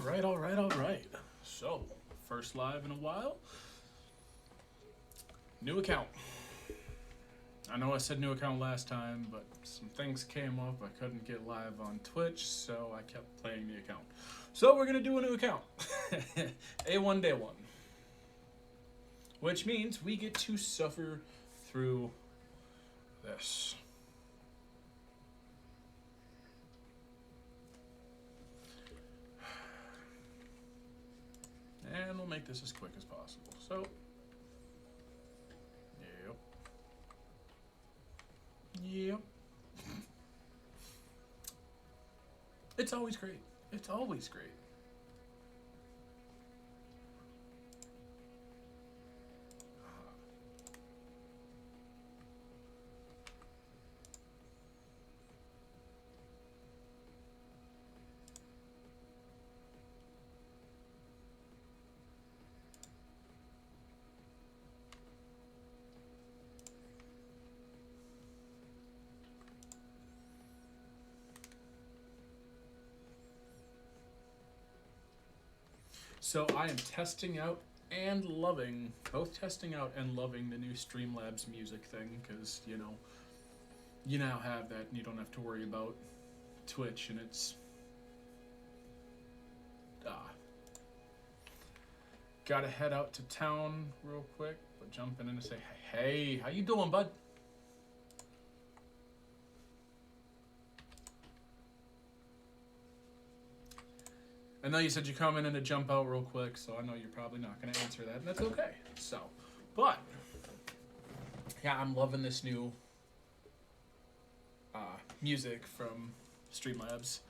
All right. So, first live in a while. New account. I know I said new account last time, but some things came up. I couldn't get live on Twitch, so I kept playing the account. So, we're going to do a new account. A1 Day 1. Which means we get to suffer through this. And we'll make this as quick as possible. So, yep. It's always great. It's always great. So I am testing out and loving, both testing out and loving the new Streamlabs music thing, because, you know, you now have that and you don't have to worry about Twitch, and it's, gotta head out to town real quick, but jumping in and say, hey, how you doing, bud? I know you said you come in and to jump out real quick, so I know you're probably not going to answer that, and that's okay. So, but, yeah, I'm loving this new music from Streamlabs.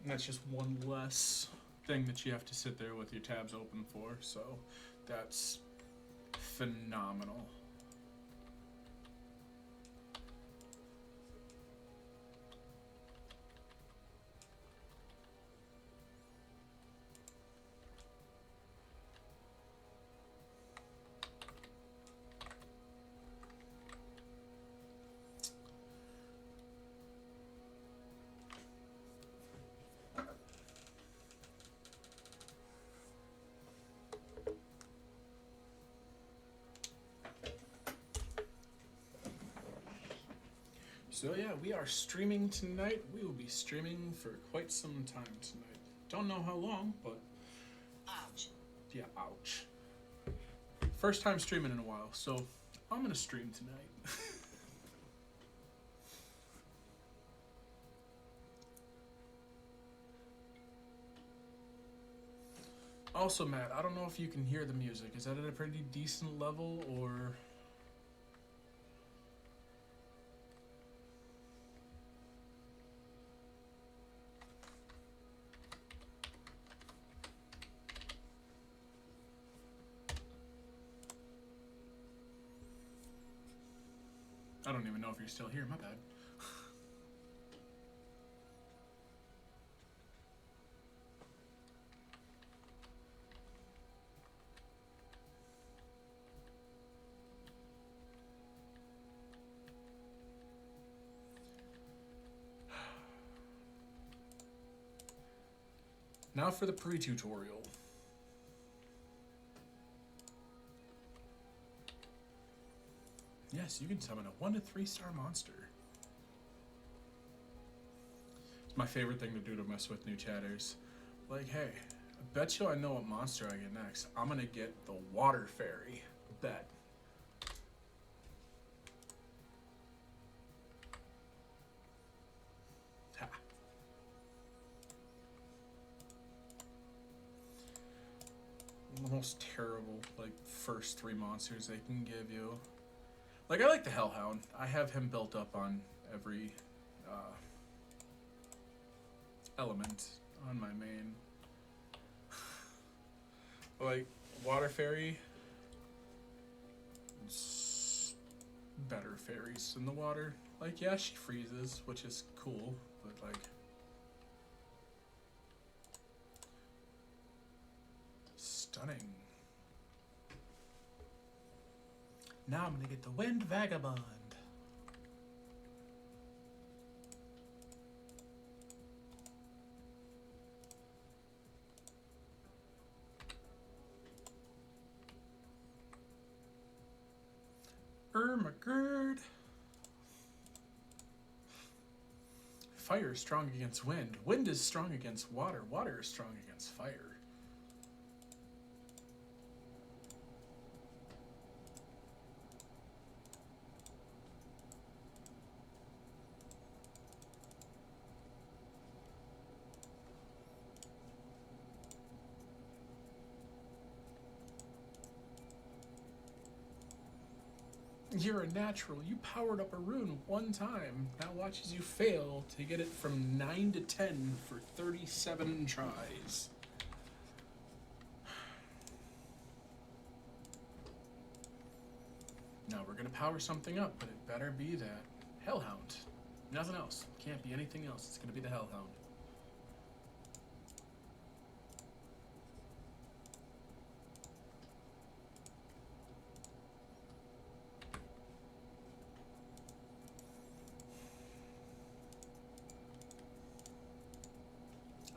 And that's just one less thing that you have to sit there with your tabs open for, so that's phenomenal. So yeah, we are streaming tonight. We will be streaming for quite some time tonight. Don't know how long, but... Ouch. Yeah, ouch. First time streaming in a while, so I'm gonna stream tonight. Also, Matt, I don't know if you can hear the music. Is that at a pretty decent level, or... I don't even know if you're still here, my bad. Now for the pre-tutorial. Yes, you can summon a 1 to 3 star monster. It's my favorite thing to do to mess with new chatters. Like, hey, I bet you I know what monster I get next. I'm gonna get the Water Fairy. Bet. Ha. The most terrible, like, first 3 monsters they can give you. Like, I like the Hellhound. I have him built up on every element on my main. Like, Water Fairy, better fairies in the water. Like, yeah, she freezes, which is cool, but like stunning. Now I'm gonna get the Wind Vagabond. Ermagerd. Fire is strong against wind. Wind is strong against water. Water is strong against fire. You're a natural. You powered up a rune one time. That watches you fail to get it from 9 to 10 for 37 tries. Now we're gonna power something up, but it better be that Hellhound. Nothing else. Can't be anything else. It's gonna be the Hellhound.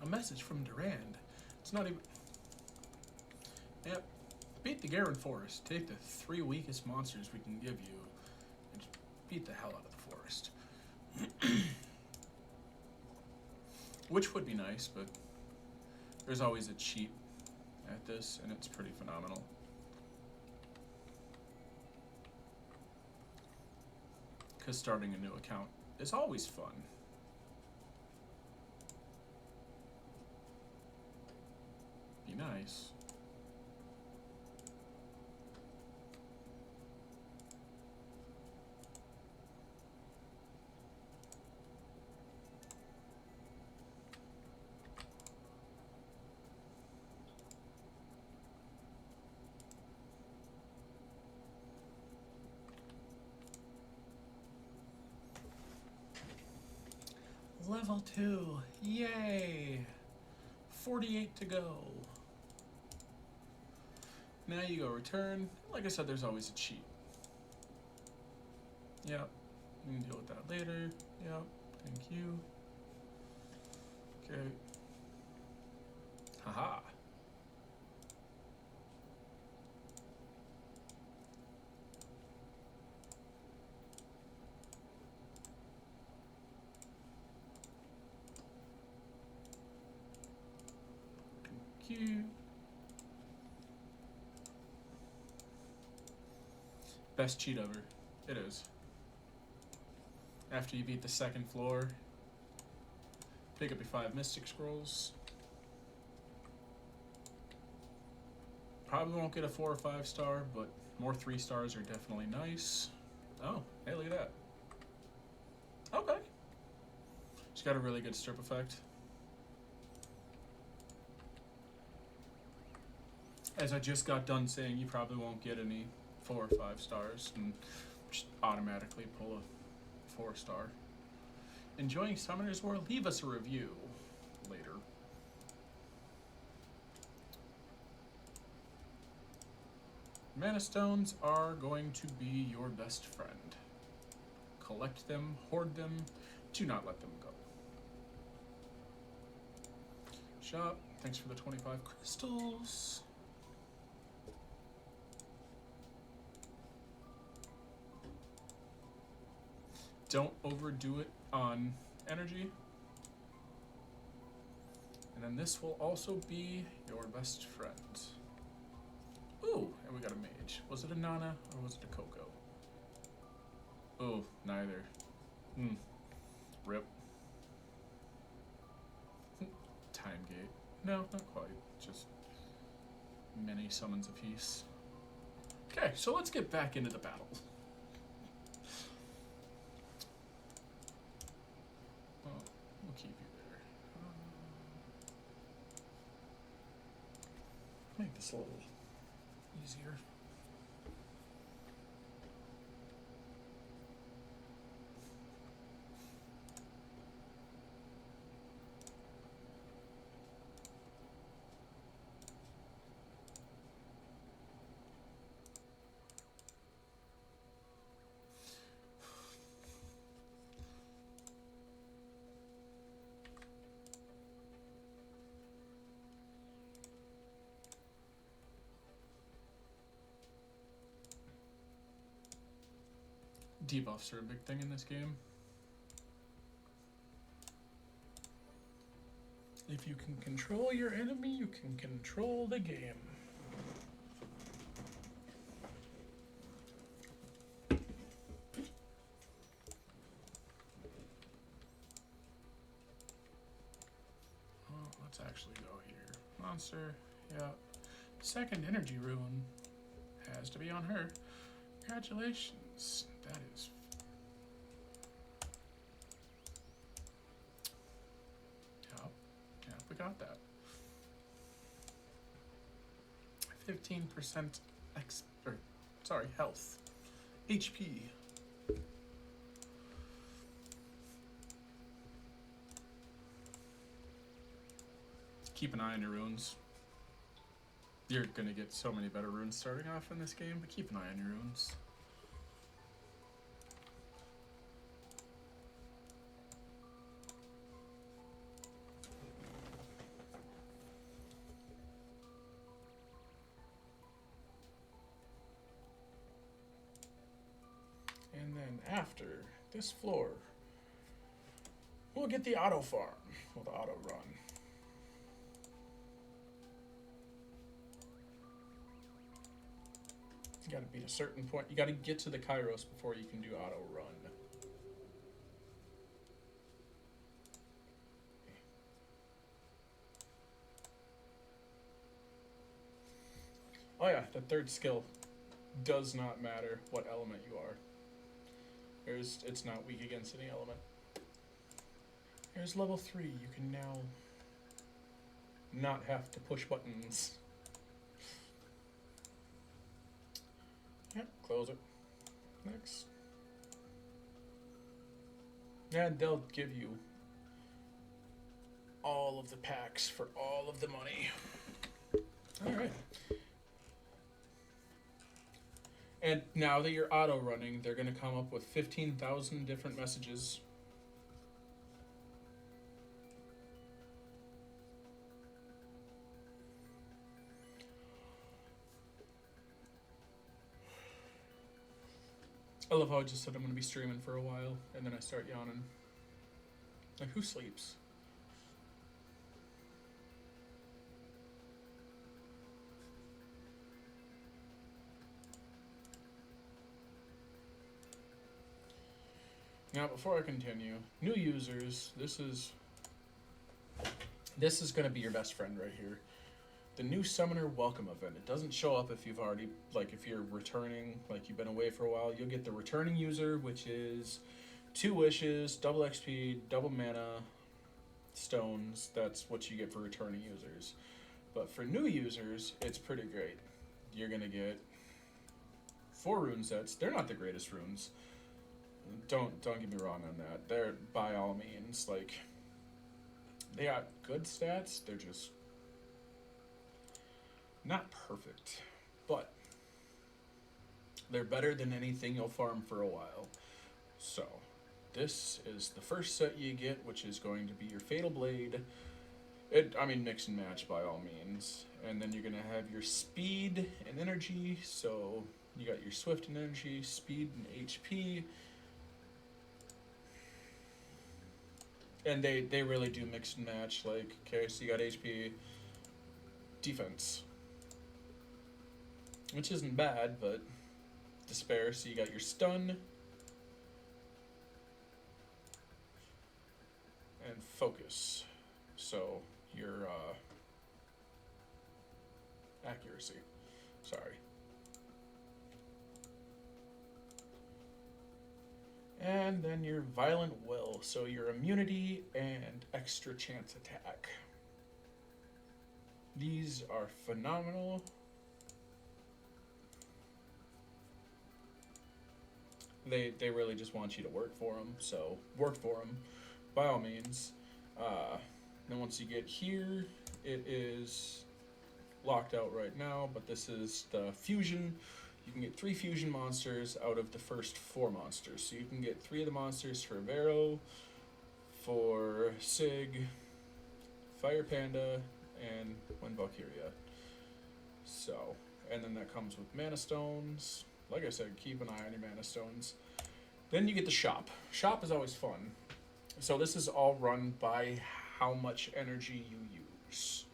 A message from Durand. It's not even... Yep. Beat the Garen Forest. Take the 3 weakest monsters we can give you and just beat the hell out of the forest. Which would be nice, but there's always a cheat at this, and it's pretty phenomenal. Because starting a new account is always fun. Be nice. Level 2. Yay! 48 to go. Now you go return. Like I said, there's always a cheat. Yep. We can deal with that later. Yep. Thank you. Okay. Haha. Thank you. Best cheat ever. It is. After you beat the second floor, pick up your 5 Mystic Scrolls. Probably won't get a 4 or 5 star, but more 3 stars are definitely nice. Oh, hey, look at that. Okay. She's got a really good strip effect. As I just got done saying, you probably won't get any 4 or 5 stars and just automatically pull a 4 star. Enjoying Summoner's War? Leave us a review later. Mana Stones are going to be your best friend. Collect them, hoard them, do not let them go. Shop, thanks for the 25 crystals. Don't overdo it on energy. And then this will also be your best friend. Ooh, and we got a mage. Was it a Nana or was it a Coco? Oh, neither. Rip. Time gate. No, not quite. Just many summons apiece. Okay, so let's get back into the battle. We'll keep you there. Make this a little easier. Debuffs are a big thing in this game. If you can control your enemy, you can control the game. Oh, let's actually go here. Monster, yeah. Second energy rune has to be on her. Congratulations. That is. Yeah, we got that. 15% health. HP. Keep an eye on your runes. You're gonna get so many better runes starting off in this game, but keep an eye on your runes. And then after this floor, we'll get the auto farm, or the auto run. You gotta beat a certain point. You gotta get to the Kairos before you can do auto run. Oh yeah, the third skill does not matter what element you are. It's not weak against any element. Here's level 3. You can now not have to push buttons. Yep, close it. Next. And they'll give you all of the packs for all of the money. Alright. And now that you're auto running, they're going to come up with 15,000 different messages. I love how I just said I'm going to be streaming for a while, and then I start yawning. Like, who sleeps? Now, before I continue, new users, this is going to be your best friend right here. The new Summoner Welcome event. It doesn't show up if you've already, like, if you're returning, like you've been away for a while. You'll get the returning user, which is 2 wishes, double XP, double mana, stones. That's what you get for returning users. But for new users, it's pretty great. You're going to get 4 rune sets. They're not the greatest runes. Don't get me wrong on that. They're, by all means, like, they got good stats. They're just not perfect, but they're better than anything you'll farm for a while. So this is the first set you get, which is going to be your Fatal Blade. Mix and match by all means. And then you're going to have your speed and energy. So you got your swift and energy, speed and HP. And they really do mix and match. Like, okay, so you got HP, defense, which isn't bad, but despair. So you got your stun and focus. So your accuracy. Sorry. And then your Violent Will, so your immunity and extra chance attack. These are phenomenal. They really just want you to work for them, so work for them by all means. Then once you get here, it is locked out right now, but this is the fusion. You can get 3 fusion monsters out of the first 4 monsters. So you can get 3 of the monsters for Vero, for Sig, Fire Panda, and one Valkyria. So, and then that comes with mana stones. Like I said, keep an eye on your mana stones. Then you get the shop. Shop is always fun. So this is all run by how much energy you use.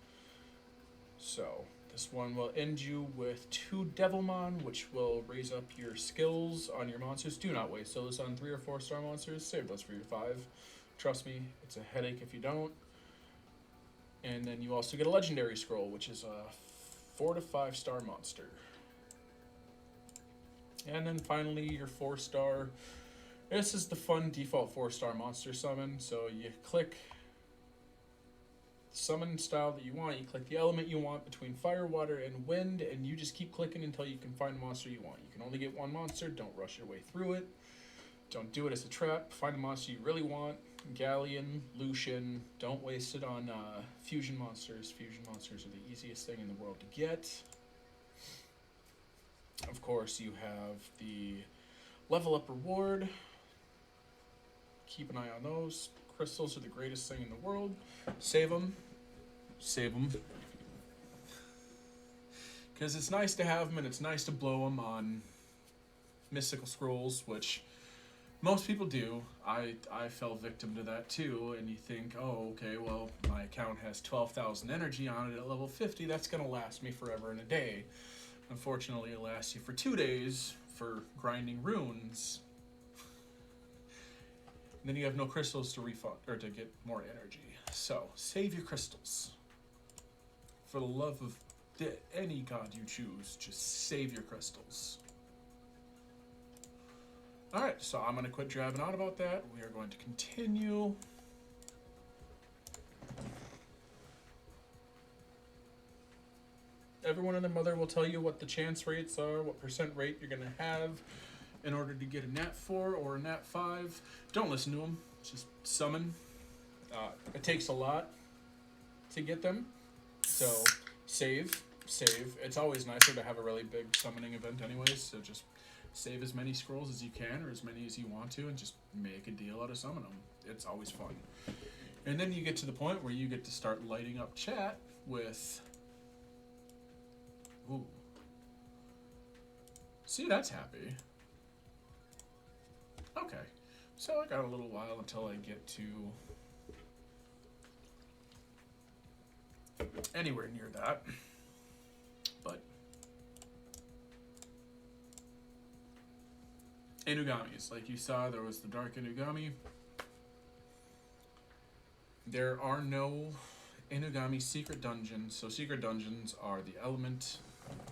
So this one will end you with 2 Devilmon, which will raise up your skills on your monsters. Do not waste those on 3 or 4 star monsters. Save those for your 5. Trust me, it's a headache if you don't. And then you also get a legendary scroll, which is a 4 to 5 star monster. And then finally your 4 star. This is the fun default 4 star monster summon. So you click summon style that you want. You click the element you want between fire, water, and wind, and you just keep clicking until you can find a monster you want. You can only get one monster. Don't rush your way through it. Don't do it as a trap. Find a monster you really want. Galleon, Lucian. Don't waste it on fusion monsters. Fusion monsters are the easiest thing in the world to get. Of course, you have the level up reward. Keep an eye on those. Crystals are the greatest thing in the world. Save them. Save them. Because it's nice to have them and it's nice to blow them on mystical scrolls, which most people do. I fell victim to that too, and you think, oh, okay, well, my account has 12,000 energy on it at level 50. That's going to last me forever and a day. Unfortunately, it lasts you for 2 days for grinding runes. And then you have no crystals to refund or to get more energy. So save your crystals. For the love of any god you choose, just save your crystals. Alright, so I'm going to quit drabbing on about that. We are going to continue. Everyone and their mother will tell you what the chance rates are, what percent rate you're going to have in order to get a Nat 4 or a Nat 5. Don't listen to them. Just summon. It takes a lot to get them. So save. It's always nicer to have a really big summoning event anyways, so just save as many scrolls as you can or as many as you want to and just make a deal out of summon them. It's always fun. And then you get to the point where you get to start lighting up chat with... Ooh. See, that's happy. Okay. So I got a little while until I get to anywhere near that. But Inugamis, like you saw, there was the Dark Inugami. There are no Inugami secret dungeons. So secret dungeons are the element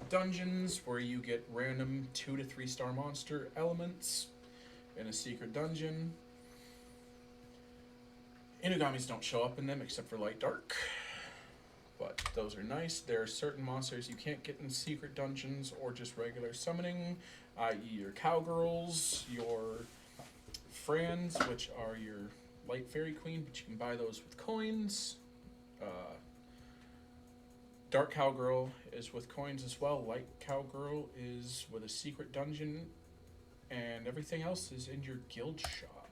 dungeons where you get random 2 to 3 star monster elements in a secret dungeon. Inugamis don't show up in them except for light dark, but those are nice. There are certain monsters you can't get in secret dungeons or just regular summoning, i.e. your cowgirls, your Frans, which are your light fairy queen, but you can buy those with coins. Dark cowgirl is with coins as well. Light cowgirl is with a secret dungeon, and everything else is in your guild shop.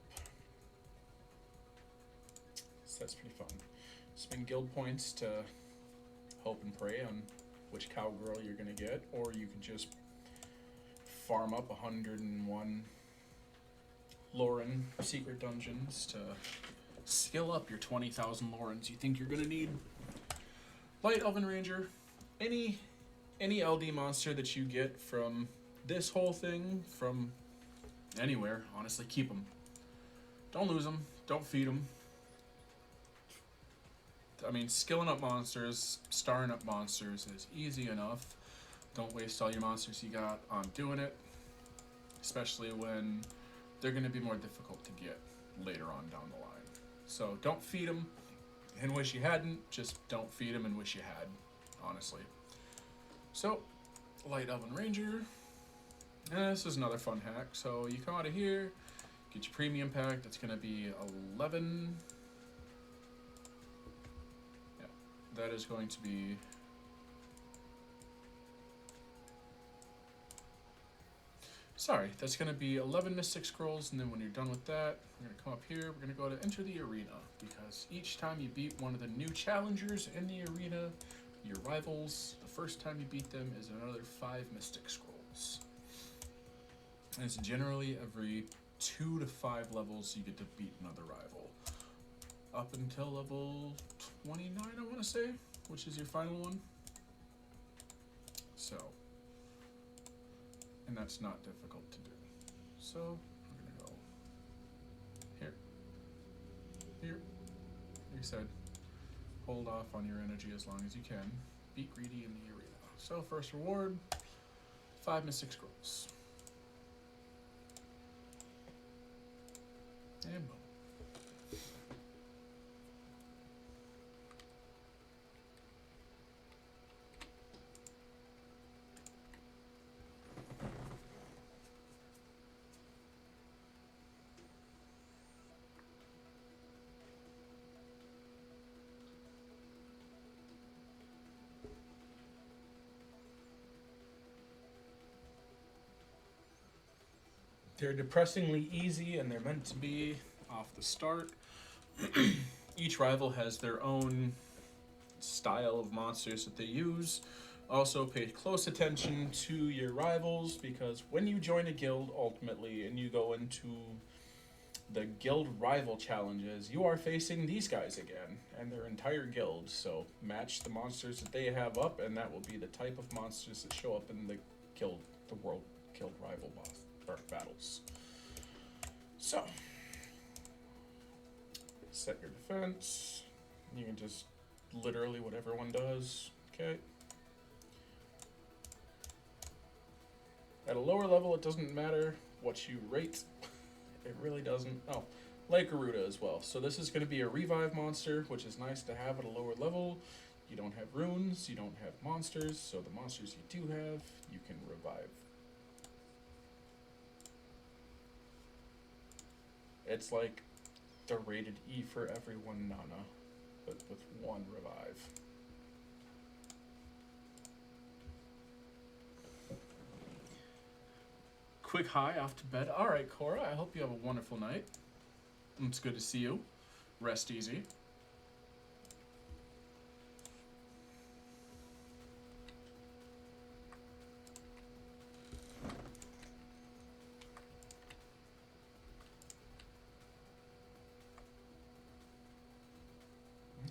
So that's pretty fun. Spend guild points to hope and pray on which cowgirl you're gonna get, or you can just farm up 101 Lauren secret dungeons to skill up your 20,000 Laurens you think you're gonna need. Light Elven Ranger, any LD monster that you get from this whole thing, from anywhere, honestly, keep them. Don't lose them. Don't feed them. I mean, skilling up monsters, starring up monsters is easy enough. Don't waste all your monsters you got on doing it, especially when they're going to be more difficult to get later on down the line. So don't feed them and wish you hadn't. Just don't feed them and wish you had, honestly. So, Light Elven Ranger. And this is another fun hack. So you come out of here, get your premium pack. That's going to be 11. Yeah, that is going to be... Sorry, that's going to be 11 Mystic Scrolls, and then when you're done with that, we're going to come up here, we're going to go to Enter the Arena, because each time you beat one of the new challengers in the arena, your rivals, the first time you beat them is another 5 Mystic Scrolls. And it's generally every 2 to 5 levels, you get to beat another rival. Up until level 29, I want to say, which is your final one. So, and that's not difficult to do. So, I'm going to go here, here. Like I said, hold off on your energy as long as you can. Beat greedy in the arena. So, first reward, 5 Mystic Scrolls. And boom. They're depressingly easy, and they're meant to be off the start. Each rival has their own style of monsters that they use. Also, pay close attention to your rivals, because when you join a guild ultimately and you go into the guild rival challenges, you are facing these guys again and their entire guild. So match the monsters that they have up, and that will be the type of monsters that show up in the world guild rival boss or battles. So set your defense. You can just literally what everyone does. Okay. At a lower level, it doesn't matter what you rate. It really doesn't. Oh, like Garuda as well. So this is going to be a revive monster, which is nice to have at a lower level. You don't have runes, you don't have monsters, so the monsters you do have, you can revive. It's like the rated E for every one Nana, but with one revive. Quick hi off to bed. All right, Cora, I hope you have a wonderful night. It's good to see you. Rest easy.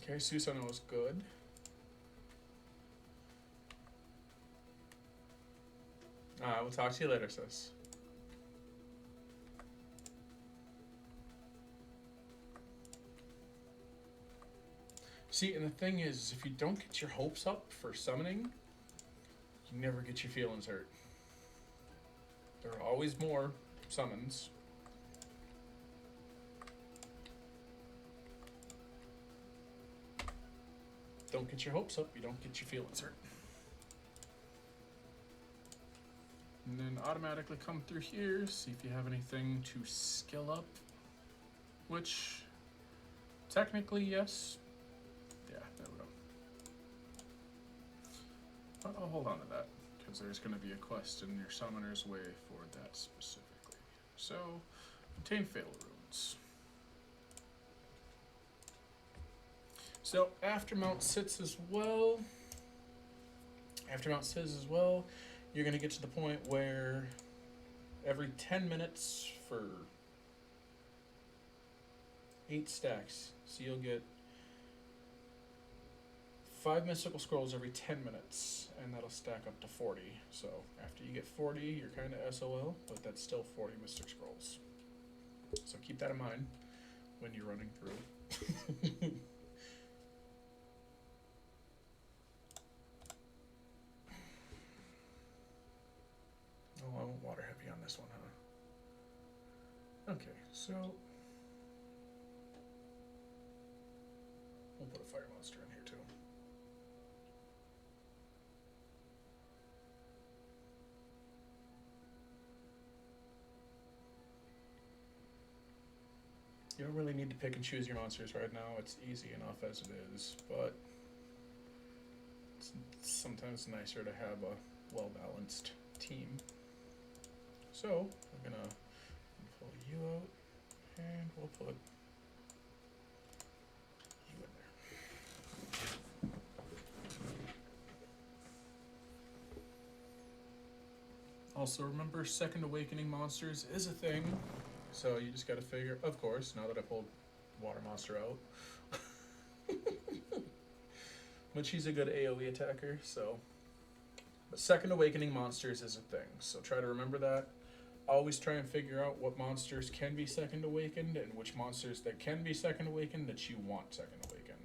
Okay, Susanoo is good. We'll talk to you later, sis. See, and the thing is, if you don't get your hopes up for summoning, you never get your feelings hurt. There are always more summons. Don't get your hopes up, you don't get your feelings hurt. And then automatically come through here, see if you have anything to skill up. Which, technically, yes. Yeah, there we go. But I'll hold on to that, because there's going to be a quest in your Summoner's Way for that specifically. So, obtain Fatal Runes. So, Aftermount sits as well. Aftermount sits as well. You're going to get to the point where every 10 minutes for 8 stacks. So you'll get 5 mystical scrolls every 10 minutes, and that'll stack up to 40. So after you get 40, you're kind of SOL, but that's still 40 mystic scrolls. So keep that in mind when you're running through. Oh, I won't water heavy on this one, huh? Okay, so we'll put a fire monster in here too. You don't really need to pick and choose your monsters right now. It's easy enough as it is, but it's sometimes nicer to have a well-balanced team. So, we're gonna pull you out, and we'll put you in there. Also, remember, Second Awakening monsters is a thing. So you just got to figure, of course, now that I pulled Water Monster out. But she's a good AoE attacker, so. But Second Awakening monsters is a thing, so try to remember that. Always try and figure out what monsters can be Second Awakened and which monsters that can be Second Awakened that you want Second Awakened.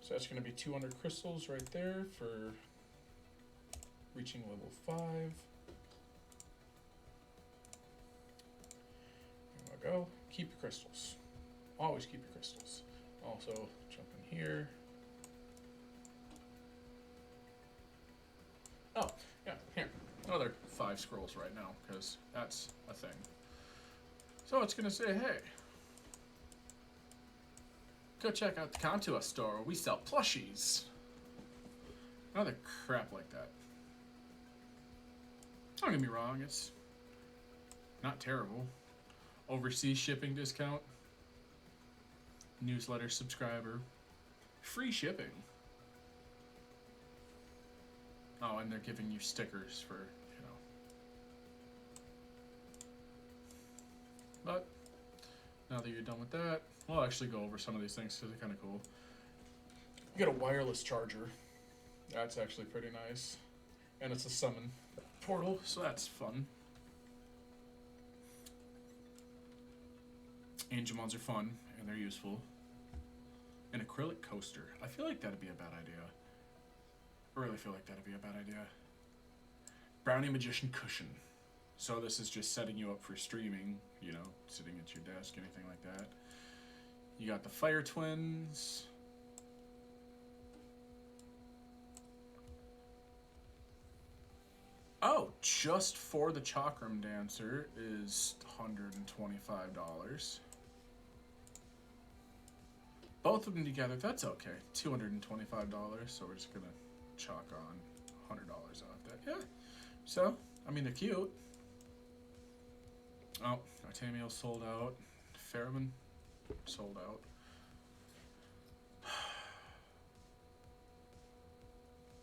So that's going to be 200 crystals right there for reaching level 5. There we go. Keep your crystals. Always keep your crystals. Also, jump in here. Oh, yeah, here. Another 5 scrolls right now, because that's a thing. So it's going to say, hey, go check out the Contua store where we sell plushies. Another crap like that. Don't get me wrong, it's not terrible. Overseas shipping discount. Newsletter subscriber. Free shipping. Oh, and they're giving you stickers for, you know. But, now that you're done with that, we'll actually go over some of these things because they're kind of cool. You get a wireless charger. That's actually pretty nice. And it's a summon portal, so that's fun. Angemons are fun, and they're useful. An acrylic coaster. I feel like that'd be a bad idea. I really feel like that'd be a bad idea. Brownie Magician Cushion. So this is just setting you up for streaming, you know, sitting at your desk, anything like that. You got the Fire Twins. Oh, just for the Chakram Dancer is $125. Both of them together, that's okay. $225, so we're just gonna chalk on $100 off that. Yeah. So, I mean, they're cute. Oh, Artemiel sold out. Pheromone sold out.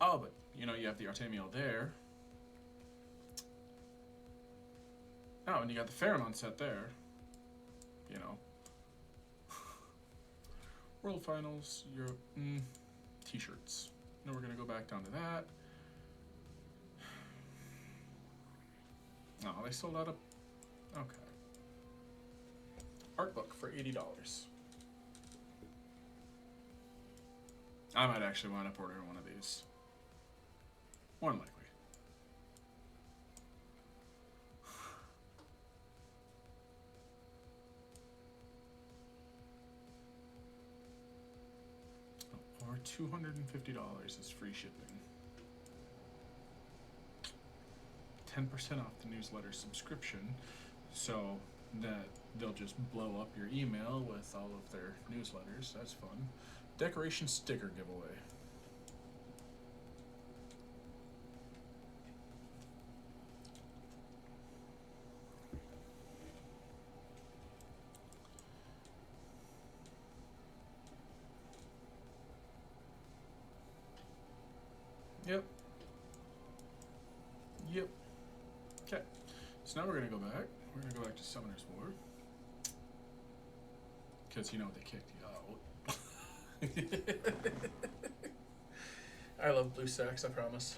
Oh, but, you know, you have the Artemiel there. Oh, and you got the Pheromone set there. You know. World Finals, Europe, t-shirts. Now we're gonna go back down to that. Oh, they sold out a, okay. Art book for $80. I might actually wind up ordering one of these. More than likely. Or $250 is free shipping. 10% off the newsletter subscription, so that they'll just blow up your email with all of their newsletters. That's fun. Decoration sticker giveaway. Yep. Yep. Okay. So now we're going to go back. We're going to go back to Summoner's War. Because, you know, they kicked you out. I love blue sacks, I promise.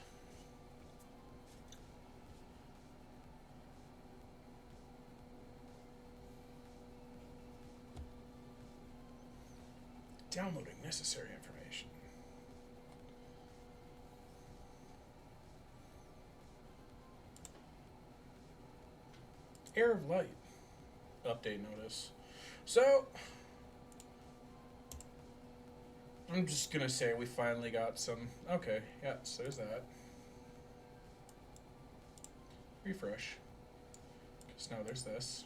Downloading necessary information. Air of Light. Update notice. So, I'm just gonna say we finally got some. Okay, yeah, so there's that. Refresh. Because now there's this.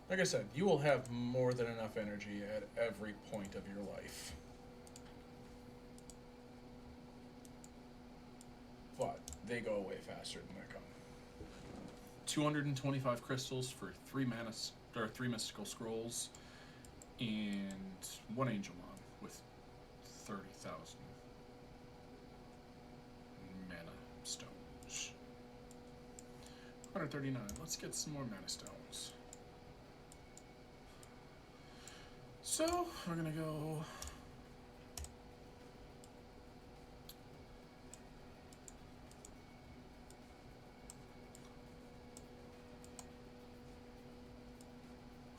Like I said, you will have more than enough energy at every point of your life. But they go away faster than they come. 225 crystals for 3 mana or 3 mystical scrolls, and 1 Angelmon with 30,000 mana stones. 139. Let's get some more mana stones. So, we're gonna go...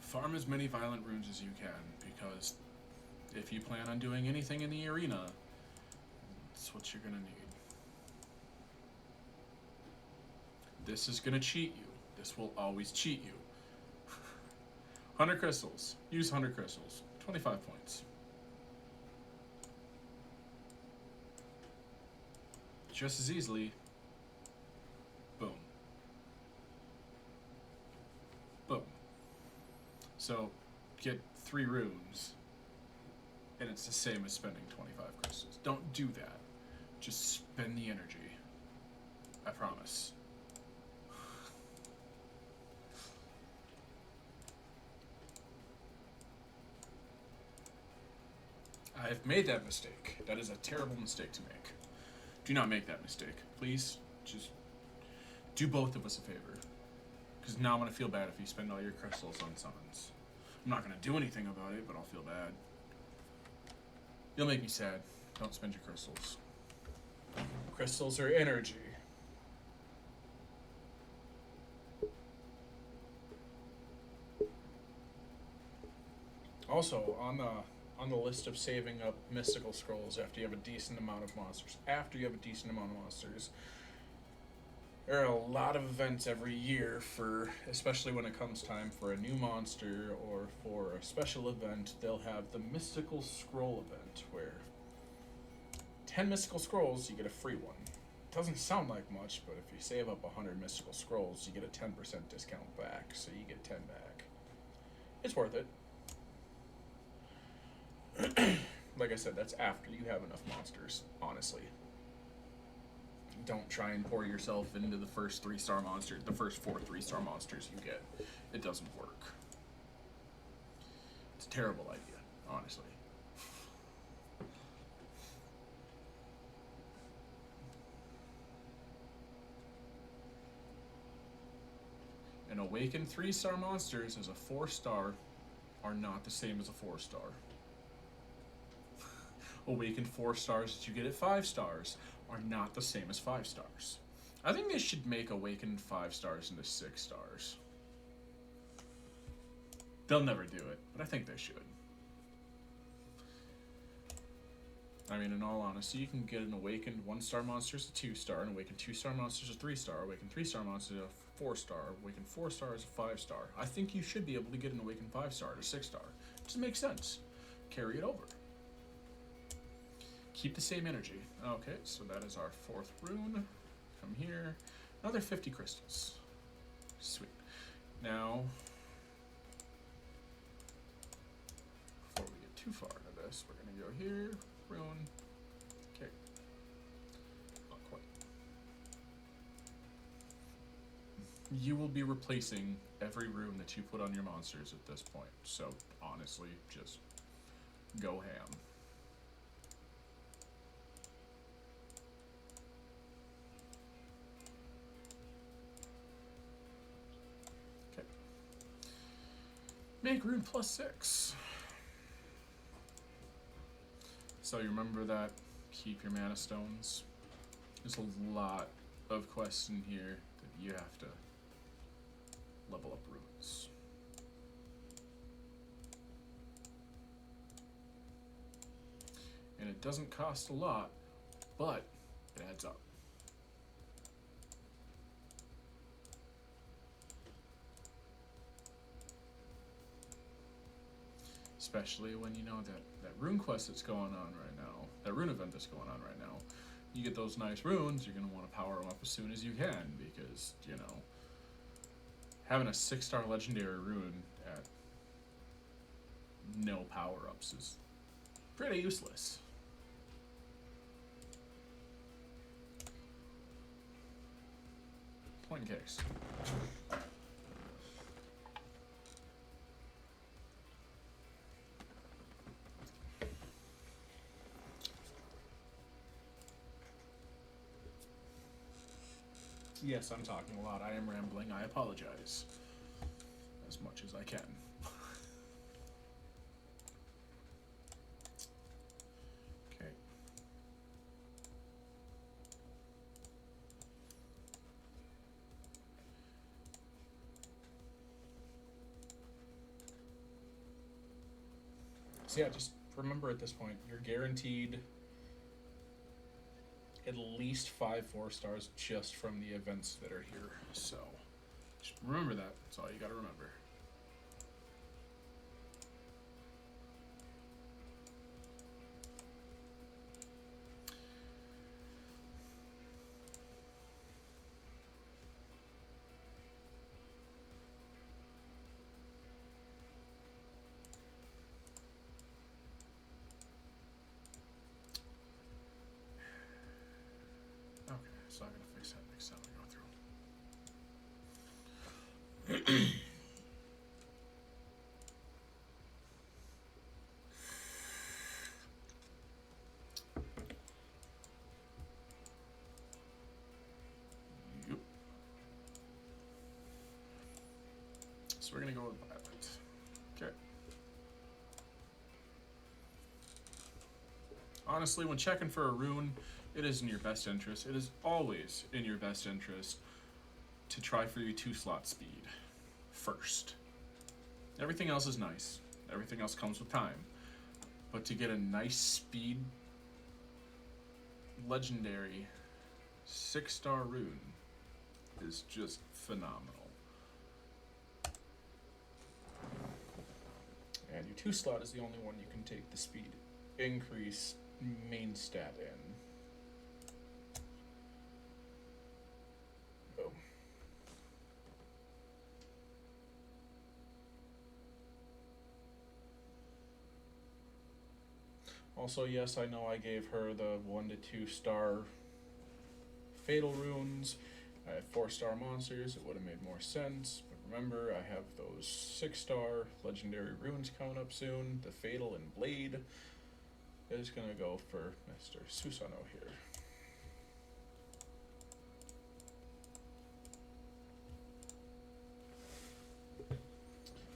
farm as many violent runes as you can, because if you plan on doing anything in the arena, that's what you're gonna need. This is gonna cheat you. This will always cheat you. 100 crystals. Use 100 crystals. 25 points. Just as easily. Boom. Boom. So, get 3 runes, and it's the same as spending 25 crystals. Don't do that. Just spend the energy. I promise. I've made that mistake. That is a terrible mistake to make. Do not make that mistake. Please, just do both of us a favor. Because now I'm going to feel bad if you spend all your crystals on summons. I'm not going to do anything about it, but I'll feel bad. You'll make me sad. Don't spend your crystals. Crystals are energy. Also, on the list of saving up mystical scrolls after you have a decent amount of monsters, there are a lot of events every year for, especially when it comes time for a new monster or for a special event, they'll have the mystical scroll event where 10 mystical scrolls, you get a free one. It doesn't sound like much, but if you save up 100 mystical scrolls, you get a 10% discount back, so you get 10 back. It's worth it. Like I said, that's after you have enough monsters, honestly. Don't try and pour yourself into the first 3-star monster, the first 4 3-star monsters you get. It doesn't work. It's a terrible idea, honestly. And awakened 3-star monsters as a 4-star are not the same as a 4-star. Awakened 4 stars that you get at 5 stars are not the same as 5 stars. I think they should make awakened 5 stars into 6 stars. They'll never do it, but I think they should. I mean, in all honesty, you can get an awakened 1-star monster as a 2-star, an awakened 2-star monster as a 3-star, awakened 3-star monster as a 4-star, awakened 4-star as a 5-star. I think you should be able to get an awakened 5-star to 6-star. It just makes sense. Carry it over. Keep the same energy. Okay, so that is our 4th rune. Come here. Another 50 crystals. Sweet. Now, before we get too far into this, we're going to go here. Rune. Okay. Not quite. You will be replacing every rune that you put on your monsters at this point. So, honestly, just go ham. Make rune +6. So you remember that, keep your mana stones. There's a lot of quests in here that you have to level up runes. And it doesn't cost a lot, but it adds up. Especially when you know that rune quest that's going on right now, that rune event that's going on right now, you get those nice runes, you're going to want to power them up as soon as you can, because, you know, having a 6-star legendary rune at no power-ups is pretty useless. Point in case. Yes, I'm talking a lot. I am rambling. I apologize. As much as I can. Okay. So yeah, just remember at this point, you're guaranteed at least 5 4 stars just from the events that are here. So just remember that. That's all you gotta remember. Okay, so I gotta fix that next time we go through. Yep. So we're gonna go with Violet. Okay. Honestly, when checking for a rune, it is in your best interest. It is always in your best interest to try for your 2 slot speed first. Everything else is nice. Everything else comes with time. But to get a nice speed legendary 6-star rune is just phenomenal. And your 2 slot is the only one you can take the speed increase main stat in. Boom. Also, yes, I know I gave her the 1 to 2-star fatal runes. I have 4-star monsters. It would have made more sense. But remember, I have those 6-star legendary runes coming up soon. The fatal and blade is gonna go for Mr. Susano here.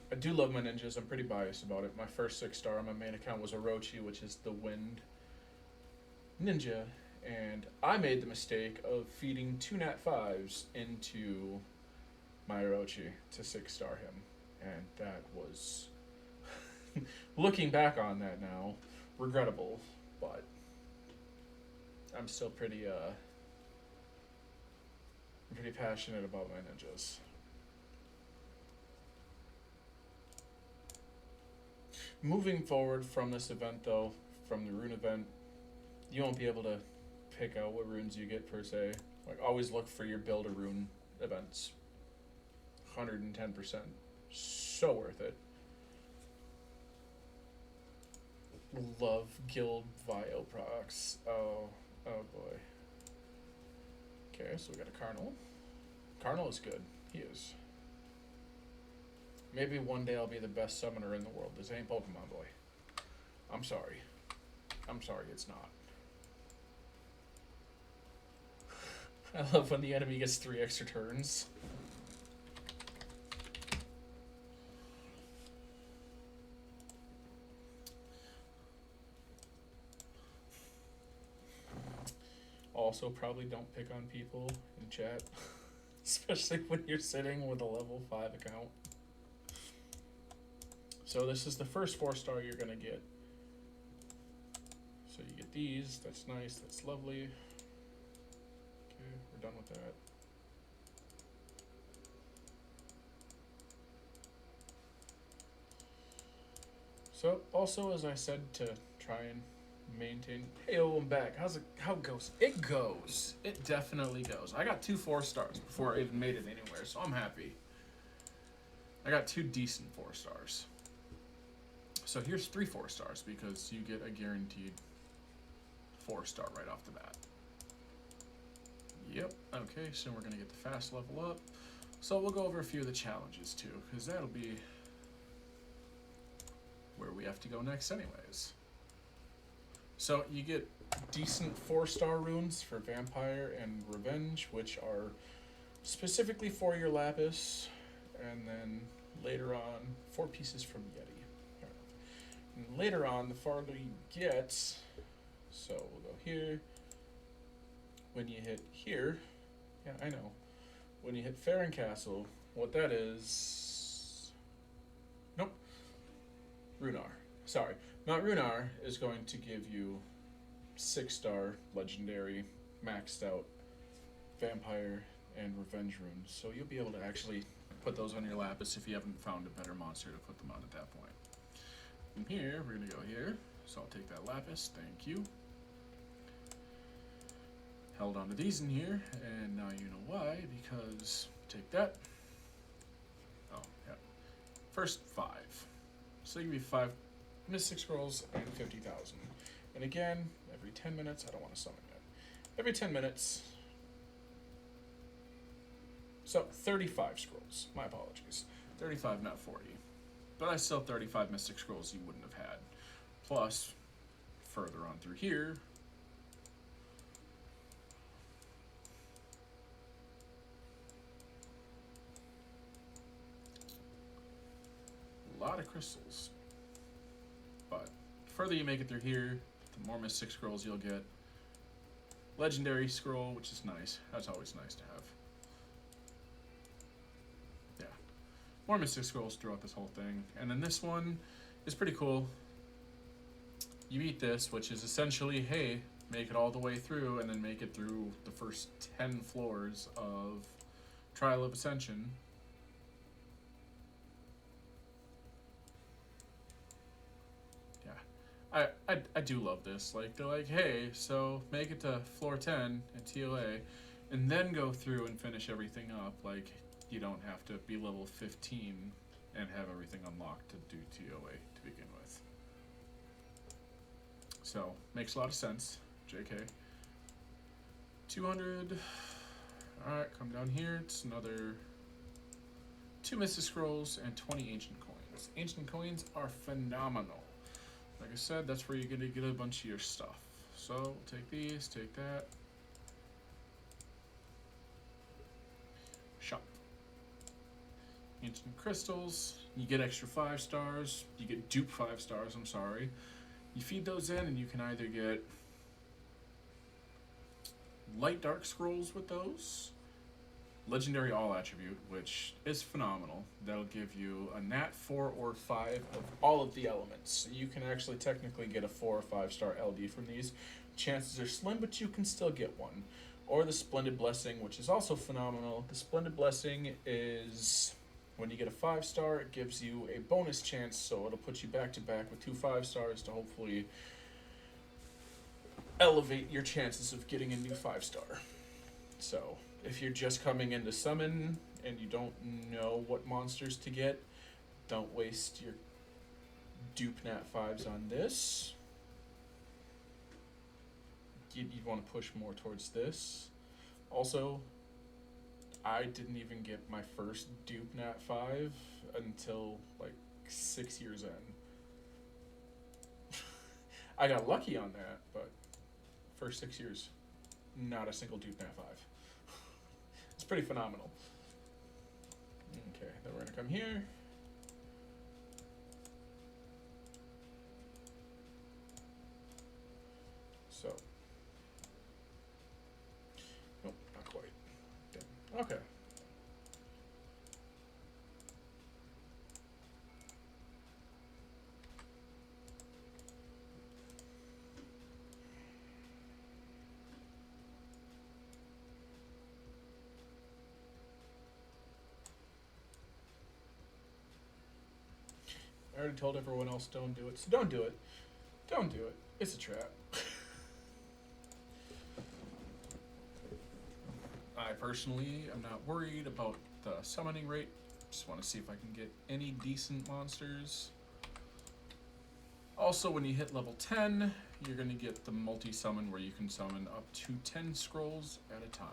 I do love my ninjas. I'm pretty biased about it. My first 6-star on my main account was Orochi, which is the wind ninja, and I made the mistake of feeding 2 nat 5s into my Orochi to 6-star him, and that was looking back on that now, regrettable, but I'm still pretty passionate about my ninjas. Moving forward from this event, though, from the rune event, you won't be able to pick out what runes you get per se. Like, always look for your build a rune events. 110%. So worth it. Love guild Vio procs. Oh boy. Okay, so we got a Carnal. Carnal is good. He is. Maybe one day I'll be the best summoner in the world. This ain't Pokemon Boy. I'm sorry. I'm sorry, it's not. I love when the enemy gets 3 extra turns. Also, probably don't pick on people in chat. Especially when you're sitting with a level 5 account. So this is the first 4-star you're gonna get. So you get these, that's nice, that's lovely. Okay, we're done with that. So also, as I said, to try and maintain. Hey, I'm back. How it goes? It goes. It definitely goes. I got 2 4-stars before I even made it anywhere, so I'm happy. I got 2 decent 4-stars. So here's 3 4-stars because you get a guaranteed 4-star right off the bat. Yep. Okay, so we're gonna get the fast level up. So we'll go over a few of the challenges too, because that'll be where we have to go next anyways. So you get decent 4-star runes for Vampire and Revenge, which are specifically for your lapis, and then later on 4 pieces from Yeti. And later on, the farther you get, so we'll go here. When you hit here, yeah, I know. When you hit Farron Castle, what that is, nope, Runar. Sorry, Mount Runar is going to give you 6-star legendary maxed out vampire and revenge runes, so you'll be able to actually put those on your lapis if you haven't found a better monster to put them on at that point. From here, we're gonna go here, so I'll take that lapis, thank you. Held onto these in here, and now you know why, because take that. Oh, yeah. First 5. So they give you 5 Mystic Scrolls and 50,000. And again, every 10 minutes, I don't want to summon yet. Every 10 minutes, so 35 scrolls, my apologies. 35, not 40. But I still 35 Mystic Scrolls you wouldn't have had. Plus, further on through here, a lot of crystals. But the further you make it through here, the more Mystic Scrolls you'll get. Legendary Scroll, which is nice. That's always nice to have. Yeah. More Mystic Scrolls throughout this whole thing. And then this one is pretty cool. You eat this, which is essentially, hey, make it all the way through, and then make it through the first 10 floors of Trial of Ascension. I do love this. Like, they're like, hey, so make it to floor 10 at TOA, and then go through and finish everything up. Like, you don't have to be level 15 and have everything unlocked to do TOA to begin with. So, makes a lot of sense. JK. 200. Alright, come down here. It's another 2 Mystic Scrolls and 20 Ancient Coins. Ancient Coins are phenomenal. Like I said, that's where you're going to get a bunch of your stuff. So, take these, take that. Shop. Ancient Crystals. You get extra 5 stars. You get dupe 5 stars, I'm sorry. You feed those in and you can either get light dark scrolls with those. Legendary all attribute, which is phenomenal. That'll give you a nat 4 or 5 of all of the elements. So you can actually technically get a 4 or 5 star LD from these. Chances are slim, but you can still get one. Or the Splendid Blessing, which is also phenomenal. The Splendid Blessing is when you get a 5 star, it gives you a bonus chance, so it'll put you back to back with 2 5 stars to hopefully elevate your chances of getting a new 5 star. So if you're just coming into summon and you don't know what monsters to get, don't waste your dupe nat 5s on this. You'd want to push more towards this. Also, I didn't even get my first dupe nat 5 until like 6 years in. I got lucky on that, but first 6 years, not a single dupe nat 5. It's pretty phenomenal. Okay, then we're gonna come here. So, nope, not quite. Damn. Okay. I already told everyone else don't do it, so don't do it. Don't do it. It's a trap. I personally am not worried about the summoning rate. Just want to see if I can get any decent monsters. Also, when you hit level 10, you're going to get the multi-summon where you can summon up to 10 scrolls at a time.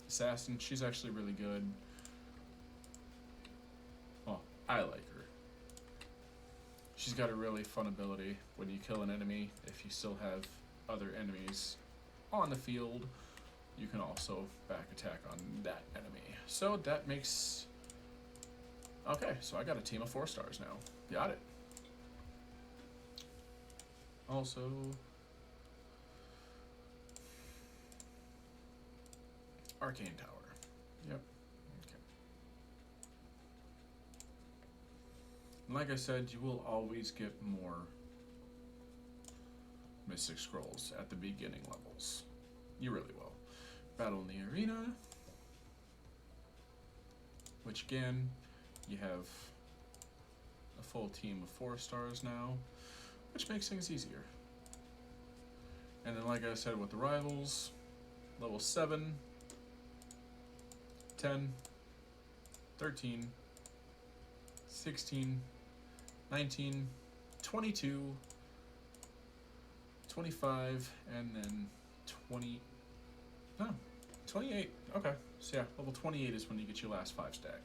Assassin, she's actually really good. Well, I like her. She's got a really fun ability when you kill an enemy, if you still have other enemies on the field, you can also back attack on that enemy. So that makes... Okay, so I got a team of 4 stars now. Got it. Also... Arcane Tower. Yep. Okay. And like I said, you will always get more Mystic Scrolls at the beginning levels. You really will. Battle in the Arena, which again, you have a full team of 4 stars now, which makes things easier. And then like I said with the rivals, level 7, 10, 13, 16, 19, 22, 25, and then 20, no, 28, okay. So yeah, level 28 is when you get your last 5 stack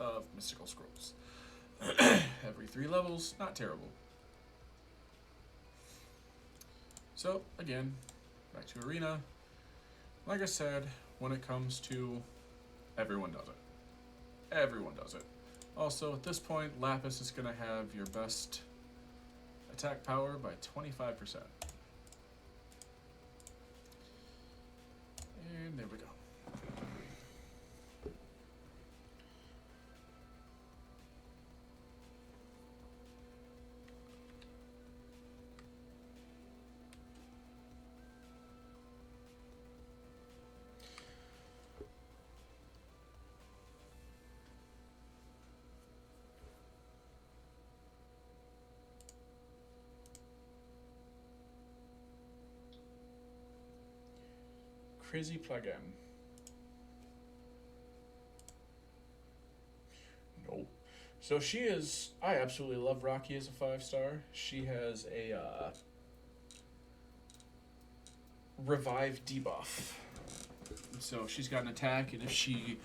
of Mystical Scrolls. Every 3 levels, not terrible. So, again, back to Arena. Like I said, when it comes to everyone does it. Everyone does it. Also, at this point, Lapis is going to have your best attack power by 25%. And there we go. Crazy plugin. Nope. So she is. I absolutely love Rocky as a 5-star. She has a revive debuff. So she's got an attack, and if she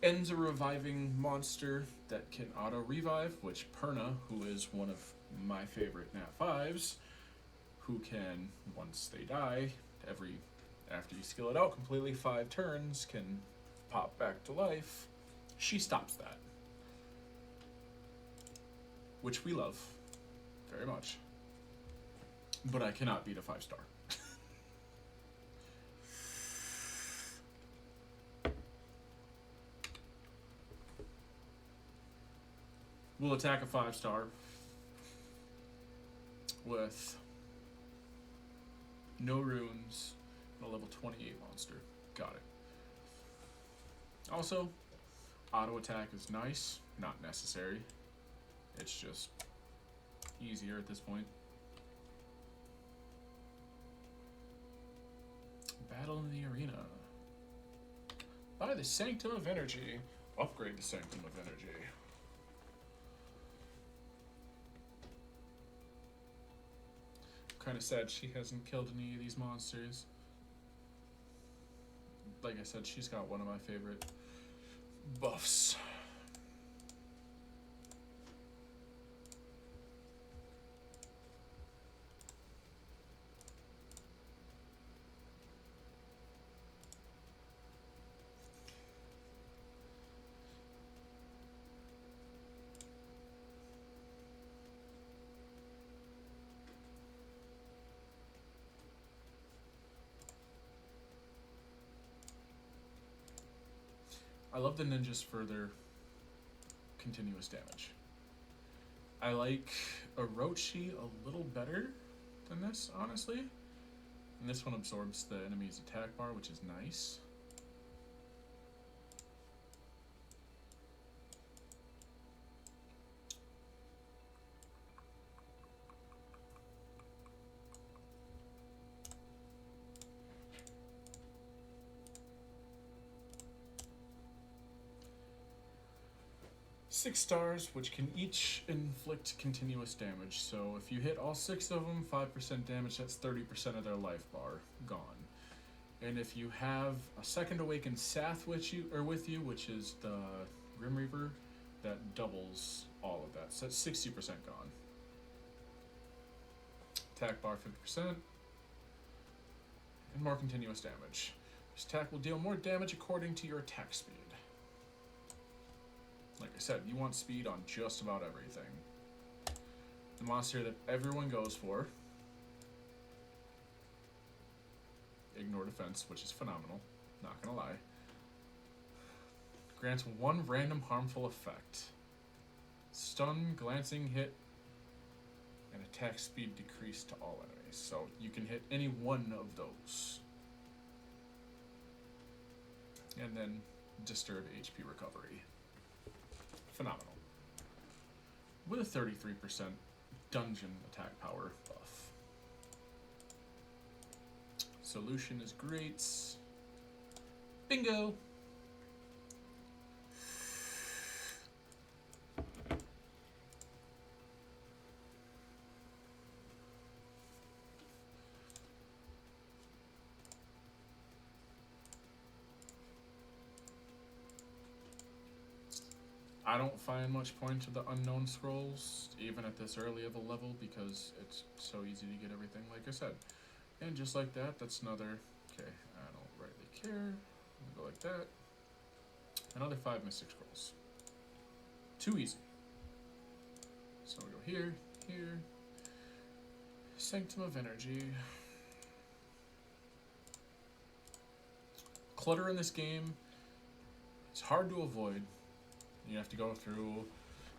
ends a reviving monster that can auto revive, which Perna, who is one of my favorite Nat 5s, who can, once they die, after you skill it out completely 5 turns, can pop back to life. She stops that. Which we love very much. But I cannot beat a 5-star. We'll attack a 5-star with no runes, a level 28 monster. Got it. Also, auto attack is nice, not necessary. It's just easier at this point. Battle in the Arena. Buy the Sanctum of Energy. Upgrade the Sanctum of Energy. Kind of sad she hasn't killed any of these monsters. Like I said, she's got one of my favorite buffs. I love the ninjas for their continuous damage. I like Orochi a little better than this, honestly. And this one absorbs the enemy's attack bar, which is nice. Six stars, which can each inflict continuous damage. So if you hit all 6 of them, 5% damage, that's 30% of their life bar gone. And if you have a second awakened Sath with you, which is the Grim Reaper, that doubles all of that. So that's 60% gone. Attack bar 50%, and more continuous damage. This attack will deal more damage according to your attack speed. Like I said, you want speed on just about everything. The monster that everyone goes for. Ignore defense, which is phenomenal. Not gonna lie. Grants one random harmful effect. Stun, glancing hit, and attack speed decreased to all enemies. So you can hit any one of those. And then disturb HP recovery. Phenomenal. With a 33% dungeon attack power buff. Solution is great. Bingo! I don't find much point to the unknown scrolls, even at this early of a level, because it's so easy to get everything, like I said. And just like that, that's another, okay, I don't rightly care. I'm gonna go like that. Another 5 Mystic Scrolls. Too easy. So we go here, here. Sanctum of Energy. Clutter in this game, it's hard to avoid. You have to go through,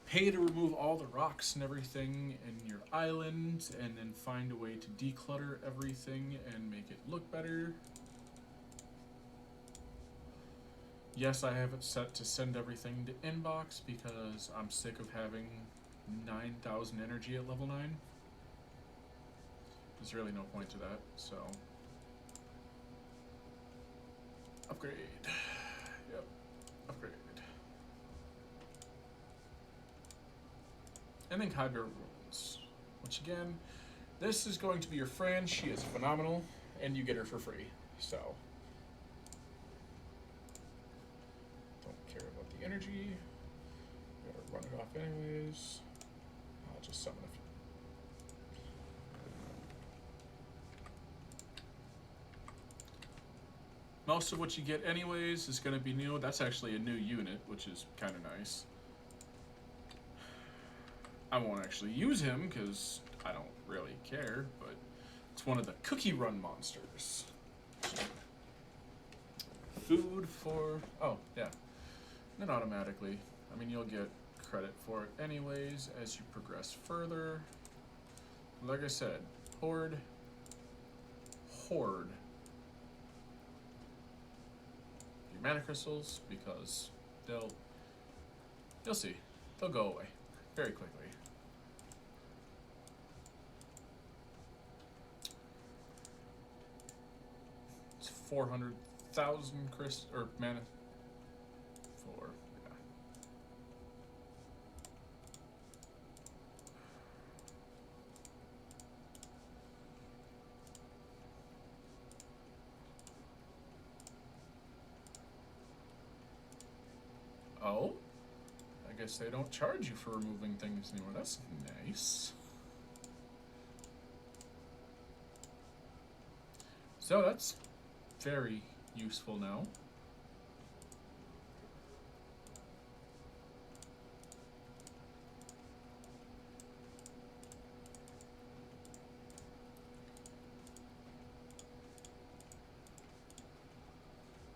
pay to remove all the rocks and everything in your island, and then find a way to declutter everything and make it look better. Yes, I have it set to send everything to inbox because I'm sick of having 9,000 energy at level 9. There's really no point to that, so. Upgrade. Yep, upgrade. And then Kyber Runes, which again, this is going to be your friend. She is phenomenal, and you get her for free. So, don't care about the energy. Gotta run it off anyways. I'll just summon a few. Most of what you get anyways is going to be new. That's actually a new unit, which is kind of nice. I won't actually use him because I don't really care, but it's one of the cookie run monsters. Food for, oh yeah, and automatically, I mean, you'll get credit for it anyways as you progress further. Like I said, hoard your mana crystals, because you'll see, they'll go away very quickly. It's 400,000 or mana for, yeah. Oh, I guess they don't charge you for removing things anymore. That's nice. So that's very useful now.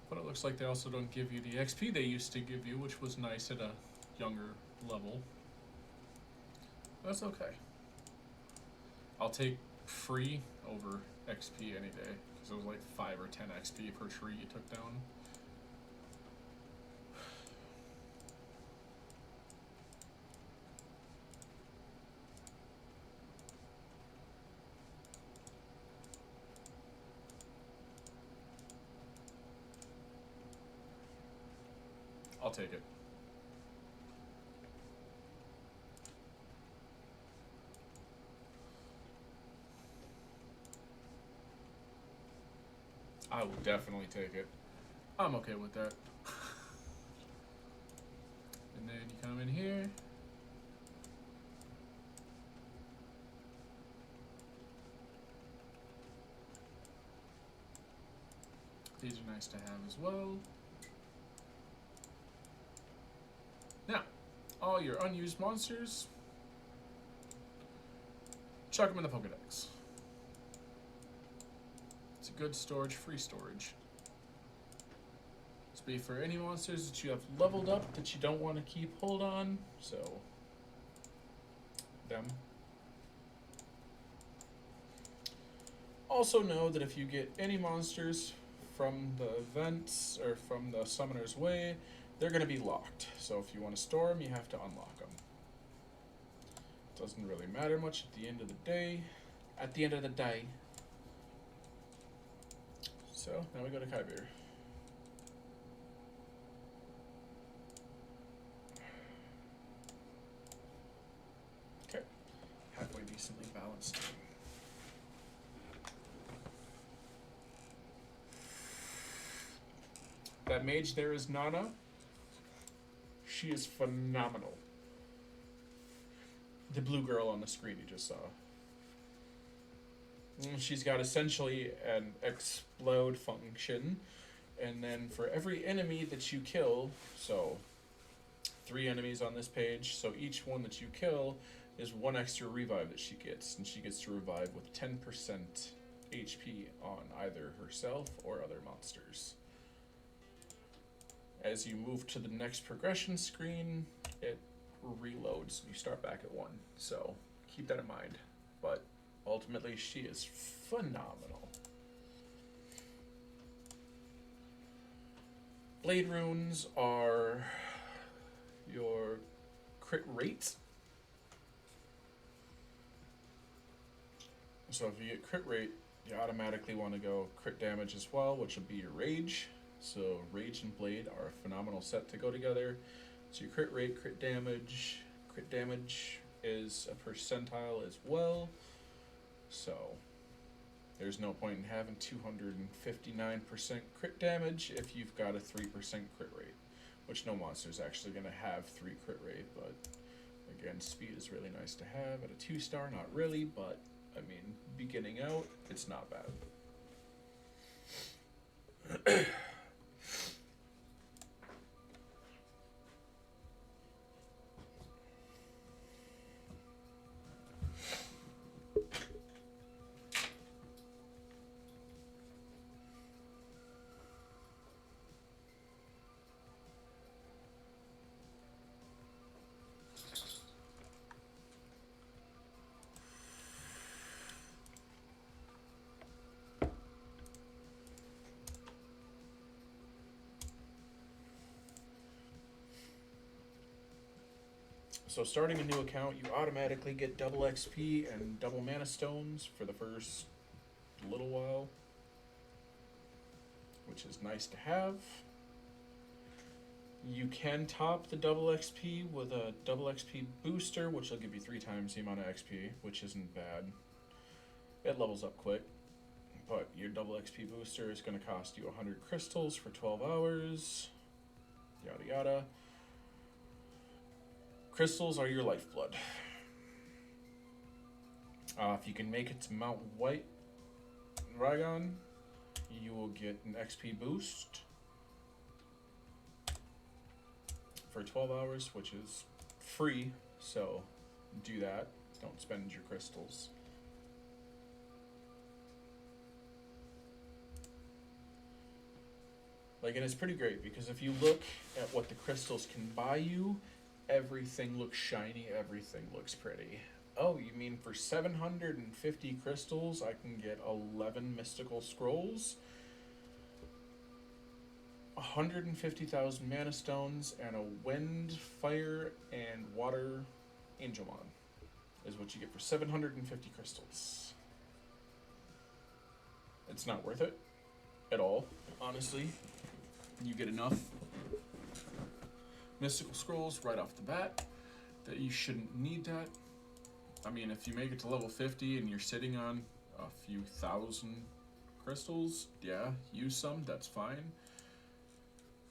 But it looks like they also don't give you the XP they used to give you, which was nice at a younger level. That's okay. I'll take free over XP any day, because it was like 5 or 10 XP per tree you took down. I'll take it. I will definitely take it. I'm okay with that. And then you come in here. These are nice to have as well. Now, all your unused monsters, chuck them in the Pokedex. It's a good storage, free storage. This be for any monsters that you have leveled up that you don't want to keep hold on, so them. Also know that if you get any monsters from the events or from the Summoner's Way, they're going to be locked. So if you want to store them, you have to unlock them. Doesn't really matter much at the end of the day. At the end of the day. So now we go to Kyber. Okay. Halfway decently balanced. That mage there is Nana. She is phenomenal. The blue girl on the screen you just saw. She's got essentially an explode function, and then for every enemy that you kill, so 3 enemies on this page, so each one that you kill is 1 extra revive that she gets, and she gets to revive with 10% HP on either herself or other monsters. As you move to the next progression screen, it reloads. You start back at 1, so keep that in mind. But ultimately, she is phenomenal. Blade runes are your crit rate. So if you get crit rate, you automatically want to go crit damage as well, which will be your rage. So Rage and Blade are a phenomenal set to go together. So your crit rate, crit damage is a percentile as well. So there's no point in having 259% crit damage if you've got a 3% crit rate, which no monster is actually going to have 3 crit rate, but again, speed is really nice to have. At a 2-star, not really, but I mean, beginning out, it's not bad. So starting a new account, you automatically get double XP and double mana stones for the first little while, which is nice to have. You can top the double XP with a double XP booster, which will give you 3 times the amount of XP, which isn't bad. It levels up quick, but your double XP booster is going to cost you 100 crystals for 12 hours, yada yada. Crystals are your lifeblood. If you can make it to Mount White Raygon, you will get an XP boost for 12 hours, which is free, so do that. Don't spend your crystals. And it's pretty great, because if you look at what the crystals can buy you, everything looks shiny, everything looks pretty. Oh, you mean for 750 crystals, I can get 11 mystical scrolls, 150,000 mana stones, and a wind, fire, and water Angelmon is what you get for 750 crystals. It's not worth it at all, honestly. You get enough mystical scrolls right off the bat that you shouldn't need that. I mean, if you make it to level 50 and you're sitting on a few thousand crystals, yeah, use some, that's fine.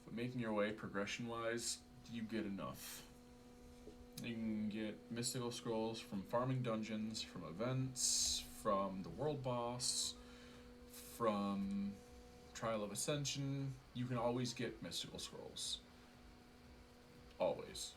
But making your way progression-wise, you get enough. You can get mystical scrolls from farming dungeons, from events, from the world boss, from Trial of Ascension, you can always get mystical scrolls. Always.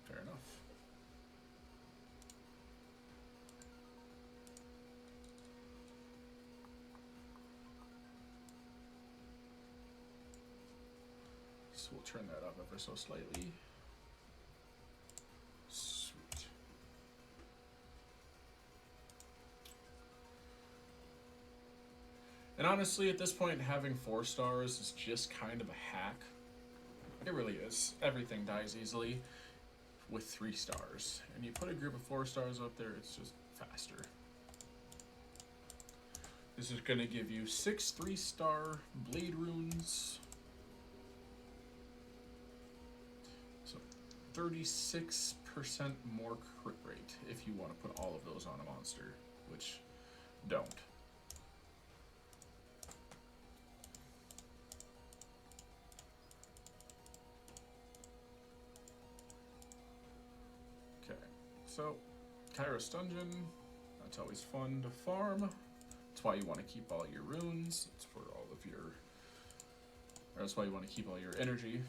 Fair enough. So we'll turn that up ever so slightly. Sweet. And honestly, at this point, having 4 stars is just kind of a hack. It really is. Everything dies easily with 3 stars. And you put a group of 4 stars up there, it's just faster. This is going to give you 6 3-star blade runes. So 36% more crit rate if you want to put all of those on a monster, which don't. Okay, so Kairos Dungeon, that's always fun to farm. That's why you want to keep all your runes. It's for all of your, or that's why you want to keep all your energy.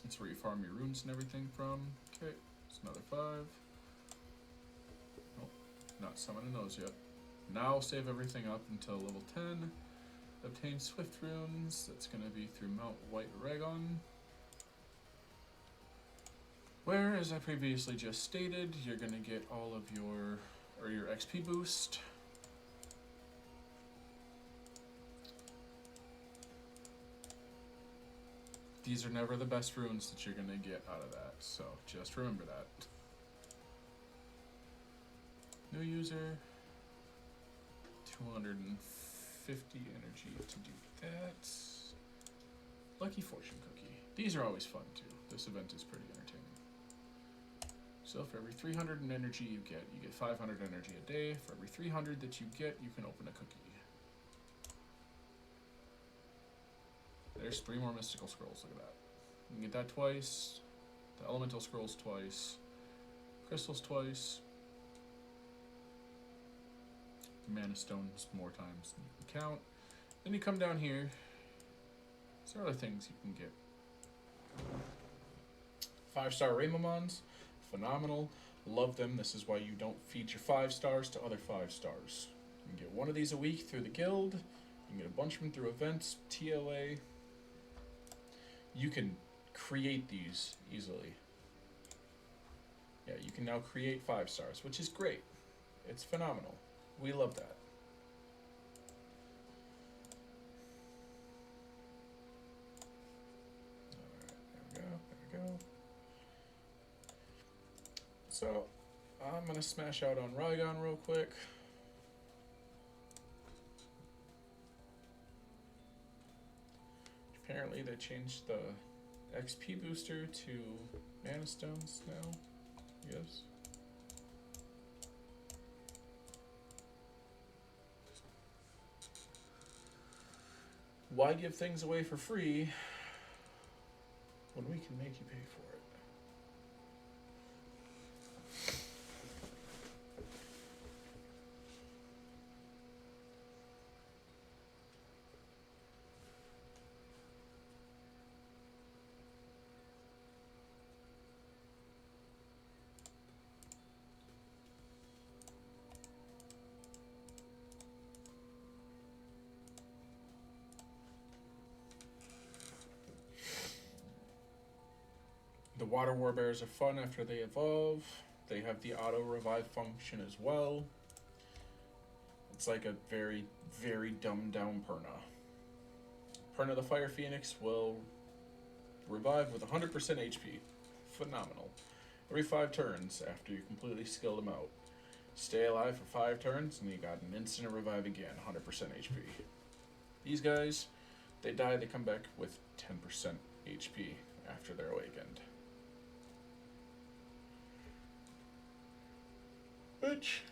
It's where you farm your runes and everything from. Okay, it's another 5. Nope, not summoning those yet. Now save everything up until level 10. Obtain Swift runes. That's going to be through Mount White Ragon. Where, as I previously just stated, you're going to get all of your XP boost. These are never the best runes that you're going to get out of that, so just remember that. New user, 250 energy to do that. Lucky fortune cookie. These are always fun too. This event is pretty entertaining. So for every 300 in energy you get 500 energy a day. For every 300 that you get, you can open a cookie. There's 3 more mystical scrolls, look at that. You can get that twice, the elemental scrolls twice, crystals twice, mana stones more times than you can count. Then you come down here, there are other things you can get. 5-star Raymamons, phenomenal, love them. This is why you don't feed your 5 stars to other 5 stars. You can get 1 of these a week through the guild, you can get a bunch of them through events, TLA. You can create these easily. Yeah, you can now create 5 stars, which is great. It's phenomenal. We love that. Alright, there we go. So, I'm gonna smash out on Rygon real quick. Apparently they changed the XP booster to mana stones now. Yes. Why give things away for free when we can make you pay for it? Water Warbears are fun after they evolve. They have the auto revive function as well. It's like a very, very dumbed down Perna. Perna the Fire Phoenix will revive with 100% HP. Phenomenal. Every 5 turns after you completely skill them out. Stay alive for 5 turns and you got an instant revive again, 100% HP. These guys, they die, they come back with 10% HP after they're awakened. Which,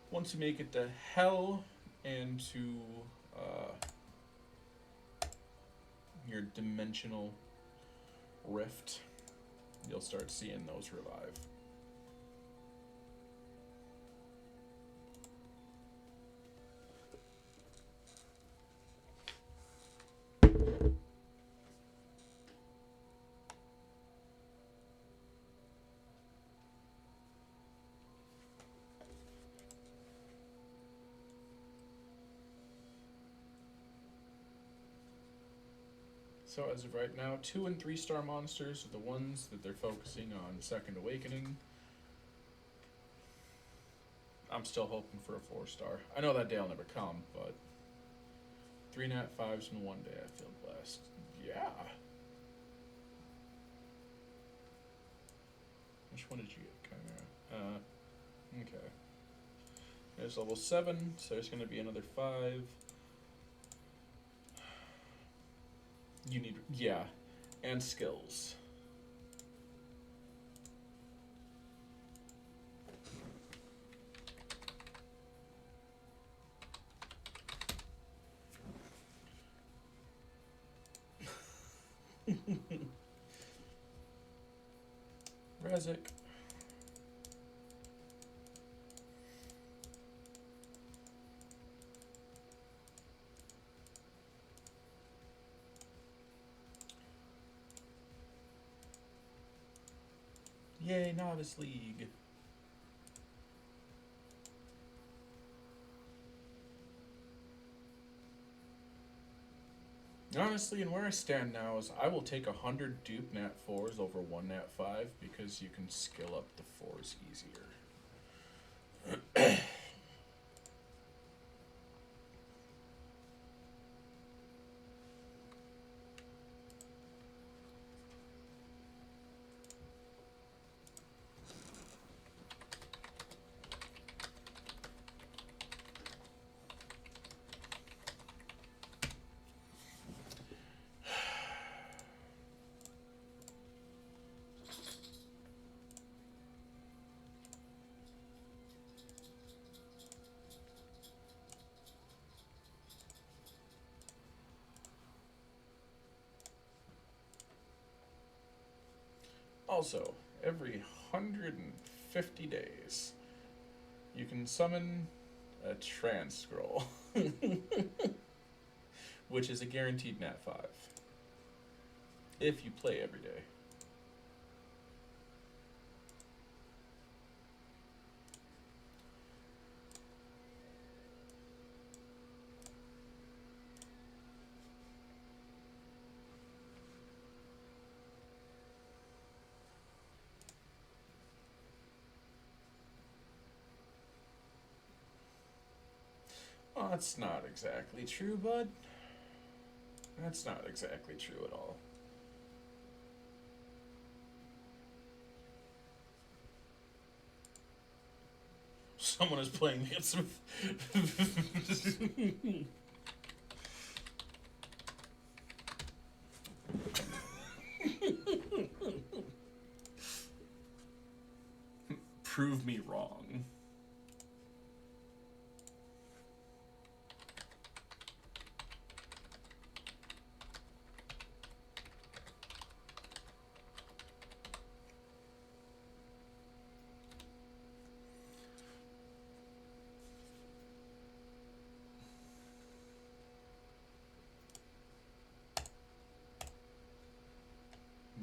once you make it to Hell and to your Dimensional Rift, you'll start seeing those revive. So as of right now, 2 and 3 star monsters are the ones that they're focusing on Second Awakening. I'm still hoping for a 4 star. I know that day will never come, but 3 nat 5s in one day, I feel blessed. Yeah. Which one did you get, Chimera? Okay. There's level 7, so there's going to be another 5. You need, yeah, and skills. Razak. Yay, Novice League. Honestly, and where I stand now is I will take 100 dupe nat 4s over 1 nat 5 because you can skill up the 4s easier. Also, every 150 days, you can summon a Trance Scroll, which is a guaranteed nat 5, if you play every day. Well, that's not exactly true, bud. That's not exactly true at all. Someone is playing against some... Prove me wrong.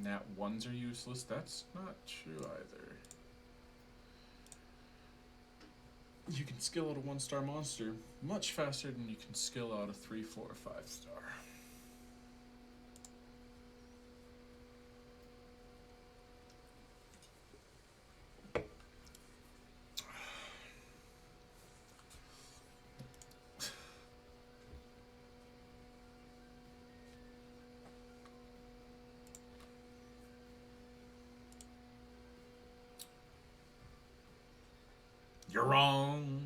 Nat 1s are useless. That's not true either. You can skill out a 1-star monster much faster than you can skill out a 3, 4, or 5 star. You're wrong.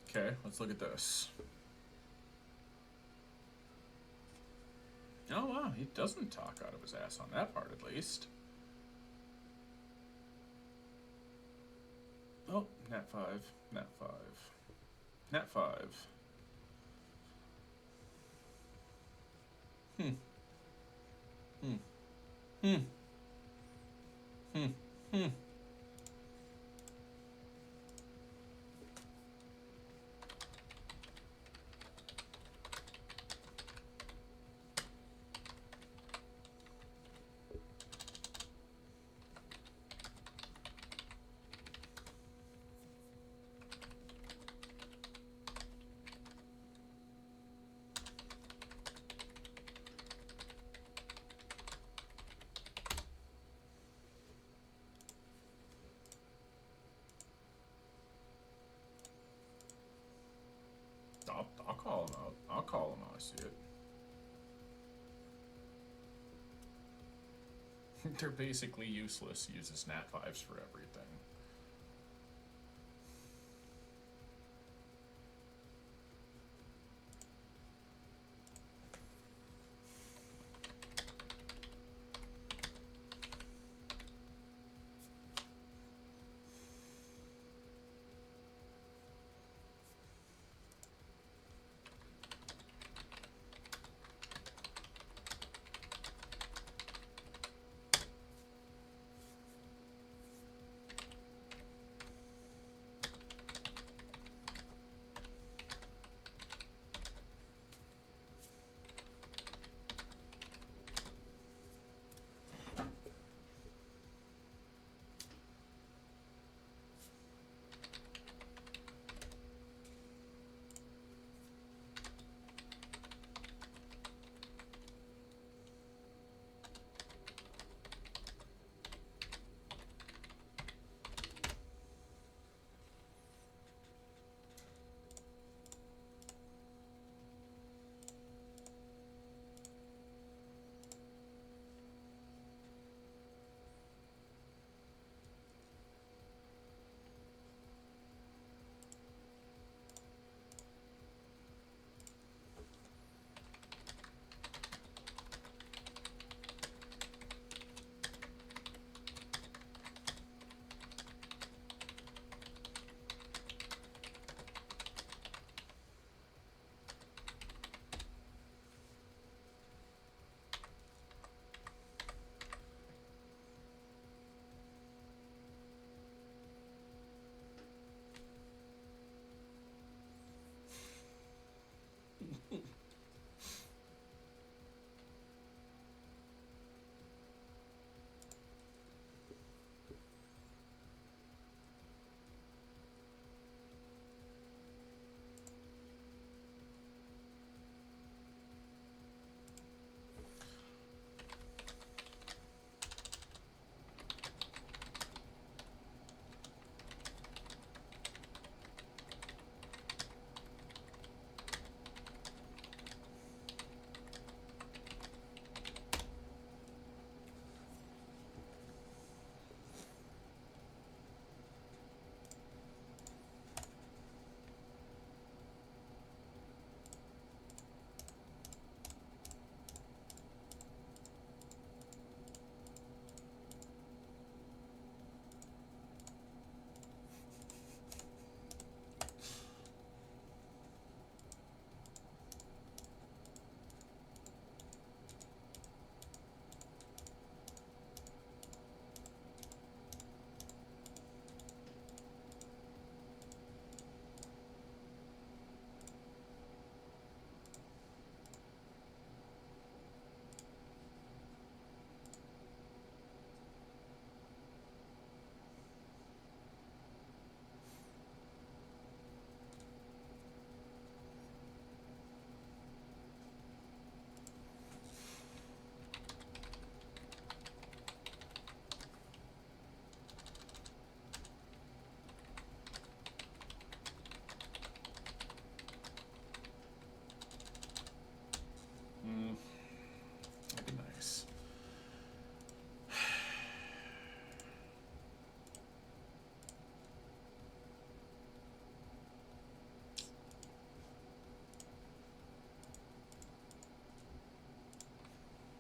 Okay, let's look at this. Oh wow, he doesn't talk out of his ass on that part at least. Oh, nat 5, nat 5, nat 5. Hmm. Hmm. Hmm. Hmm. Hmm. I'll call him out. I'll call him out. I see it. They're basically useless. Uses nat 5s for everything.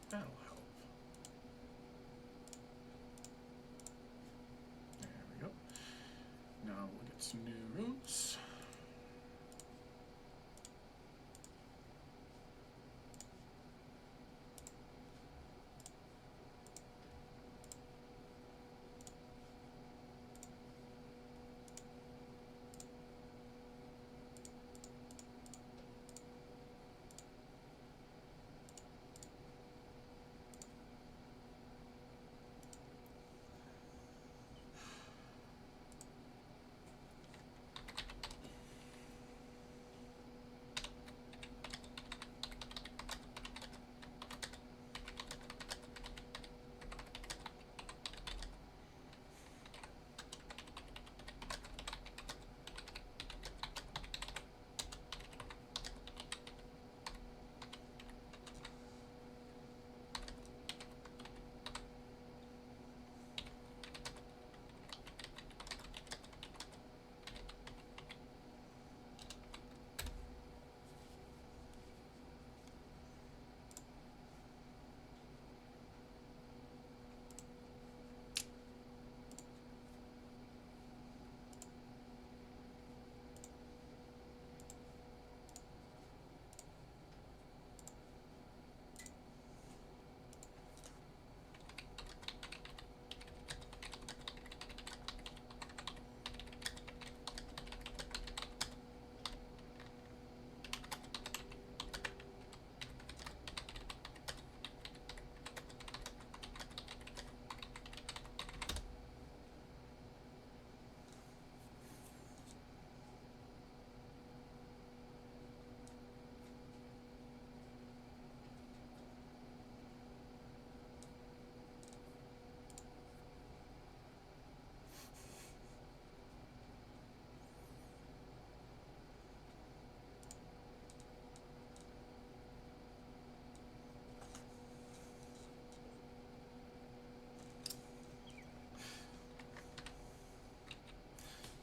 That'll help. There we go. Now we'll get some new runes.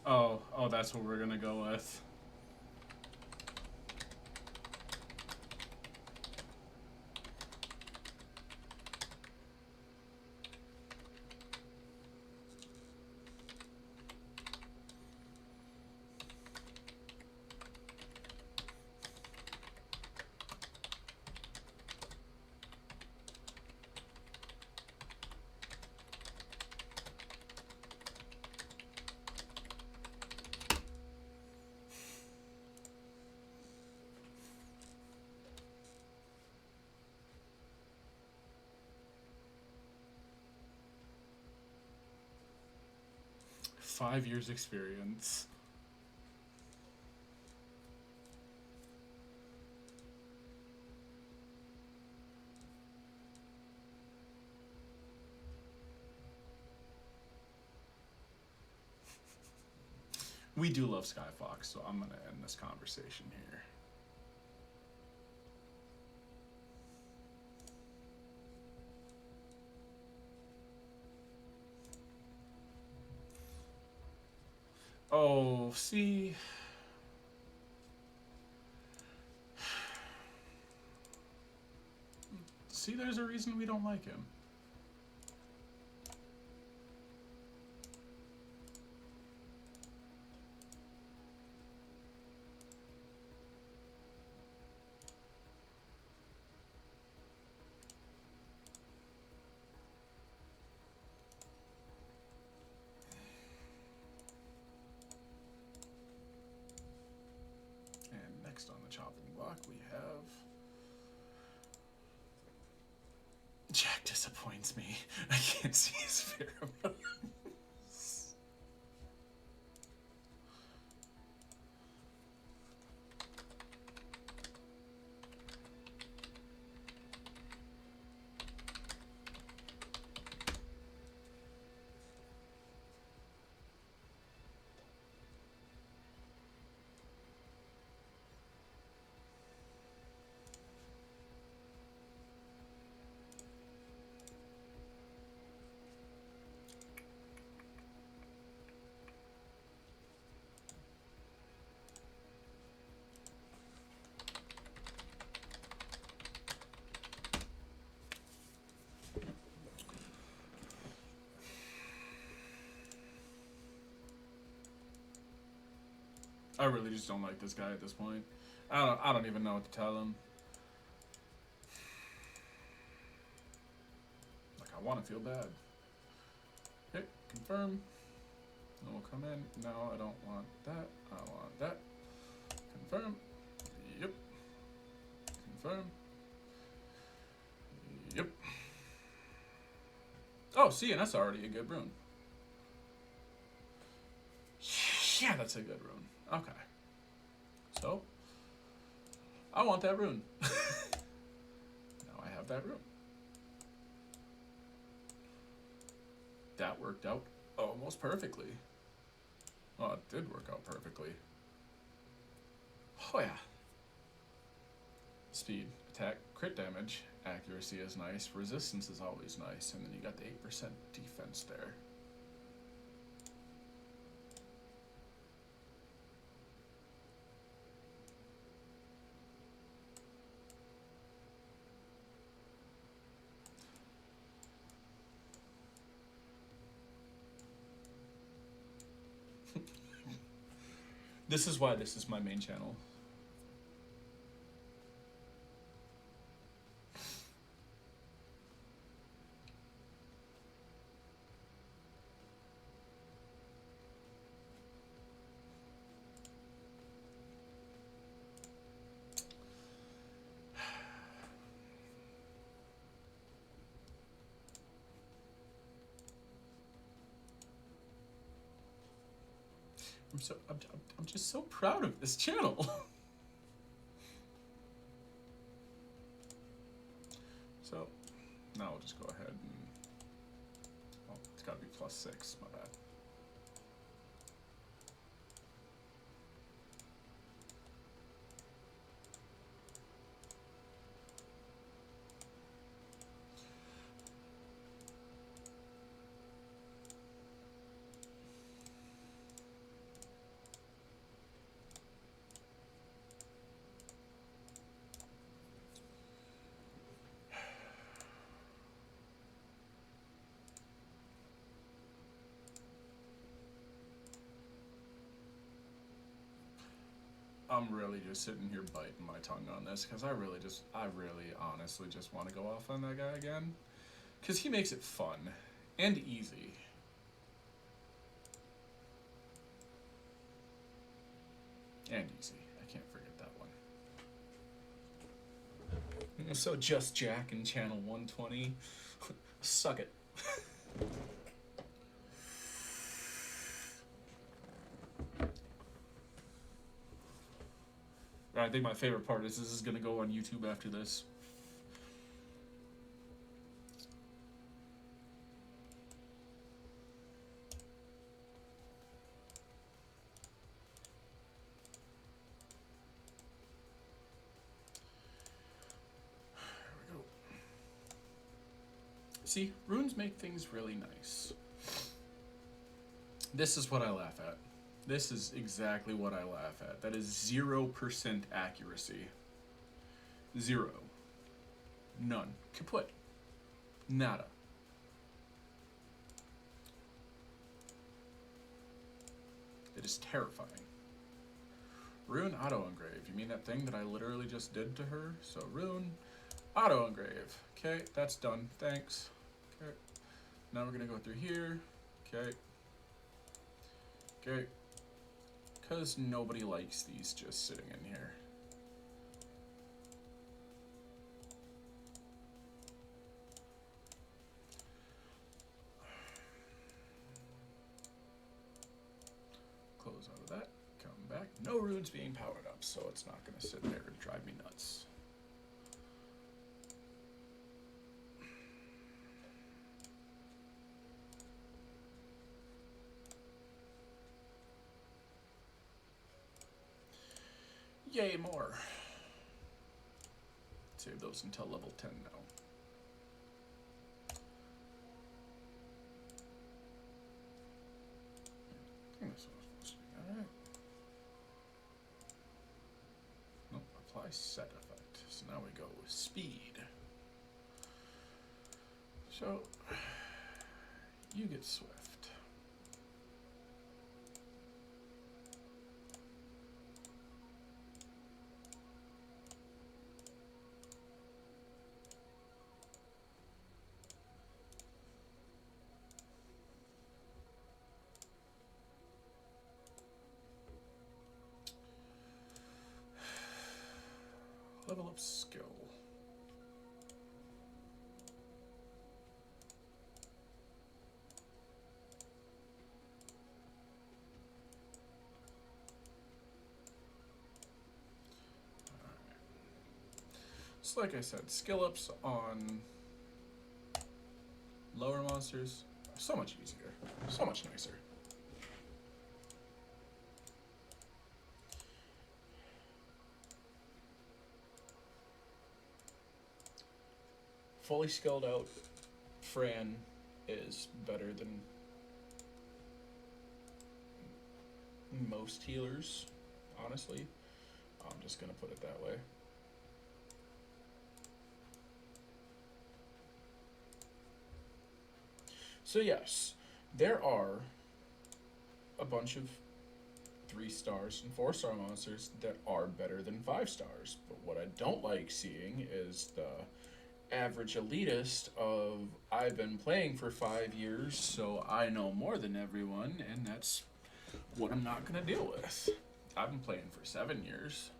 Oh, that's what we're gonna go with. Five years experience. We do love Skyfox, so I'm gonna end this conversation here. Oh, see. See, there's a reason we don't like him. And next on the chopping block, we have. Jack disappoints me. I can't see his pheromones. I really just don't like this guy at this point. I don't even know what to tell him. Like, I want to feel bad. Okay, confirm. No, we'll come in. No, I don't want that. I want that. Confirm. Yep. Confirm. Yep. Oh, see, and that's already a good rune. Yeah, that's a good rune. Okay. So, I want that rune. Now I have that rune. That worked out almost perfectly. Well, it did work out perfectly. Oh, yeah. Speed, attack, crit damage, accuracy is nice, resistance is always nice, and then you got the 8% defense there. This is why this is my main channel. I'm just so proud of this channel. So now we'll just go ahead and, oh, it's got to be +6. My bad. I'm really just sitting here biting my tongue on this because I really honestly just want to go off on that guy again. Because he makes it fun and easy. And easy. I can't forget that one. So Just Jack in channel 120. Suck it. I think my favorite part is this is going to go on YouTube after this. There we go. See, runes make things really nice. This is what I laugh at. This is exactly what I laugh at. That is 0% accuracy. 0. None. Kaput. Nada. It is terrifying. Rune auto engrave. You mean that thing that I literally just did to her? So rune auto engrave. Okay, that's done. Thanks. Okay. Now we're gonna go through here. Okay. Okay. Because nobody likes these just sitting in here. Close out of that. Come back. No runes being powered up, so it's not going to sit there and drive me nuts. Yay, more. Save those until level 10 now. I think that's what I'm supposed to do. Alright. Nope, apply set effect. So now we go with speed. So, you get swift. up skill. So like I said, skill ups on lower monsters are so much easier, so much nicer. Fully skilled out Fran is better than most healers, honestly. I'm just gonna put it that way. So yes, there are a bunch of 3 stars and 4-star monsters that are better than 5 stars. But what I don't like seeing is the average elitist of I've been playing for 5 years, so I know more than everyone, and that's what I'm not gonna deal with. I've been playing for 7 years.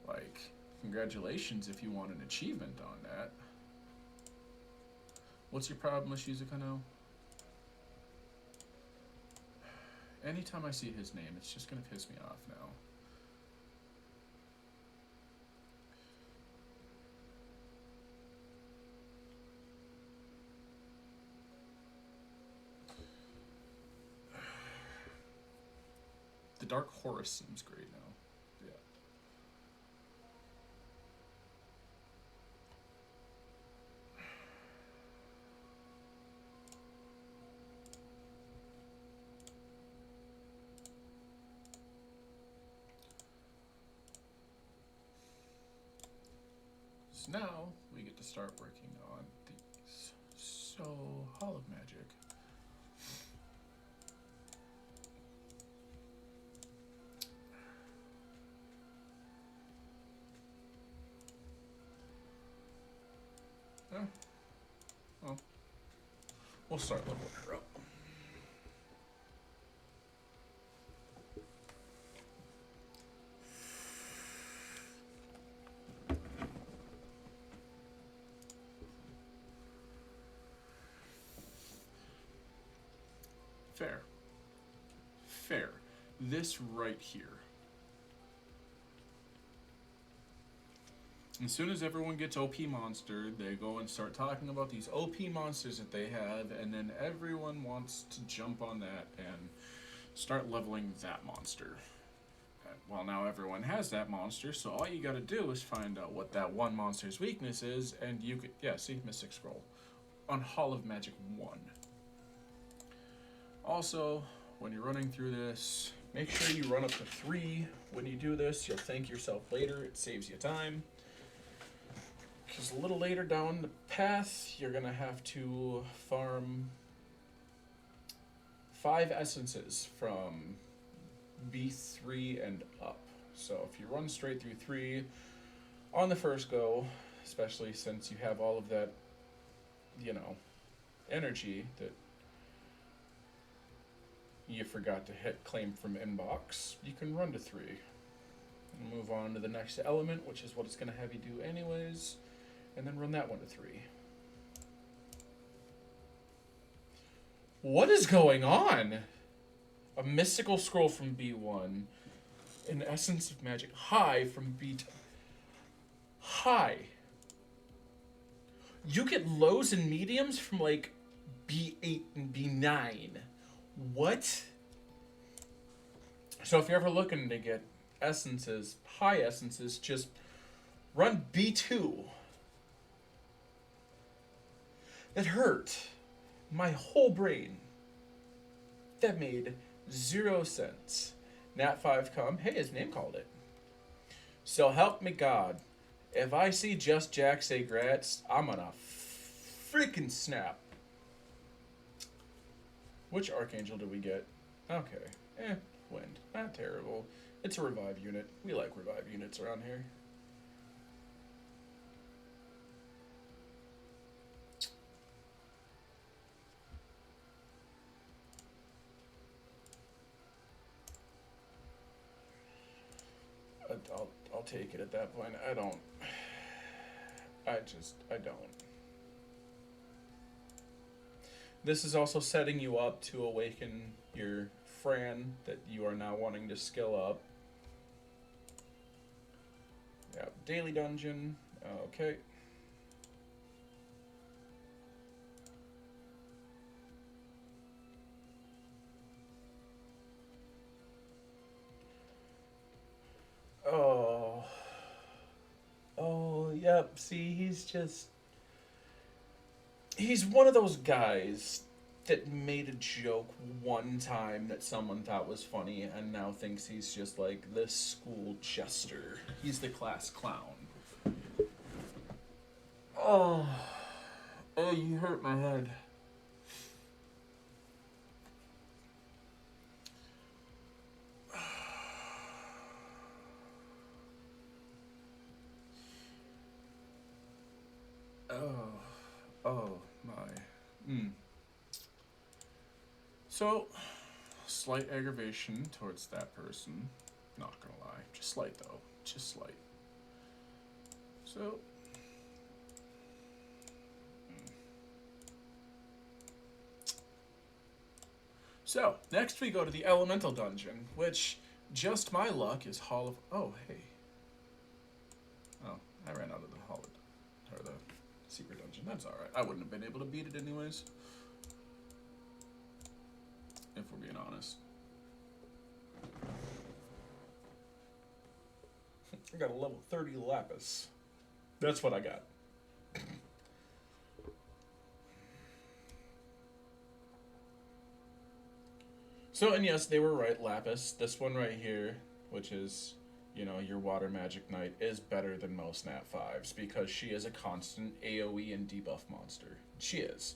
Like, congratulations if you want an achievement on that. What's your problem with Shizukano? Anytime I see his name, it's just gonna piss me off now. The Dark Horus seems great now. Yeah. So now we get to start working on these. So, Hall of Magic. Oh. Well, we'll start leveling her up. Fair. Fair. This right here. As soon as everyone gets OP monster, they go and start talking about these OP monsters that they have, and then everyone wants to jump on that and start leveling that monster. Well, now everyone has that monster, so all you gotta do is find out what that one monster's weakness is, and you could, yeah, see, Mystic Scroll. On Hall of Magic 1. Also, when you're running through this, make sure you run up to 3. When you do this, you'll thank yourself later, it saves you time. Because a little later down the path, you're going to have to farm 5 essences from B3 and up. So if you run straight through 3 on the first go, especially since you have all of that, you know, energy that you forgot to hit claim from inbox, you can run to 3. And move on to the next element, which is what it's going to have you do anyways. And then run that one to 3. What is going on? A mystical scroll from B1. An essence of magic high from B2. High. You get lows and mediums from like B8 and B9. What? So if you're ever looking to get essences, high essences, just run B2. That hurt my whole brain. That made 0 sense. Nat 5 come. Hey, his name called it. So help me God. If I see Just Jack say grats, I'm gonna freaking snap. Which Archangel do we get? Okay. Wind. Not terrible. It's a revive unit. We like revive units around here. I'll I'll take it at that point. I don't. I don't. This is also setting you up to awaken your Fran that you are now wanting to skill up. Yeah, daily dungeon. Okay. Oh. Oh, yep. See, he's one of those guys that made a joke one time that someone thought was funny and now thinks he's just like this school jester. He's the class clown. Oh. Oh, you hurt my head. Oh. Oh, my. So, slight aggravation towards that person. Not gonna lie. Just slight, though. Just slight. So. So, next we go to the Elemental Dungeon, which, just my luck, is Hall of... Oh, hey. Oh, I ran out of the Hall of... Or the Secret Dungeon. That's alright. I wouldn't have been able to beat it anyways. If we're being honest. I got a level 30 Lapis. That's what I got. So, and yes, they were right, Lapis. This one right here, which is, you know, your Water Magic Knight, is better than most Nat 5s because she is a constant AoE and debuff monster. She is.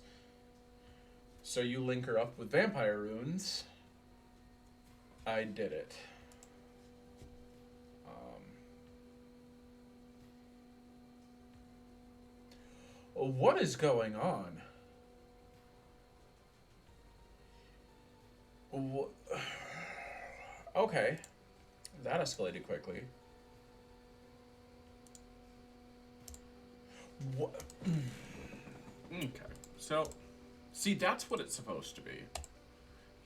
So you link her up with Vampire Runes. I did it. What is going on? Okay. That escalated quickly. What? Okay. So, see, that's what it's supposed to be.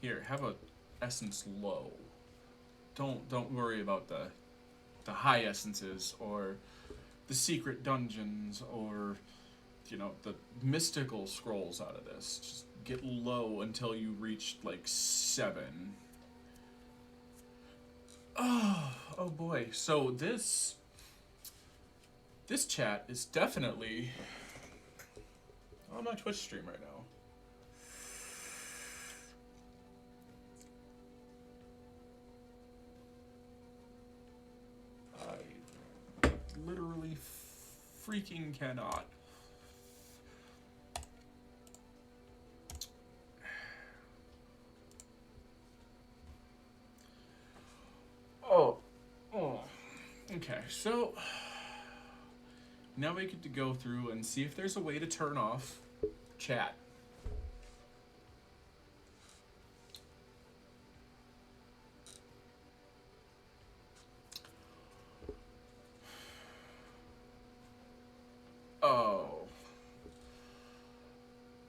Here, have a essence low. Don't worry about the high essences or the secret dungeons or, you know, the mystical scrolls out of this. Just get low until you reach like 7. Oh boy. So this chat is definitely on my Twitch stream right now. I literally freaking cannot. Okay, so now we get to go through and see if there's a way to turn off chat.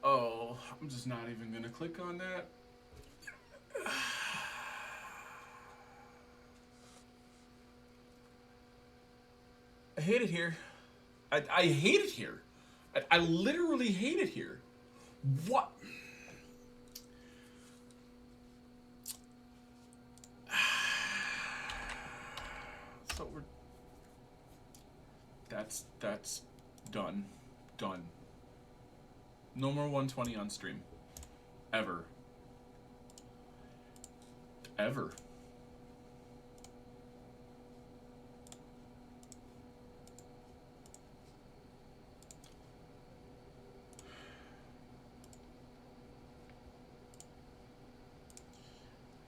Oh, I'm just not even gonna click on that. I hate it here. I hate it here. I literally hate it here. What? So we're... That's done. Done. No more 120 on stream. Ever. Ever.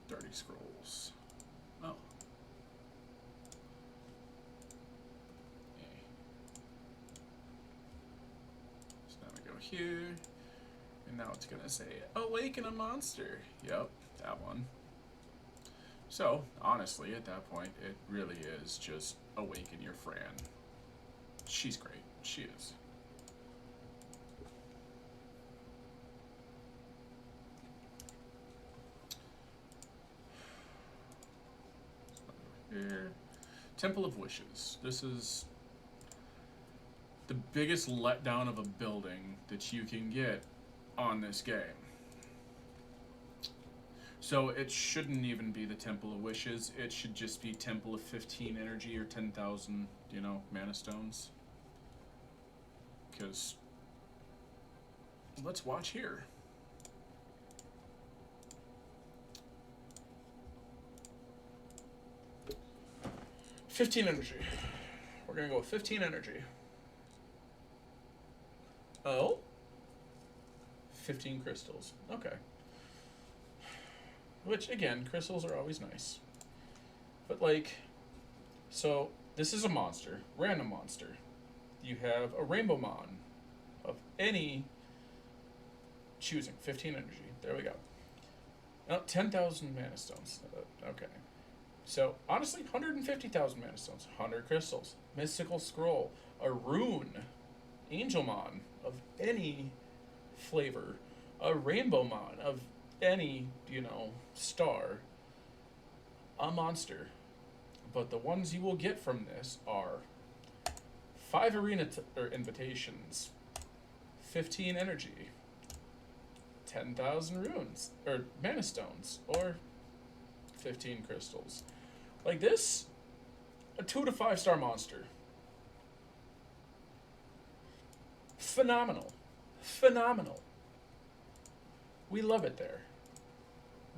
Dirty Scrolls. Oh. Okay. So now we go here. And now it's gonna say, awaken a monster. Yep, that one. So, honestly, at that point, it really is just awaken your Fran. She's great. She is. Here. Temple of Wishes. This is the biggest letdown of a building that you can get on this game. So it shouldn't even be the Temple of Wishes. It should just be Temple of 15 energy or 10,000, mana stones. Because let's watch here. $15 energy. We're gonna go with 15 energy. Oh? 15 crystals. Okay. Which, again, crystals are always nice. But, so, this is a monster. Random monster. You have a Rainbow Mon of any choosing. 15 energy. There we go. Oh, 10,000 mana stones. Okay. So, honestly, 150,000 mana stones. 100 crystals. Mystical Scroll. A rune. Angelmon of any flavor. A Rainbow Mon of any, star. A monster. But the ones you will get from this are 5 arena invitations, 15 energy, 10,000 runes, or mana stones, or 15 crystals. Like this, a 2 to 5 star monster. Phenomenal. Phenomenal. We love it there.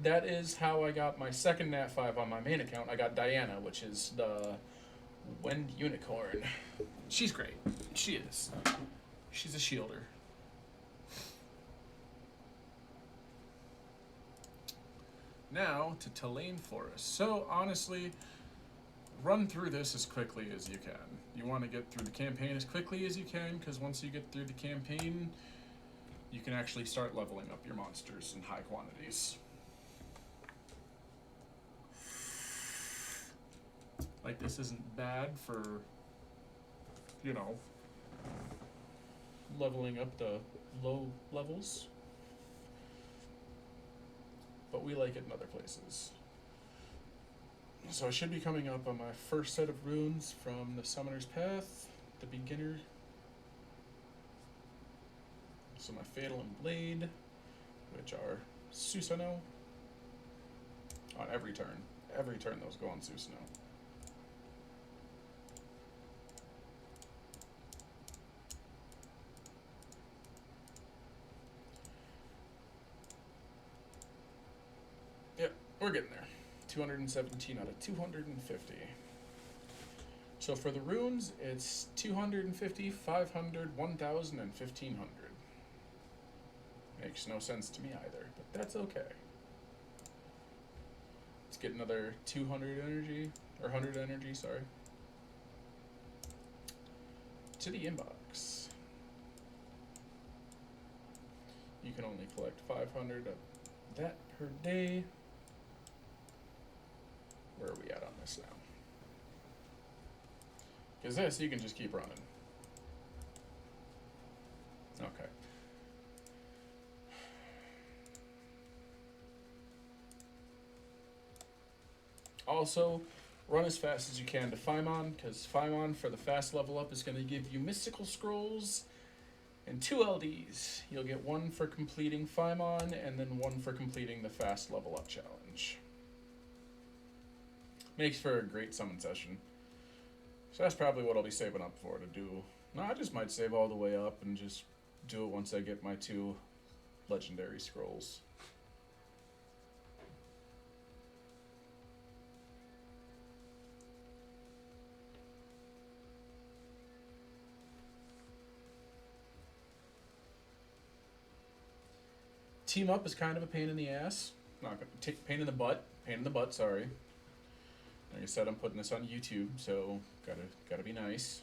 That is how I got my second Nat 5 on my main account. I got Diana, which is the Wind Unicorn. She's great. She is. She's a shielder. Now to Tulane Forest. So honestly, run through this as quickly as you can. You want to get through the campaign as quickly as you can, because once you get through the campaign, you can actually start leveling up your monsters in high quantities. Like, this isn't bad for, leveling up the low levels. But we like it in other places. So I should be coming up on my first set of runes from the Summoner's Path, the beginner. So my Fatal and Blade, which are Susanoo. On every turn. Every turn those go on Susanoo. Yep, we're getting there. 217 out of 250. So for the runes, it's 250, 500, 1,000, and 1,500. Makes no sense to me either, but that's okay. Let's get another 200 energy, or 100 energy, sorry. To the inbox. You can only collect 500 of that per day. Where are we at on this now? Because this, you can just keep running. Okay. Also, run as fast as you can to Phymon, because Phymon for the fast level up is going to give you Mystical Scrolls and 2 LDs. You'll get 1 for completing Phymon, and then 1 for completing the fast level up challenge. Makes for a great summon session. So that's probably what I'll be saving up for to do. No, I just might save all the way up and just do it once I get my 2 legendary scrolls. Team up is kind of a pain in the ass. Not gonna take pain in the butt, sorry. Like I said, I'm putting this on YouTube, so gotta be nice.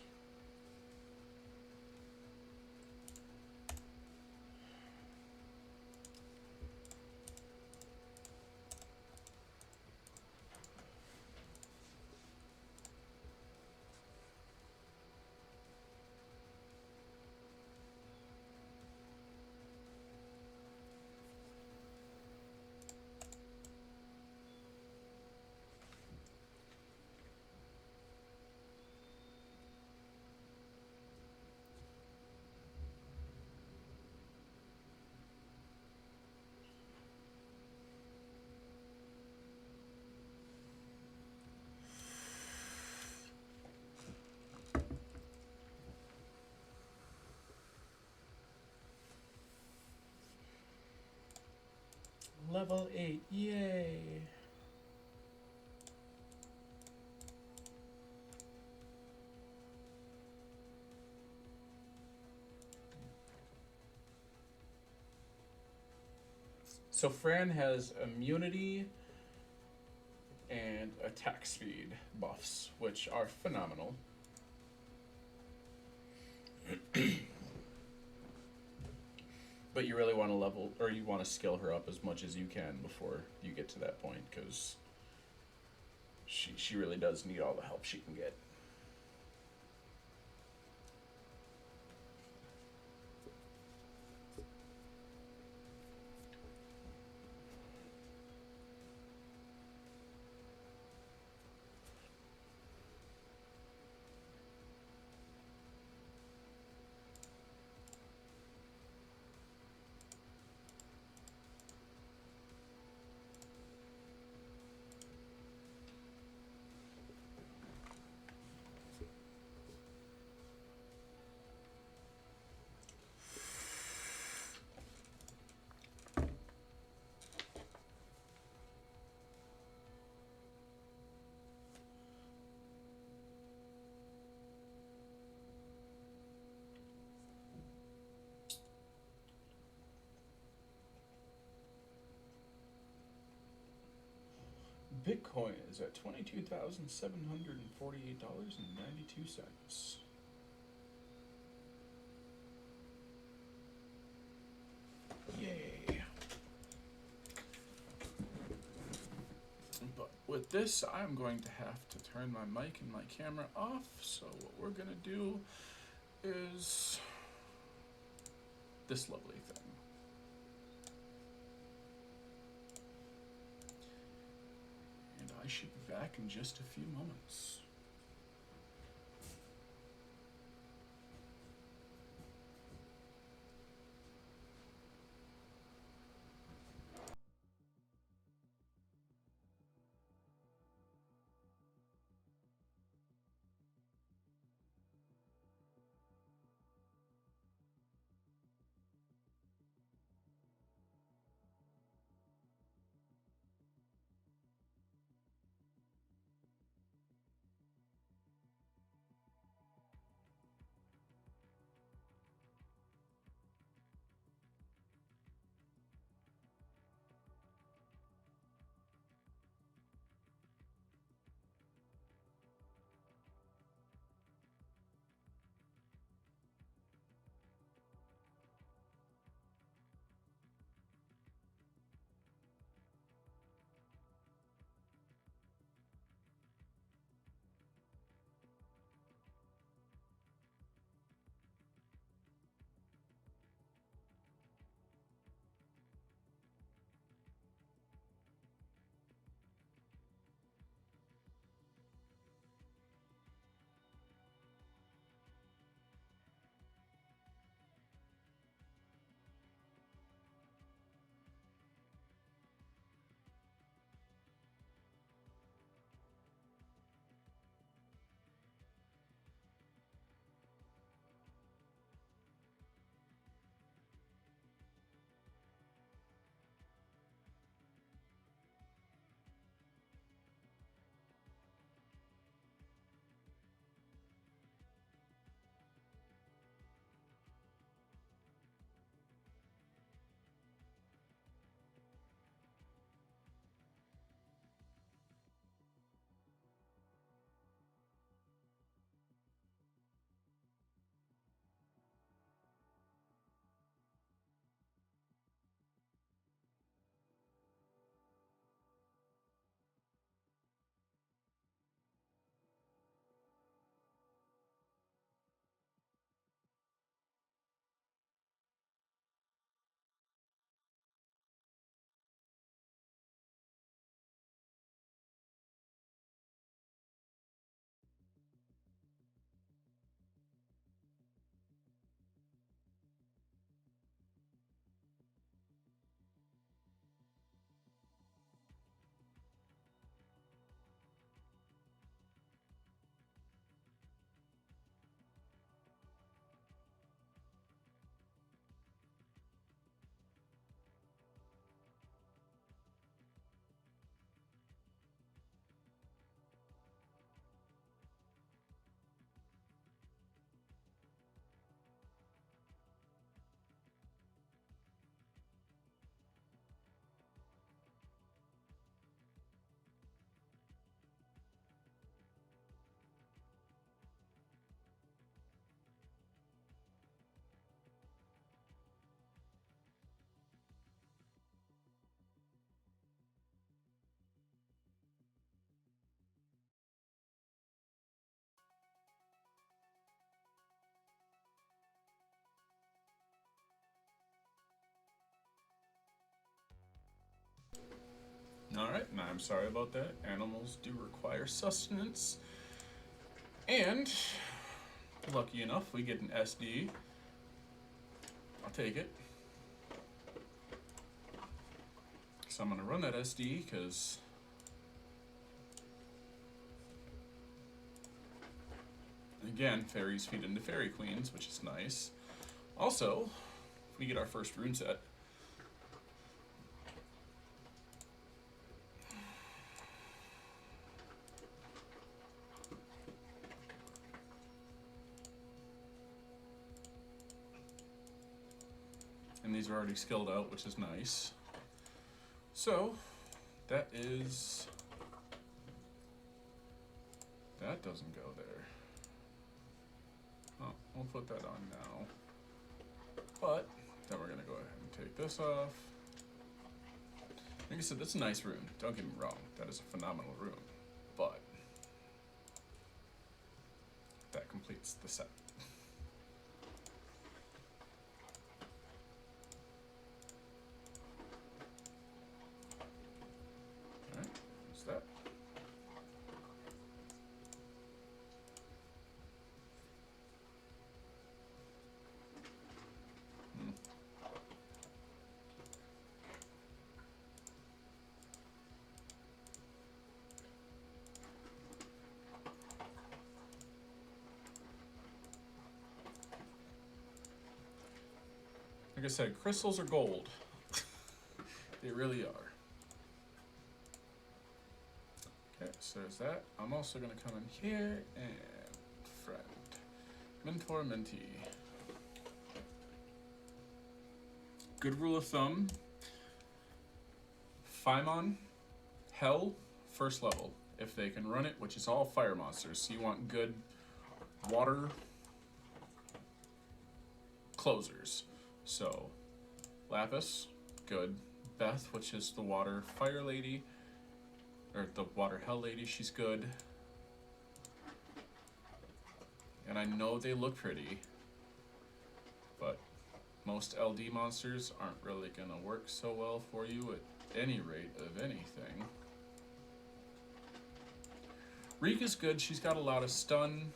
Level 8, yay! So Fran has immunity and attack speed buffs, which are phenomenal. But you really want to level, or you want to skill her up as much as you can before you get to that point, because she really does need all the help she can get. Bitcoin is at $22,748.92. Yay! But with this, I'm going to have to turn my mic and my camera off. So what we're gonna do is this lovely thing. And I should be back in just a few moments. Alright, and I'm sorry about that. Animals do require sustenance. And, lucky enough, we get an SD. I'll take it. So I'm going to run that SD because again, fairies feed into fairy queens, which is nice. Also, if we get our first rune set, and these are already skilled out, which is nice. So, that doesn't go there. Oh, we'll put that on now. But, then we're gonna go ahead and take this off. Like I said, that's a nice rune, don't get me wrong, that is a phenomenal rune. But, that completes the set. Alright, what's that? Like I said, crystals are gold. They really are. Okay, so there's that. I'm also going to come in here and friend. Mentor, mentee. Good rule of thumb. Phymon, Hell, first level. If they can run it, which is all fire monsters. So you want good water closers. So, Lapis, good. Beth, which is the water fire lady, or the water hell lady, she's good. And I know they look pretty, but most LD monsters aren't really gonna work so well for you at any rate of anything. Rika's good, she's got a lot of stun.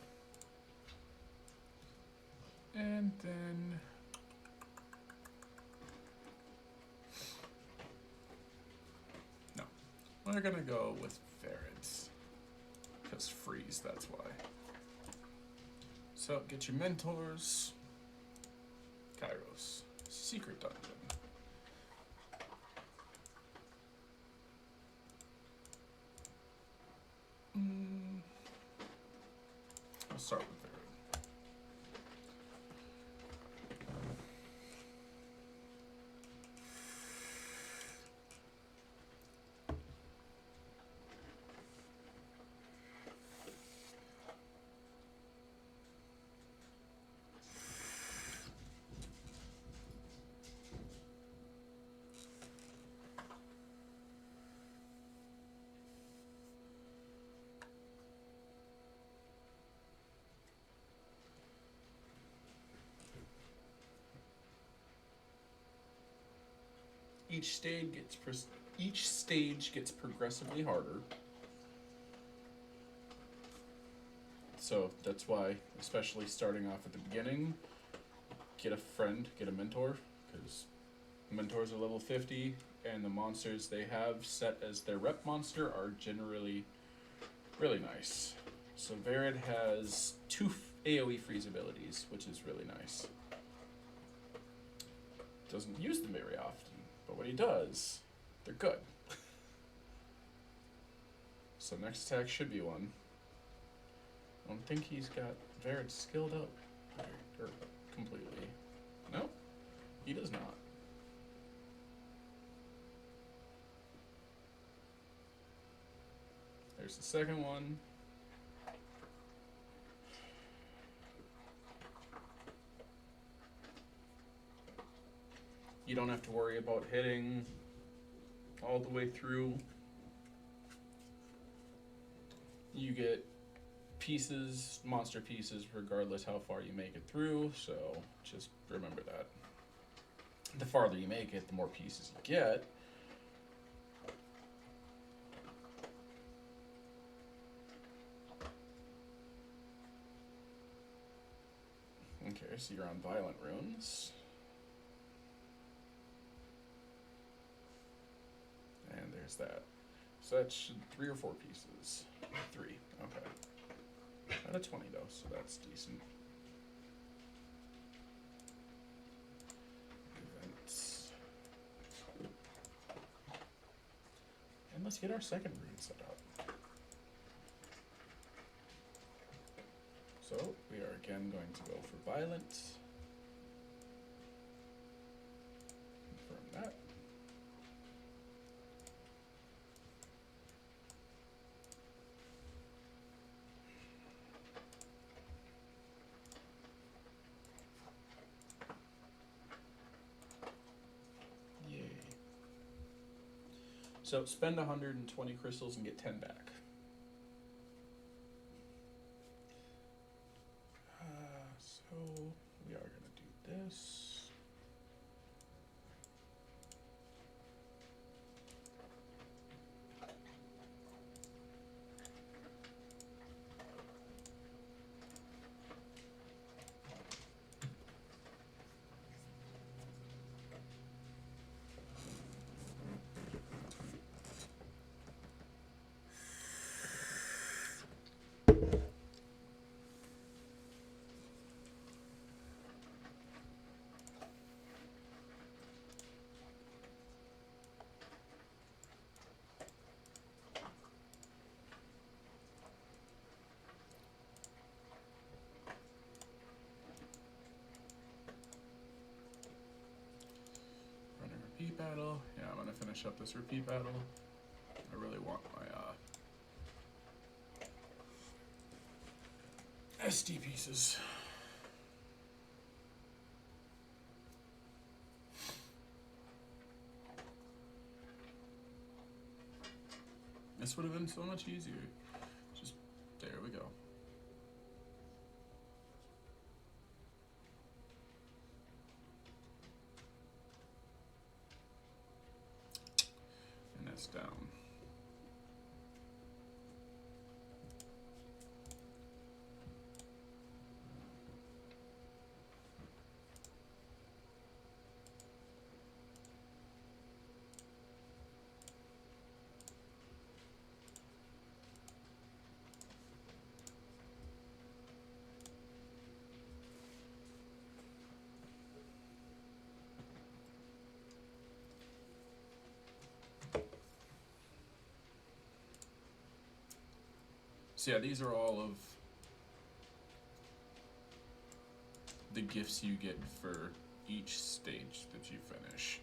And then we're gonna go with Varids, because freeze, that's why. So, get your mentors. Kairos, secret dungeon. I'll start with Varid. Each stage gets progressively harder. So that's why, especially starting off at the beginning, get a friend, get a mentor, because mentors are level 50, and the monsters they have set as their rep monster are generally really nice. So Varid has 2 AoE freeze abilities, which is really nice. Doesn't use them very often, but when he does, they're good. So next attack should be one. I don't think he's got Varid skilled up or completely. No, he does not. There's the second one. You don't have to worry about hitting all the way through. You get pieces, monster pieces, regardless how far you make it through, so just remember that. The farther you make it, the more pieces you get. So you're on Violent Runes. And there's that. So that's 3 or 4 pieces. 3. Okay. Out of 20 though, so that's decent. Events. And let's get our second rune set up. So we are again going to go for Violent. Confirm that. Yay. So spend 120 crystals and get 10 back. So we are going to do this. Running repeat battle. Yeah, I'm going to finish up this repeat battle. I really want my SD pieces. This would have been so much easier. Just, there we go. And that's down. So yeah, these are all of the gifts you get for each stage that you finish.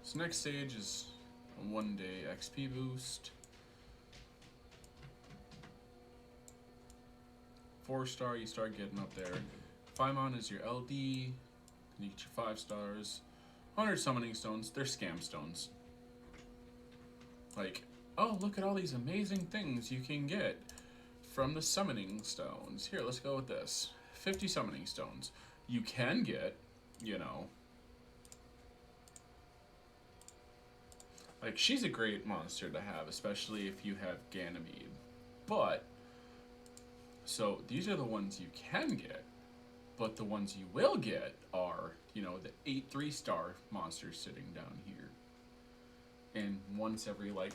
So next stage is a 1-day XP boost. 4-star, you start getting up there. Paimon is your LD, you get your 5 stars. 100 summoning stones, they're scam stones. Like, oh, look at all these amazing things you can get from the summoning stones. Here, let's go with this. 50 summoning stones. You can get, you know, like, she's a great monster to have, especially if you have Ganymede. But, so these are the ones you can get, but the ones you will get are, you know, the 8 3-star monsters sitting down here. And once every, like,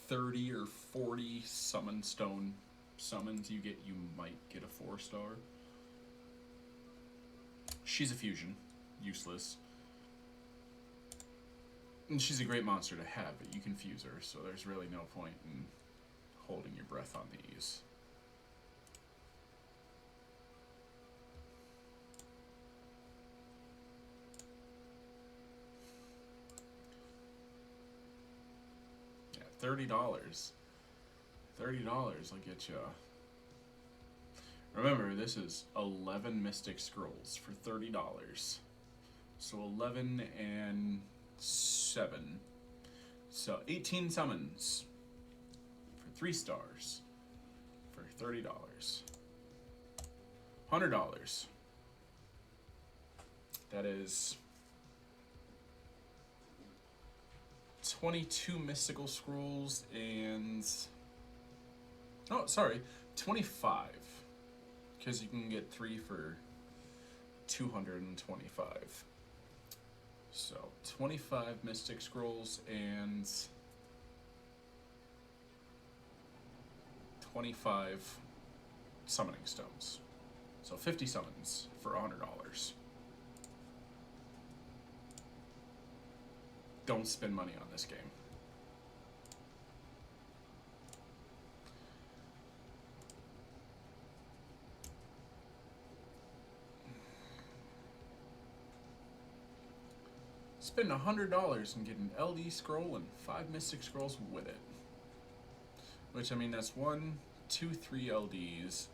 30 or 40 summon stone summons you get, you might get a 4-star. She's a fusion. Useless. And she's a great monster to have, but you can fuse her, so there's really no point in holding your breath on these. Yeah, $30. $30 will get you. Remember, this is 11 Mystic Scrolls for $30. So 11 and 7. So 18 summons for 3 stars for $30. $100. That is 22 mystical scrolls and, oh, sorry, 25, because you can get 3 for 225. So 25 Mystic Scrolls and 25 Summoning Stones. So 50 summons for $100. Don't spend money on this game. Spend $100 and get an LD scroll and 5 Mystic Scrolls with it. Which, I mean, that's 1, 2, 3 LDs,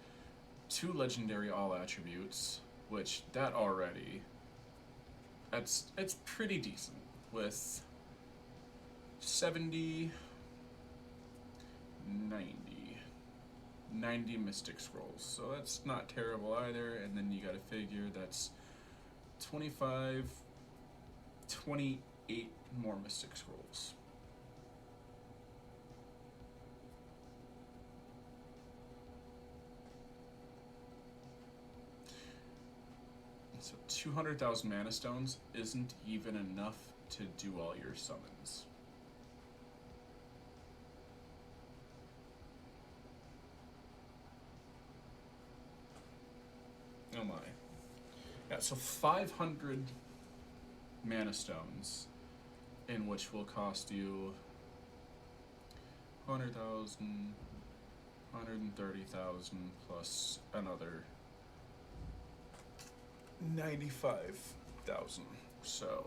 2 legendary all attributes, which that already, it's pretty decent with 70, 90 Mystic Scrolls. So that's not terrible either. And then you gotta figure that's 25, 28 more Mystic Scrolls. So 200,000 Mana Stones isn't even enough to do all your summons. Oh my. Yeah, so 500 Mana Stones, in which will cost you 100,000, 130,000 plus another 95,000. So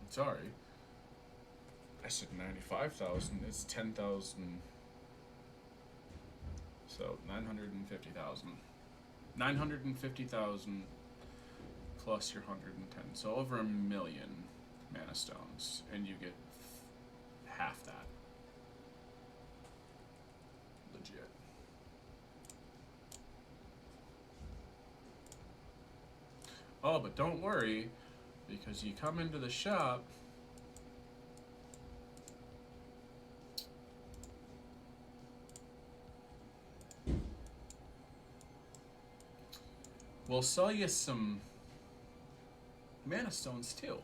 sorry, I said 95,000. It's 10,000. So 950,000. 950,000 plus your 110. So over 1 million Mana Stones, and you get half that. Legit. Oh, but don't worry, because you come into the shop, we'll sell you some Mana Stones too.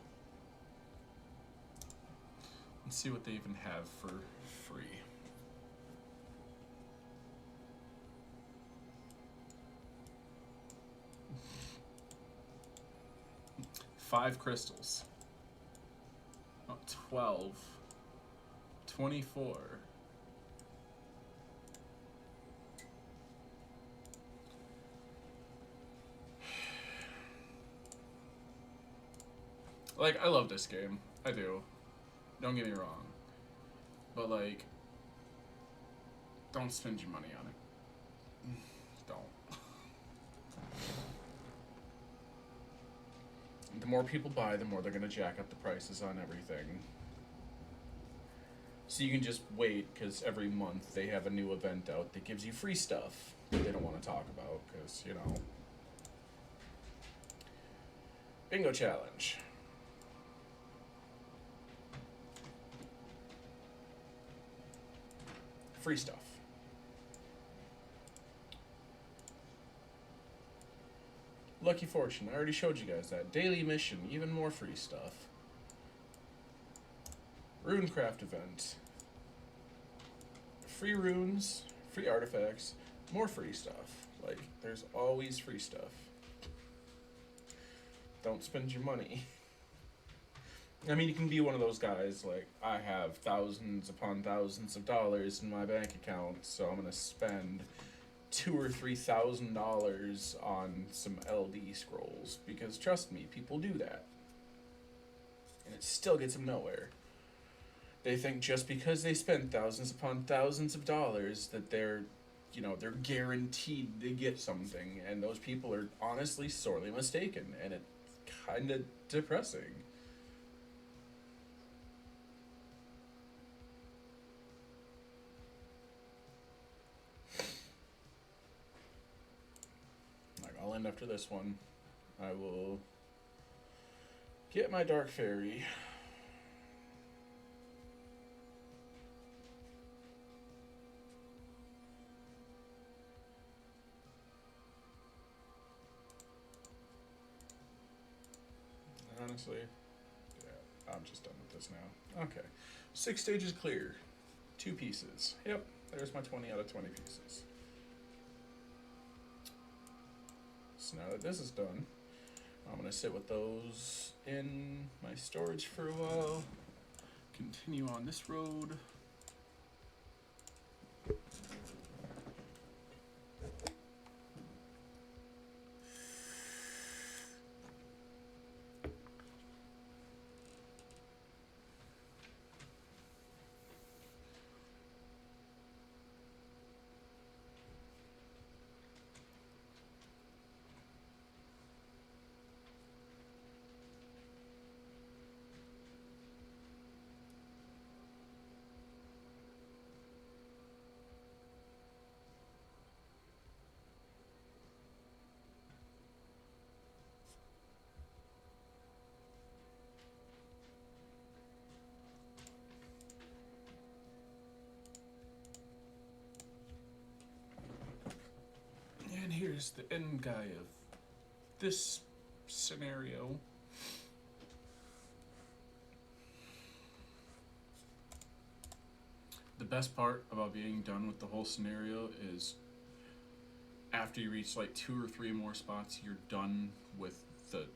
Let's see what they even have for free. Five crystals. Oh, 12. 24. Like, I love this game. I do. Don't get me wrong. But, like, don't spend your money on it. Don't. The more people buy, the more they're going to jack up the prices on everything. So you can just wait, because every month they have a new event out that gives you free stuff that they don't want to talk about, because, you know. Bingo challenge. Free stuff. Lucky Fortune, I already showed you guys that. Daily mission, even more free stuff. Runecraft event. Free runes, free artifacts, more free stuff. Like, there's always free stuff. Don't spend your money. I mean, you can be one of those guys, like, I have thousands upon thousands of dollars in my bank account, so I'm gonna spend $2,000 or $3,000 on some LD scrolls, because trust me, people do that. And it still gets them nowhere. They think just because they spend thousands upon thousands of dollars that they're, you know, they're guaranteed to get something, and those people are honestly sorely mistaken, and it's kind of depressing. I'll end after this one. I will get my Dark Fairy. honestly, yeah, I'm just done with this now. Okay. 6 stages clear. 2 pieces. Yep, there's my 20 out of 20 pieces. So now that this is done, I'm going to sit with those in my storage for a while. Continue on this road. And here's the end guy of this scenario. The best part about being done with the whole scenario is after you reach like 2 or 3 more spots, you're done with the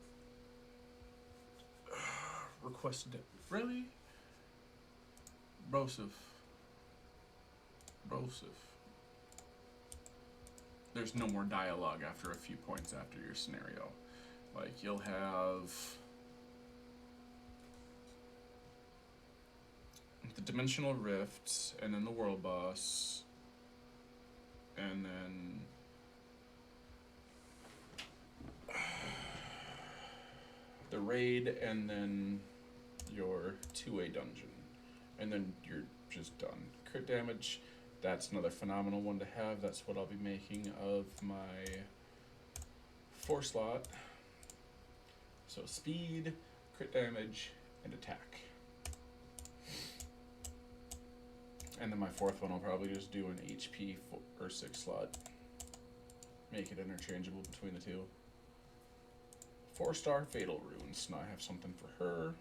requested. Really? Brosif. There's no more dialogue after a few points after your scenario. Like, you'll have the dimensional rifts, and then the world boss, and then the raid, and then your 2A dungeon, and then you're just done. Crit damage, that's another phenomenal one to have. That's what I'll be making of my 4 slot. So speed, crit damage, and attack. And then my 4th one I'll probably just do an HP or 6 slot. Make it interchangeable between the two. 4-star Fatal Runes. Now I have something for her.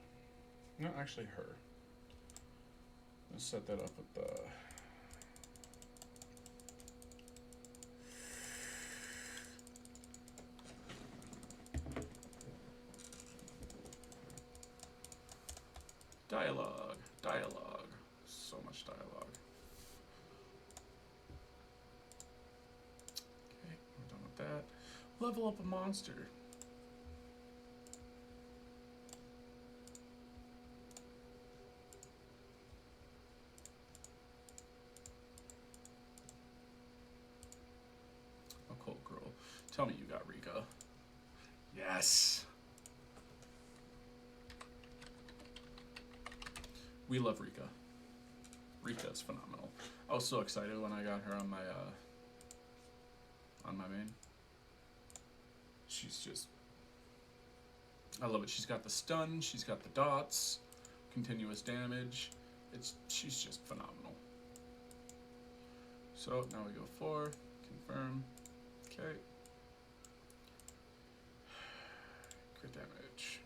Not actually her. Let's set that up with the... Dialogue. So much dialogue. Okay, we're done with that. Level up a monster. Occult Girl. Tell me you got Rika. Yes! We love Rika. Rika is phenomenal. I was so excited when I got her on my main. She's just, I love it. She's got the stun, she's got the dots, continuous damage. She's just phenomenal. So now we go 4, confirm. Okay. Crit damage.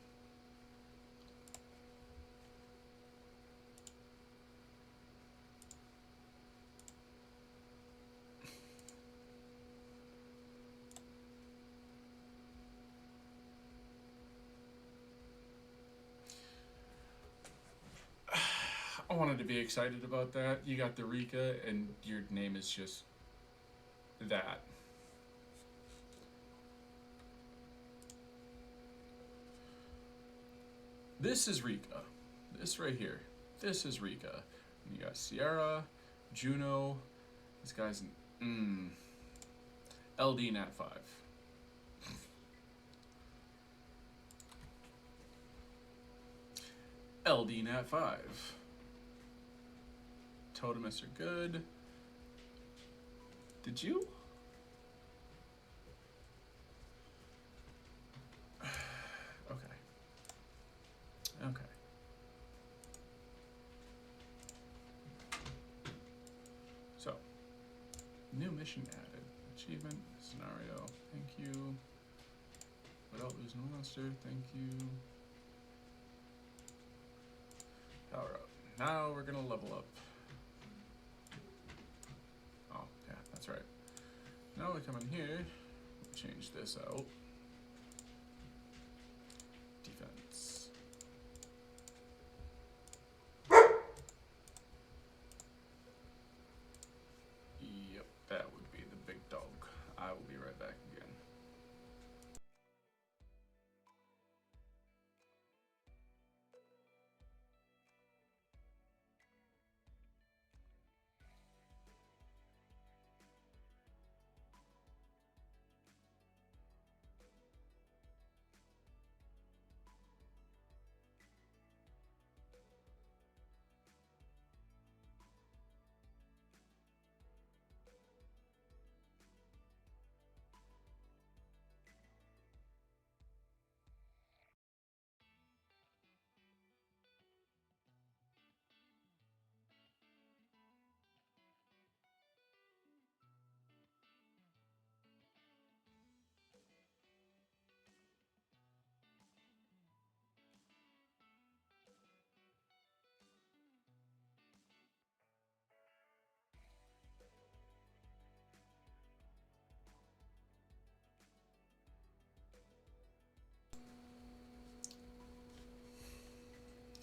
I wanted to be excited about that. You got the Rika, and your name is just that. This is Rika. This right here. This is Rika. And you got Sierra, Juno. This guy's LD Nat 5. LD Nat 5. Totemists are good. Did you? Okay. So, new mission added. Achievement, scenario, thank you. Without losing a monster, thank you. Power up. Now we're gonna level up. Oh, yeah, that's right. Now we come in here, change this out. Defense. Yep, that would be the big dog. I will be right back again.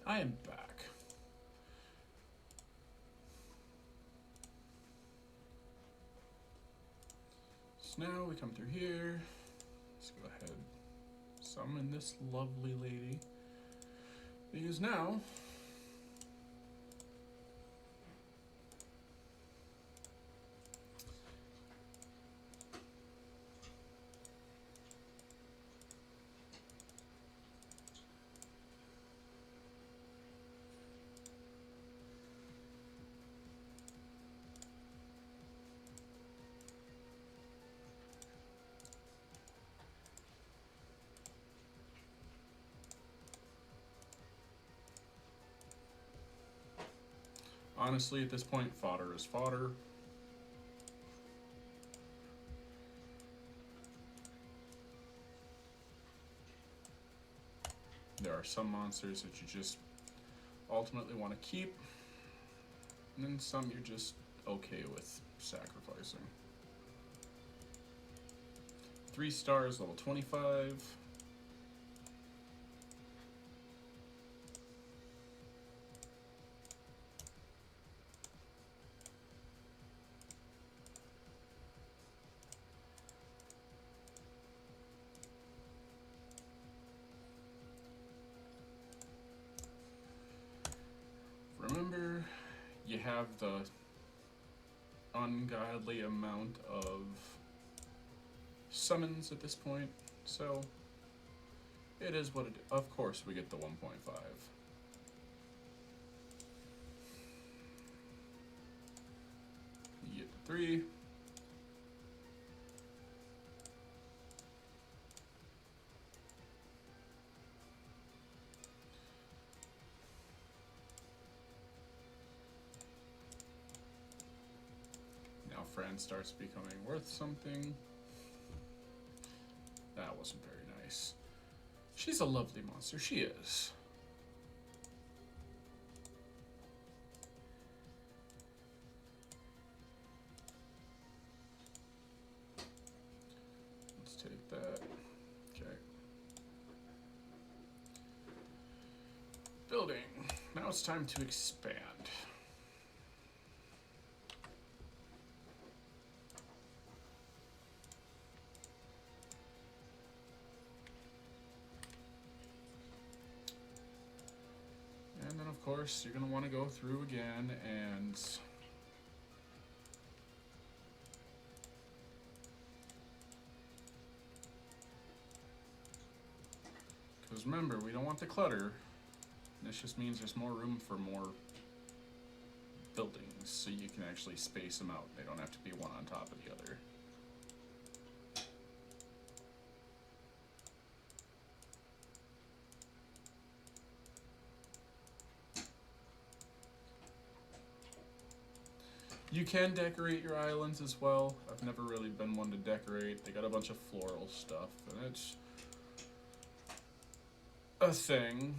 I am back. So now we come through here. Let's go ahead, summon this lovely lady. Because now, honestly, at this point, fodder is fodder. There are some monsters that you just ultimately want to keep, and then some you're just okay with sacrificing. 3 stars, level 25. Remember, you have the ungodly amount of summons at this point, so it is what it is. Of course we get the 1.5. You get the 3. Now Fran starts becoming worth something. That wasn't very nice. She's a lovely monster, she is. Let's take that. Okay. Building. Now it's time to expand. And then of course you're going to want to go through again and because remember, we don't want the clutter. This just means there's more room for more buildings, so you can actually space them out. They don't have to be one on top of the other. You can decorate your islands as well. I've never really been one to decorate. They got a bunch of floral stuff, and it's a thing.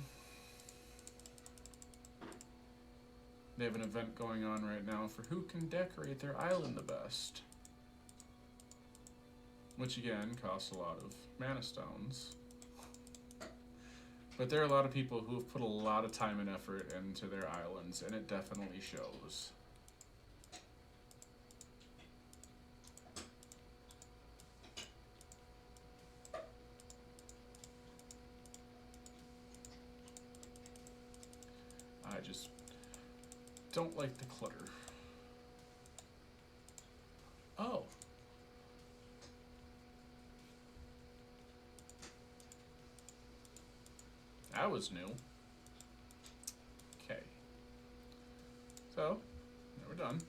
They have an event going on right now for who can decorate their island the best. Which again costs a lot of mana stones. But there are a lot of people who have put a lot of time and effort into their islands, and it definitely shows. I just don't like the clutter. Oh. That was new. Okay. So, now we're done.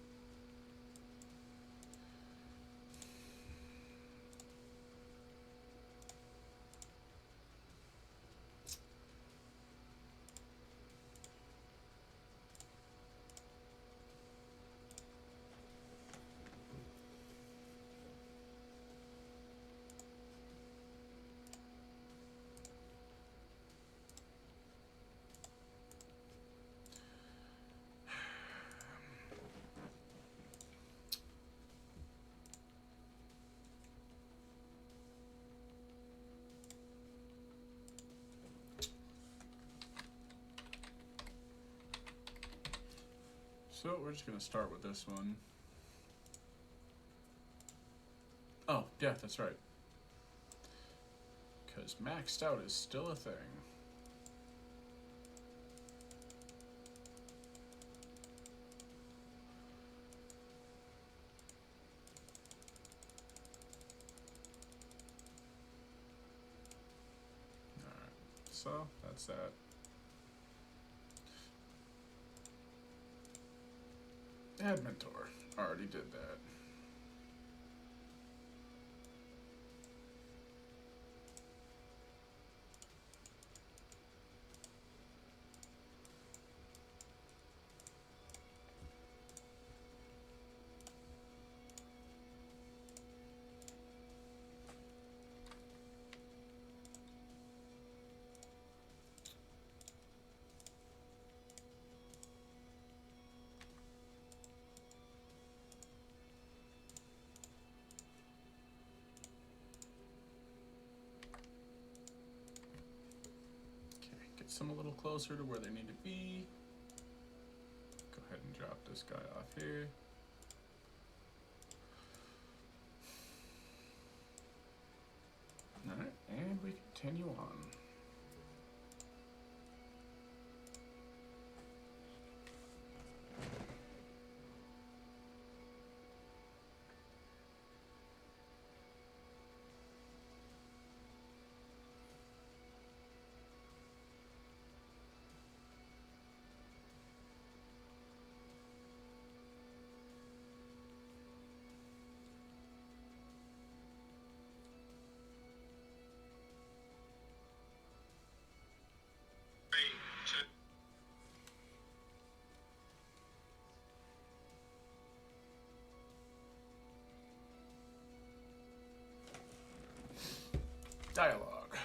So we're just gonna start with this one. Oh, yeah, that's right. Because maxed out is still a thing. Alright, so that's that. Add mentor. Already did that. Gets them a little closer to where they need to be. Go ahead and drop this guy off here. Alright, and we continue on. Dialogue.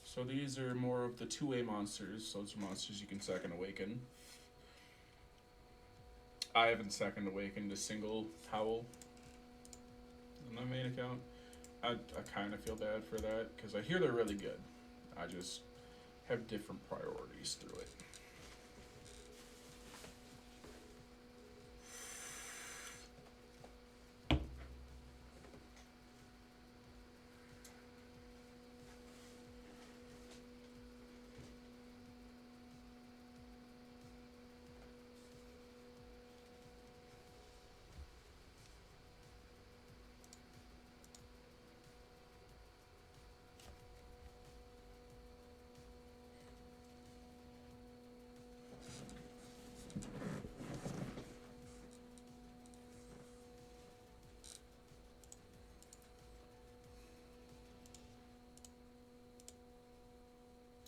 So these are more of the two-way monsters. Those are monsters you can second awaken. I haven't second awakened a single Howl on my main account. I kind of feel bad for that because I hear they're really good. I just have different priorities through it.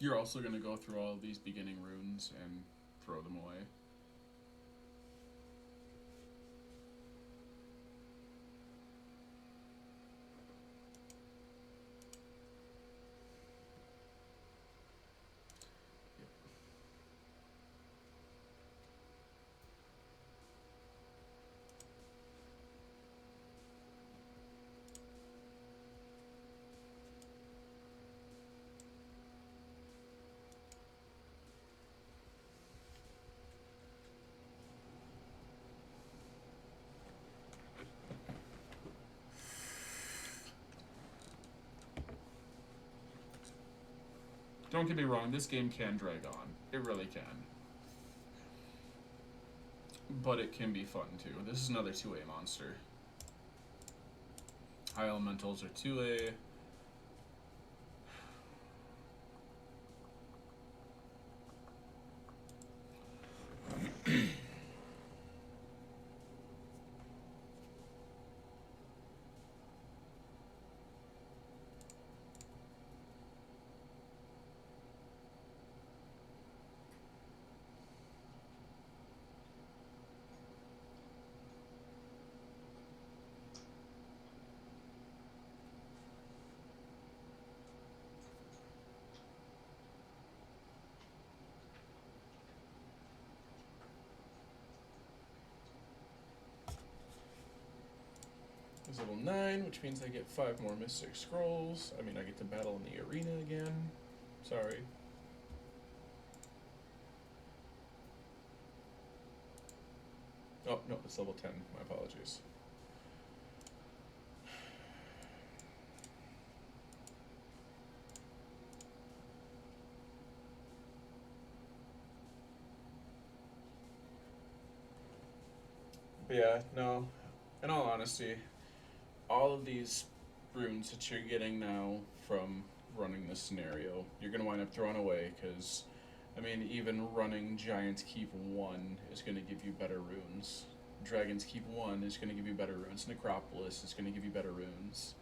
You're also going to go through all of these beginning runes and throw them away. Don't get me wrong, this game can drag on. It really can. But it can be fun too. This is another 2A monster. High elementals are 2A. Is level 9, which means I get 5 more Mystic Scrolls. I mean, I get to battle in the arena again. Sorry. Oh, no, it's level 10. My apologies. But yeah, no. In all honesty, all of these runes that you're getting now from running this scenario, you're going to wind up throwing away because, I mean, even running Giant's Keep 1 is going to give you better runes. Dragon's Keep 1 is going to give you better runes. Necropolis is going to give you better runes.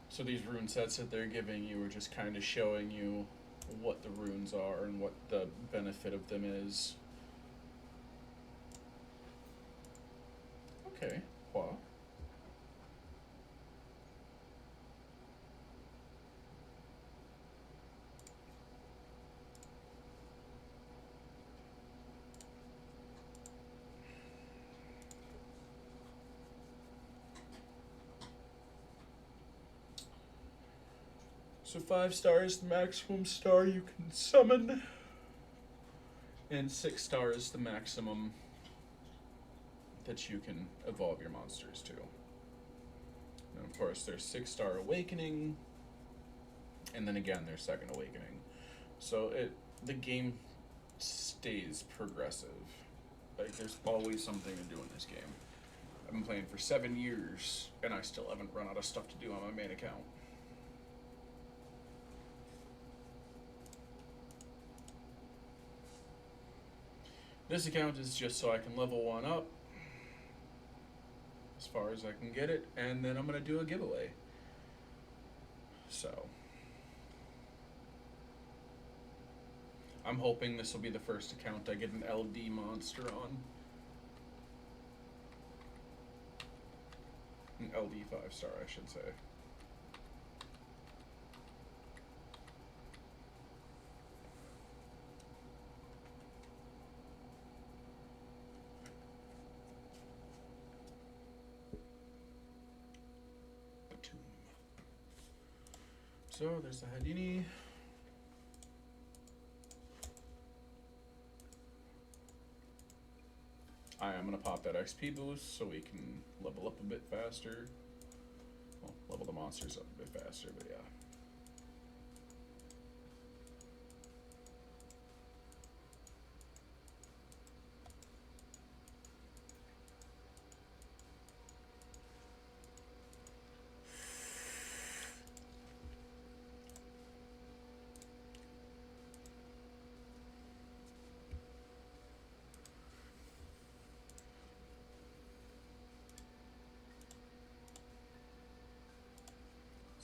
So these rune sets that they're giving you are just kind of showing you what the runes are and what the benefit of them is. Okay, wow. So 5 stars the maximum star you can summon, and 6 stars the maximum that you can evolve your monsters to. And of course, there's 6-star awakening, and then again there's second awakening. So the game stays progressive. Like, there's always something to do in this game. I've been playing for 7 years, and I still haven't run out of stuff to do on my main account. This account is just so I can level 1 up as far as I can get it, and then I'm going to do a giveaway. So I'm hoping this will be the first account I get an LD monster on. An LD 5-star, I should say. So there's the Hadini. I am going to pop that XP boost so we can level up a bit faster. Well, level the monsters up a bit faster, but yeah.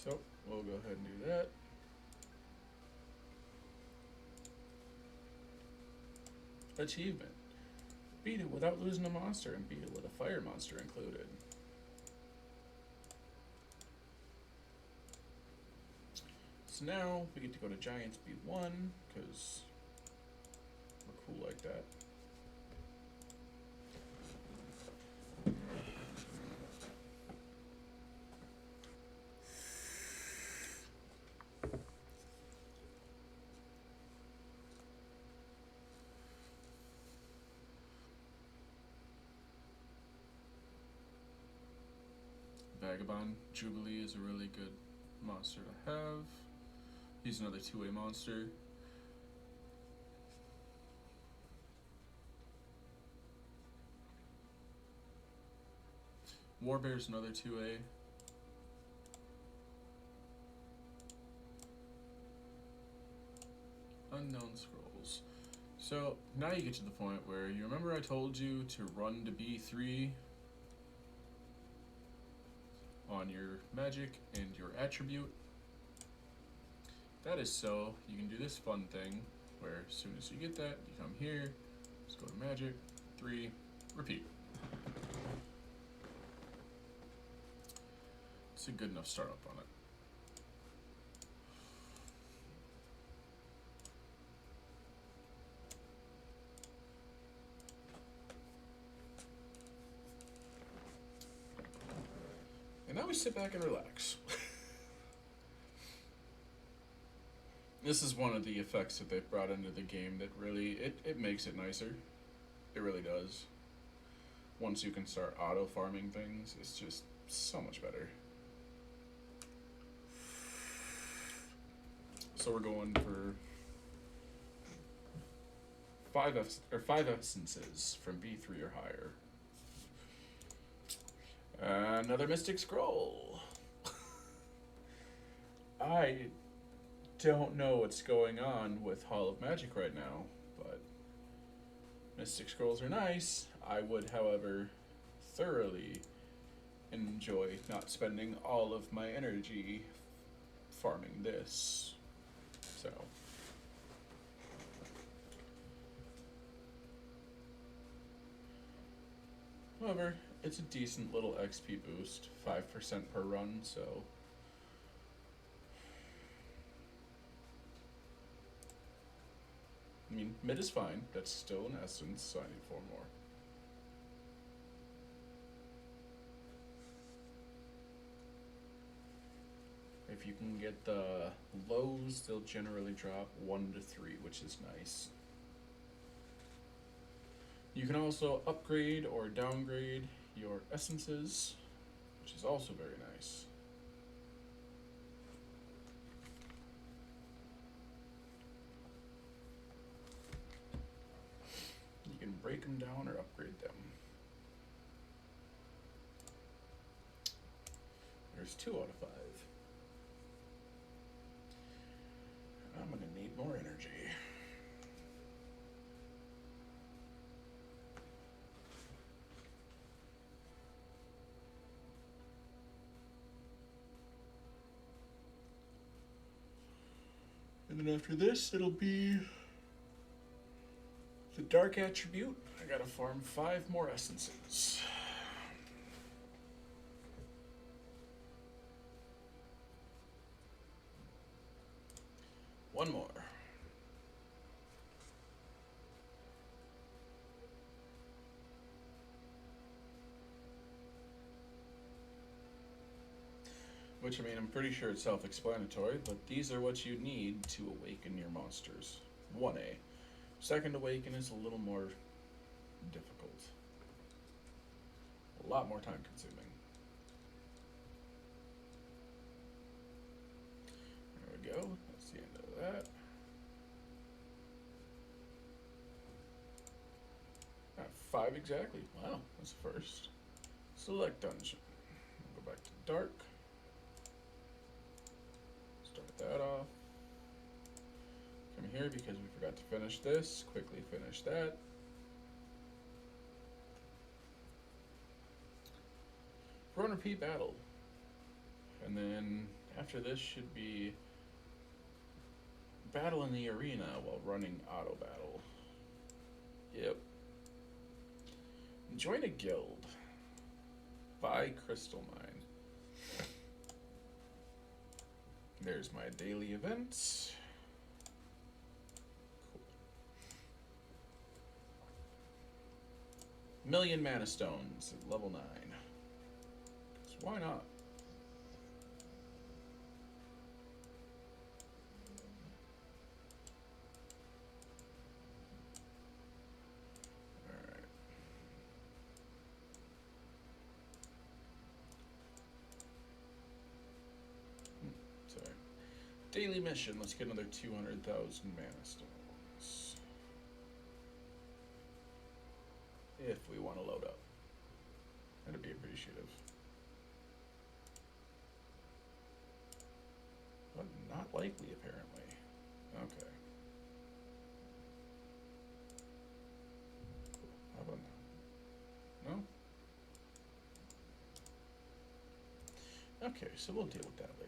So we'll go ahead and do that. Achievement. Beat it without losing a monster and beat it with a fire monster included. So now we get to go to Giant Speed 1 because we're cool like that. Vagabond Jubilee is a really good monster to have. He's another two-way monster. Warbear's another two-way. Unknown Scrolls. So now you get to the point where you remember I told you to run to B3 on your magic and your attribute. That is so you can do this fun thing where as soon as you get that, you come here, just go to magic, 3, repeat. It's a good enough startup on it. And now we sit back and relax. This is one of the effects that they've brought into the game that really, it makes it nicer. It really does. Once you can start auto-farming things, it's just so much better. So we're going for 5 essences from B3 or higher. Another Mystic Scroll. I don't know what's going on with Hall of Magic right now, but Mystic Scrolls are nice. I would, however, thoroughly enjoy not spending all of my energy farming this. So however, it's a decent little XP boost, 5% per run, so I mean, mid is fine. That's still an essence, so I need 4 more. If you can get the lows, they'll generally drop 1 to 3, which is nice. You can also upgrade or downgrade your essences, which is also very nice. You can break them down or upgrade them. There's 2 out of 5. I'm gonna need more energy. And then after this, it'll be the dark attribute. I gotta farm 5 more essences. One more. Which, I mean, I'm pretty sure it's self-explanatory, but these are what you need to awaken your monsters. 1A. Second awaken is a little more difficult. A lot more time consuming. There we go. That's the end of that. 5 exactly. Wow, that's the first. Select dungeon. We'll go back to dark. Start that off. Come here because we forgot to finish this. Quickly finish that. Run repeat battle. And then After this should be battle in the arena while running auto battle. Yep. Join a guild. Buy crystal mine. There's my daily events. Cool. Million mana stones at level 9. So why not? Daily mission. Let's get another 200,000 mana stones. If we want to load up. That'd be appreciative. But not likely, apparently. Okay. How about now? No? Okay, so we'll deal with that later.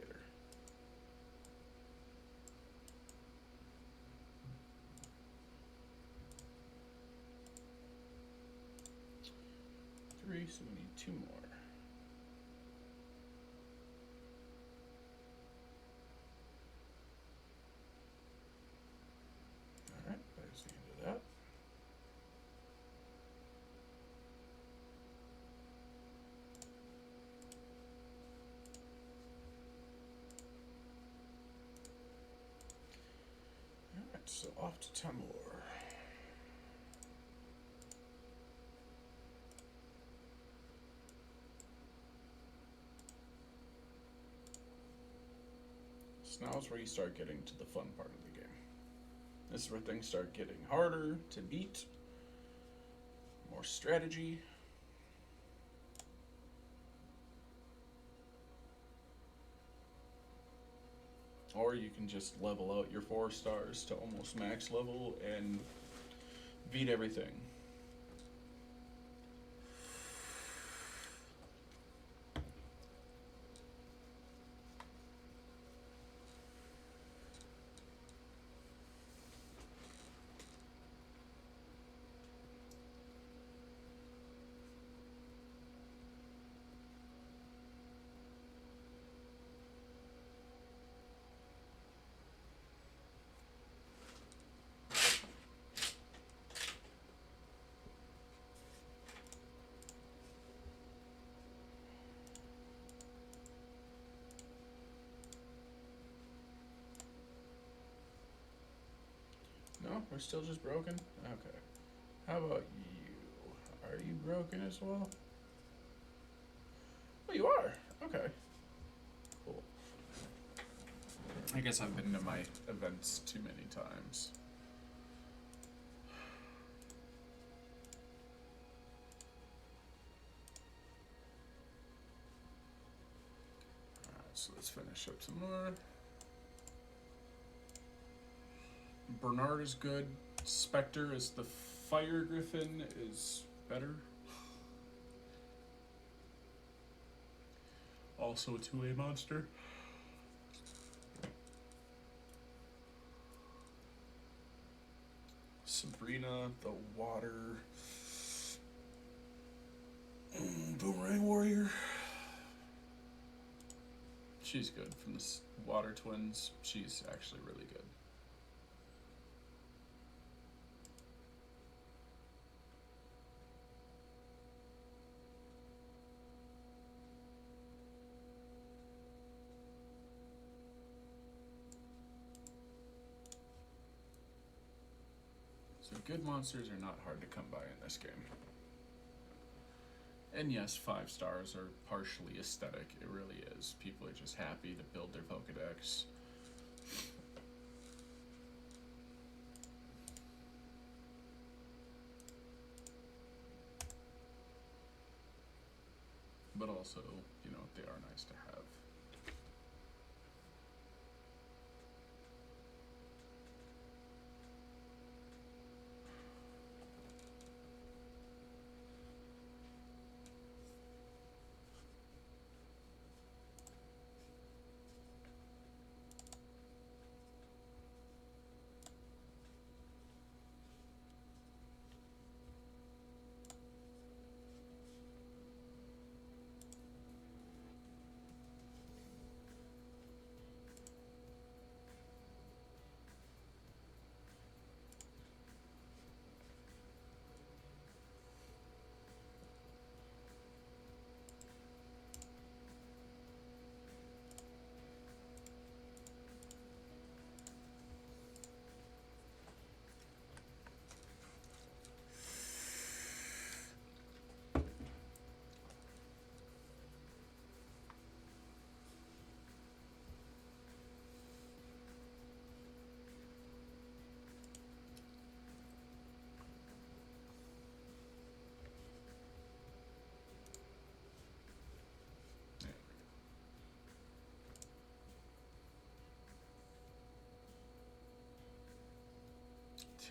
So we need 2 more. Alright, there's the end of that. Alright, so off to Tamor. So now is where you start getting to the fun part of the game. This is where things start getting harder to beat. More strategy. Or you can just level out your 4 stars to almost max level and beat everything. No, we're still just broken? Okay. How about you? Are you broken as well? Oh, you are? Okay. Cool. I guess I've been to my events too many times. Alright, so let's finish up some more. Bernard is good. Spectre is the Fire Griffin is better. Also a 2A monster. Sabrina, the water. Boomerang Warrior. She's good from the Water Twins. She's actually really good. So good monsters are not hard to come by in this game. And yes, 5 stars are partially aesthetic. It really is. People are just happy to build their Pokedex. But also, you know, they are nice to have.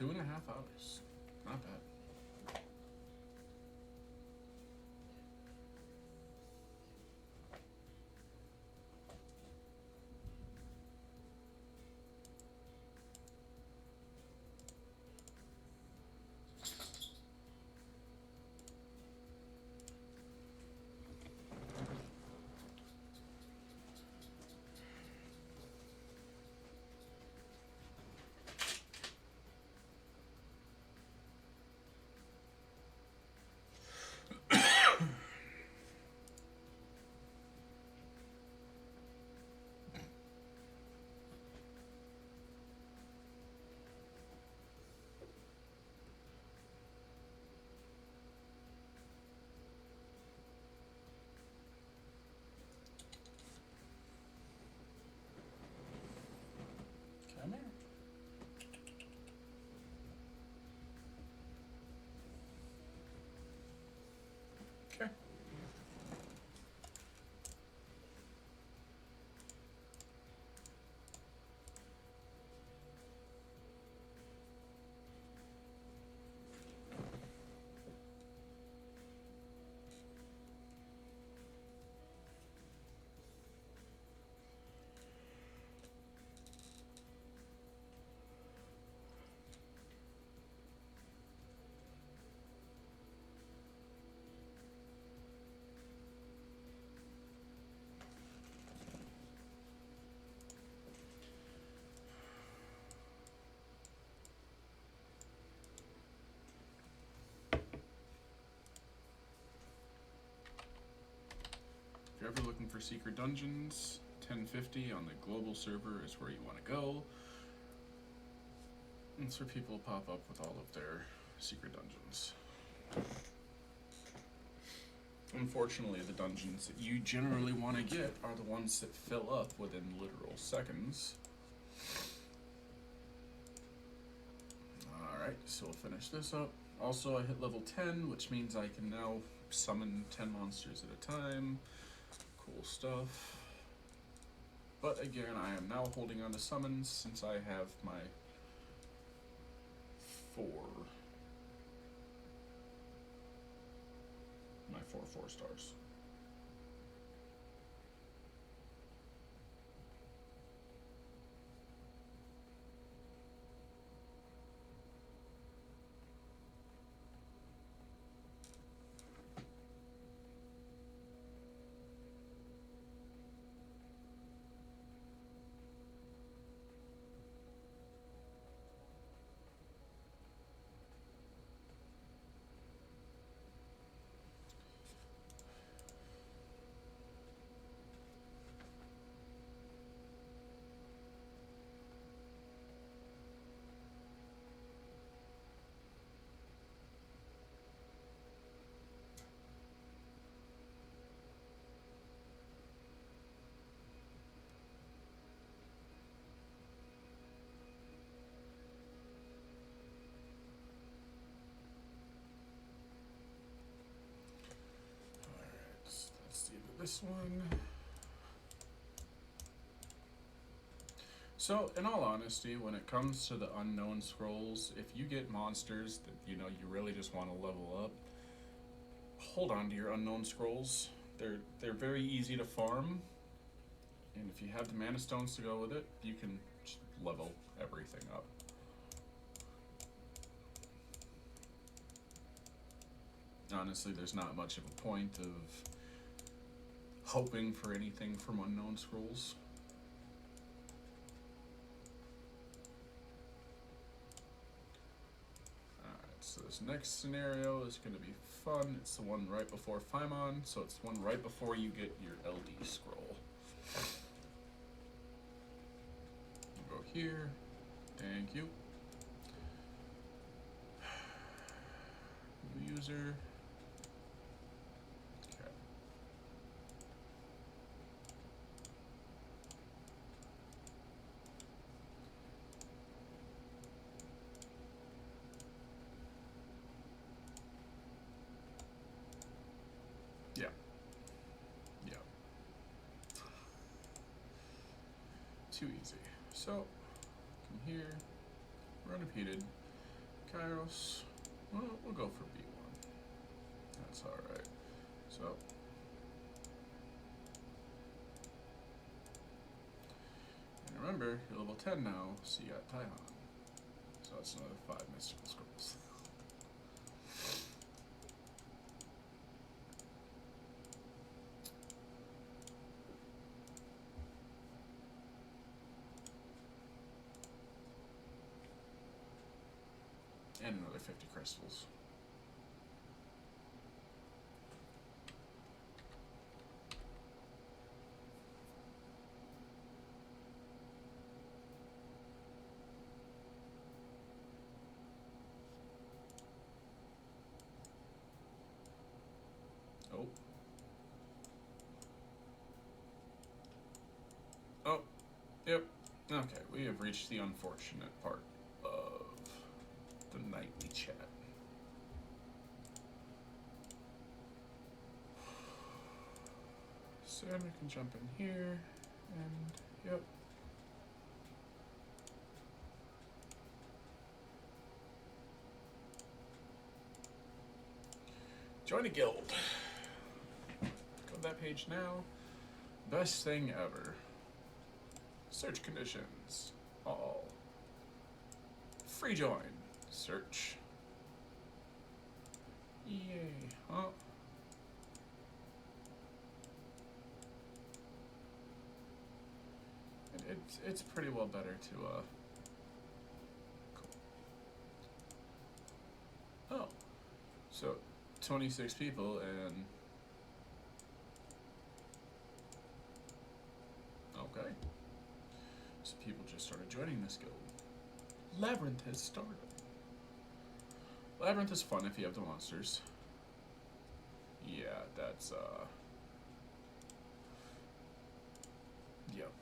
2.5 hours. Not bad. Come here. Okay. If you're ever looking for secret dungeons, 1050 on the global server is where you want to go. That's where people pop up with all of their secret dungeons. Unfortunately, the dungeons that you generally want to get are the ones that fill up within literal seconds. Alright, so we'll finish this up. Also, I hit level 10, which means I can now summon 10 monsters at a time. Cool stuff. But again, I am now holding on to summons since I have my 4 4-stars. This one. So, in all honesty, when it comes to the unknown scrolls, if you get monsters that you really just want to level up, hold on to your unknown scrolls. They're very easy to farm, and if you have the mana stones to go with it, you can just level everything up. Honestly, there's not much of a point of hoping for anything from unknown scrolls. Alright, so this next scenario is going to be fun. It's the one right before Paimon, so it's the one right before you get your LD scroll. Go here. Thank you. New user. Too easy. So, come here, run repeated. Kairos. Well, we'll go for B1. That's alright. So. And remember, you're level 10 now, so you got Taihan. So that's another 5 mystical scrolls. And another 50 crystals. Oh. Oh. Yep. Okay, we have reached the unfortunate part of the nightly chat. Sandra can jump in here, and yep. Join a guild. Go to that page now. Best thing ever. Search conditions. All. Free join. Search. Yay. Huh? It's pretty well better to cool. Oh. So 26 people and okay. So people just started joining this guild. Labyrinth has started. Labyrinth is fun if you have the monsters. Yeah, that's yep.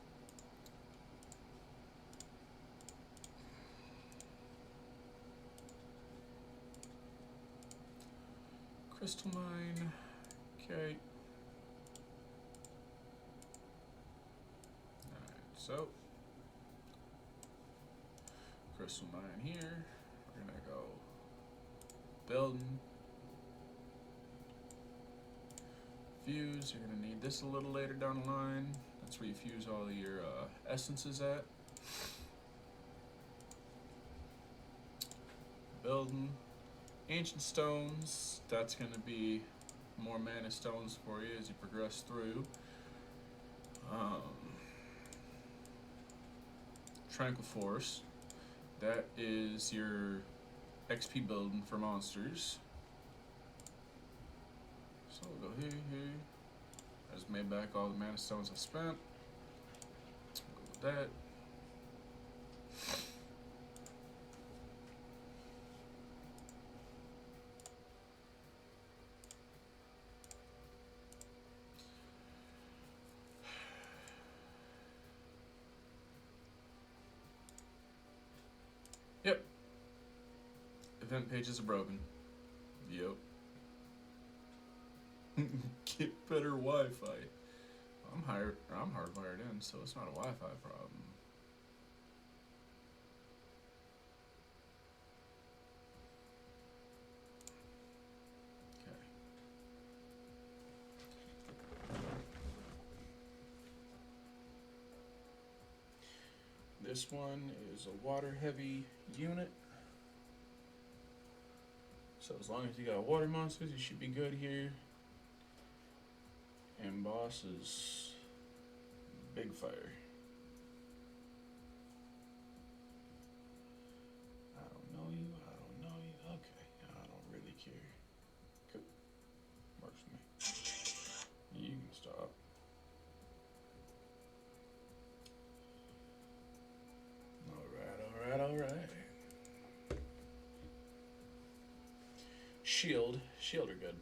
Crystal mine. Okay. Alright, so crystal mine here. We're gonna go building. Fuse, you're gonna need this a little later down the line. That's where you fuse all your essences at. Building. Ancient stones, that's going to be more mana stones for you as you progress through. Tranquil Force, that is your XP building for monsters. So we'll go here. I just made back all the mana stones I spent. We'll go with that. Yep. Event pages are broken. Yep. Get better Wi-Fi. I'm hardwired in, so it's not a Wi-Fi problem. Okay. This one is a water-heavy unit. So as long as you got water monsters, you should be good here. And boss is big fire. I don't know you. Okay, I don't really care. Cool. Works for me. You can stop. Alright. Shield are good.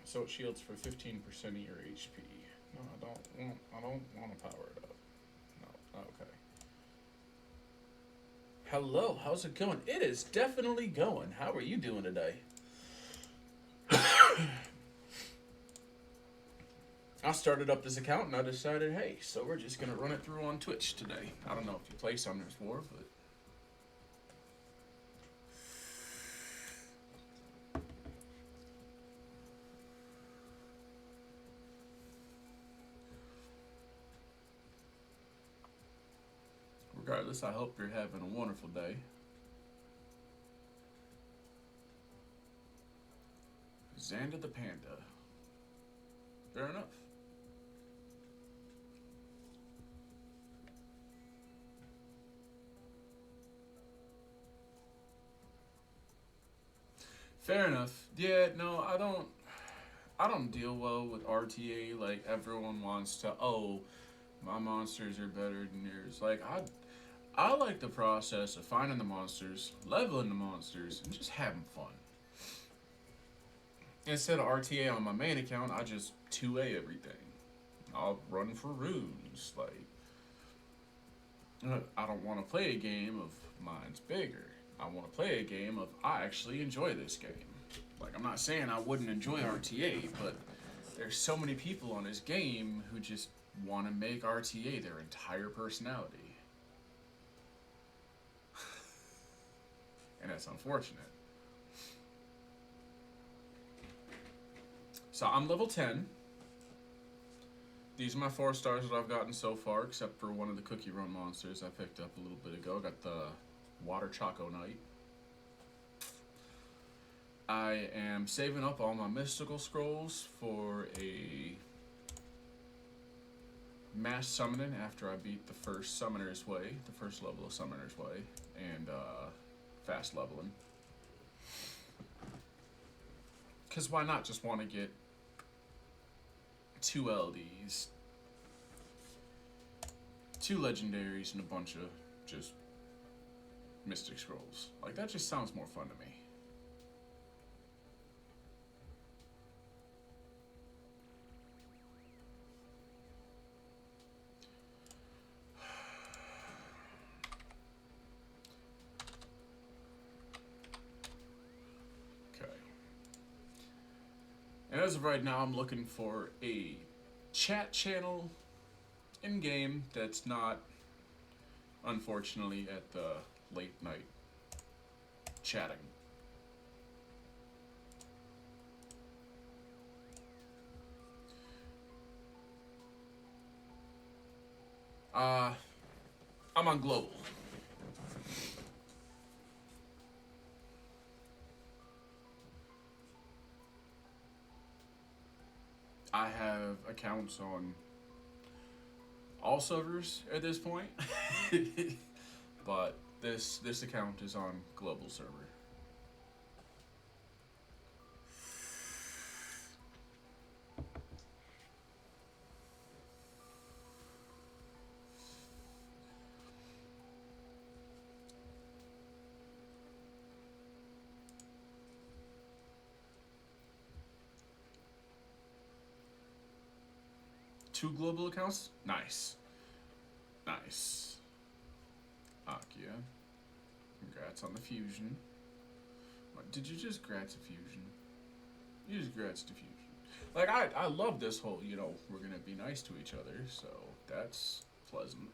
So it shields for 15% of your HP. No, I don't want to power it up. No, okay. Hello, how's it going? It is definitely going. How are you doing today? I started up this account and I decided, hey, so we're just gonna run it through on Twitch today. I don't know if you play Summoner's War, but regardless, I hope you're having a wonderful day. Xander the Panda. Fair enough. Fair enough. Yeah, no, I don't deal well with RTA. Like everyone wants to. Oh, my monsters are better than yours. Like I like the process of finding the monsters, leveling the monsters, and just having fun. Instead of RTA on my main account, I just 2A everything. I'll run for runes. Like I don't want to play a game of mine's bigger. I want to play a game of I actually enjoy this game. Like I'm not saying I wouldn't enjoy RTA, but there's so many people on this game who just want to make RTA their entire personality. And that's unfortunate. So I'm level 10. These are my 4 stars that I've gotten so far, except for one of the Cookie Run monsters I picked up a little bit ago. I got the Water Choco Knight. I am saving up all my mystical scrolls for a mass summoning after I beat the first Summoner's Way, the first level of Summoner's Way, and fast leveling. Because why not just want to get 2 LDs, 2 legendaries, and a bunch of just Mystic Scrolls. Like, that just sounds more fun to me. Okay. And as of right now, I'm looking for a chat channel in-game that's not, unfortunately, at the late night chatting. I'm on global. I have accounts on all servers at this point, but this account is on global server. Two global accounts? Nice. Nice. Akia. Congrats on the fusion. What, did you just grats a fusion? You just grats the fusion. Like, I love this whole, we're gonna be nice to each other, so that's pleasant.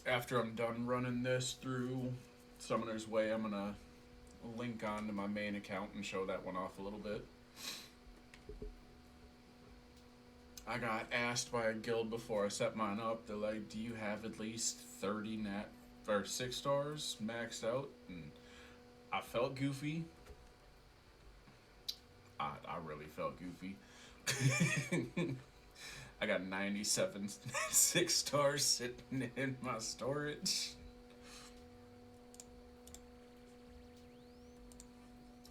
After I'm done running this through Summoner's Way, I'm gonna link on to my main account and show that one off a little bit. I got asked by a guild before I set mine up. They're like, "Do you have at least 30 nat or 6 stars maxed out?" And I felt goofy. I really felt goofy. I got 97 6 stars sitting in my storage.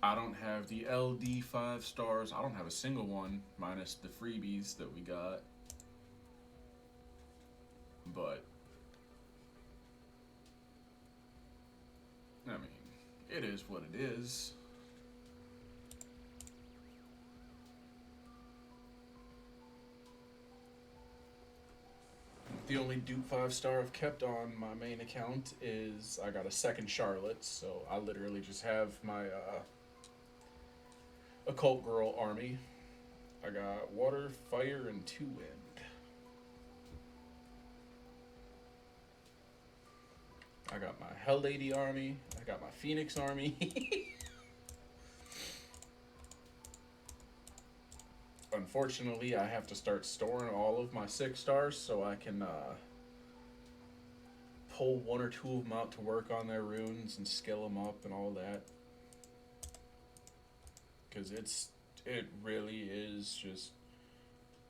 I don't have the LD 5 stars. I don't have a single one, minus the freebies that we got. But, I mean, it is what it is. The only dupe 5-star I've kept on my main account is I got a second Charlotte, so I literally just have my Occult Girl army. I got water, fire, and 2 wind. I got my Hell Lady army. I got my Phoenix army. Unfortunately, I have to start storing all of my 6 stars so I can pull one or two of them out to work on their runes and skill them up and all that. Because it really is just,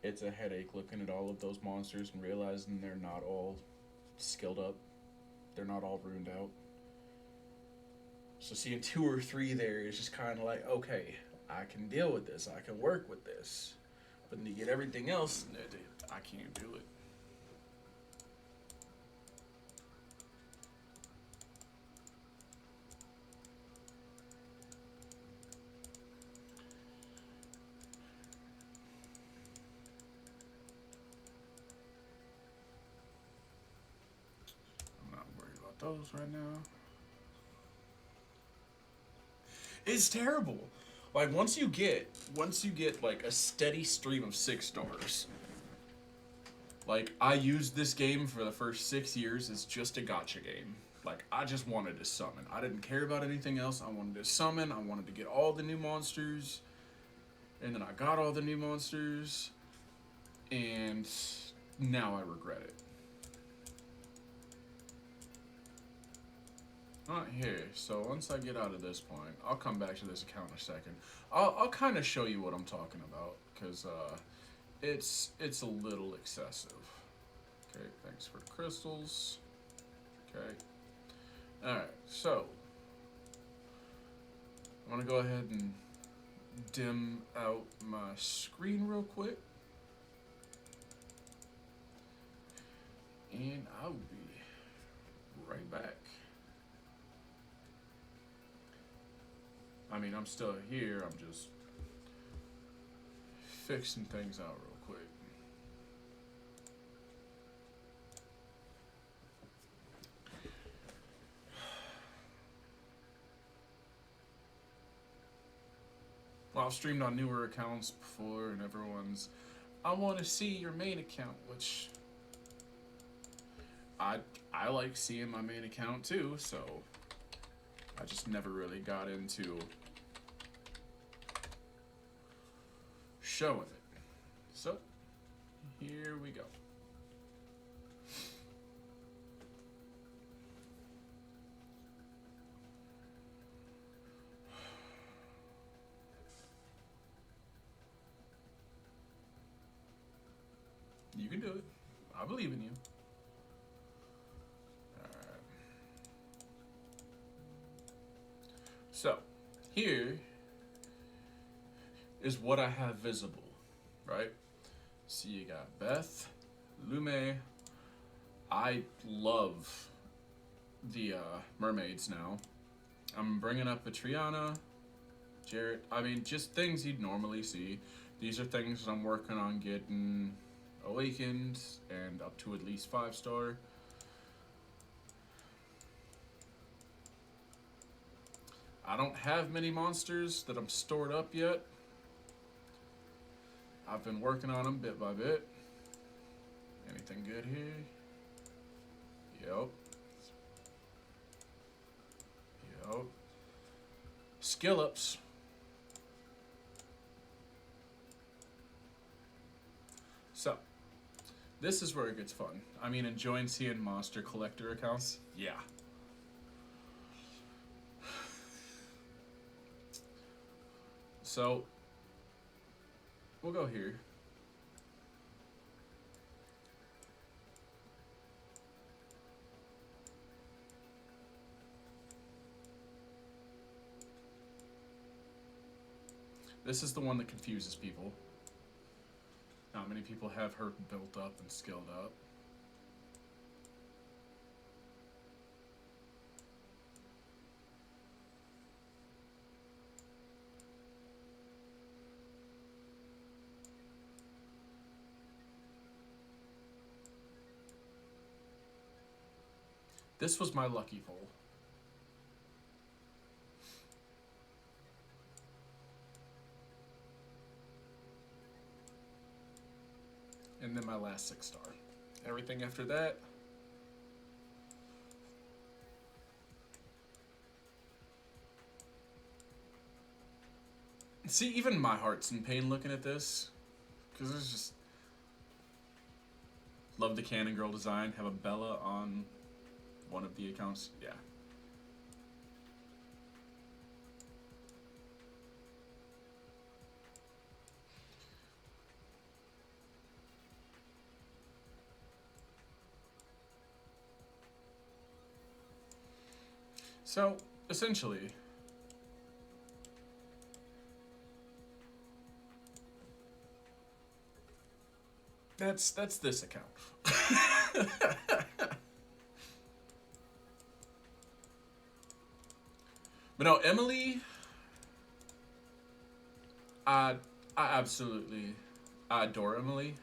it's a headache looking at all of those monsters and realizing they're not all skilled up. They're not all ruined out. So seeing 2 or 3 there is just kind of like, okay, I can deal with this. I can work with this. But then to get everything else, I can't do it. I'm not worried about those right now. It's terrible. Like once you get like a steady stream of 6 stars. Like I used this game for the first 6 years as just a gotcha game. Like I just wanted to summon. I didn't care about anything else. I wanted to summon. I wanted to get all the new monsters. And then I got all the new monsters. And now I regret it. Not here. So once I get out of this point, I'll come back to this account in a second. I'll kind of show you what I'm talking about because it's a little excessive. Okay, thanks for the crystals. Okay. All right. So I want to go ahead and dim out my screen real quick, and I'll be right back. I mean, I'm still here, I'm just fixing things out real quick. Well, I've streamed on newer accounts before, and everyone's, I want to see your main account, which I like seeing my main account too, so I just never really got into showing it. So, here we go. You can do it. I believe in you. Alright. So, here is what I have visible, right? So you got Beth, Lume. I love the mermaids now. I'm bringing up a Triana, Jarrett. I mean, just things you'd normally see. These are things that I'm working on getting awakened and up to at least 5-star. I don't have many monsters that I'm stored up yet. I've been working on them bit by bit. Anything good here? Yep. Yep. Skill ups. So, this is where it gets fun. I mean, enjoying seeing monster collector accounts? Yeah. So, we'll go here. This is the one that confuses people. Not many people have her built up and skilled up. This was my lucky pull. And then my last 6-star. Everything after that, See, even my heart's in pain looking at this. Because there's just. Love the Cannon Girl design. Have a Bella on one of the accounts. Yeah. So, essentially, that's this account. But no, Emily, I I adore Emily.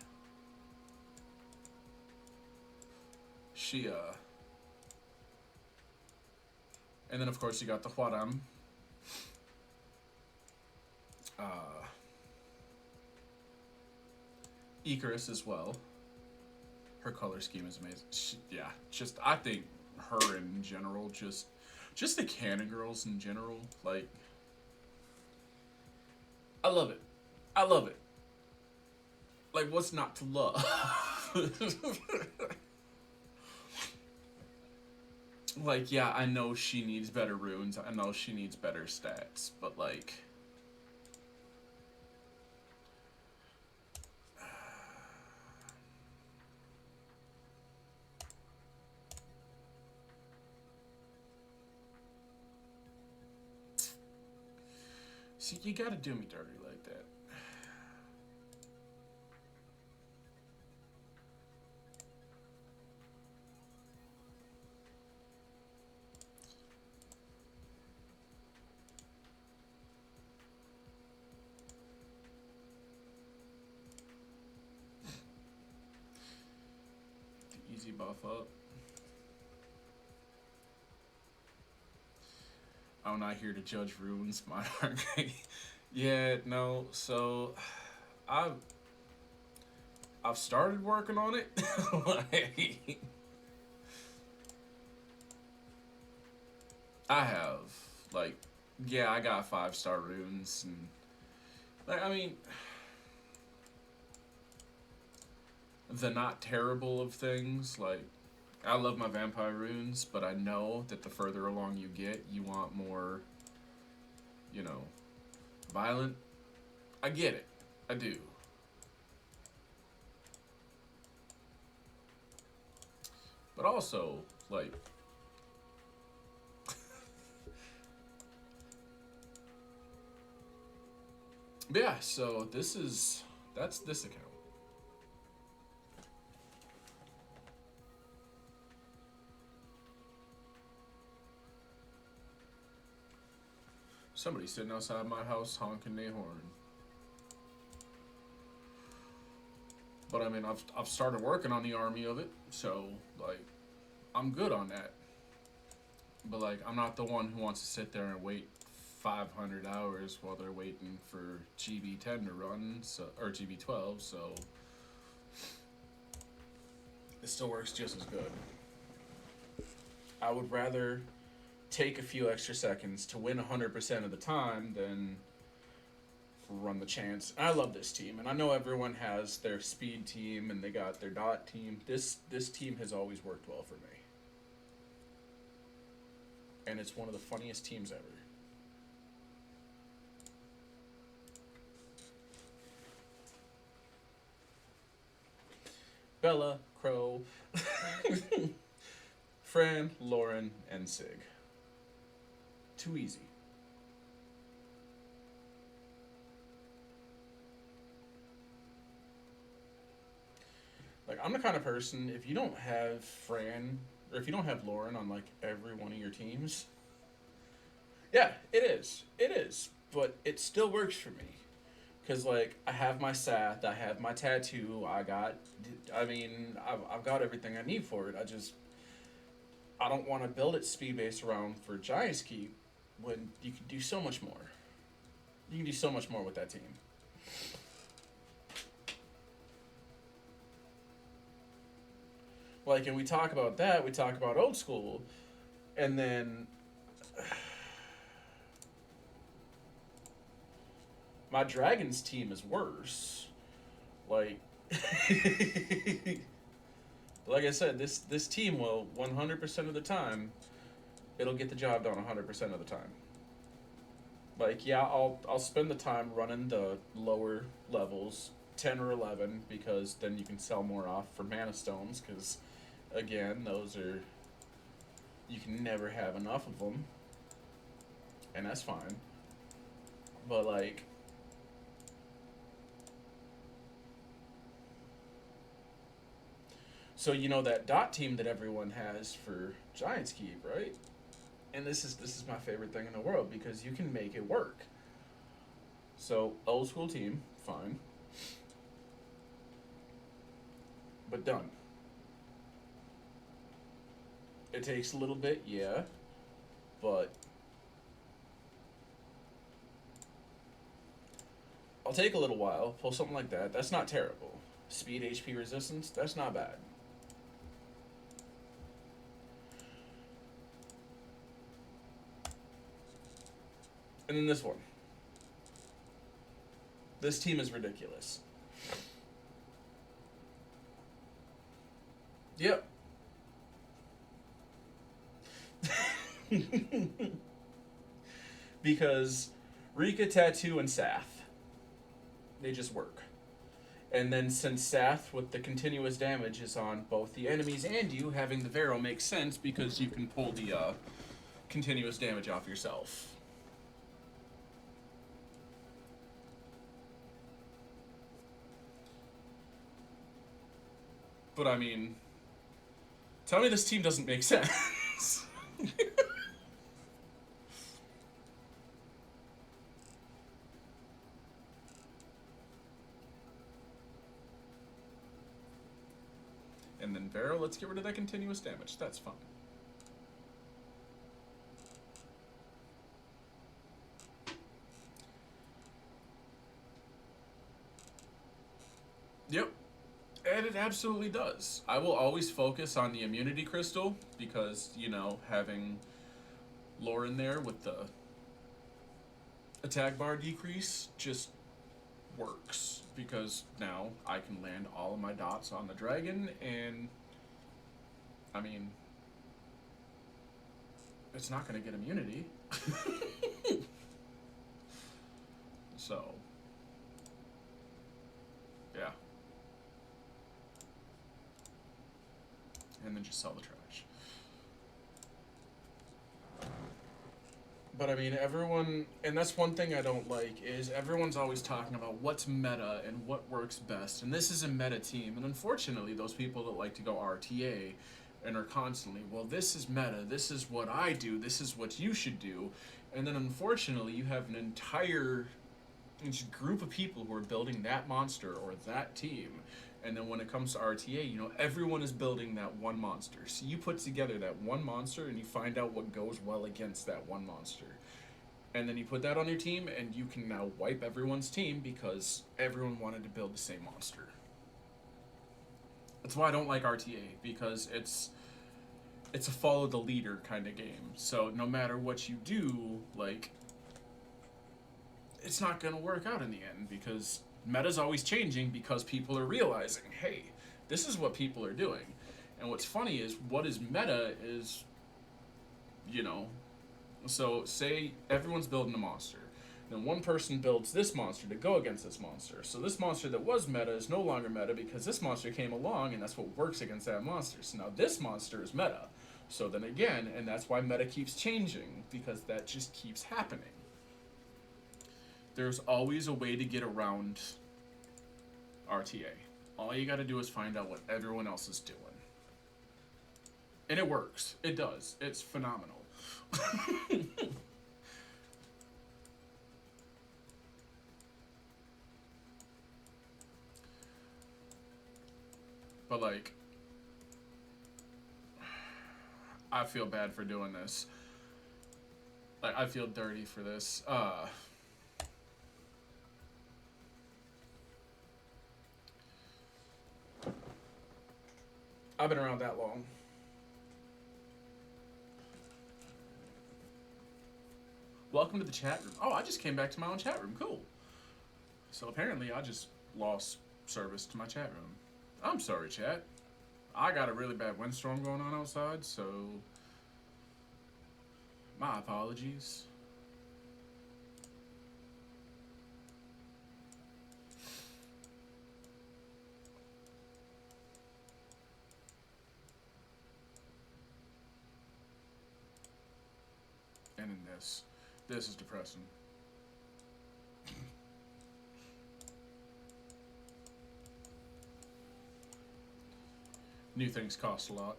She and then of course you got the Huaram. Uh, Icarus as well. Her color scheme is amazing. Yeah, just I think her in general, just the Cannon Girls in general, like I love it. I love it. Like what's not to love? Like yeah, I know she needs better runes. I know she needs better stats, but like see, you gotta do me dirty like that. The easy buff up. I'm not here to judge runes. Mine aren't great. Yeah, no. So, I've I've started working on it. Like, I have like, yeah, I got 5-star runes and like, I mean, the not terrible of things. Like, I love my vampire runes, but I know that the further along you get, you want more, you know, violent. I get it. I do. But also, like, yeah, so that's this account. Somebody sitting outside my house honking their horn. But I mean, I've started working on the army of it, so like, I'm good on that. But like, I'm not the one who wants to sit there and wait 500 hours while they're waiting for GB10 to run, so or GB12. So it still works just as good. I would rather take a few extra seconds to win 100% of the time than run the chance. I love this team, and I know everyone has their speed team and they got their dot team. This team has always worked well for me, and it's one of the funniest teams ever. Bella, Crow, Fran, Lauren, and Sig. Too easy. Like, I'm the kind of person, if you don't have Fran, or if you don't have Lauren on, like, every one of your teams, yeah, it is. It is. But it still works for me. Because, like, I have my Sath, I have my tattoo, I've got everything I need for it. I don't want to build it speed based around for Giants Keep when you can do so much more. You can do so much more with that team. Like, and we talk about that, we talk about old school, and then My Dragons team is worse. Like, like I said, this team will 100% of the time, it'll get the job done 100% of the time. Like, yeah, I'll spend the time running the lower levels, 10 or 11, because then you can sell more off for mana stones. Because again, those are, you can never have enough of them, and that's fine. But like, so you know that dot team that everyone has for Giants Keep, right? And this is my favorite thing in the world because you can make it work. So old school team, fine, but done. It takes a little bit, yeah, but I'll take a little while. Pull something like that. That's not terrible. Speed, HP, resistance. That's not bad. And then this one. This team is ridiculous. Yep. Because Rika, Tattoo, and Sath, they just work. And then since Sath with the continuous damage is on both the enemies and you, having the Vero makes sense because you can pull the continuous damage off yourself. But I mean, tell me this team doesn't make sense. And then Vero, let's get rid of that continuous damage. That's fine. Yep. And it absolutely does. I will always focus on the immunity crystal because, you know, having Lauren there with the attack bar decrease just works because now I can land all of my dots on the dragon and I mean it's not going to get immunity. So yeah. And then just sell the trash. But I mean, everyone, and that's one thing I don't like, is everyone's always talking about what's meta and what works best. And this is a meta team. And unfortunately, those people that like to go RTA and are constantly, well, this is meta, this is what I do, this is what you should do. And then unfortunately, you have an entire group of people who are building that monster or that team. And then when it comes to RTA, you know, everyone is building that one monster. So you put together that one monster and you find out what goes well against that one monster. And then you put that on your team and you can now wipe everyone's team because everyone wanted to build the same monster. That's why I don't like RTA, because it's a follow the leader kind of game. So no matter what you do, like, it's not going to work out in the end because meta's always changing because people are realizing, hey, this is what people are doing. And what's funny is what is meta is, you know, so say everyone's building a monster. Then one person builds this monster to go against this monster. So this monster that was meta is no longer meta because this monster came along and that's what works against that monster. So now this monster is meta. So then again, and that's why meta keeps changing because that just keeps happening. There's always a way to get around RTA. All you gotta do is find out what everyone else is doing. And it works. It does. It's phenomenal. But like, I feel bad for doing this. Like, I feel dirty for this. I've been around that long. Welcome to the chat room. Oh, I just came back to my own chat room. Cool. So apparently I just lost service to my chat room. I'm sorry, chat. I got a really bad windstorm going on outside, so my apologies. And in this is depressing. New things cost a lot.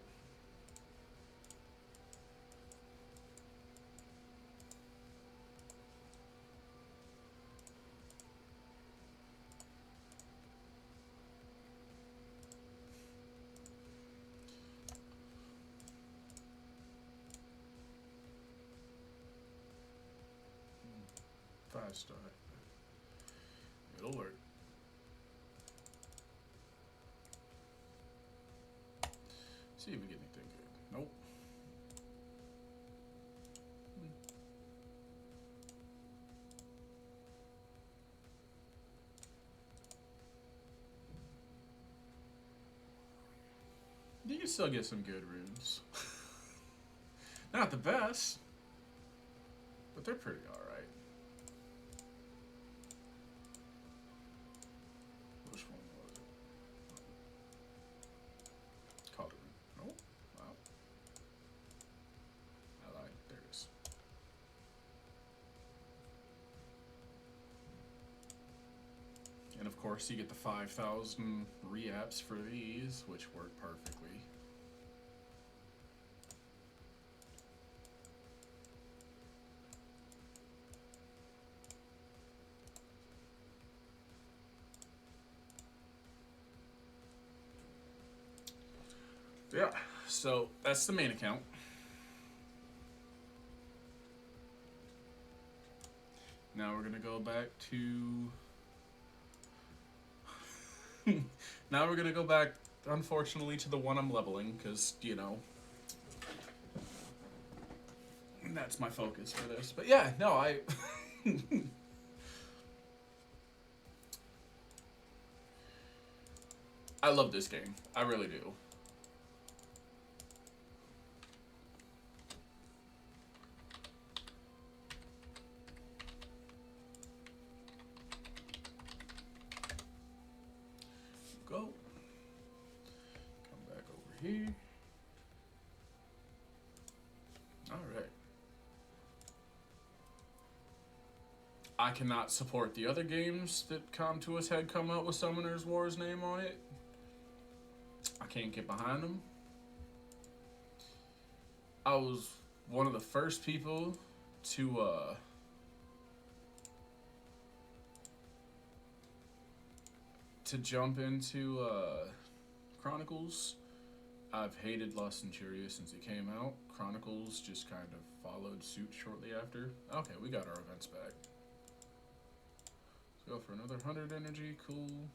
Five star. It'll work. See if we get anything good. Nope. You can still get some good runes. Not the best, but they're pretty alright. Which one was it? Cauldron. Nope. Wow. I lied. There it is. And of course, you get the 5,000 re-apps for these, which work perfectly. Yeah, so that's the main account. Now we're gonna go back to. Now we're gonna go back, unfortunately, to the one I'm leveling, because, you know, that's my focus for this. But yeah, no, I love this game. I really do. Go. Come back over here. Alright. I cannot support the other games that Comtuous had come out with Summoner's War's name on it. I can't get behind them. I was one of the first people to jump into Chronicles. I've hated Lost Centuria since it came out. Chronicles just kind of followed suit shortly after. Okay, we got our events back. Let's go for another 100 energy. Cool.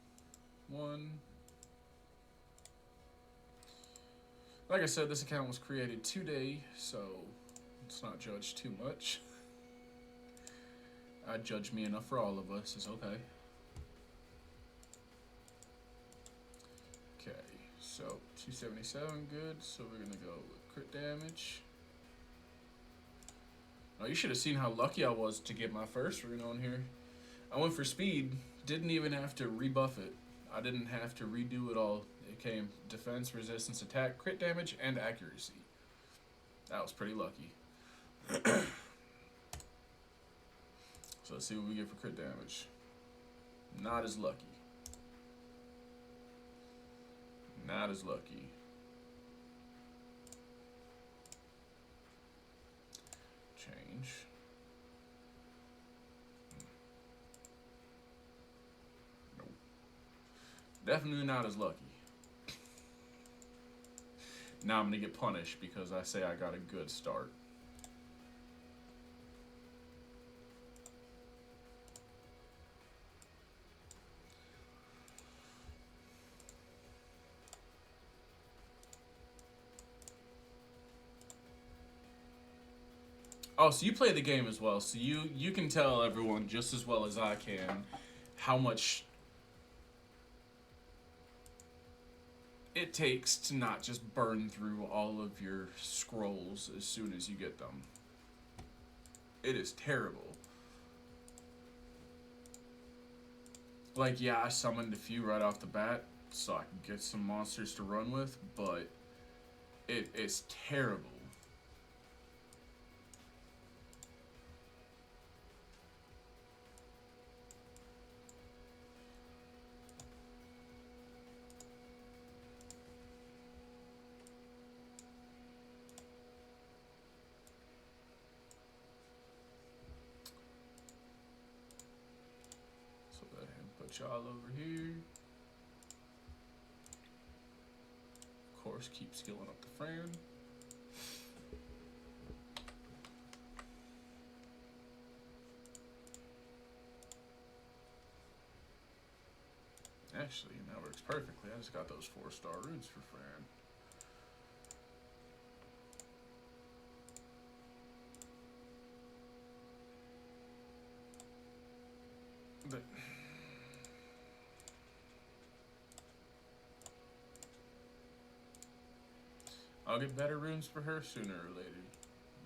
One. Like I said, this account was created today, so let's not judge too much. Judge me enough for all of us is okay. Okay, so 277, good. So we're gonna go with crit damage. Oh, you should have seen how lucky I was to get my first rune on here. I went for speed, didn't even have to rebuff it. I didn't have to redo it all. It came defense, resistance, attack, crit damage, and accuracy. That was pretty lucky. So let's see what we get for crit damage. Not as lucky. Not as lucky. Change. Nope. Definitely not as lucky. Now I'm gonna get punished because I say I got a good start. Oh, so you play the game as well, so you can tell everyone just as well as I can how much it takes to not just burn through all of your scrolls as soon as you get them. It is terrible. Like, yeah, I summoned a few right off the bat so I can get some monsters to run with, but it is terrible. So go ahead and put y'all over here. Of course, keep skilling up the fan. Actually, that works perfectly. I just got those 4-star runes for Fran. But I'll get better runes for her sooner or later.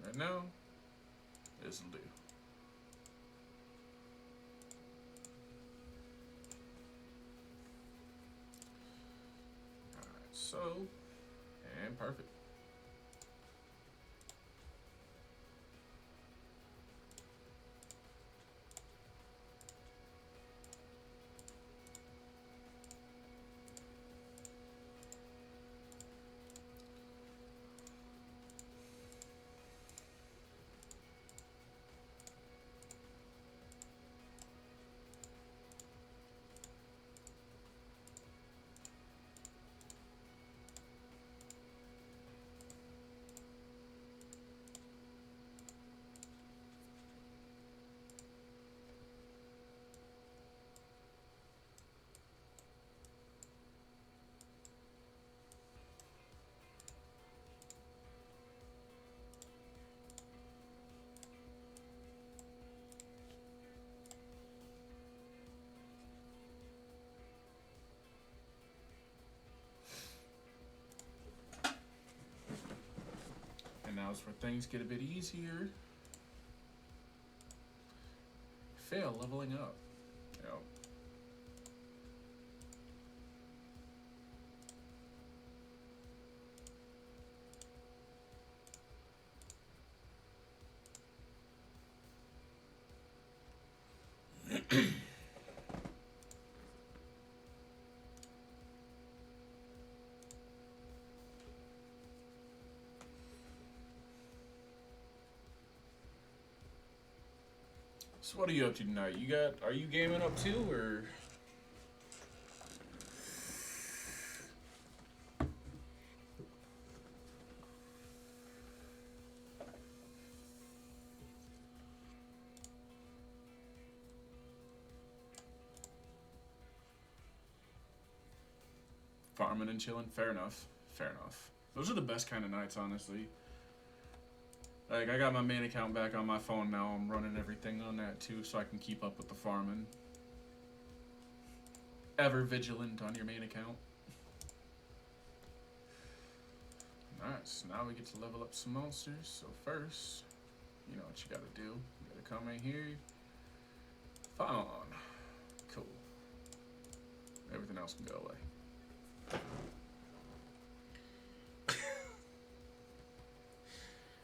Right now, this'll do. Alright, so, and perfect. And now's where things get a bit easier. Fail leveling up. Yep. So what are you up to tonight? Are you gaming up too, or? Farming and chilling? Fair enough. Fair enough. Those are the best kind of nights, honestly. Like, I got my main account back on my phone now. I'm running everything on that too, so I can keep up with the farming. Ever vigilant on your main account. Alright, so now we get to level up some monsters. So first, you know what you gotta do. You gotta come in here. Fawn. Cool. Everything else can go away.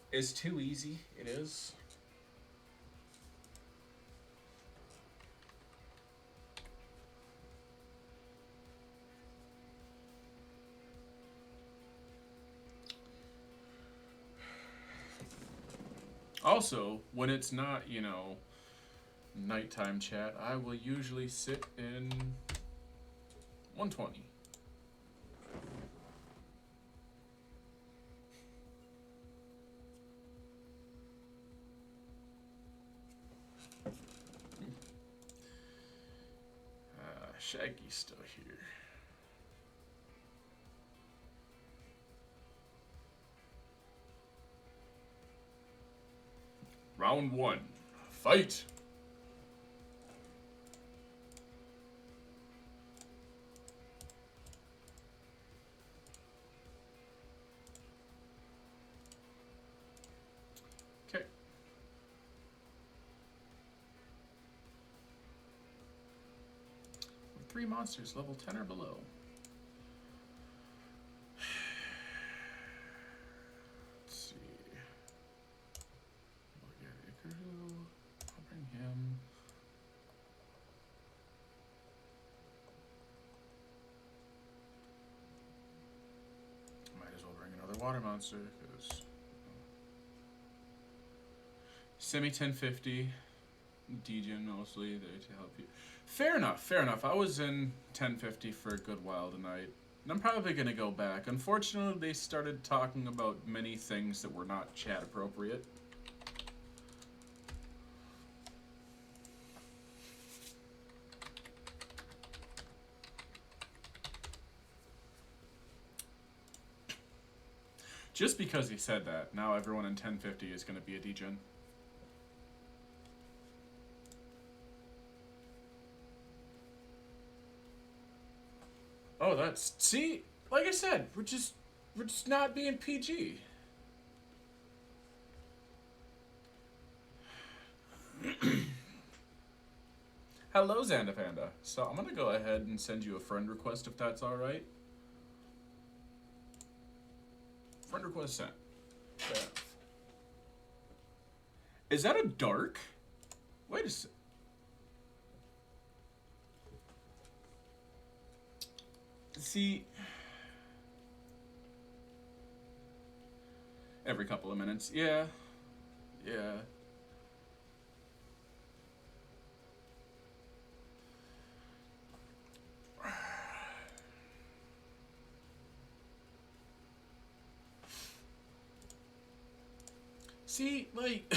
It's too easy. It is. Also, when it's not, you know, nighttime chat, I will usually sit in 120. Shaggy's still here. Round 1. Fight! 3 monsters, level 10 or below. Let's see. We'll get Ikaru. I'll bring him. Might as well bring another water monster, because Semi 1050, Degen mostly there to help you. Fair enough, fair enough. I was in 1050 for a good while tonight, and I'm probably gonna go back. Unfortunately, they started talking about many things that were not chat appropriate. Just because he said that, now everyone in 1050 is gonna be a degen. Oh, that's, see, like I said, we're just not being PG. Hello, Xandapanda. So I'm gonna go ahead and send you a friend request if that's all right. Friend request sent. Yeah. Is that a dark? Wait a sec. See, every couple of minutes. Yeah. Yeah. See, like,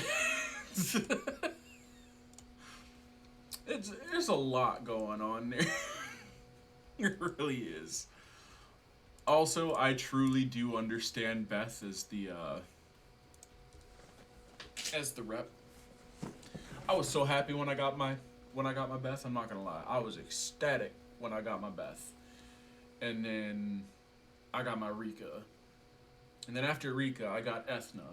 there's a lot going on there. It really is. Also, I truly do understand Beth as the rep. I was so happy when I got my Beth. I'm not gonna lie, I was ecstatic when I got my Beth, and then I got my Rika, and then after Rika, I got Ethna,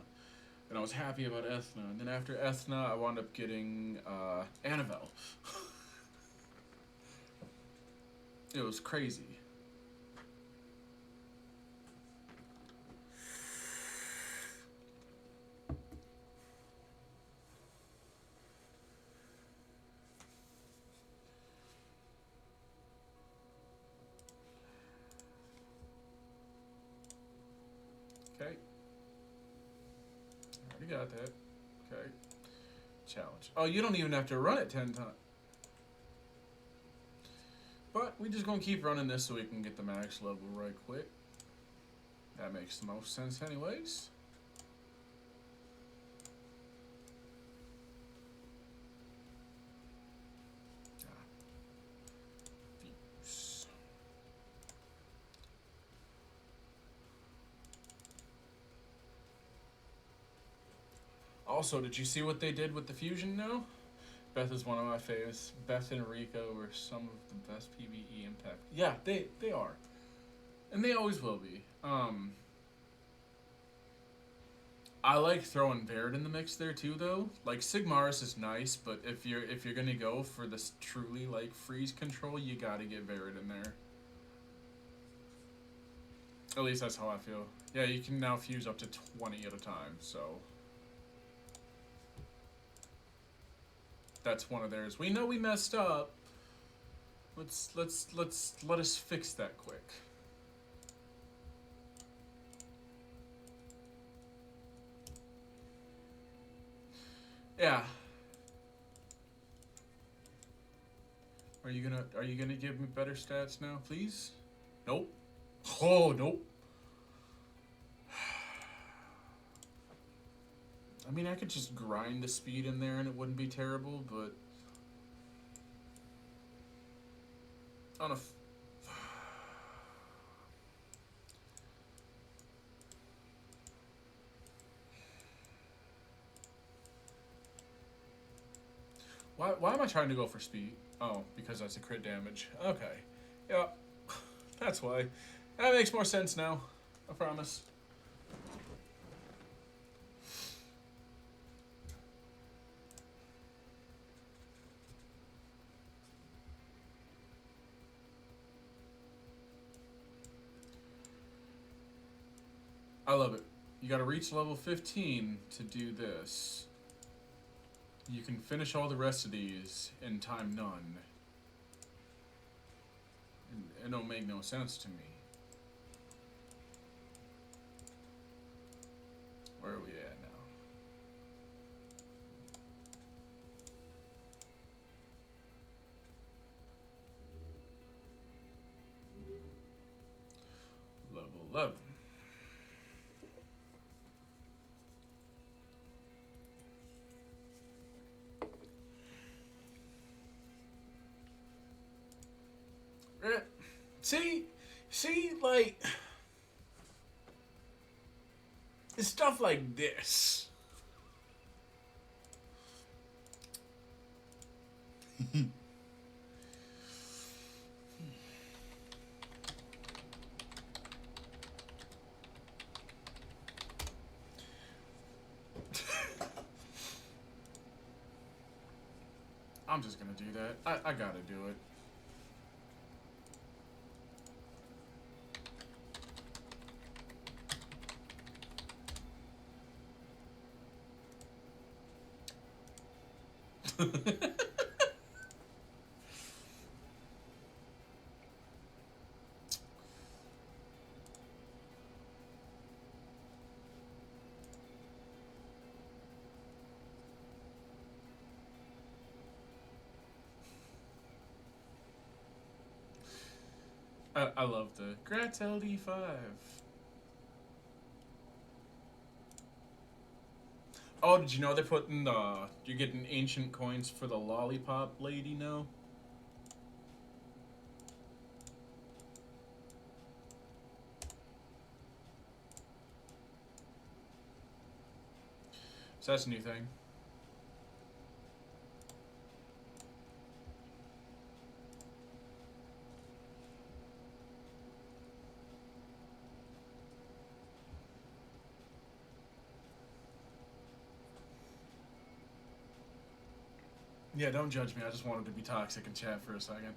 and I was happy about Ethna, and then after Ethna, I wound up getting Annabelle. It was crazy. Okay. Already got that. Okay. Challenge. Oh, you don't even have to run it 10 times. But we just gonna keep running this so we can get the max level right quick. That makes the most sense anyways. Views. Also, did you see what they did with the fusion now? Beth is one of my favorites. Beth and Rico were some of the best PvE impact. Yeah, they are. And they always will be. I like throwing Baird in the mix there too though. Like Sigmaris is nice, but if you're gonna go for this truly like freeze control, you gotta get Baird in there. At least that's how I feel. Yeah, you can now fuse up to 20 at a time, so that's one of theirs. We know we messed up. Let us fix that quick. Yeah. Are you gonna give me better stats now, please? Nope. Oh, nope. I mean, I could just grind the speed in there and it wouldn't be terrible, but on a why am I trying to go for speed? Oh, because that's a crit damage. Okay. Yeah. That's why. That makes more sense now. I promise. I love it. You gotta reach level 15 to do this. You can finish all the rest of these in time none. It don't make no sense to me. Where are we at now? Level 11. See, like, it's stuff like this. I'm just gonna do that. I gotta do it. I love the Gratz LD5. Oh, did you know they're putting you're getting ancient coins for the lollipop lady now? So that's a new thing. Yeah, don't judge me. I just wanted to be toxic and chat for a second.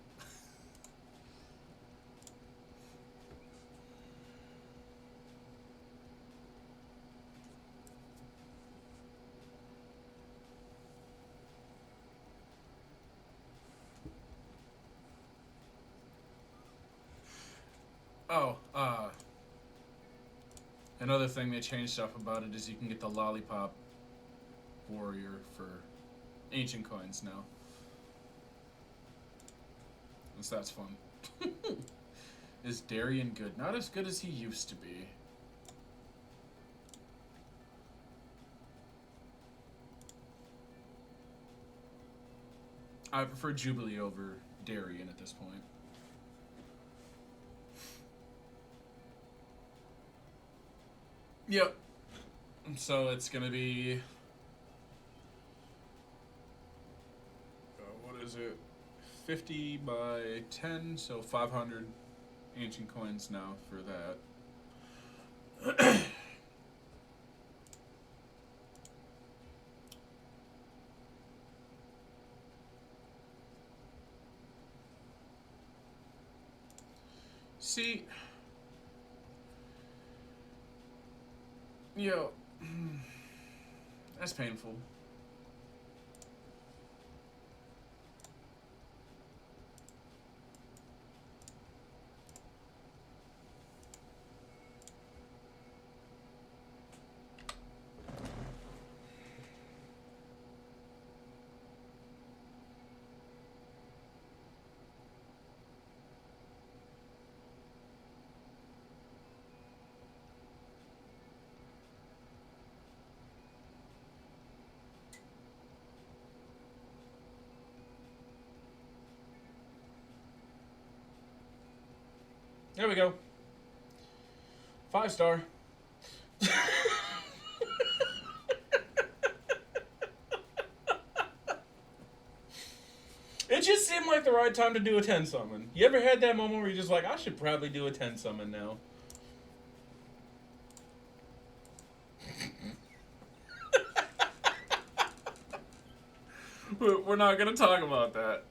Oh, another thing they changed stuff about it is you can get the lollipop warrior for ancient coins now. So that's fun. Is Darian good? Not as good as he used to be. I prefer Jubilee over Darian at this point. Yep. So it's gonna be... what is it? 50 by 10, so 500 ancient coins now for that. See, yo, that's painful. There we go. 5-star. It just seemed like the right time to do a 10 summon. You ever had that moment where you're just like, I should probably do a 10 summon now? We're not gonna talk about that.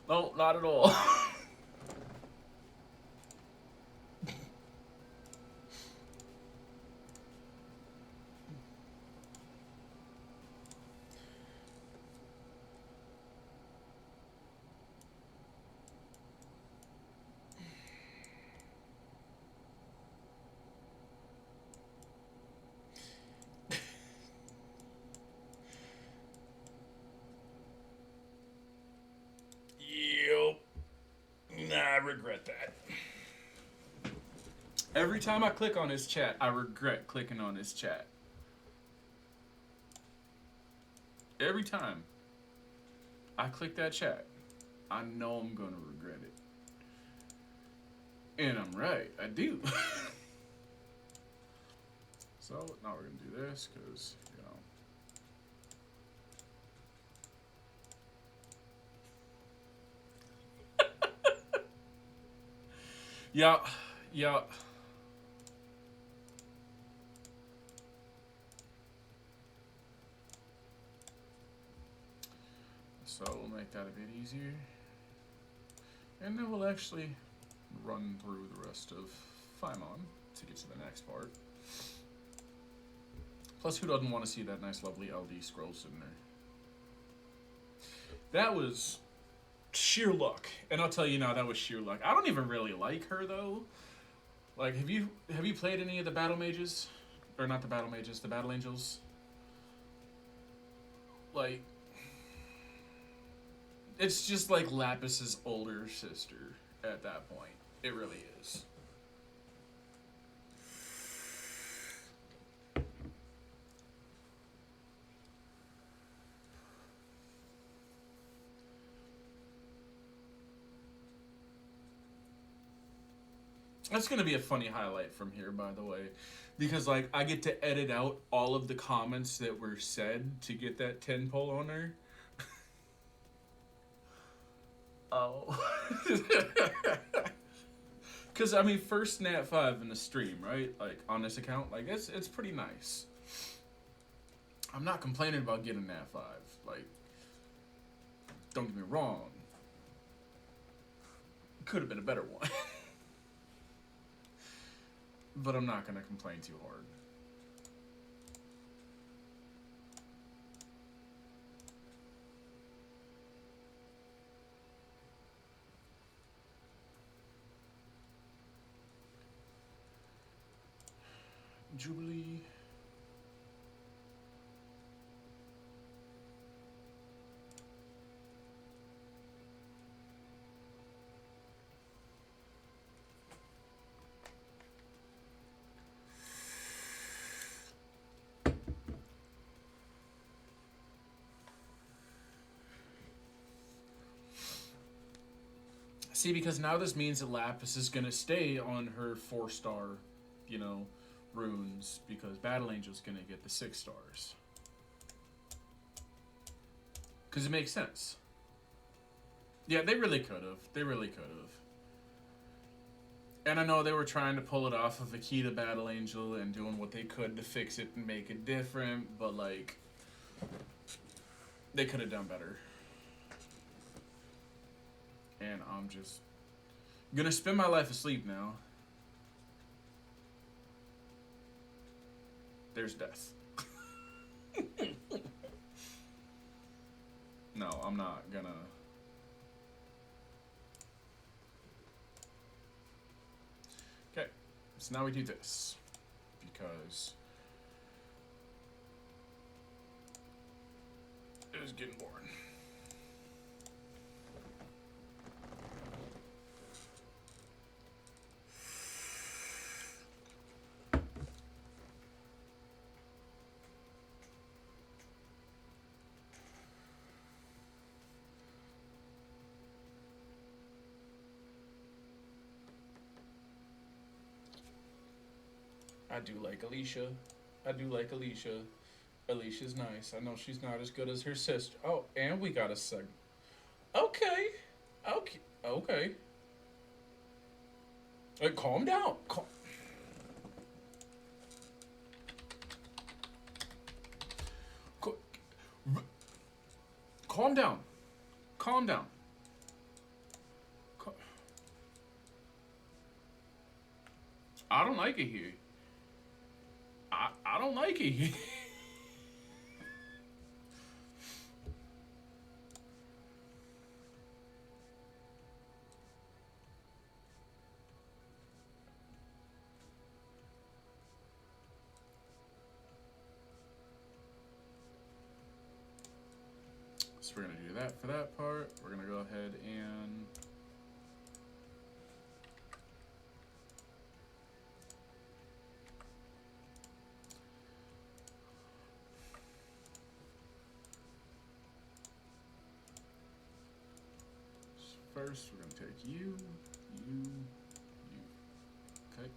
No, not at all. Every time I click on his chat, I regret clicking on his chat. Every time I click that chat, I know I'm gonna regret it. And I'm right, I do. So now we're gonna do this, because, you know. Yeah, yeah. So we'll make that a bit easier. And then we'll actually run through the rest of Phymon to get to the next part. Plus, who doesn't want to see that nice, lovely LD scroll sitting there? That was sheer luck. And I'll tell you now, that was sheer luck. I don't even really like her, though. Like, have you played any of the battle mages? Or not the battle mages, the battle angels? Like, it's just like Lapis's older sister at that point. It really is. That's gonna be a funny highlight from here, by the way, because like I get to edit out all of the comments that were said to get that 10 pull on her. Oh. Because I mean, first Nat 5 in the stream, right? Like on this account, like it's pretty nice. I'm not complaining about getting Nat 5. Like, don't get me wrong. Could have been a better one. But I'm not gonna complain too hard. Jubilee. See, because now this means that Lapis is gonna stay on her 4-star, you know, runes, because Battle Angel's gonna get the 6 stars. Because it makes sense. Yeah, they really could have. They really could have. And I know they were trying to pull it off of Akita Battle Angel and doing what they could to fix it and make it different, but like, they could have done better. And I'm just gonna spend my life asleep now. There's death. No, I'm not gonna. Okay, so now we do this. Because it was getting boring. I do like Alicia. I do like Alicia. Alicia's nice. I know she's not as good as her sister. Oh, and we got a segment. Okay. Okay. Okay. Hey, calm down. Calm down. Calm down. I don't like it here. I don't like it here. So we're gonna do that for that part. We're gonna go ahead and first. We're gonna take you, you. Okay.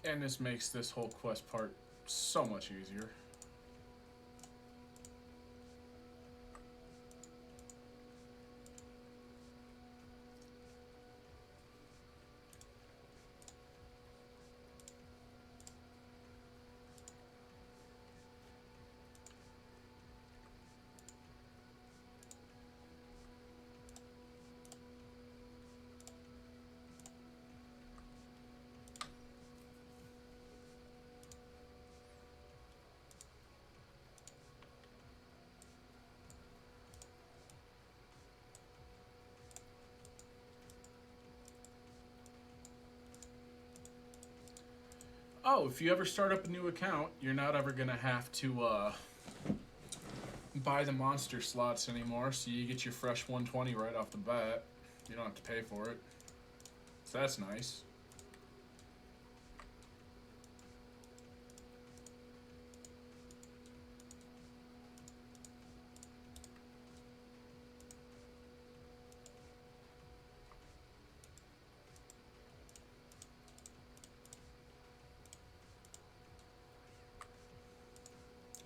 And this makes this whole quest part so much easier. Oh, if you ever start up a new account, you're not ever gonna have to buy the monster slots anymore, so you get your fresh 120 right off the bat. You don't have to pay for it. So that's nice.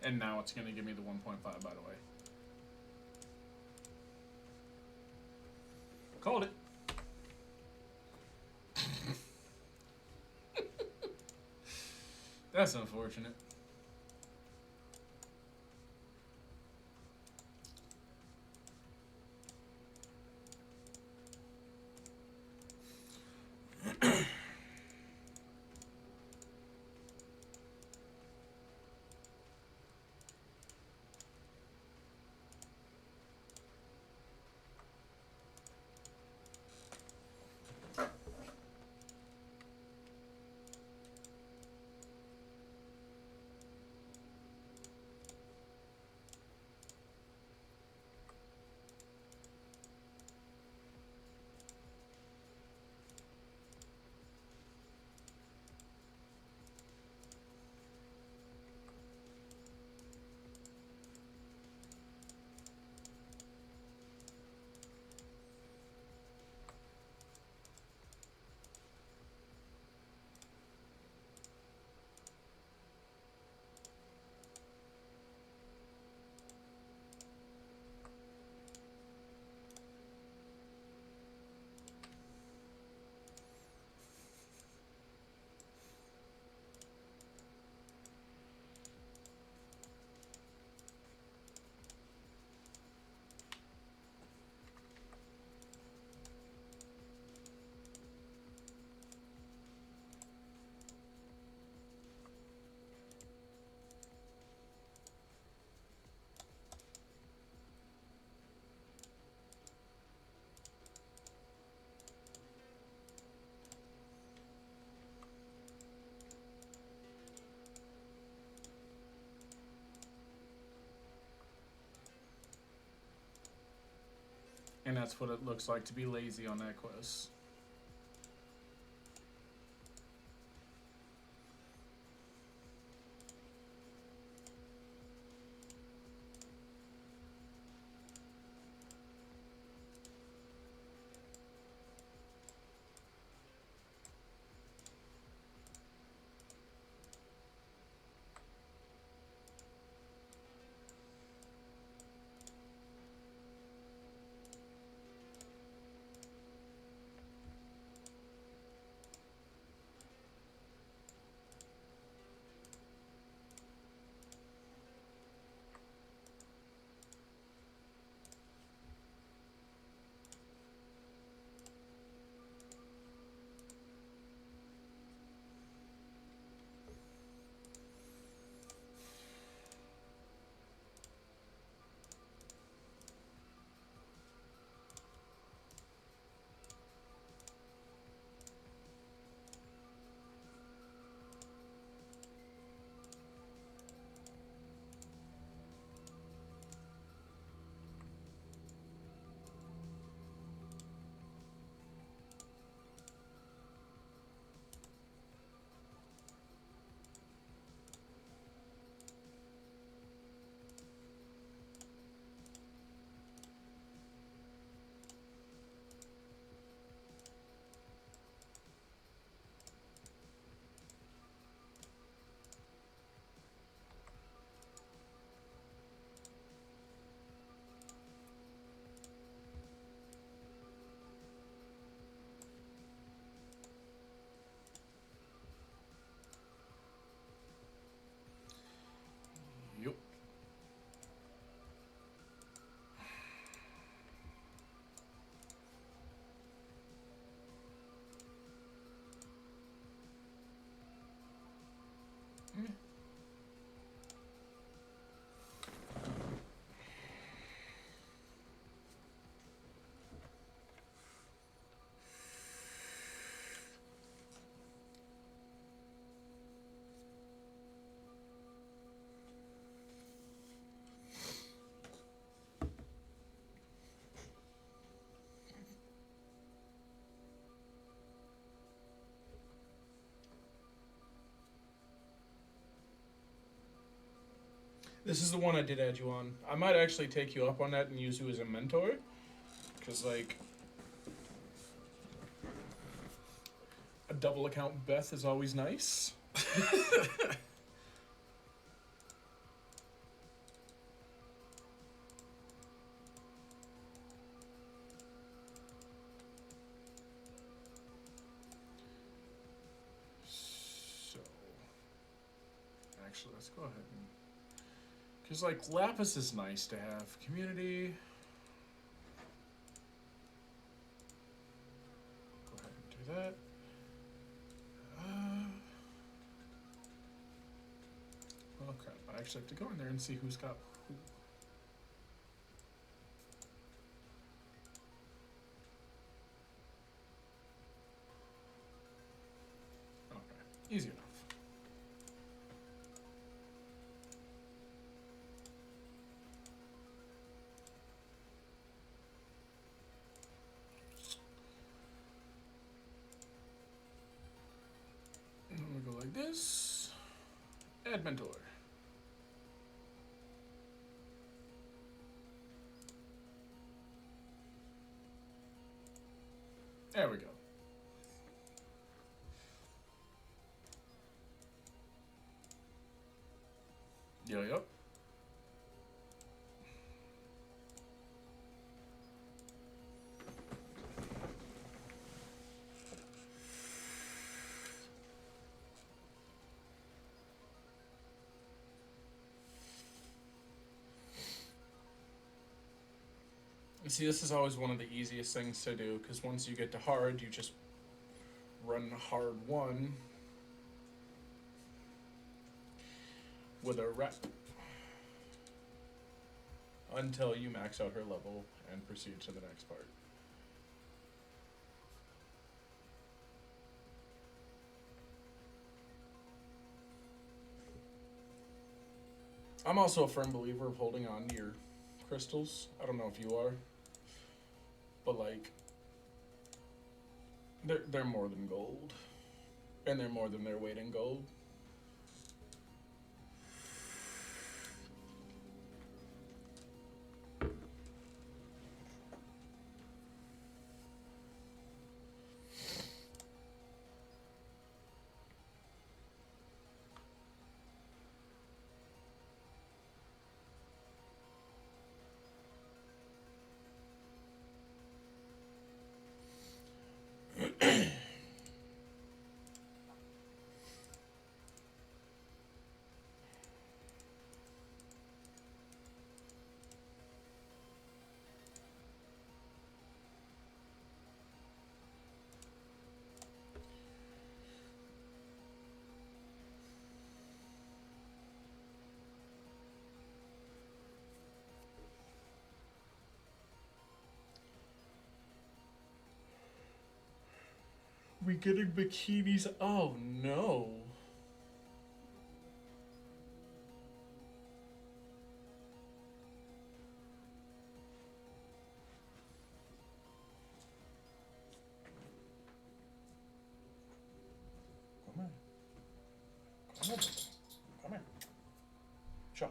And now it's gonna give me the 1.5, by the way. Called it. That's unfortunate. And that's what it looks like to be lazy on that quest. This is the one I did add you on. I might actually take you up on that and use you as a mentor. Because, like, a double account Beth is always nice. So, actually, let's go ahead and... Because, like, Lapis is nice to have. Community... Go ahead and do that. Oh crap, I actually have to go in there and see who's got who. Okay, easy enough. And I'm gonna go like this. Add mentor. There we go. Yep. See, this is always one of the easiest things to do, because once you get to hard, you just run hard 1 with a rep until you max out her level and proceed to the next part. I'm also a firm believer of holding on to your crystals. I don't know if you are, but like they're more than gold, and they're more than their weight in gold. We getting bikinis? Oh no. Come on. Come on. Come here. Sure.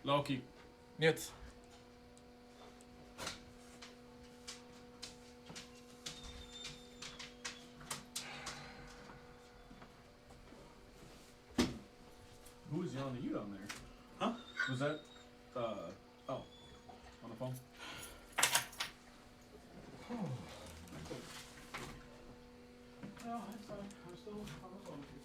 Loki. Нет. Who was yelling at you down there? Huh? Was that, on the phone? No, it's fine. I'm still on the phone with you.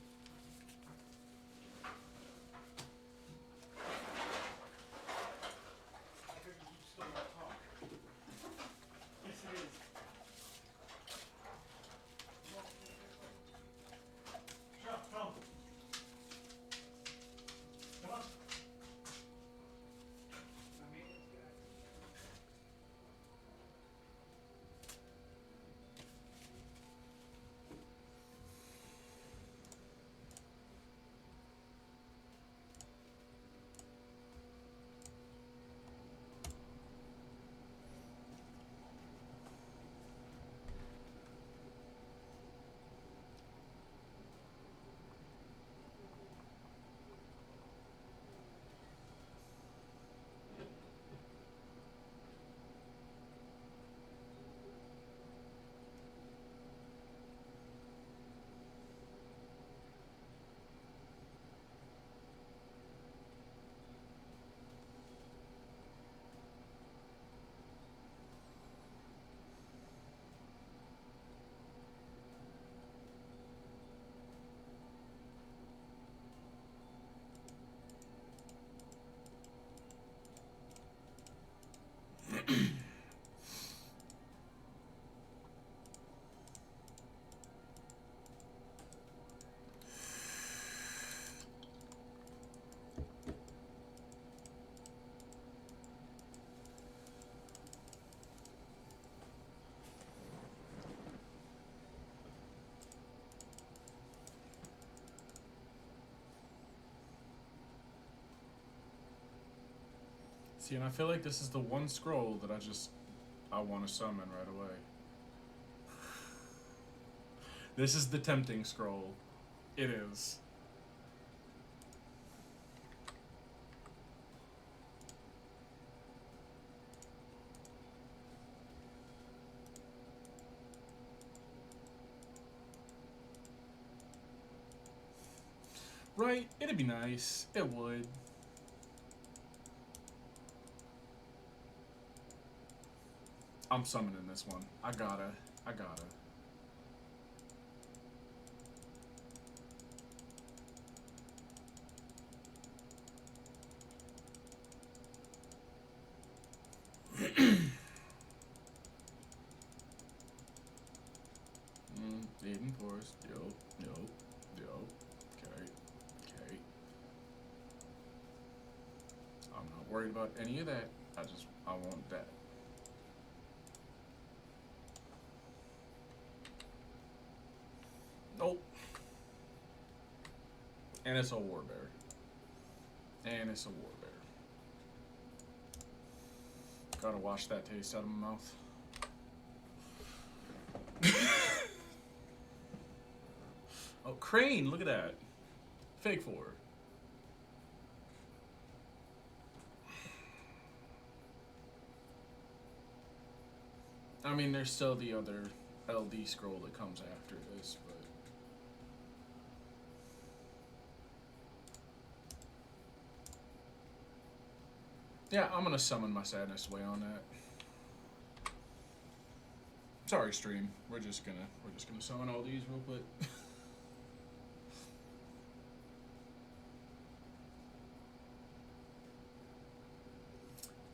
See, and I feel like this is the one scroll that I want to summon right away. This is the tempting scroll. It is. Right? It'd be nice. It would. I'm summoning this one. I gotta. Eden Forest. Yo. Okay. I'm not worried about any of that. I want that. Nope. And it's a warbear. Gotta wash that taste out of my mouth. Oh, Crane, look at that. Fake 4. I mean, there's still the other LD scroll that comes after this, but... Yeah, I'm gonna summon my sadness away on that. Sorry, stream. We're just gonna summon all these real quick.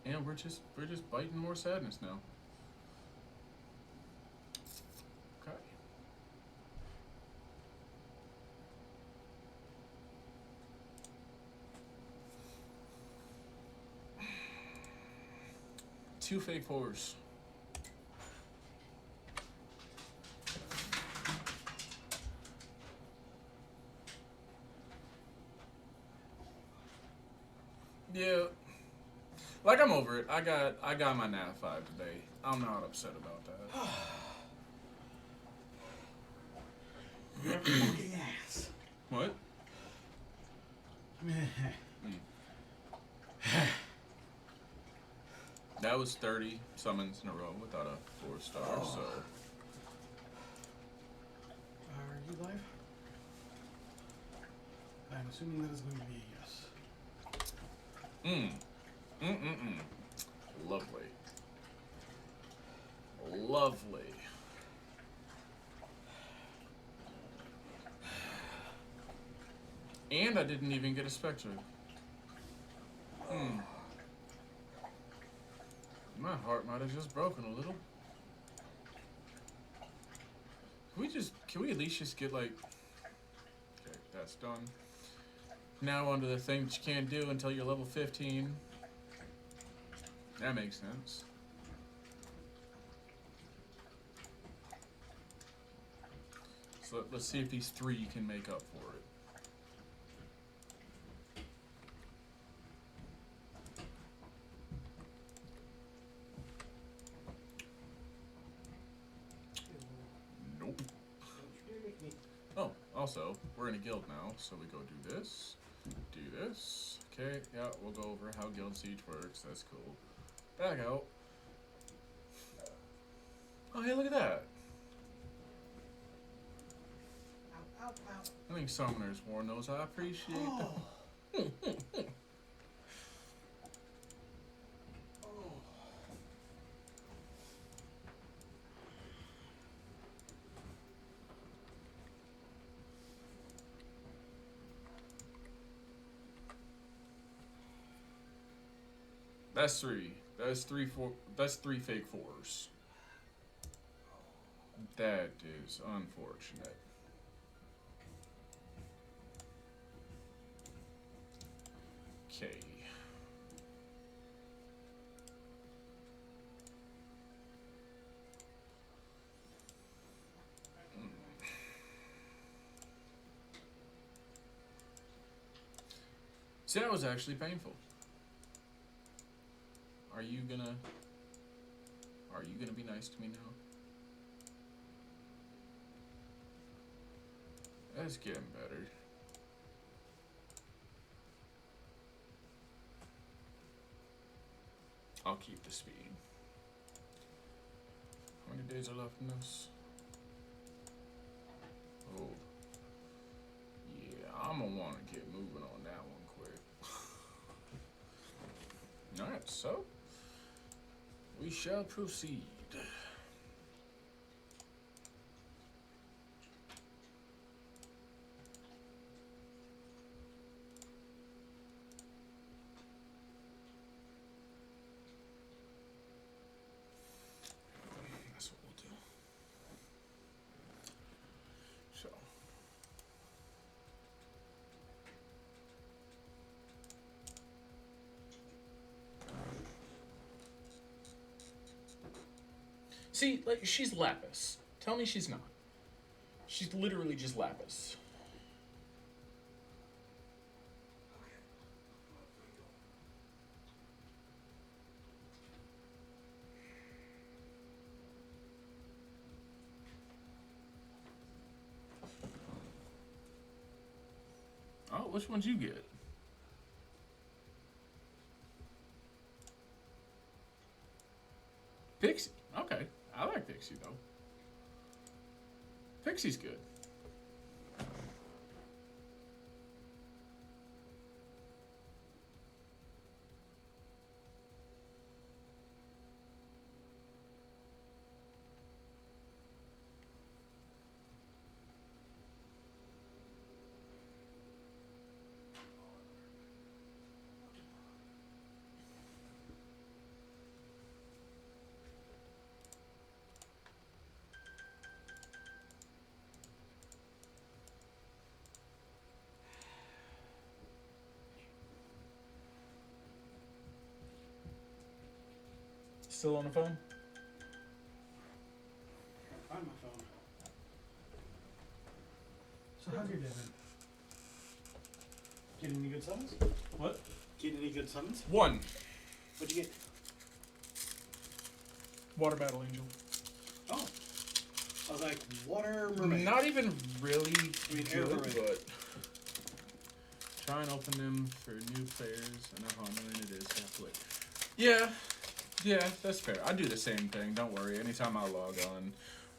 And we're just biting more sadness now. Okay. Two fake 4s. Yeah. Like, I'm over it. I got my Nat 5 today. I'm not upset about that. Your fucking ass. What? That was 30 summons in a row without a 4-star, so... Are you live? I'm assuming that is going to be a yes. Lovely. Lovely. And I didn't even get a Spectre. My heart might have just broken a little. Can we at least just get like... Okay, that's done. Now onto the thing that you can't do until you're level 15. That makes sense. So let's see if these 3 can make up for it. Nope. Oh, also, we're in a guild now, so we go do this, do this. Okay, yeah, we'll go over how Guild Siege works. That's cool. Back out. Oh, hey, look at that. Ow, ow, ow. I think Summoner's worn those. I appreciate that. That's 3. That's 3 fake 4s. That is unfortunate. Okay. See, that was actually painful. you gonna be nice to me now? That's getting better. I'll keep the speed. How many days are left in this? Oh. Yeah, I'm gonna wanna get moving on that one quick. Alright, so we shall proceed. That's what we'll do. So. See, like, she's Lapis. Tell me she's not. She's literally just Lapis. Oh, which one'd you get? Pixie. Okay. I like Pixie, though. Pixie's good. Still on the phone? Find my phone. So how's your day been? Getting any good summons? What? Getting any good summons? One. What'd you get? Water Battle Angel. Oh. I was like, water mermaid. Not even really I mean, air good, mermaid. but try and open them for new players. I know how annoying it is to have to, like, yeah, that's fair. I do the same thing. Don't worry. Anytime I log on,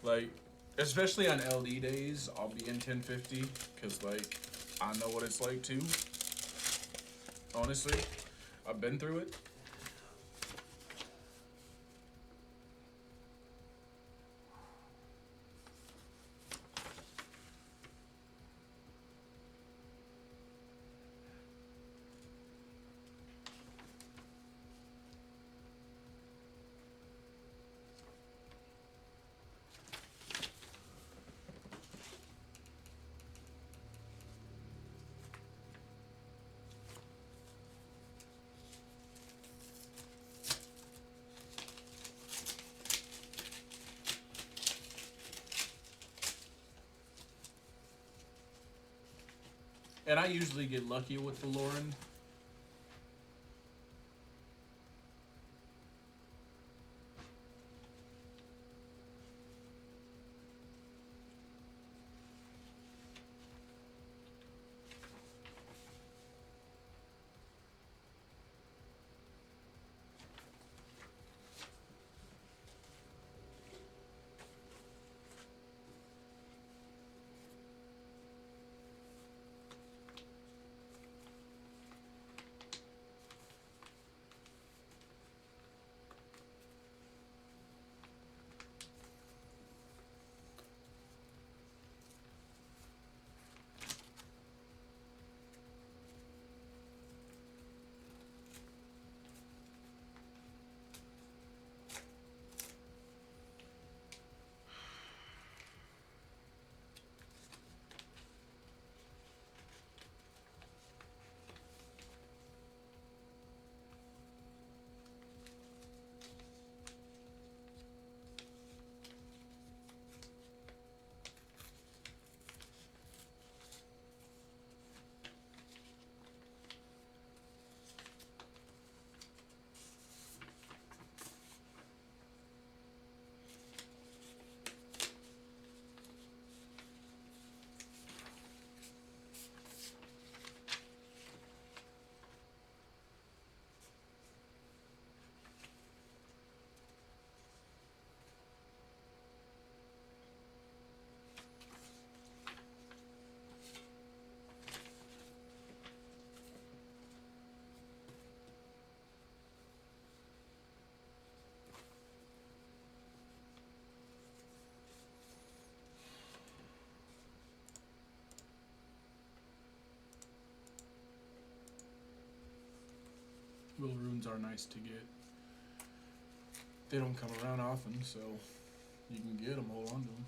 like, especially on LD days, I'll be in 1050 because, like, I know what it's like too. Honestly, I've been through it. And I usually get lucky with the Lauren. Quill runes are nice to get. They don't come around often, so you can get them, hold on to them.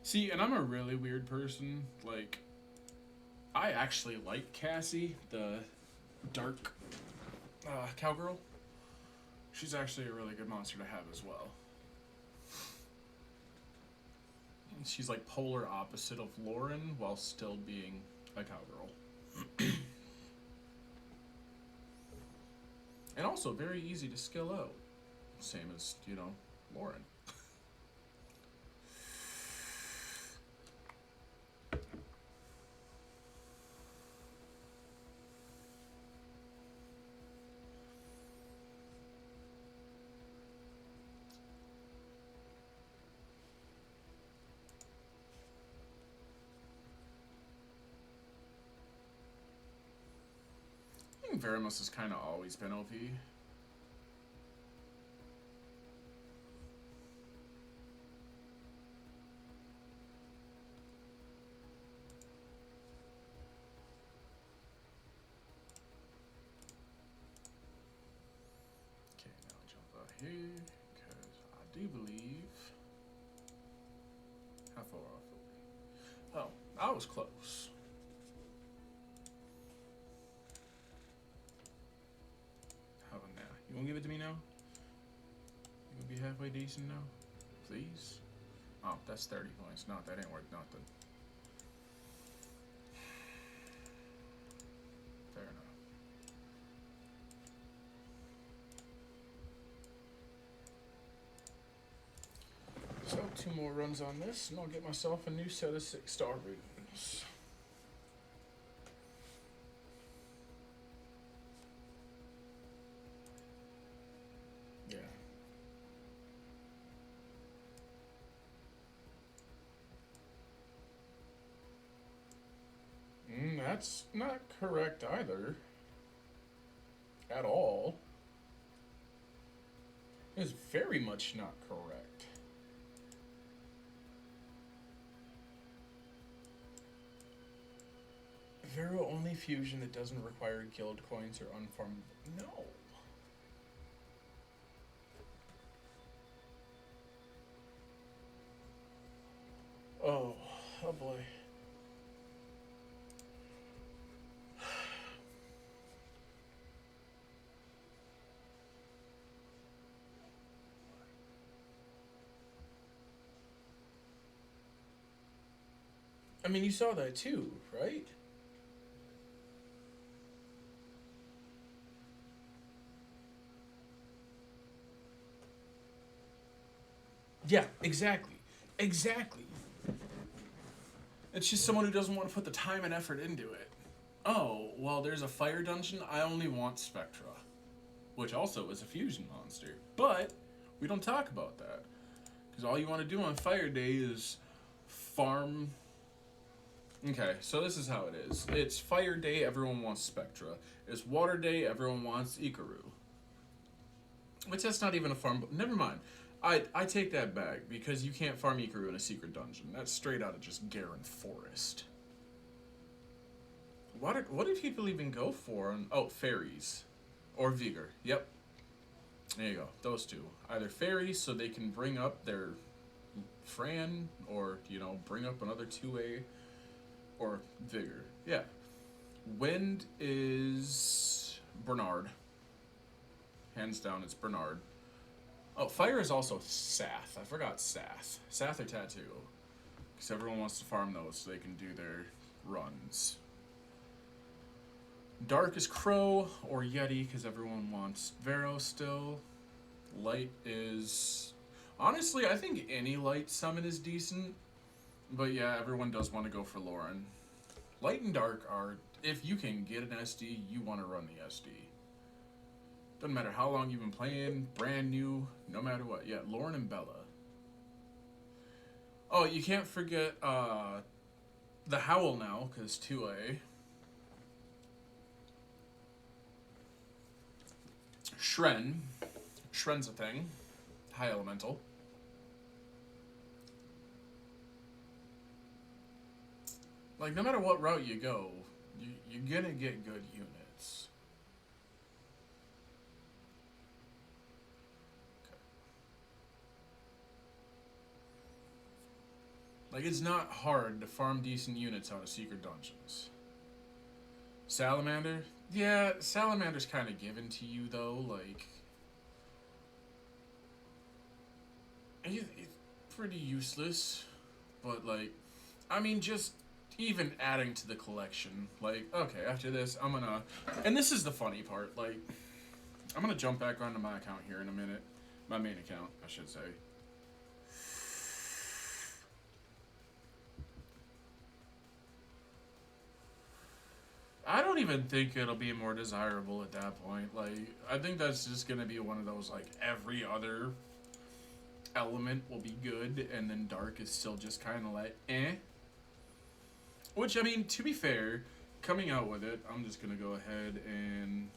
See, and I'm a really weird person. Like, I actually like Cassie, the dark cowgirl. She's actually a really good monster to have as well. She's like polar opposite of Lauren while still being a cowgirl. And also very easy to skill out. Same as, Lauren. I think Veramus has kind of always been OP. Here, because I do believe. How far off are we? Oh, I was close. How about now? You gonna give it to me now? You gonna be halfway decent now? Please? Oh, that's 30 points. No, that ain't worth nothing. Fair enough. So, 2 more runs on this, and I'll get myself a new set of 6-star runes. Yeah. That's not correct either. At all. It's very much not correct. Vero only fusion that doesn't require guild coins or unfarmed. No. Oh boy. I mean, you saw that too, right? Yeah, exactly. Exactly. It's just someone who doesn't want to put the time and effort into it. Oh, well, there's a fire dungeon. I only want Spectra, which also is a fusion monster. But we don't talk about that. Because all you want to do on Fire Day is farm. Okay, so this is how it is. It's Fire Day, everyone wants Spectra. It's Water Day, everyone wants Ikaru. Which that's not even a farm. Never mind. I take that back because you can't farm Ikaru in a secret dungeon. That's straight out of just Garen Forest. What did people even go for? Oh, fairies. Or Vigor. Yep. There you go. Those two. Either fairies so they can bring up their Fran, or, bring up another 2A, or Vigor. Yeah. Wind is Bernard. Hands down, it's Bernard. Oh, fire is also Sath. I forgot Sath. Sath or Tattoo. Because everyone wants to farm those so they can do their runs. Dark is Crow or Yeti because everyone wants Vero still. Light is... Honestly, I think any light summon is decent. But yeah, everyone does want to go for Lauren. Light and Dark are... If you can get an SD, you want to run the SD. Doesn't matter how long you've been playing, brand new, no matter what. Yeah, Lauren and Bella. Oh, you can't forget the Howl now, because 2A. Shren. Shren's a thing. High Elemental. Like, no matter what route you go, you're gonna get good units. Like, it's not hard to farm decent units out of secret dungeons. Salamander? Yeah, Salamander's kind of given to you, though. Like, it's pretty useless. But, like, I mean, just even adding to the collection. Like, okay, after this, I'm gonna... And this is the funny part. Like, I'm gonna jump back onto my account here in a minute. My main account, I should say. I don't even think it'll be more desirable at that point. Like, I think that's just gonna be one of those, like, every other element will be good, and then Dark is still just kind of like, eh. Which, I mean, to be fair, coming out with it, I'm just gonna go ahead and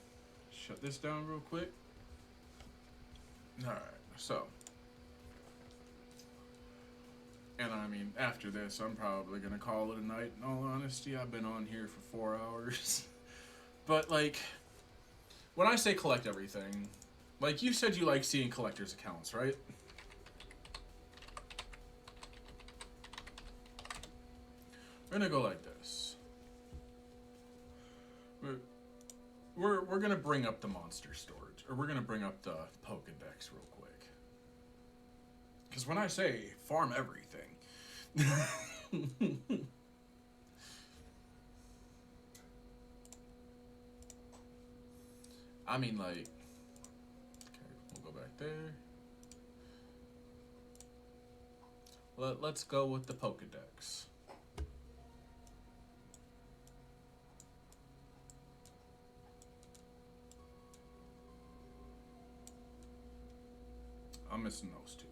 shut this down real quick. Alright, so. And I mean, after this, I'm probably gonna call it a night, in all honesty. I've been on here for 4 hours. But, like, when I say collect everything, like, you said you like seeing collectors' accounts, right? We're gonna go like this. We're gonna bring up the monster storage, or we're gonna bring up the Pokedex real quick. Because when I say farm everything, I mean, like, okay, we'll go back there. Let's go with the Pokedex. I'm missing those two.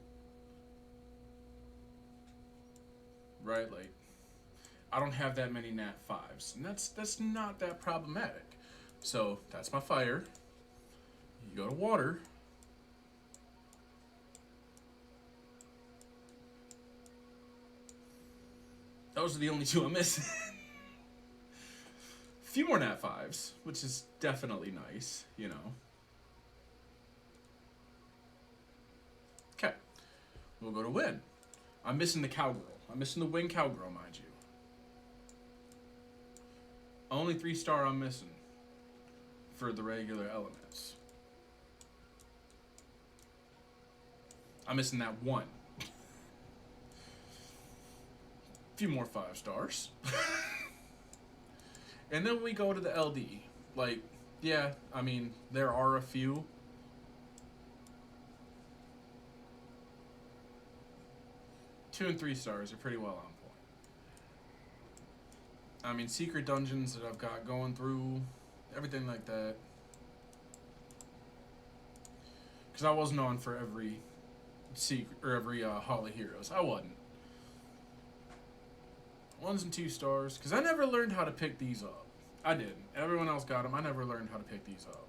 Right, like, I don't have that many Nat 5s, and that's not that problematic. So, that's my fire. You go to water. Those are the only two I'm missing. A few more Nat 5s, which is definitely nice, you know. Okay. We'll go to Win. I'm missing the Cowgirl. I'm missing the Wing Cowgirl, mind you. Only 3-star I'm missing for the regular elements. I'm missing that one. A few more 5 stars. And then we go to the LD. Like, yeah, I mean, there are a few. 2 and 3 stars are pretty well on point. I mean, secret dungeons that I've got going through, everything like that. Because I wasn't on for every secret or every Hall of Heroes. I wasn't. 1s and 2 stars. Because I never learned how to pick these up. I didn't. Everyone else got them. I never learned how to pick these up.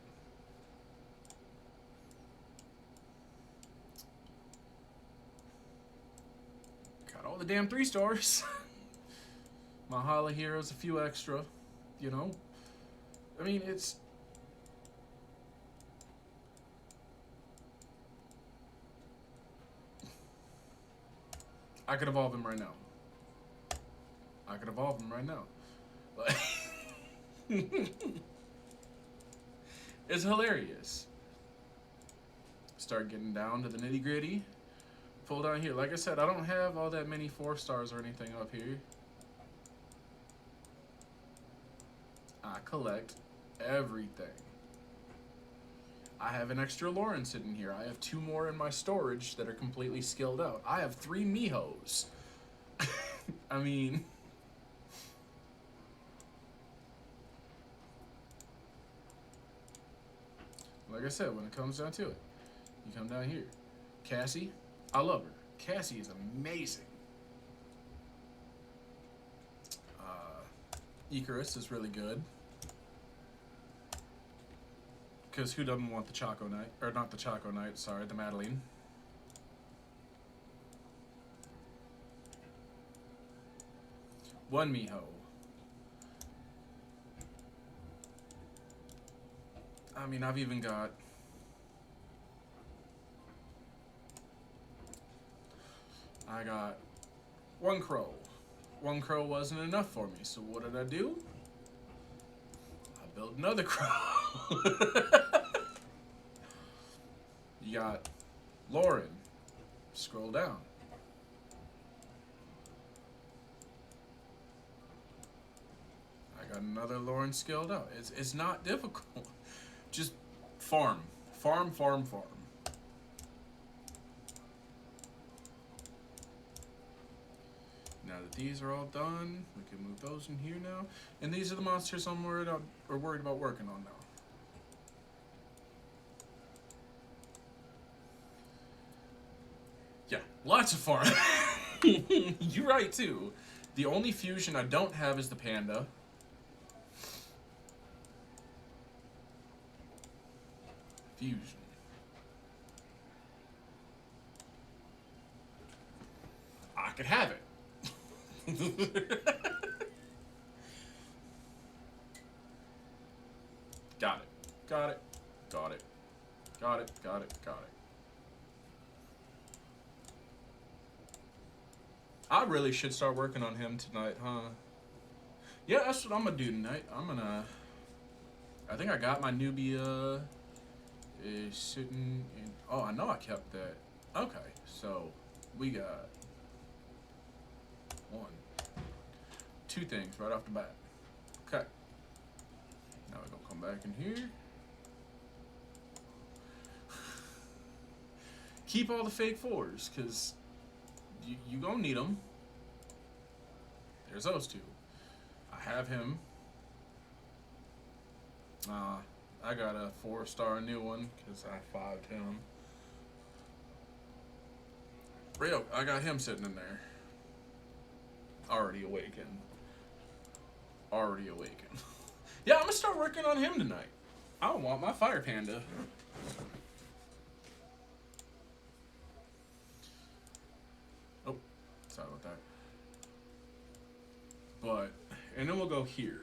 Got all the damn 3 stars. My Hall of Heroes, a few extra. You know? I mean, it's... I could evolve him right now. I could evolve him right now. It's hilarious. Start getting down to the nitty gritty. Pull down here. Like I said, I don't have all that many 4 stars or anything up here. I collect everything. I have an extra Lauren sitting here. I have 2 more in my storage that are completely skilled out. I have 3 Mihos. I mean... Like I said, when it comes down to it, you come down here. Cassie, I love her. Cassie is amazing. Icarus is really good. Because who doesn't want the Choco Knight? Or not the Choco Knight, sorry, the Madeline. One Miho. I mean, I've even got... I got 1 crow. 1 crow wasn't enough for me, so what did I do? I built another crow. You got Lauren. Scroll down. I got another Lauren skilled out. It's not difficult. Just farm. Farm, farm, farm. Now that these are all done, we can move those in here now. And these are the monsters I'm worried about working on now. Yeah, lots of farm. You're right, too. The only fusion I don't have is the panda. Fusion. I could have it. Got it. Got it. Got it. Got it. Got it. Got it. I really should start working on him tonight, huh? Yeah, that's what I'm gonna do tonight. I think I got my Nubia is sitting in... Oh, I know I kept that. Okay, so we got 2 things right off the bat. Okay. Now we're gonna come back in here. Keep all the fake 4s, because you gonna need them. There's those 2. I have him. I got a 4-star new one because I 5'd him. Real, I got him sitting in there. Already awakened. Already awakened. Yeah, I'm gonna start working on him tonight. I want my fire panda. Oh, sorry about that. But, and then we'll go here.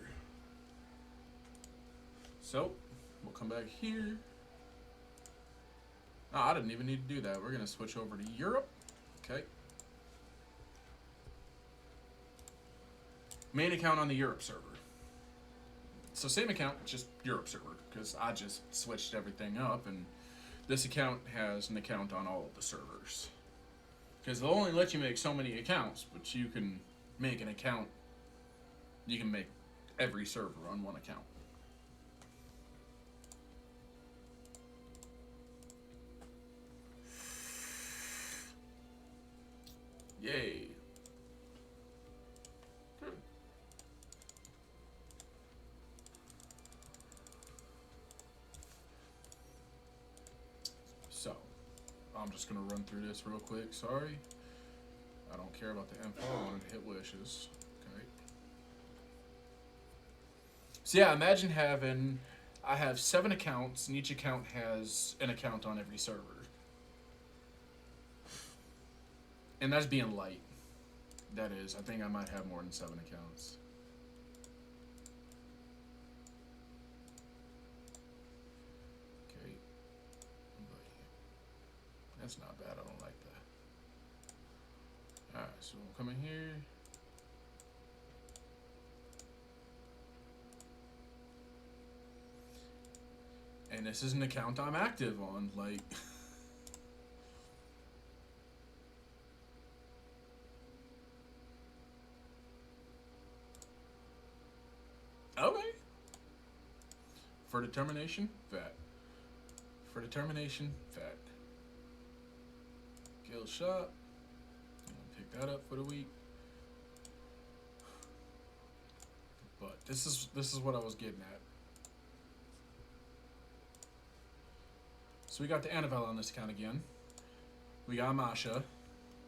So, we'll come back here. Oh, I didn't even need to do that. We're going to switch over to Europe. Okay. Main account on the Europe server. So same account, just Europe server. Because I just switched everything up. And this account has an account on all of the servers. Because they'll only let you make so many accounts. But you can make an account. You can make every server on one account. Yay. Good. So, I'm just gonna run through this real quick. Sorry. I don't care about the info. I wanted to hit wishes. Okay. So yeah, imagine having, I have 7 accounts, and each account has an account on every server. And that's being light. That is. I think I might have more than 7 accounts. Okay. That's not bad. I don't like that. Alright, so we'll come in here. And this is an account I'm active on. Like... Okay. For determination, vet. For determination, vet. Guild shop. Pick that up for the week. But this is what I was getting at. So we got the Annabelle on this account again. We got Masha.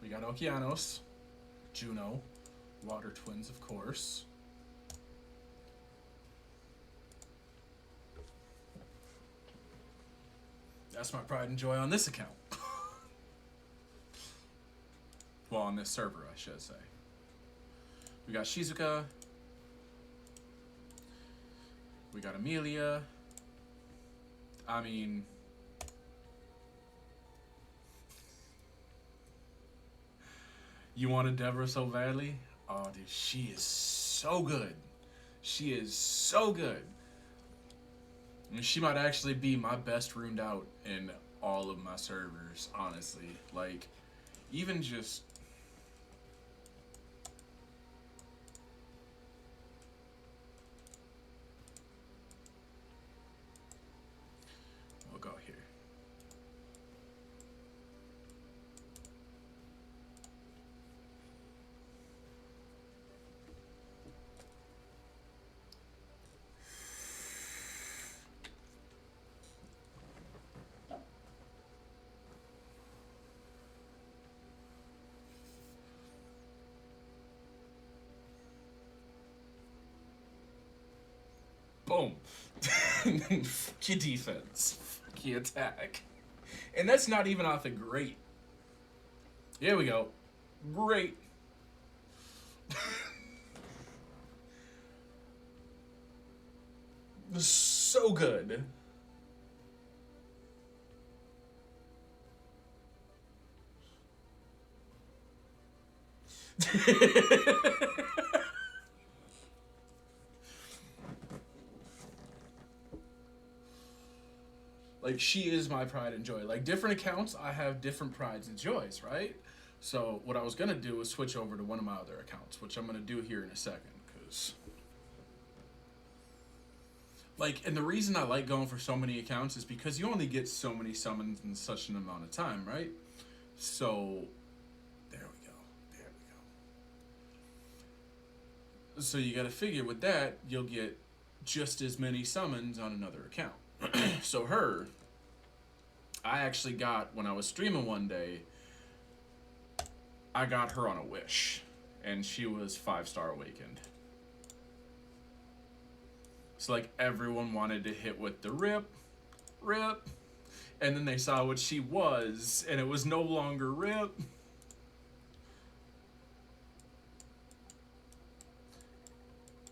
We got Okeanos. Juno. Water Twins, of course. That's my pride and joy on this account. Well, on this server, I should say. We got Shizuka. We got Amelia. I mean... You wanted Deborah so badly? Oh, dude, she is so good. She is so good. I mean, she might actually be my best runed out in all of my servers, honestly. Like, even just... We'll go here. Boom. Fuck your defense. Fuck your attack. And that's not even off the great. Here we go. Great. So good. Like, she is my pride and joy. Like, different accounts, I have different prides and joys, right? So, what I was going to do was switch over to one of my other accounts, which I'm going to do here in a second, because... Like, and the reason I like going for so many accounts is because you only get so many summons in such an amount of time, right? So, there we go. There we go. So, you got to figure with that, you'll get just as many summons on another account. So her, I actually got, when I was streaming one day, I got her on a wish, and she was 5-star awakened. So like everyone wanted to hit with the rip, and then they saw what she was, and it was no longer rip.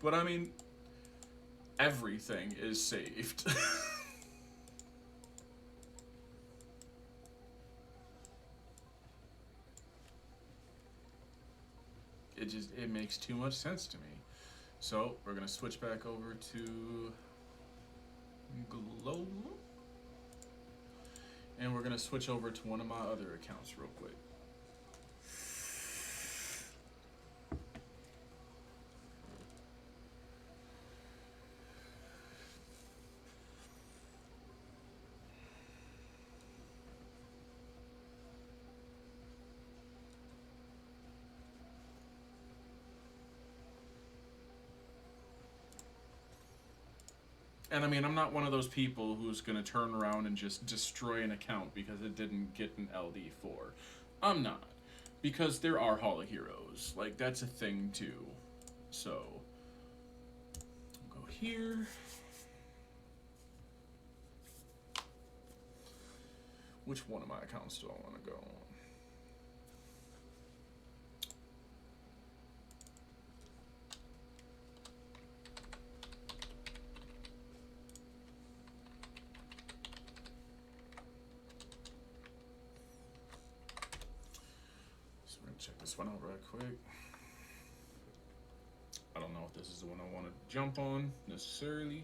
But I mean, everything is saved. It makes too much sense to me. So we're gonna switch back over to Global, and we're gonna switch over to one of my other accounts real quick. And I mean, I'm not one of those people who's going to turn around and just destroy an account because it didn't get an LD4. I'm not. Because there are Hall of Heroes. Like, that's a thing too. So, I'll go here. Which one of my accounts do I want to go on? So we're going to check this one out right quick. I don't know if this is the one I want to jump on necessarily.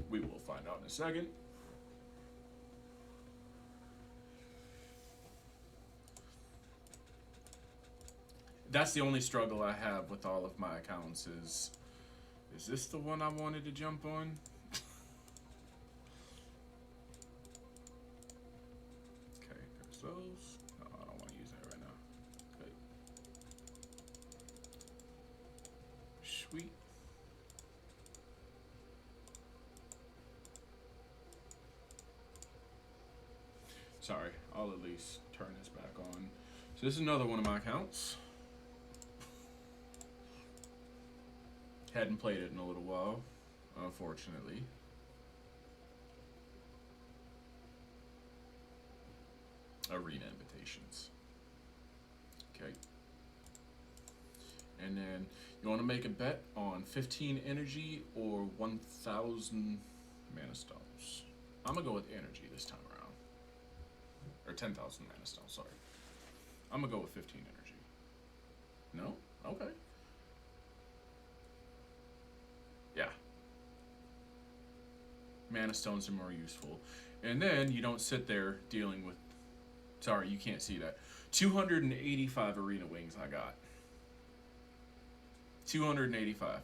We will find out in a second. That's the only struggle I have with all of my accounts is this the one I wanted to jump on? Okay, there's those. No, I don't want to use that right now. Okay. Sweet. Sorry, I'll at least turn this back on. So this is another one of my accounts. Hadn't played it in a little while, unfortunately. Arena invitations. Okay. And then you want to make a bet on 15 energy or 1,000 mana stones. I'm going to go with energy this time around. Or 10,000 mana stones, sorry. I'm going to go with 15 energy. No? Okay. Yeah. Mana stones are more useful. And then you don't sit there dealing with... Sorry, you can't see that. 285 arena wings I got. 285.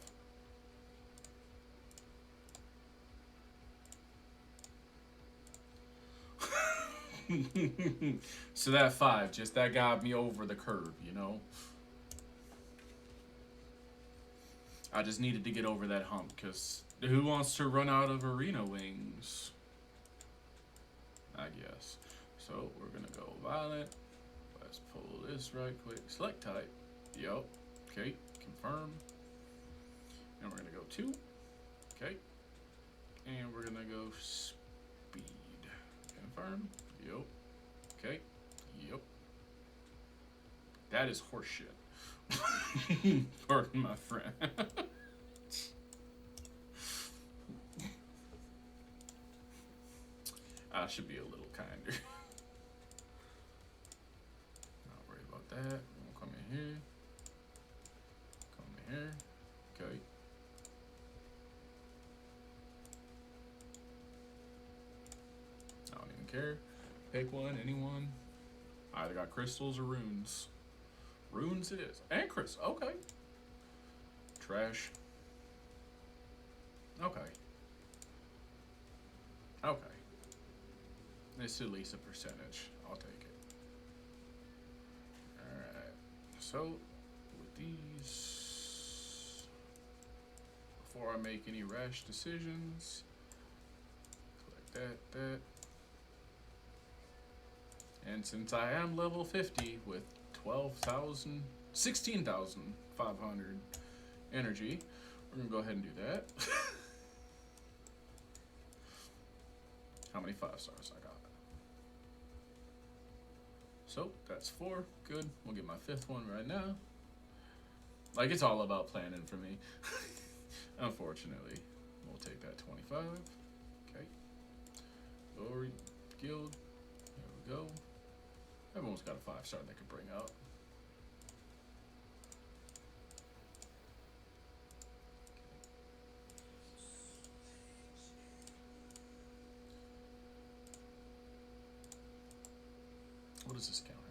So that 5, just that got me over the curb, you know? I just needed to get over that hump, because who wants to run out of arena wings? I guess. So we're going to go violet. Let's pull this right quick. Select type. Yup. Okay. Confirm. And we're going to go 2. Okay. And we're going to go speed. Confirm. Yup. Okay. Yup. That is horseshit. Pardon my friend. I should be a little kinder. Not worry about that. We'll come in here. Come in here. Okay. I don't even care. Pick one, anyone. I either got crystals or runes. Runes it is. And crystals. Okay. Trash. Okay. Okay. It's at least a percentage. I'll take it. Alright. So, with these, before I make any rash decisions, click that. And since I am level 50 with 16,500 energy, we're gonna go ahead and do that. How many 5 stars I got? So that's 4. Good. We'll get my 5th one right now. Like, it's all about planning for me. Unfortunately. We'll take that 25. Okay. Glory Guild. There we go. Everyone's got a 5-star they could bring up. What does this count have?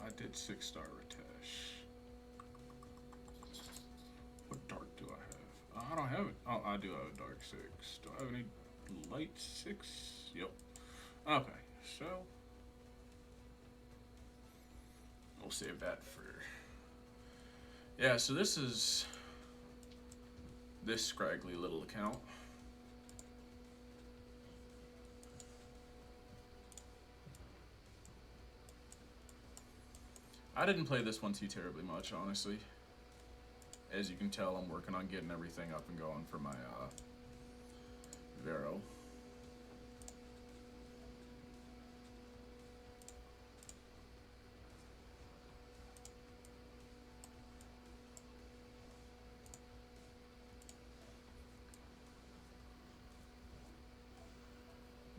I did 6-star Ritesh. What dark do I have? I don't have it. Oh, I do have a dark 6. Do I have any light 6? Yep. Okay, so we'll save that for. Yeah, so this is this scraggly little account. I didn't play this one too terribly much, honestly. As you can tell, I'm working on getting everything up and going for my Vero.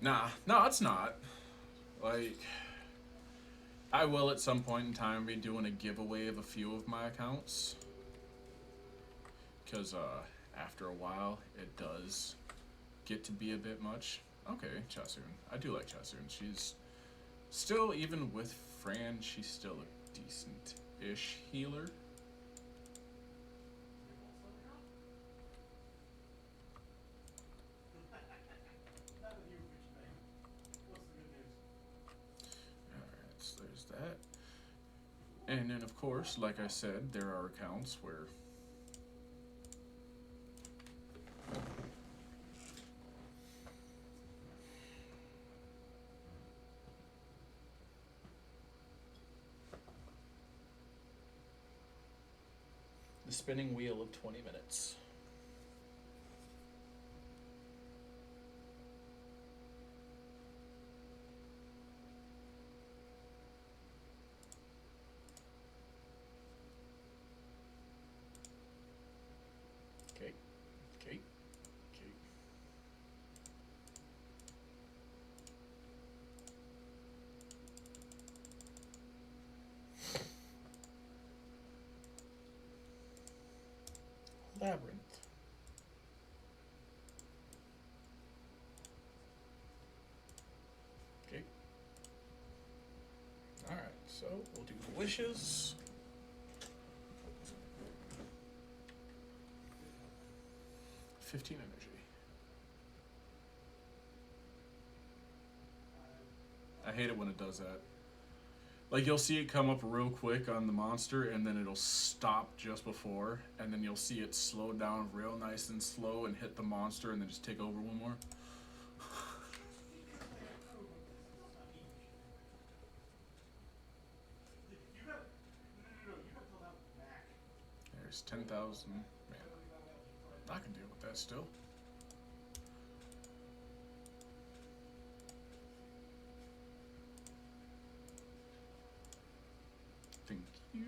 Nah, no, it's not. Like, I will at some point in time be doing a giveaway of a few of my accounts. Because after a while, it does get to be a bit much. Okay, Chasun. I do like Chasun. She's still, even with Fran, she's still a decent-ish healer. Alright, so there's that. And then, of course, like I said, there are accounts where The spinning wheel of 20 minutes. Okay. Okay. Okay. Labyrinth. Okay. Alright, so we'll do the wishes. $15 energy. I hate it when it does that. Like, you'll see it come up real quick on the monster, and then it'll stop just before, and then you'll see it slow down real nice and slow and hit the monster, and then just take over one more. There's 10,000. Man, I can deal with that still. Thank you.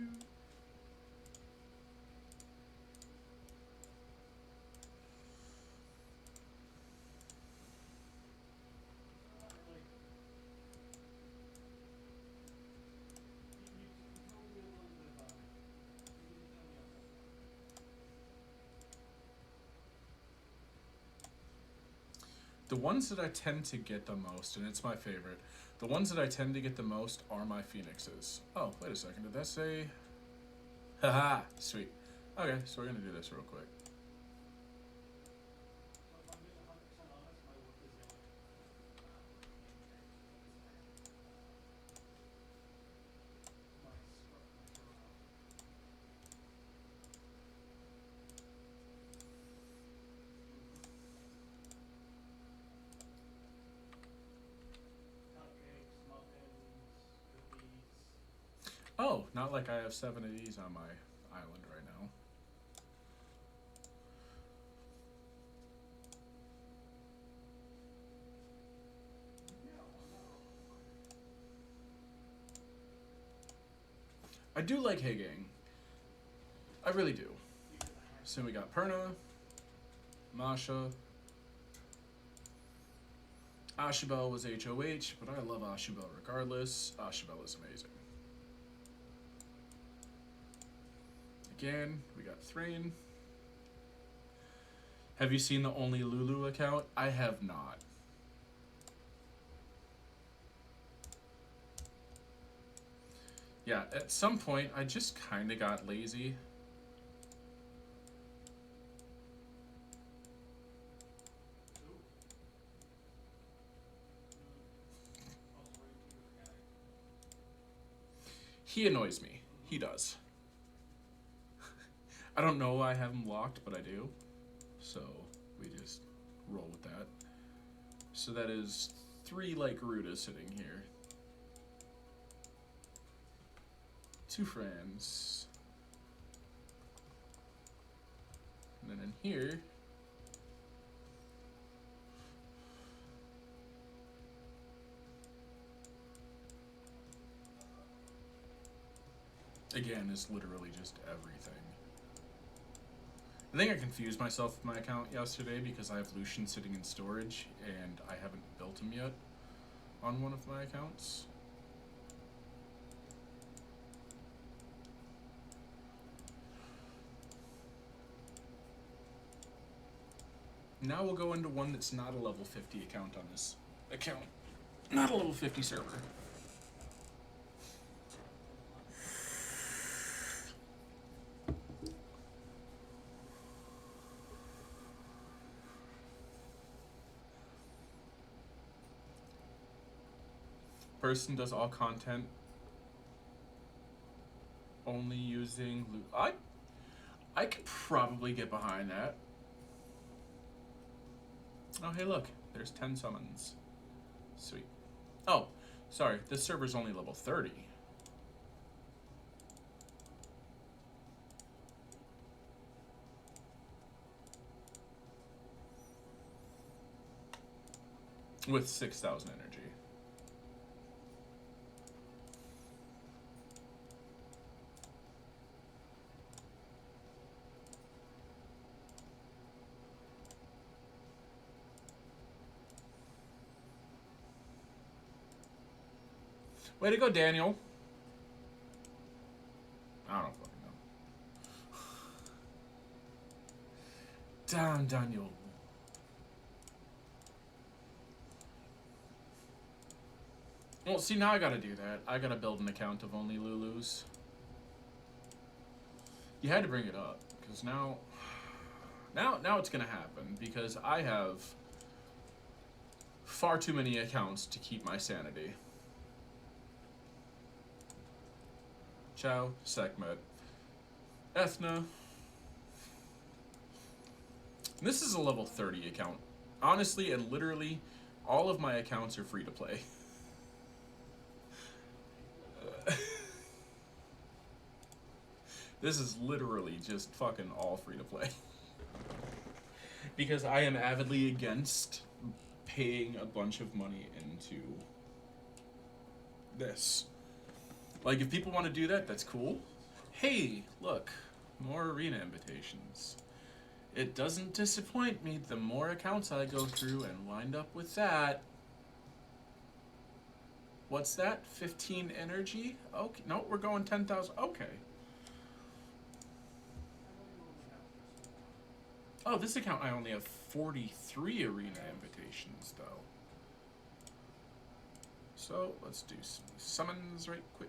The ones that I tend to get the most, and it's my favorite, the ones that I tend to get the most are my phoenixes. Oh, wait a second, did that say? Haha, sweet. Okay, so we're gonna do this real quick. Oh, not like I have 7 of these on my island right now. I do like Higang. I really do. So we got Perna, Masha. Ashibel was HOH, but I love Ashibel regardless. Ashibel is amazing. Again, we got Thrain. Have you seen the Only Lulu account? I have not. Yeah, at some point, I just kind of got lazy. He annoys me. He does. I don't know why I have him locked, but I do. So we just roll with that. So that is 3 Lycaruda sitting here. 2 friends. And then in here, again, is literally just everything. I think I confused myself with my account yesterday because I have Lucian sitting in storage and I haven't built him yet on one of my accounts. Now we'll go into one that's not a level 50 account on this account. Not a level 50 server. Person does all content only using I could probably get behind that. Oh, hey, look. There's 10 summons. Sweet. Oh, sorry. This server's only level 30. With 6,000 energy. Way to go, Daniel. I don't fucking know. Damn, Daniel. Well, see, now I gotta do that. I gotta build an account of only Lulus. You had to bring it up, because now it's gonna happen, because I have far too many accounts to keep my sanity. Chow, Sekhmet, Ethna. This is a level 30 account. Honestly and literally, all of my accounts are free to play. This is literally just fucking all free to play. Because I am avidly against paying a bunch of money into this. Like, if people want to do that, that's cool. Hey, look, more arena invitations. It doesn't disappoint me the more accounts I go through and wind up with that. What's that? 15 energy? Okay, no, we're going 10,000. Okay. Oh, this account I only have 43 arena invitations, though. So, let's do some summons right quick.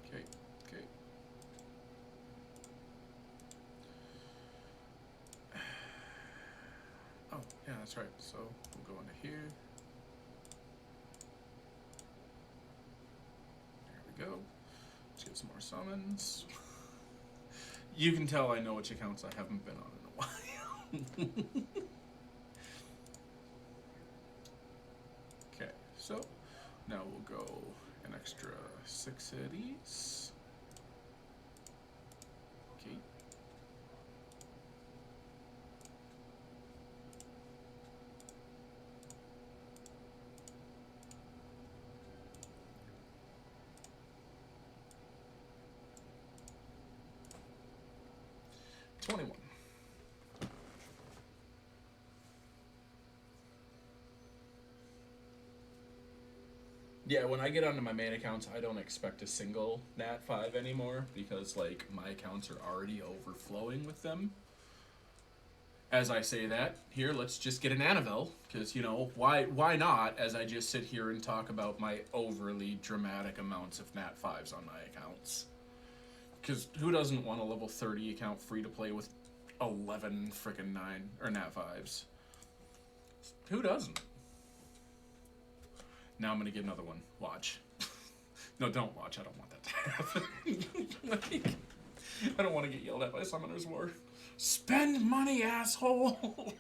Okay, okay. Oh, yeah, that's right. So, we'll go into here. There we go. Let's get some more summons. You can tell I know which accounts I haven't been on in a while. Okay, so now we'll go an extra 6 of these. Okay. $21. Yeah, when I get onto my main accounts, I don't expect a single Nat 5 anymore because, like, my accounts are already overflowing with them. as I say that, here, let's just get an Annabelle, because, you know, why not, as I just sit here and talk about my overly dramatic amounts of Nat 5s on my accounts. Because who doesn't want a level 30 account free to play with 11 frickin' 9, or Nat 5s? Who doesn't? Now I'm gonna get another one. Watch. No, don't watch. I don't want that to happen. Like, I don't want to get yelled at by Summoner's War. Spend money, asshole!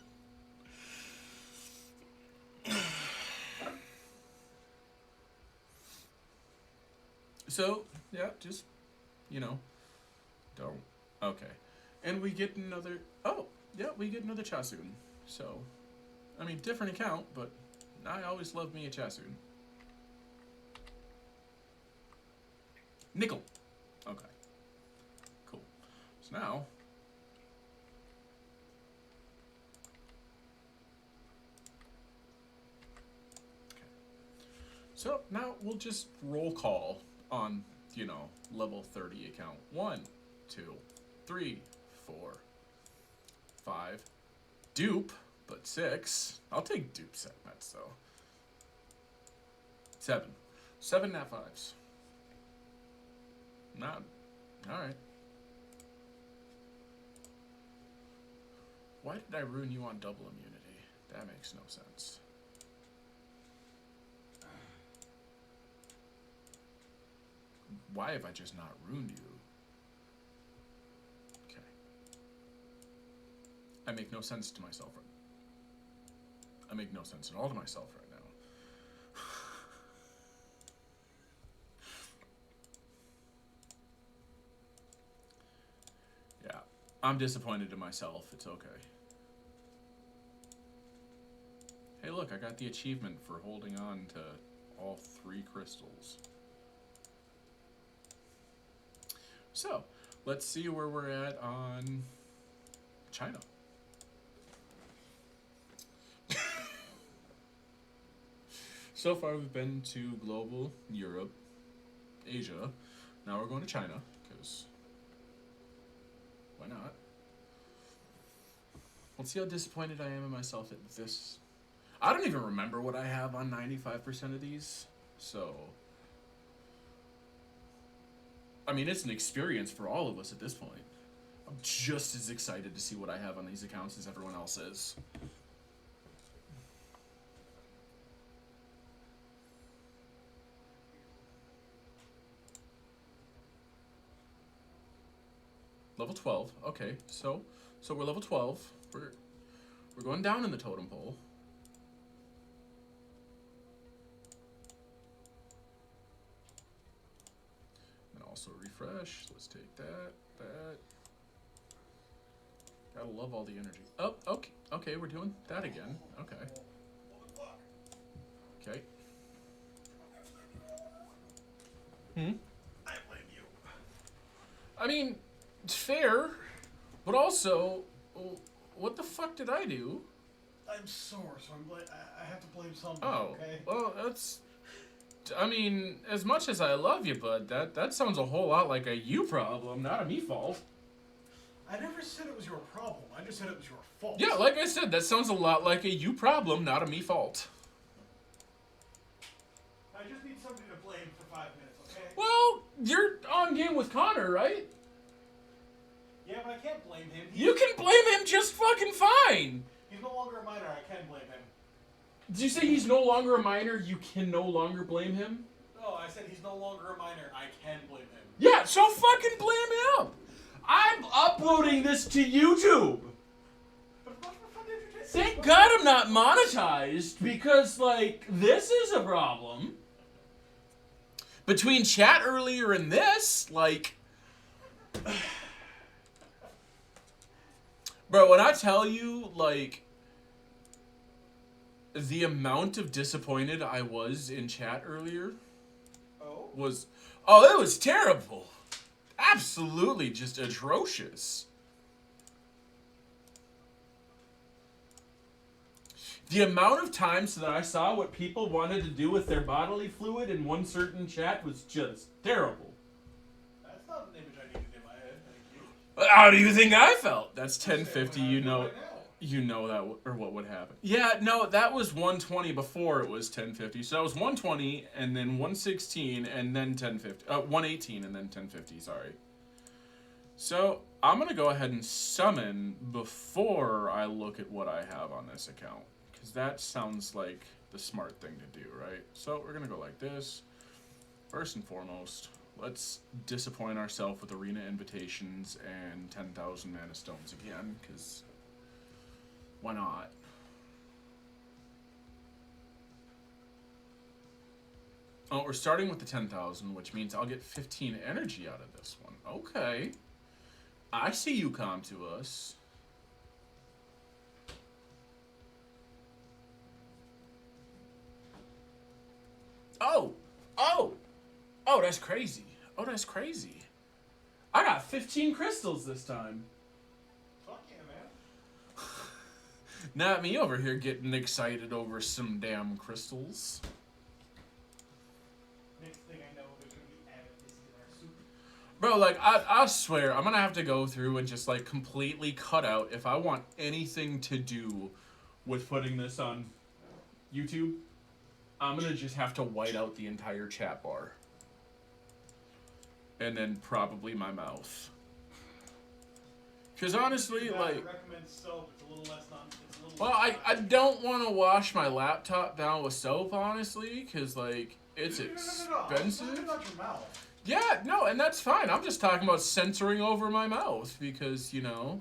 So, yeah, just, you know, don't. Okay. And we get another. Oh, yeah, we get another Chasun. So, I mean, different account, but I always love me a Chasun. Nickel. Okay. Cool. So now. Okay. So now we'll just roll call on, you know, level 30 account. 1, 2, 3, 4, 5. Dupe, but 6. I'll take dupe segments though. 7. 7 Nat 5s. Not. Alright. Why did I ruin you on double immunity? That makes no sense. Why have I just not ruined you? Okay. I make no sense to myself. I make no sense at all to myself right now. Yeah. I'm disappointed in myself. It's okay. Hey, look, I got the achievement for holding on to all 3 crystals. So, let's see where we're at on China. So far, we've been to global, Europe, Asia. Now we're going to China, because why not? Let's see how disappointed I am in myself at this. I don't even remember what I have on 95% of these, so. I mean, it's an experience for all of us at this point. I'm just as excited to see what I have on these accounts as everyone else is. Level 12. Okay, so we're level 12. We're going down in the totem pole. And also refresh. Let's take that. Gotta love all the energy. Oh, okay. Okay, we're doing that again. Okay. Okay. I blame you. I mean, it's fair, but also, what the fuck did I do? I'm sore, so I have to blame somebody. Oh, Okay. well, that's. I mean, as much as I love you, bud, that sounds a whole lot like a you problem, not a me fault. I never said it was your problem. I just said it was your fault. Yeah, like I said, that sounds a lot like a you problem, not a me fault. I just need somebody to blame for 5 minutes, okay? Well, you're on game with Connor, right? Yeah, but I can't blame him. You can blame him just fucking fine. He's no longer a minor. I can blame him. Did you say he's no longer a minor? You can no longer blame him? No, I said he's no longer a minor. I can blame him. Yeah, so fucking blame him. I'm uploading this to YouTube. But it's not for fun entertainment. Thank God I'm not monetized, because, like, this is a problem. Between chat earlier and this, like... Bro, when I tell you, like, the amount of disappointed I was in chat earlier was... Oh, it was terrible. Absolutely just atrocious. The amount of times that I saw what people wanted to do with their bodily fluid in one certain chat was just terrible. That's not an image I needed in my head. Thank you. How do you think I felt? That's 1050, you know. Right You know that, or what would happen? Yeah, no, that was 120 before it was 1050. So that was 120, and then 116, and then 1050. 118, and then 1050. Sorry. So I'm gonna go ahead and summon before I look at what I have on this account, because that sounds like the smart thing to do, right? So we're gonna go like this. First and foremost, let's disappoint ourselves with Arena Invitations and 10,000 Mana Stones again, because why not? Oh, we're starting with the 10,000, which means I'll get 15 energy out of this one. Okay. I see you come to us. Oh! Oh! Oh, that's crazy. Oh, that's crazy. I got 15 crystals this time. Fuck yeah, man. Not me over here getting excited over some damn crystals. Next thing I know, there's gonna be added this in our soup. Bro, like, I swear, I'm gonna have to go through and just, like, completely cut out, if I want anything to do with putting this on YouTube, I'm gonna just have to white out the entire chat bar. And then probably my mouth. Because honestly, Yeah, like... I recommend soap. It's a little less it's a little Well, less I don't want to wash my laptop down with soap, honestly, because, like, it's No. expensive. It's not about your mouth. Yeah, no, and that's fine. I'm just talking about censoring over my mouth because, you know,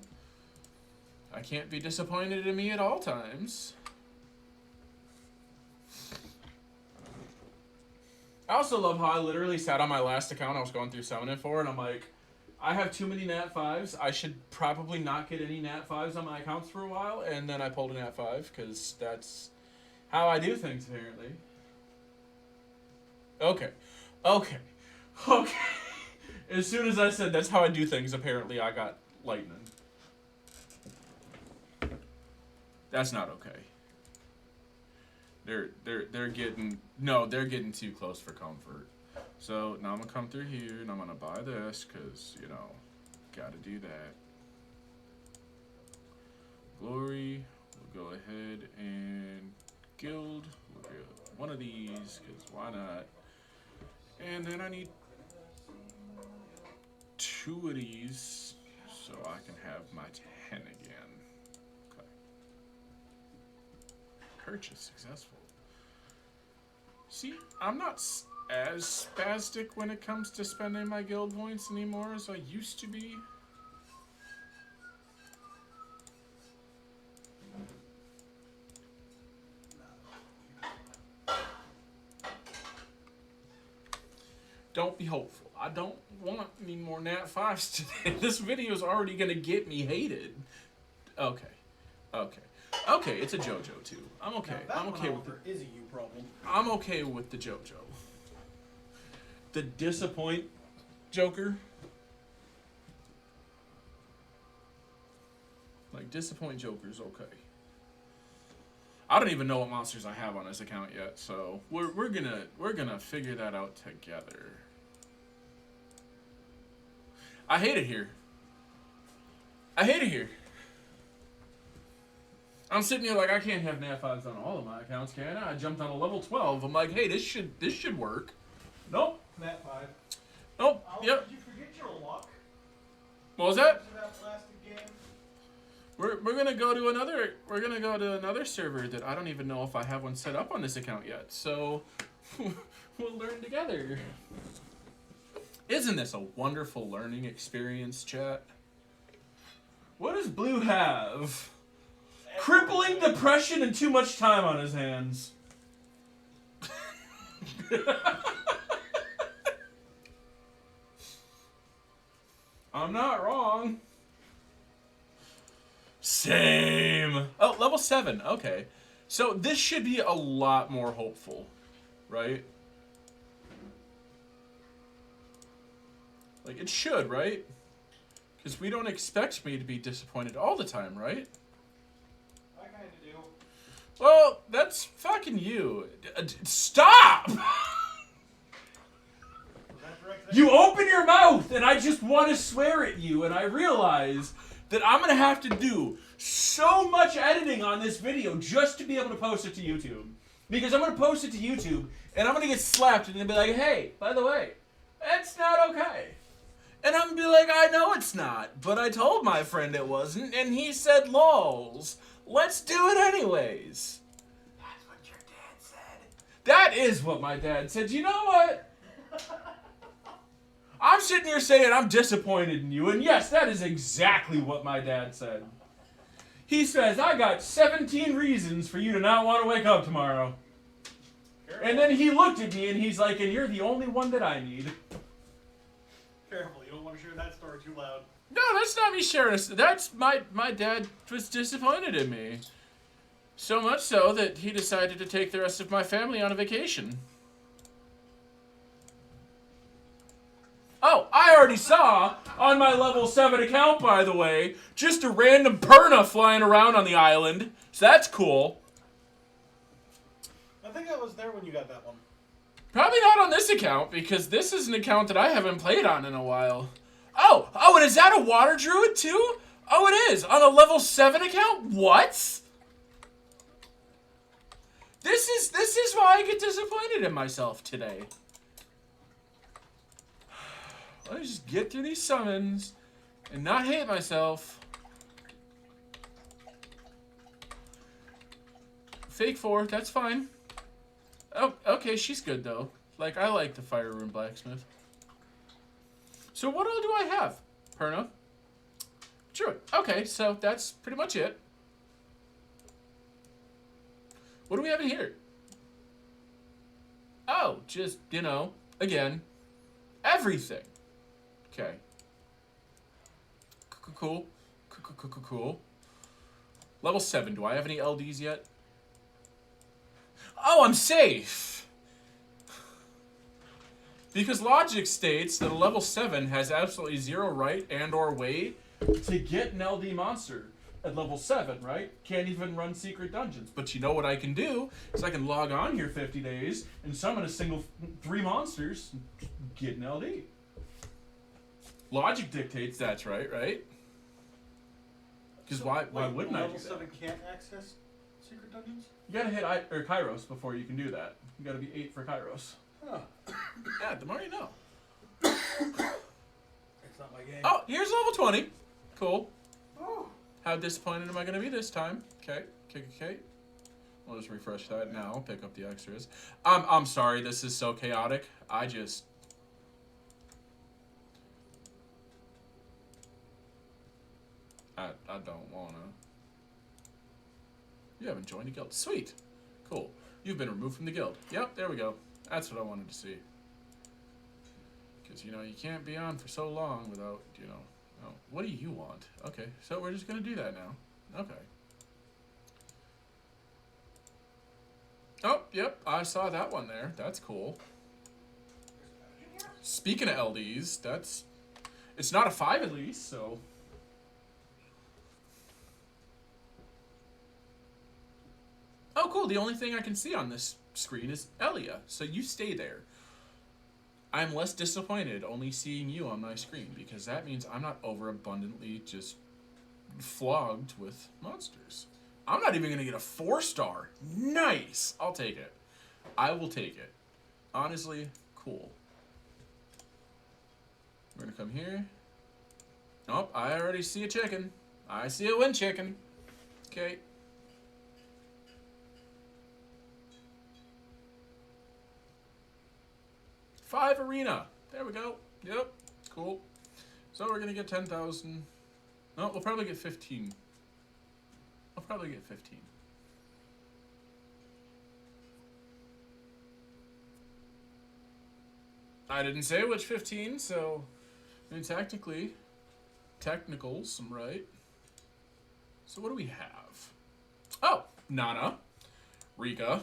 I can't be disappointed in me at all times. I also love how I literally sat on my last account I was going through summoning for, and I'm like, I have too many Nat 5s. I should probably not get any Nat 5s on my accounts for a while, and then I pulled a Nat 5 because that's how I do things, apparently. Okay. As soon as I said that's how I do things, apparently I got lightning. That's not okay. They're getting too close for comfort. So now I'm gonna come through here and I'm gonna buy this because, you know, gotta do that. Glory, we'll go ahead and guild. We'll get one of these because why not? And then I need 2 of these so I can have my 10 again. Okay. Purchase successful. See, I'm not as spastic when it comes to spending my guild points anymore as I used to be. Don't be hopeful. I don't want any more Nat 5s today. This video is already gonna get me hated. Okay. It's a JoJo too. I'm okay. Now, I'm okay with it. Is a you problem. I'm okay with the JoJo. The disappoint Joker. Like, disappoint Joker's okay. I don't even know what monsters I have on this account yet, so we're gonna figure that out together. I hate it here. I'm sitting here like I can't have Nat 5s on all of my accounts, can I? I jumped on a level 12. I'm like, hey, this should work. Nope. Nat 5. Nope. Oh, Yep. Did you forget your luck? What was that? After that plastic game? We're gonna go to another server that I don't even know if I have one set up on this account yet. So we'll learn together. Isn't this a wonderful learning experience, chat? What does Blue have? Crippling depression and too much time on his hands. I'm not wrong. Same. Oh, level 7. Okay. So this should be a lot more hopeful, right? Like, it should, right? Because we don't expect me to be disappointed all the time, right? I kinda do. Well, that's fucking you. Stop! Was that correct? You open your mouth, and I just want to swear at you, and I realize that I'm going to have to do so much editing on this video just to be able to post it to YouTube. Because I'm going to post it to YouTube, and I'm going to get slapped, and they'll be like, hey, by the way, that's not okay. And I'm going to be like, I know it's not, but I told my friend it wasn't, and he said lols. Let's do it anyways. That's what your dad said. That is what my dad said. You know what? I'm sitting here saying I'm disappointed in you, and yes, that is exactly what my dad said. He says, I got 17 reasons for you to not want to wake up tomorrow. Careful. And then he looked at me and he's like, and you're the only one that I need. Careful, you don't want to share that story too loud. No, that's not me sharing this. That's my dad was disappointed in me. So much so that he decided to take the rest of my family on a vacation. Oh, I already saw on my level 7 account, by the way, just a random Perna flying around on the island. So that's cool. I think I was there when you got that one. Probably not on this account, because this is an account that I haven't played on in a while. Oh, and is that a water druid too? Oh, it is. On a level 7 account? What? This is why I get disappointed in myself today. Let me just get through these summons and not hate myself. Fake 4, that's fine. Oh, okay, she's good though. Like, I like the Fire Rune Blacksmith. So what all do I have? Perna. Druid. Okay, so that's pretty much it. What do we have in here? Oh, just, again, everything. Okay. Cool. Cool. Level 7. Do I have any LDs yet? Oh, I'm safe! Because logic states that a level 7 has absolutely zero right and or way to get an LD monster at level 7, right? Can't even run secret dungeons. But you know what I can do? Is I can log on here 50 days and summon a single 3 monsters and get an LD. Logic dictates that's right? Because why wouldn't I do Level that? 7 can't access secret dungeons? You gotta hit Kairos before you can do that. You gotta be 8 for Kairos. Huh. Yeah, the more you know. It's not my game. Oh, here's level 20. Cool. Oh. How disappointed am I gonna be this time? Okay. I'll just refresh that now. Pick up the extras. I'm sorry. This is so chaotic. I don't wanna. You haven't joined a guild. Sweet. Cool. You've been removed from the guild. Yep, there we go. That's what I wanted to see. Because, you can't be on for so long without, oh, what do you want? Okay, so we're just going to do that now. Okay. Oh, yep, I saw that one there. That's cool. Speaking of LDs, it's not a 5 at least, so... Oh, cool. The only thing I can see on this screen is Elia. So you stay there. I'm less disappointed only seeing you on my screen because that means I'm not overabundantly just flogged with monsters. I'm not even going to get a 4-star. Nice. I'll take it. I will take it. Honestly, cool. We're going to come here. Nope, I already see a chicken. I see a wind chicken. Okay. $5 arena. There we go. Yep. Cool. So we're going to get 10,000. No, we'll probably get 15. I'll probably get 15. I didn't say which 15, so... I mean, technicals, I'm right. So what do we have? Oh! Nana. Rika.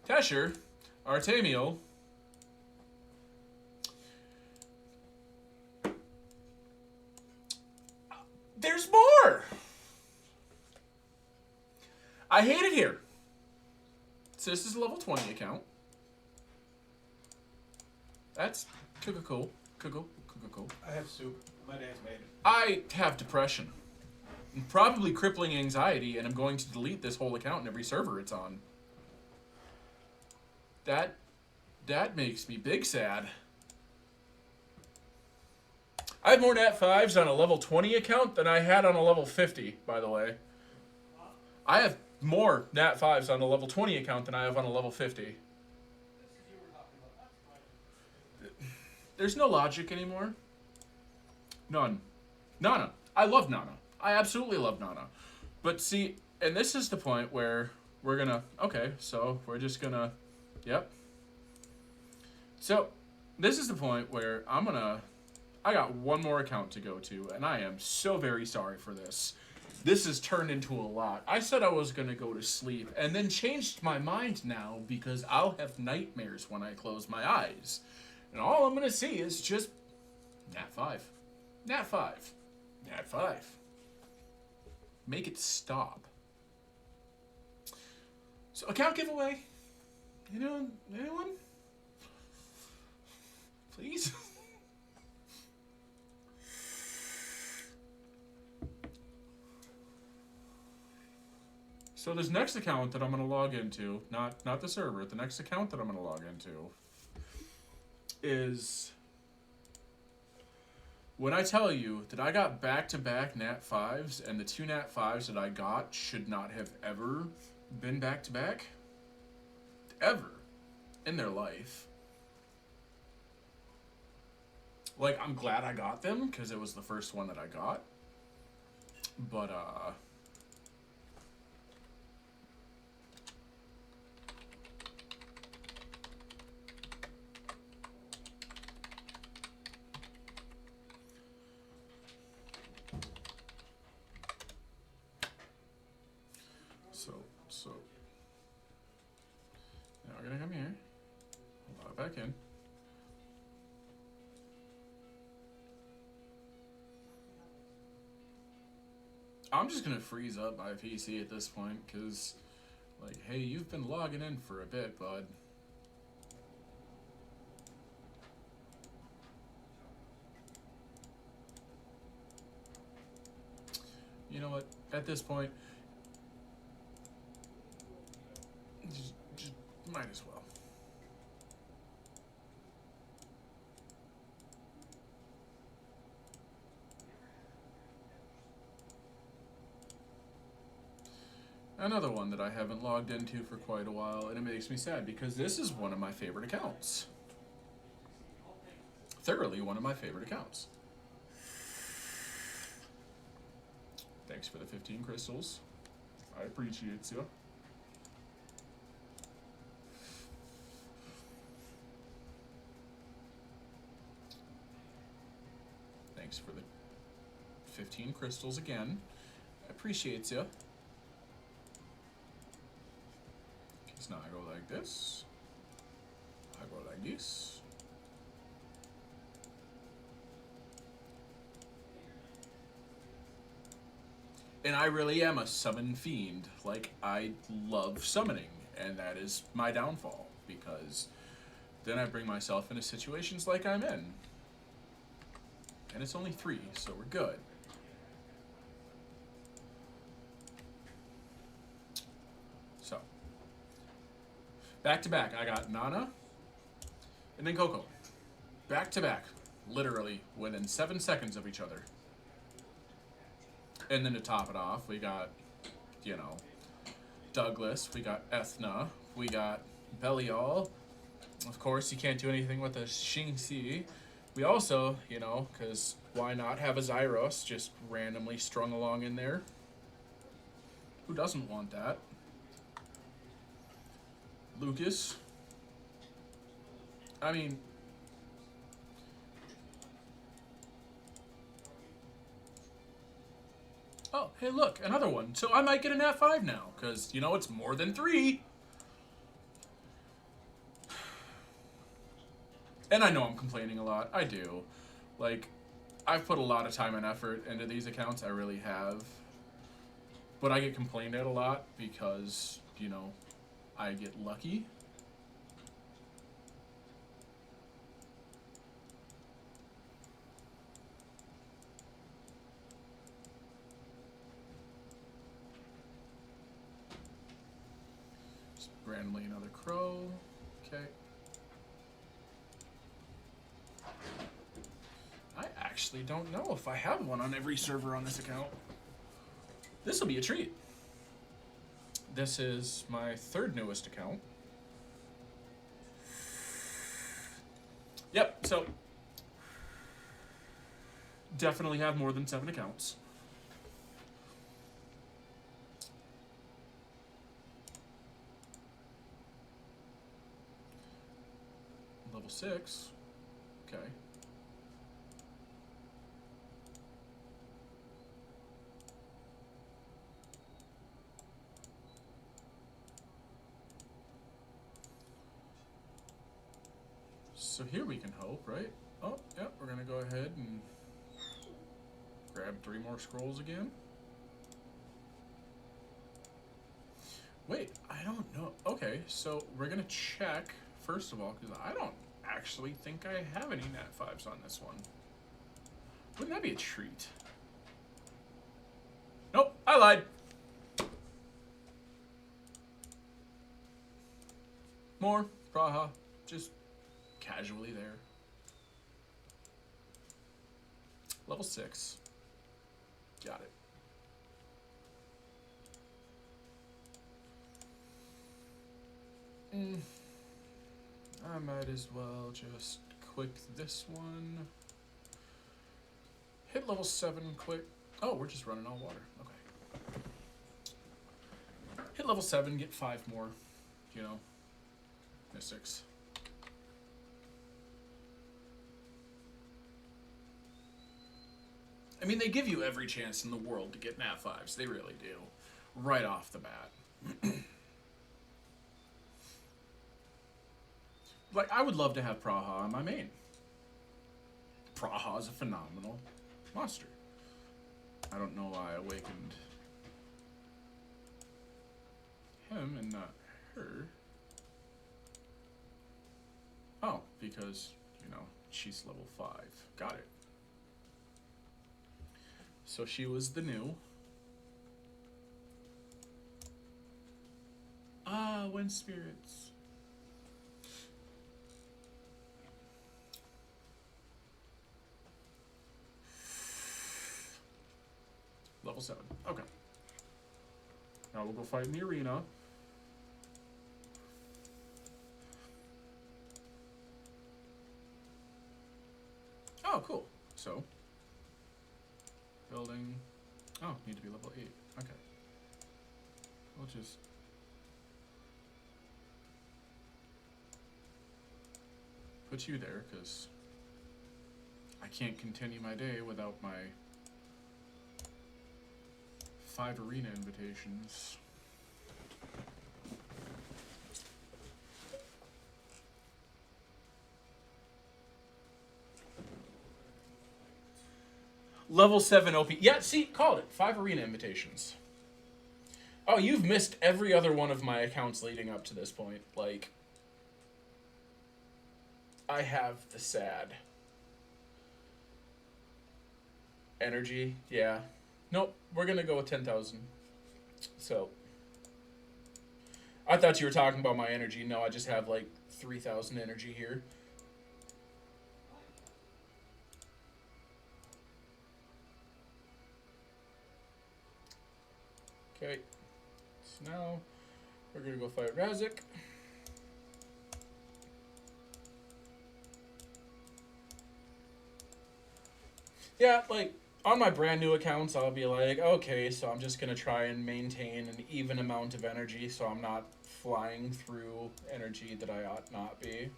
Tesher. Artemiel. There's more! I hate it here. So this is a level 20 account. That's cool. I have soup. My dad's made it. I have depression. probably crippling anxiety, and I'm going to delete this whole account and every server it's on. That makes me big sad. I have more Nat 5s on a level 20 account than I had on a level 50, by the way. I have more Nat 5s on a level 20 account than I have on a level 50. There's no logic anymore. None. Nana. I love Nana. I absolutely love Nana. But see, and this is the point where we're gonna, okay, so we're just gonna, yep. So, this is the point where I got one more account to go to, and I am so very sorry for this. This has turned into a lot. I said I was gonna go to sleep, and then changed my mind now because I'll have nightmares when I close my eyes. And all I'm gonna see is just Nat 5. Nat 5. Nat 5. Make it stop. So, account giveaway. You know, anyone? Please? So this next account that I'm going to log into, not the server, the next account that I'm going to log into is when I tell you that I got back-to-back Nat 5s and the 2 Nat 5s that I got should not have ever been back-to-back. Ever. In their life. Like, I'm glad I got them because it was the first one that I got. But, So, now we're gonna come here, log back in. I'm just gonna freeze up my PC at this point, cause, like, hey, you've been logging in for a bit, bud. You know what? At this point, just might as well. Another one that I haven't logged into for quite a while, and it makes me sad because this is one of my favorite accounts. Thoroughly one of my favorite accounts. Thanks for the 15 crystals. I appreciate you. Thanks for the 15 crystals again. I appreciate you. So now I go like this. I go like this. And I really am a summon fiend. Like, I love summoning, and that is my downfall, because then I bring myself into situations like I'm in. And it's only 3, so we're good. So, back to back, I got Nana, and then Coco. Back to back, literally, within 7 seconds of each other. And then to top it off, we got, you know, Douglas, we got Ethna, we got Belial. Of course, you can't do anything with a Xingxi. We also, you know, because why not have a Zyros just randomly strung along in there? Who doesn't want that? Lucas. I mean, oh, hey, look, another one. So I might get an F5 now, because, you know, it's more than 3. And I know I'm complaining a lot. I do. Like, I've put a lot of time and effort into these accounts. I really have. But I get complained at a lot because, you know, I get lucky. another crow. Okay. I actually don't know if I have one on every server on this account. This will be a treat. This is my third newest account. Yep, so definitely have more than 7 accounts. Level 6. Okay. So here we can hope, right? Oh, yep, we're gonna go ahead and grab 3 more scrolls again. Wait, I don't know. Okay, so we're gonna check, first of all, because I don't actually think I have any Nat 5s on this one. Wouldn't that be a treat? Nope, I lied. More, Praha, just casually there. Level 6. Got it. I might as well just quick this one. Hit level 7 quick. Oh, we're just running on water. Okay. Hit level 7, get 5 more, you know, mystics. I mean, they give you every chance in the world to get Nat 5s. They really do. Right off the bat. Like, I would love to have Praha on my main. Praha is a phenomenal monster. I don't know why I awakened him and not her. Oh, because, you know, she's level 5. Got it. So she was the new. Ah, wind spirits. Level 7. Okay. Now we'll go fight in the arena. Oh, cool. So, building. Oh, need to be level 8. Okay. We'll just put you there, because I can't continue my day without my 5 arena invitations. Level 7 OP. Yeah, see, called it. 5 arena invitations. Oh, you've missed every other one of my accounts leading up to this point. Like, I have the sad. Energy, yeah. Nope, we're gonna go with 10,000. So, I thought you were talking about my energy. No, I just have like 3,000 energy here. Okay, so now we're gonna go fight Razik. Yeah, like, on my brand new accounts, I'll be like, okay, so I'm just gonna try and maintain an even amount of energy so I'm not flying through energy that I ought not be.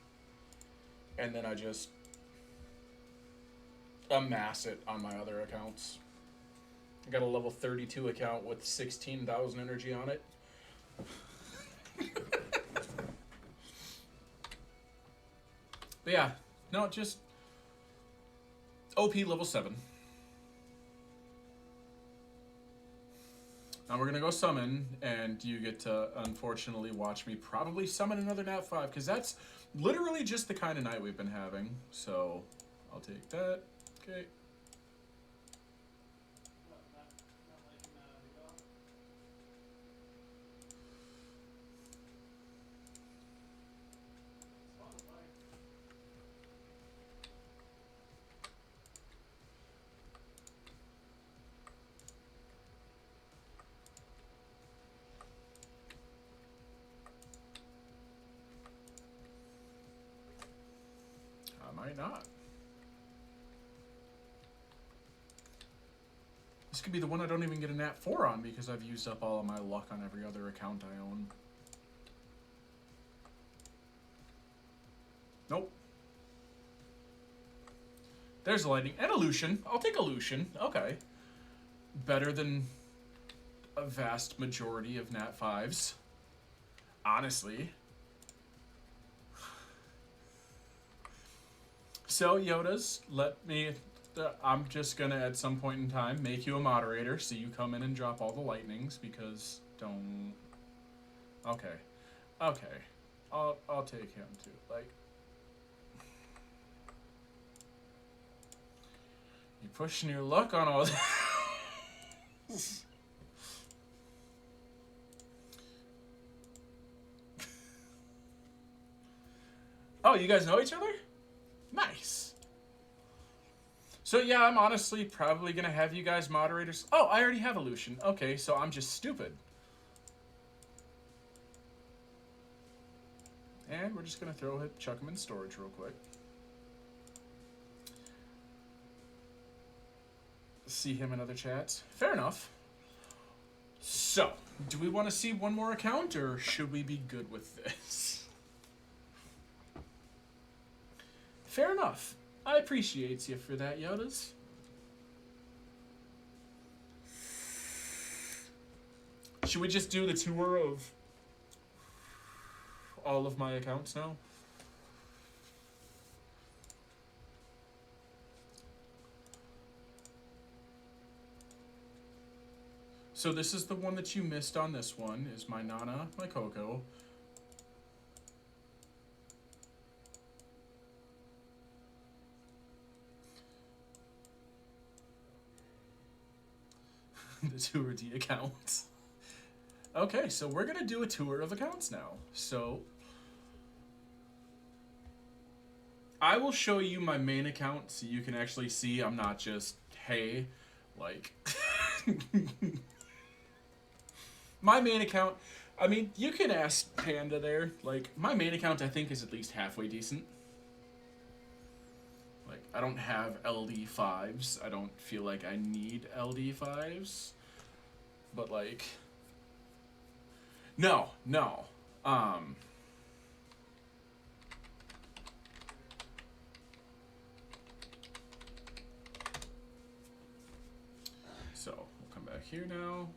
And then I just amass it on my other accounts. I got a level 32 account with 16,000 energy on it. But yeah, no, just OP level 7. Now we're gonna go summon, and you get to, unfortunately, watch me probably summon another Nat 5, because that's literally just the kind of night we've been having. So, I'll take that. Okay. might not. This could be the one I don't even get a nat 4 on because I've used up all of my luck on every other account I own. Nope. There's a lightning and a Lucian. I'll take a Lucian. Okay. Better than a vast majority of nat 5s. Honestly. So, Yodas, let me... I'm just gonna, at some point in time, make you a moderator so you come in and drop all the lightnings, because don't... Okay. Okay. I'll take him, too. Like... You're pushing your luck on all this. Oh, you guys know each other? Nice. So yeah, I'm honestly probably gonna have you guys moderators. Oh, I already have a Lucian. Okay, so I'm just stupid. And we're just gonna chuck him in storage real quick. See him in other chats. Fair enough. So, do we want to see one more account, or should we be good with this? Fair enough. I appreciate you for that, Yodas. Should we just do the tour of all of my accounts now? So this is the one that you missed on this one, is my Nana, my Coco. The tour of the accounts. Okay, so we're gonna do a tour of accounts now. So I will show you my main account so you can actually see I'm not just, hey, like... My main account, I mean, you can ask Panda there. Like, my main account, I think, is at least halfway decent. Like, I don't have LD5s. I don't feel like I need LD5s. But, like... No. So, we'll come back here now.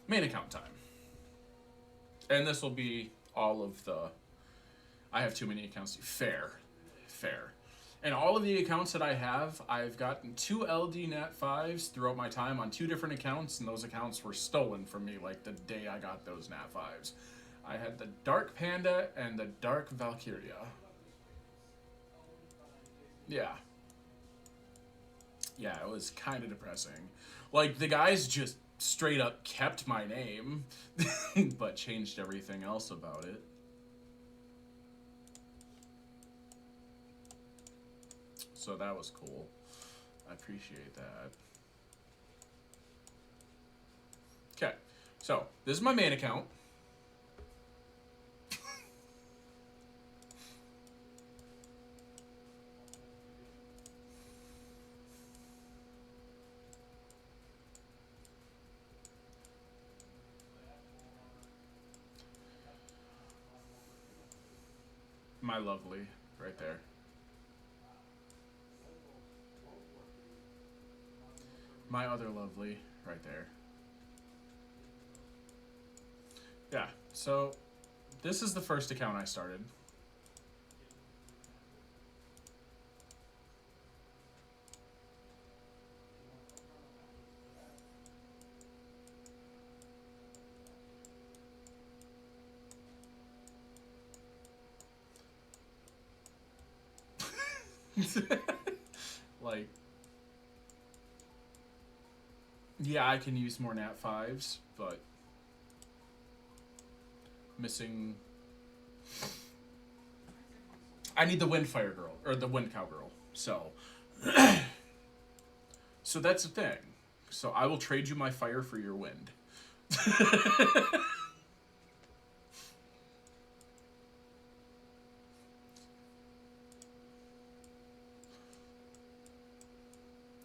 Main account time. And this will be all of the... I have too many accounts. Fair. And all of the accounts that I have, I've gotten 2 LD Nat 5s throughout my time on 2 different accounts, and those accounts were stolen from me like the day I got those Nat 5s. I had the Dark Panda and the Dark Valkyria. Yeah. Yeah, it was kind of depressing. Like, the guys just straight up kept my name, but changed everything else about it. So that was cool. I appreciate that. Okay, so this is my main account. My lovely, right there. My other lovely, right there. Yeah, so this is the first account I started. Like, yeah, I can use more Nat 5s, but missing... I need the Windfire Girl, or the Wind Cow Girl, so... So that's the thing. So I will trade you my fire for your wind.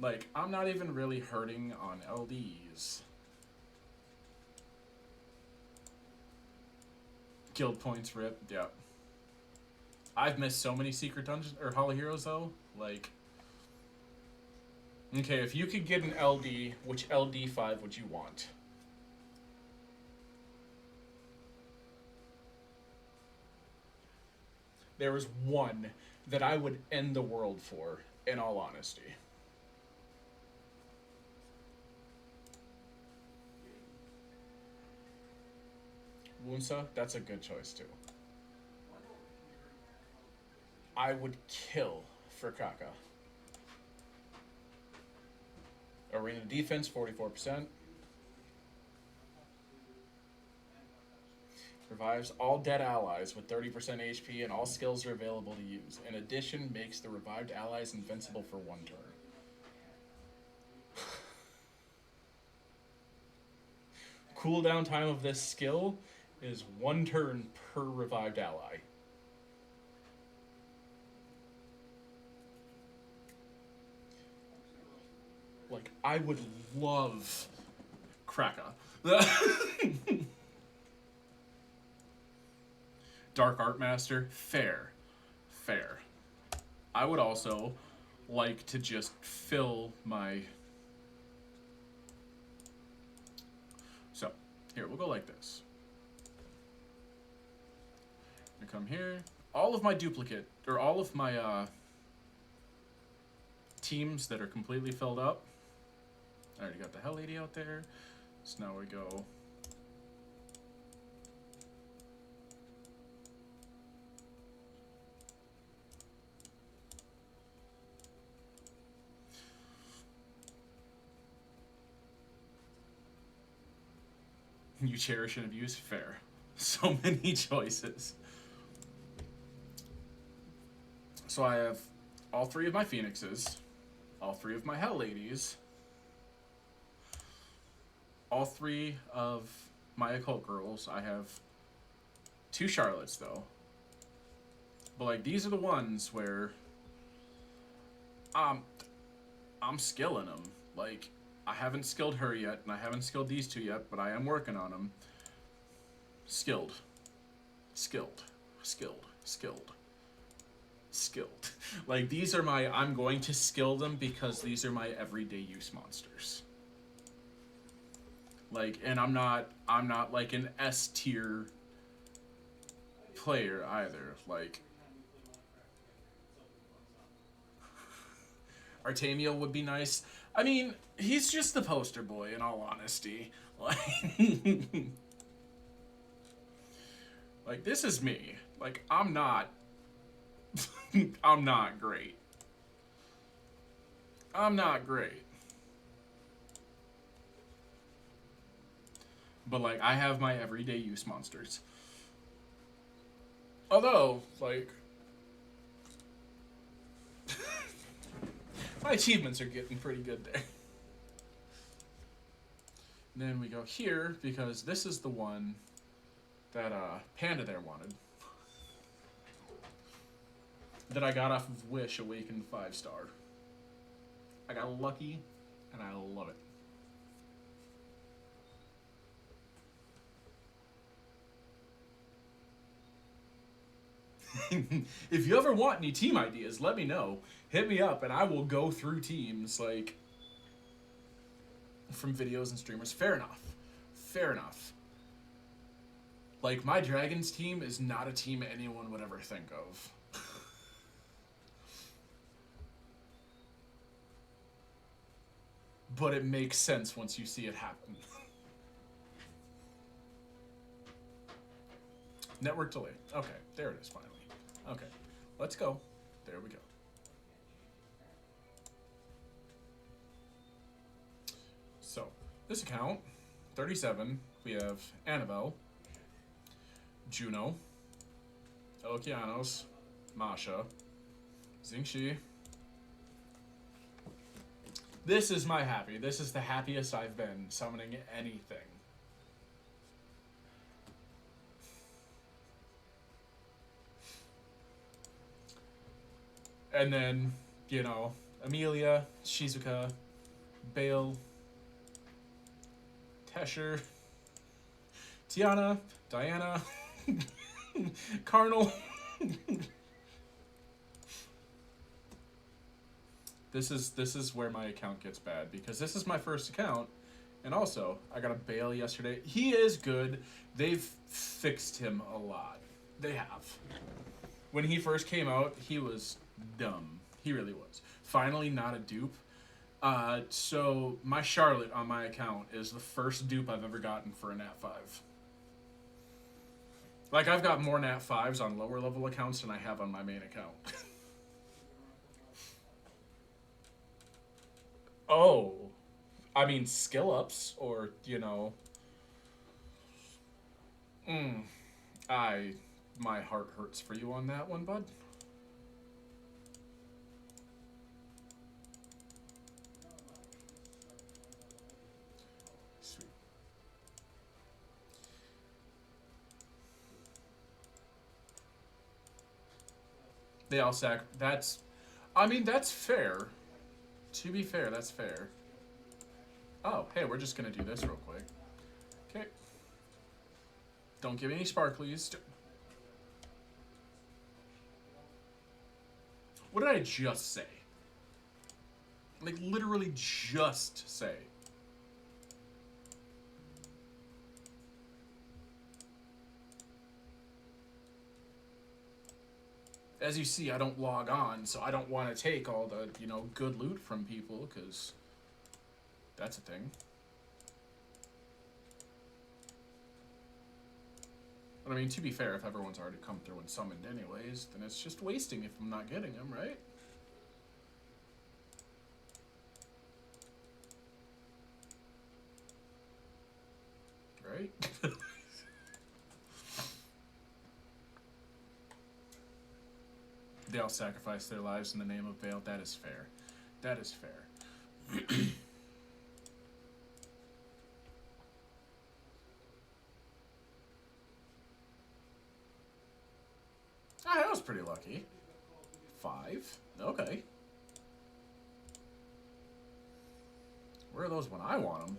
Like, I'm not even really hurting on LDs. Guild points rip, yep. I've missed so many secret dungeons or Hall of Heroes though. Like, okay, if you could get an LD, which LD5 would you want? There was one that I would end the world for, in all honesty. Wunsa, that's a good choice too. I would kill for Kaka. Arena defense, 44%. Revives all dead allies with 30% HP and all skills are available to use. In addition, makes the revived allies invincible for 1 turn. Cooldown time of this skill is 1 turn per revived ally. Like, I would love Kraka. Dark Art Master, fair. Fair. I would also like to just fill my... So, here, we'll go like this. I come here. All of my duplicate, or all of my teams that are completely filled up. I already got the Hell Lady out there. So now we go... You cherish and abuse? Fair. So many choices. So I have all 3 of my Phoenixes, all 3 of my Hell Ladies, all 3 of my Occult Girls. I have 2 Charlottes though. But like, these are the ones where I'm skilling them. Like, I haven't skilled her yet, and I haven't skilled these 2 yet, but I am working on them. Skilled. Skilled. Skilled. Skilled. Skilled. Like, these are my... I'm going to skill them because these are my everyday use monsters. Like, and I'm not like an S tier player either. Like, Artemio would be nice. I mean, he's just the poster boy, in all honesty. Like, this is me. Like, I'm not... I'm not great. I'm not great. But, like, I have my everyday use monsters. Although, like... my achievements are getting pretty good there. And then we go here, because this is the one that Panda there wanted. That I got off of Wish Awakened 5-star. I got lucky, and I love it. If you ever want any team ideas, let me know. Hit me up, and I will go through teams, like, from videos and streamers. Fair enough. Fair enough. Like, my Dragons team is not a team anyone would ever think of. But it makes sense once you see it happen. Network delay. Okay, there it is finally. Okay, let's go. There we go. So, this account, 37, we have Annabelle, Juno, Okeanos, Masha, Xingxi. This is my happy. This is the happiest I've been summoning anything. And then, you know, Amelia, Shizuka, Bale, Tesher, Tiana, Diana, Carnal. This is where my account gets bad because this is my first account, and also I got a Bale yesterday. He is good. They've fixed him a lot. They have. When he first came out, he was dumb. He really was. Finally, not a dupe. So my Charlotte on my account is the first dupe I've ever gotten for a Nat 5. Like, I've got more Nat 5s on lower level accounts than I have on my main account. Oh. I mean, skill ups, or, you know. My heart hurts for you on that one, bud. Sweet. They all that's, I mean, that's fair. To be fair, that's fair. Oh, hey, we're just gonna do this real quick. Okay. Don't give me any sparklies. What did I just say? Like, literally just say. As you see, I don't log on, so I don't want to take all the, you know, good loot from people, because that's a thing. But I mean, to be fair, if everyone's already come through and summoned anyways, then it's just wasting if I'm not getting them, right? Right? They all sacrifice their lives in the name of Vale. That is fair. That is fair. Ah, that was pretty lucky. 5? Okay. Where are those when I want them?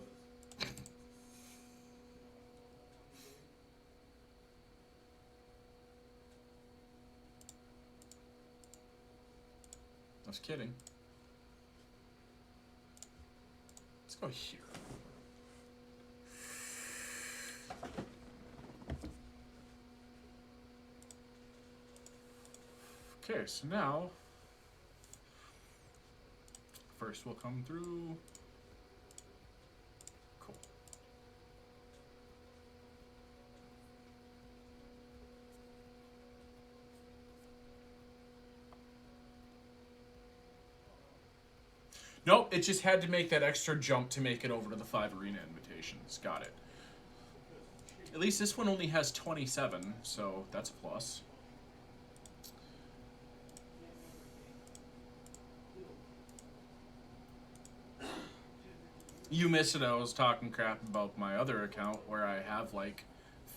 I was kidding. Let's go here. Okay, so now first we'll come through. Cool. Nope, it just had to make that extra jump to make it over to the 5 arena invitations. Got it. At least this one only has 27, so that's a plus. You missed it. I was talking crap about my other account where I have like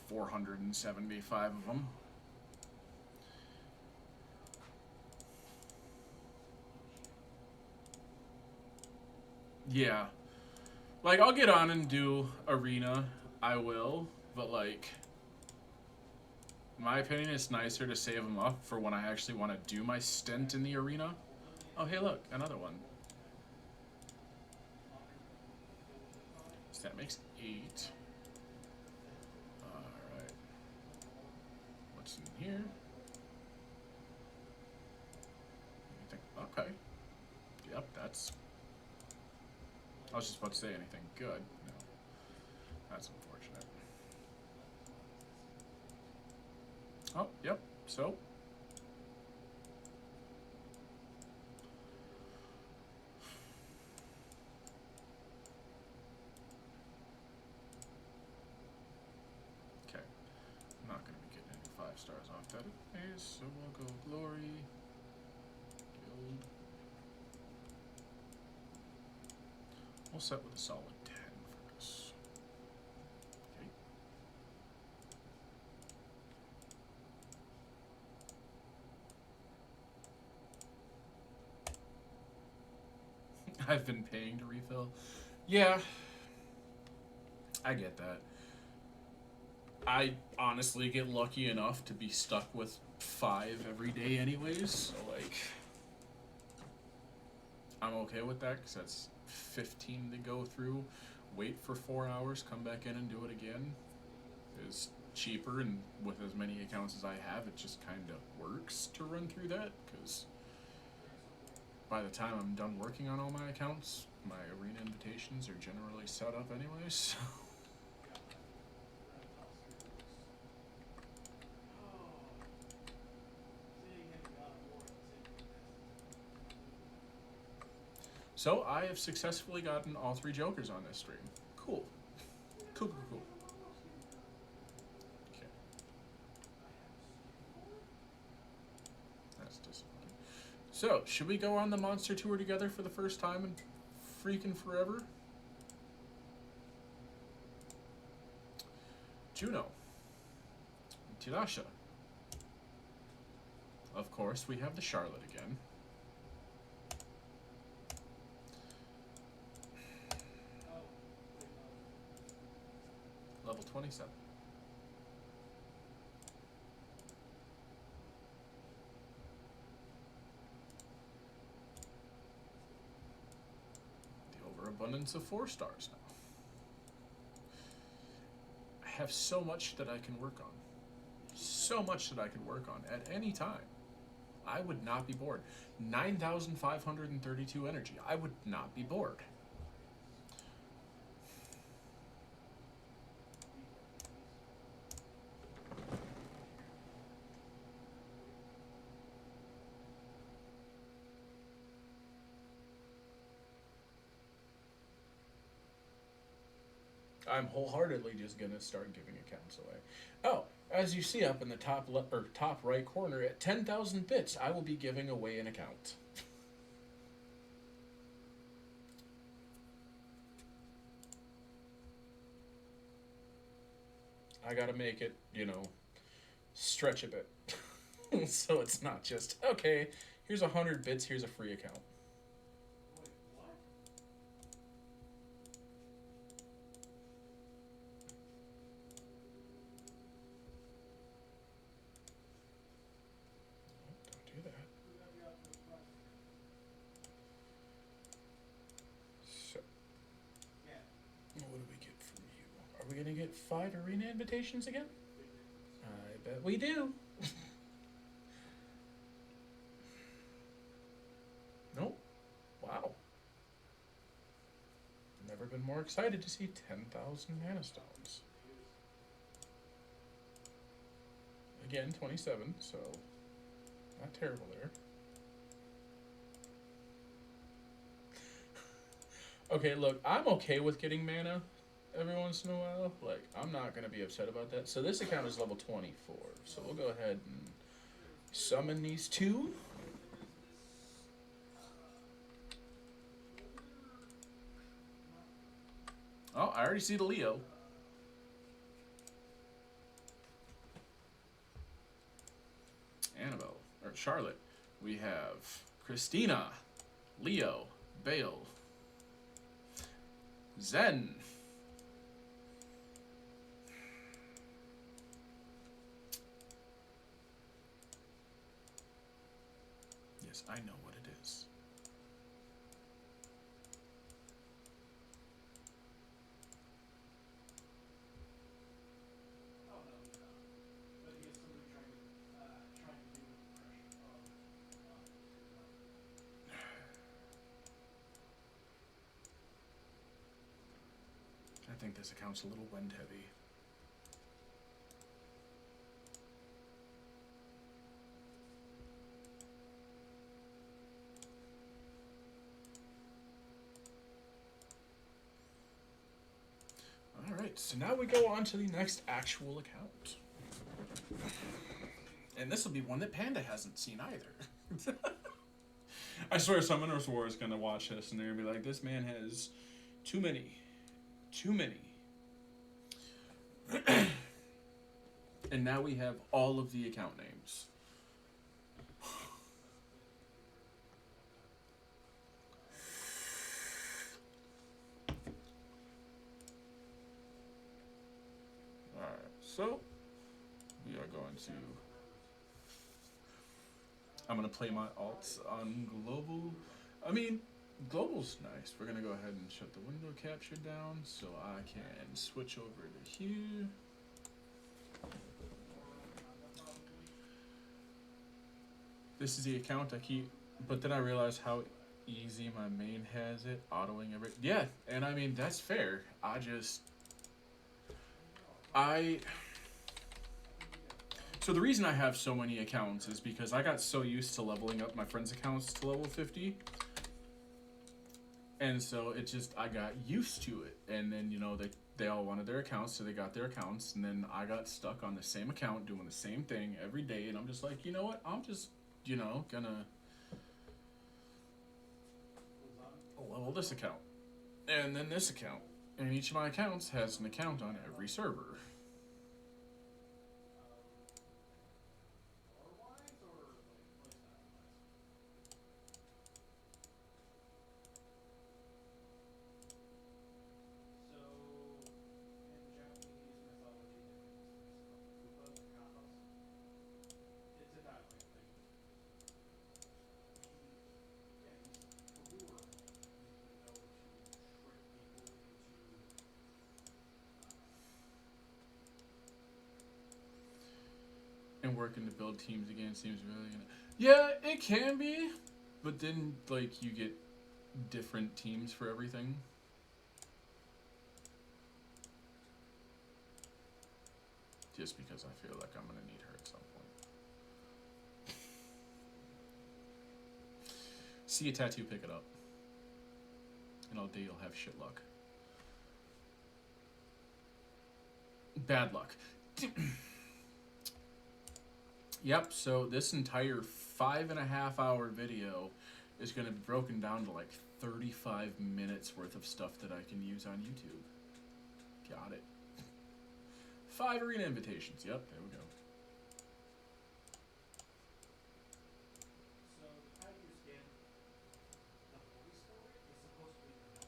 475 of them. Yeah. Like, I'll get on and do arena. I will. But, like, in my opinion, it's nicer to save them up for when I actually want to do my stint in the arena. Oh, hey, look. Another one. So that makes 8. Alright. What's in here? Anything? Okay. Yep, that's... I was just about to say anything good. No. That's unfortunate. Oh, yep. So. Okay. I'm not going to be getting any 5 stars off that anyways, so we'll go Glory. Guild. We'll set with a solid 10 for this. Okay. I've been paying to refill. Yeah, I get that. I honestly get lucky enough to be stuck with 5 every day anyways, so like I'm okay with that because that's 15 to go through. Wait for 4 hours, come back in and do it again is cheaper, and with as many accounts as I have, it just kind of works to run through that because by the time I'm done working on all my accounts, my arena invitations are generally set up anyways. So. So I have successfully gotten all 3 jokers on this stream. Cool. Cool, cool, cool. Okay. That's disappointing. So, should we go on the monster tour together for the first time in freaking forever? Juno. Tirasha. Of course, we have the Charlotte again. Level 27. The overabundance of 4 stars now. I have so much that I can work on. So much that I can work on at any time. I would not be bored. 9,532 energy. I would not be bored. I'm wholeheartedly just gonna start giving accounts away. Oh, as you see up in the top top right corner, at 10,000 bits, I will be giving away an account. I gotta make it, stretch a bit. So it's not just, okay, here's 100 bits, here's a free account. Are we gonna get 5 arena invitations again? I bet we do. Nope. Wow. Never been more excited to see 10,000 mana stones. Again, 27, so not terrible there. Okay, look, I'm okay with getting mana every once in a while. Like, I'm not going to be upset about that. So this account is level 24. So we'll go ahead and summon these 2. Oh, I already see the Leo. Annabelle, or Charlotte. We have Christina, Leo, Bale, Zen, yes, I know what it is. I think this account's a little wind heavy. Alright, so now we go on to the next actual account. And this will be one that Panda hasn't seen either. I swear Summoner's War is going to watch this and they're going to be like, this man has too many. And now we have all of the account names. So we are going to. I'm gonna play my alts on global. I mean, global's nice. We're gonna go ahead and shut the window capture down so I can switch over to here. This is the account I keep, but then I realized how easy my main has it, autoing every. Yeah, and I mean that's fair. So the reason I have so many accounts is because I got so used to leveling up my friends' accounts to level 50. And so it just, I got used to it. And then, you know, they all wanted their accounts, so they got their accounts. And then I got stuck on the same account doing the same thing every day. And I'm just like, you know what? I'm just, you know, gonna level this account. And then this account. And each of my accounts has an account on every server. And working to build teams again seems really gonna. Yeah, it can be, but then like you get different teams for everything. Just because I feel like I'm gonna need her at some point. See a tattoo, pick it up, and all day you'll have shit luck. Bad luck. Yep, so this entire 5.5 hour video is going to be broken down to like 35 minutes worth of stuff that I can use on YouTube. Got it. 5 arena invitations. Yep, there we go. So how do you scan the voice for it? It's supposed to be pronounced.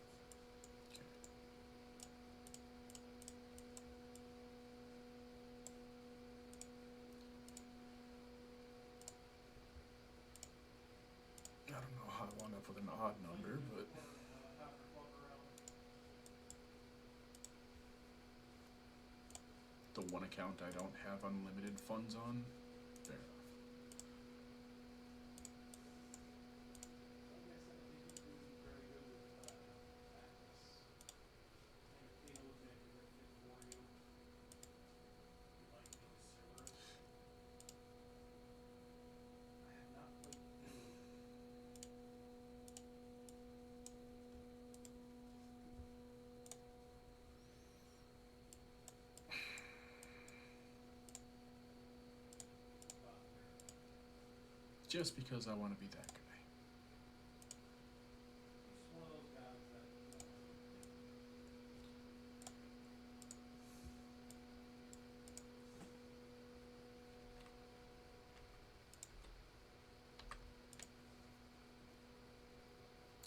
I don't know how I wound up with an odd number, but the one account I don't have unlimited funds on. Fair enough. Just because I want to be that guy.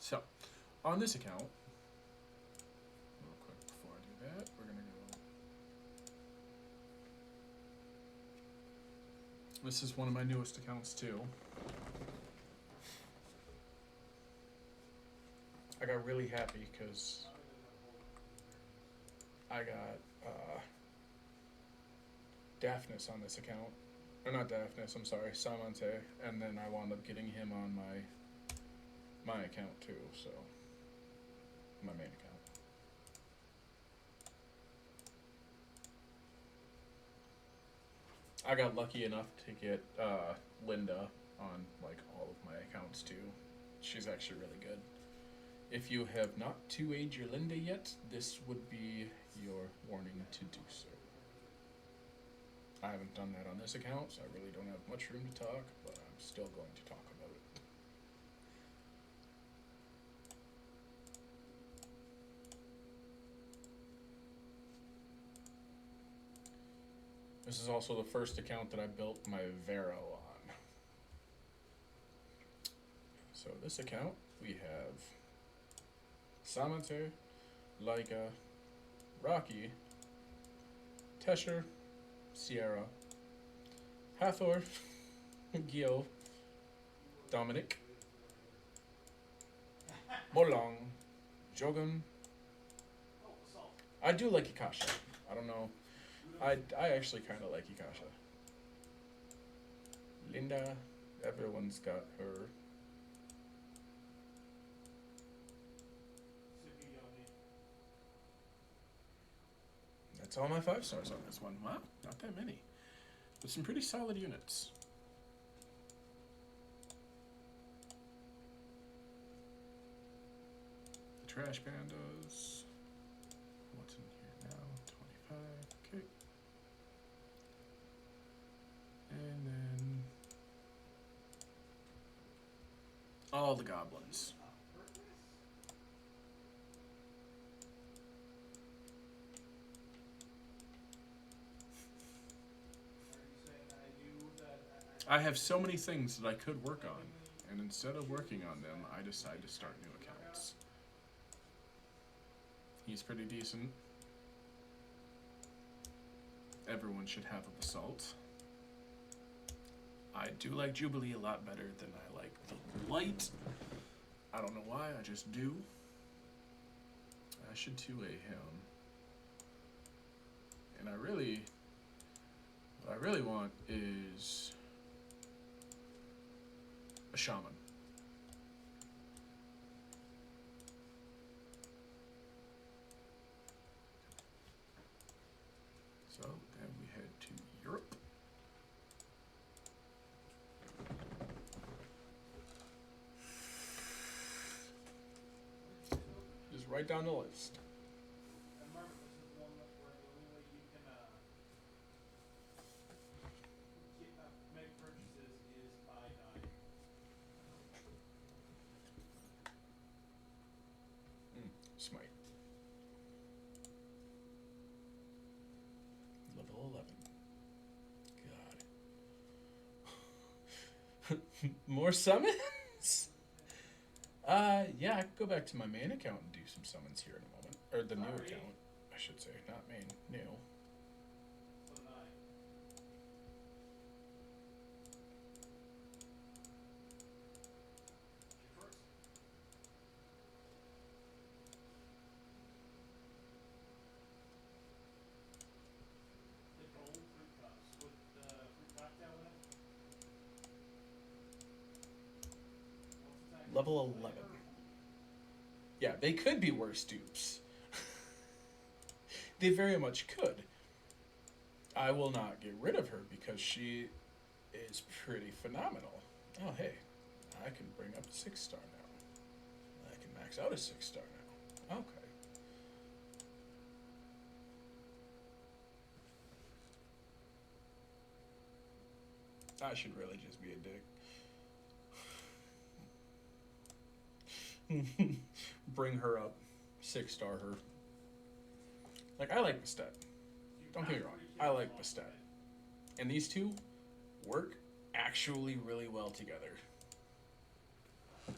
So, on this account, real quick before I do that, we're gonna go. This is one of my newest accounts too. I got really happy because I got Daphnis on this account. Or not Daphnis, I'm sorry, Samante. And then I wound up getting him on my account too, so my main account. I got lucky enough to get Linda on like all of my accounts too. She's actually really good. If you have not 2A'd your Linda yet, this would be your warning to do so. I haven't done that on this account, so I really don't have much room to talk, but I'm still going to talk about it. This is also the first account that I built my Vero on. So this account, we have Samante, Laika, Rocky, Tesher, Sierra, Hathor, Gio, Dominic, Molong, Jogan. Oh, assault. I do like Ikasha. I don't know. I actually kind of like Ikasha. Linda, everyone's got her. Sugiyoni. That's all my 5 stars on this one. Wow, not that many. But some pretty solid units. The Trash Pandas. What's in here now? 25. Okay. And then all the goblins. Purpose? Are you saying that I do that? I have so many things that I could work on, and instead of working on them, I decide to start new accounts. He's pretty decent. Everyone should have a basalt. I do like Jubilee a lot better than I like the Light. I don't know why, I just do. I should 2A him. And what I really want is a shaman. So then we head to Europe. Just write down the list. And remember, this is one that where the only way you can make purchases is by dying. Smite. Level 11. God. More summons? Yeah, I could go back to my main account and do some summons here in a moment. Or the new Sorry. account, I should say. Not main, new. So 9. Your choice. The gold fruit cups with the fruit cocktail in it. What's attack? Level 11. Yeah, they could be worse dupes. They very much could. I will not get rid of her because she is pretty phenomenal. Oh, hey, I can bring up a 6-star now. I can max out a 6-star now. Okay. I should really just be a dick. Bring her up. 6-star her. Like, I like Bastet. Don't get me wrong. I like Bastet. And these two work actually really well together. Do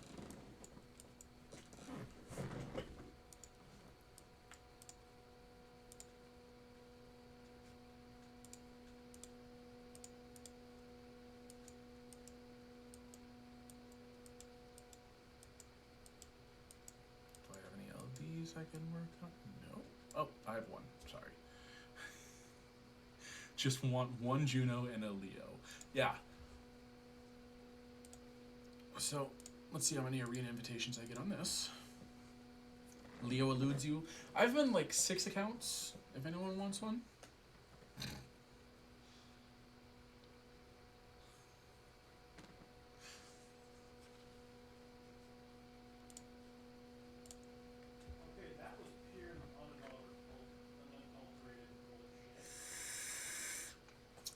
I have any LDs I can work on? No. Oh, I have one. Sorry. Just want one Juno and a Leo. Yeah. So, let's see how many arena invitations I get on this. Leo eludes you. I've been like 6 accounts, if anyone wants one. Okay, that was pure unadulterated bullshit.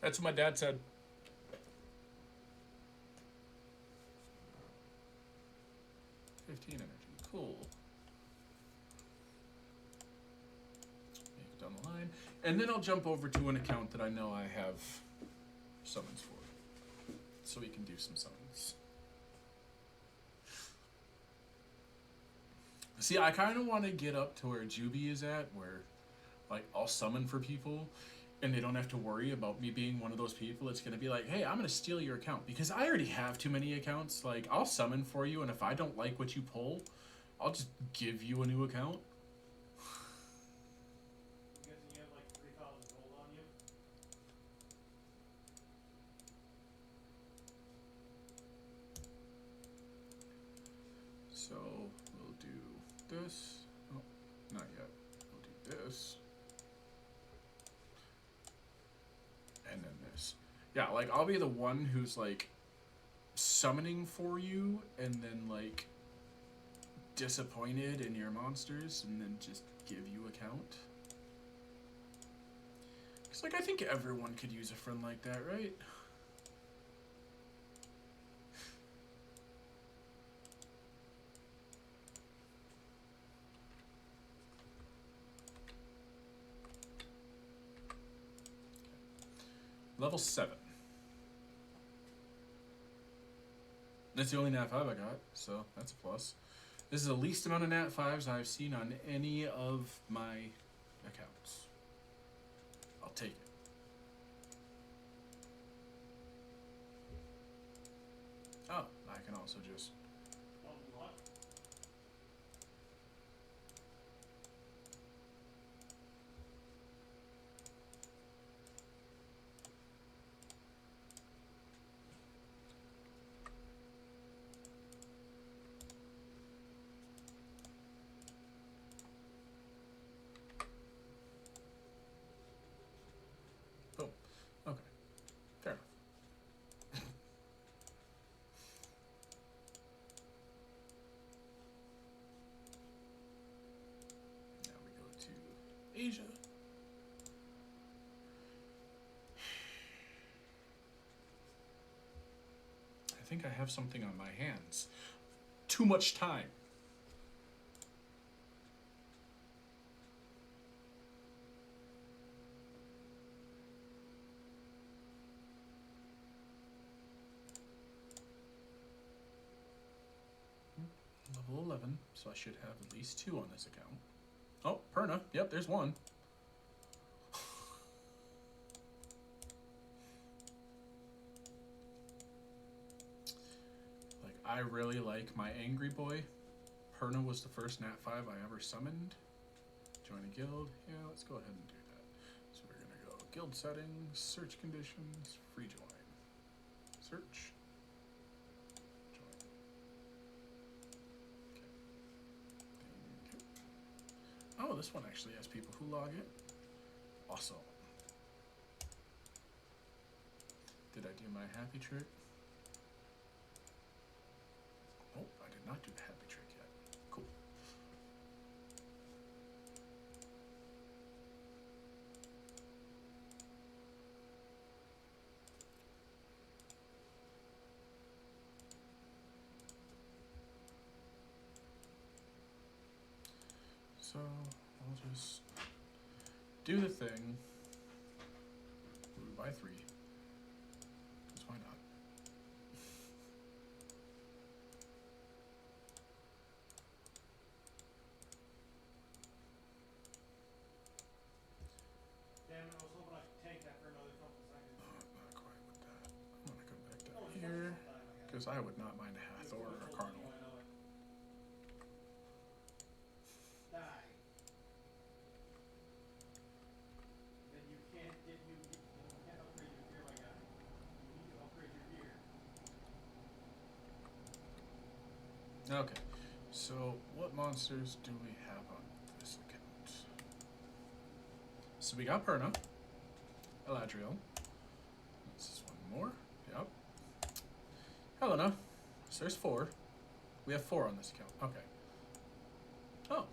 That's what my dad said. Energy. Cool. Make it down the line. And then I'll jump over to an account that I know I have summons for. So we can do some summons. See, I kind of want to get up to where Juby is at, where like I'll summon for people, And they don't have to worry about me being one of those people that's gonna be like, hey, I'm gonna steal your account because I already have too many accounts. Like, I'll summon for you, and if I don't like what you pull, I'll just give you a new account. I'm guessing you have like 3,000 gold on you. So we'll do this. Oh, not yet. We'll do this. And then this. Yeah, like I'll be the one who's like summoning for you and then like disappointed in your monsters and then just give you account. Cause like I think everyone could use a friend like that, right? Level 7. That's the only Nat 5 I got, so that's a plus. This is the least amount of Nat 5s I've seen on any of my accounts. I'll take it. Oh, I can also just... Unlock. Boom. Okay. Fair enough. Now we go to Asia. I think I have something on my hands. Too much time. Level 11, so I should have at least 2 on this account. Oh, Perna. Yep, there's 1. Like, I really like my Angry Boy. Perna was the first Nat 5 I ever summoned. Join a guild. Yeah, let's go ahead and do that. So we're going to go guild settings, search conditions, free join. Search. Join. Okay. Oh, this one actually has people who log in. Awesome. Did I do my happy trick? Oh, I did not do the happy trick yet. Cool. So I'll just do the thing. By 3. Because why not? Damn it, I was hoping I could tank that for another couple seconds. Not quite with that. I'm gonna come back Oh, down it's here. not time, I guess. Because I would not mind a Hathor or a Cardinal. I know it. Die. Then you can't upgrade your gear, my guy. You need to upgrade your gear. Okay. So what monsters do we have on this account? So we got Perna. Eladriel. This is one more. Yep. Helena. So there's 4. We have 4 on this account. Okay. Oh.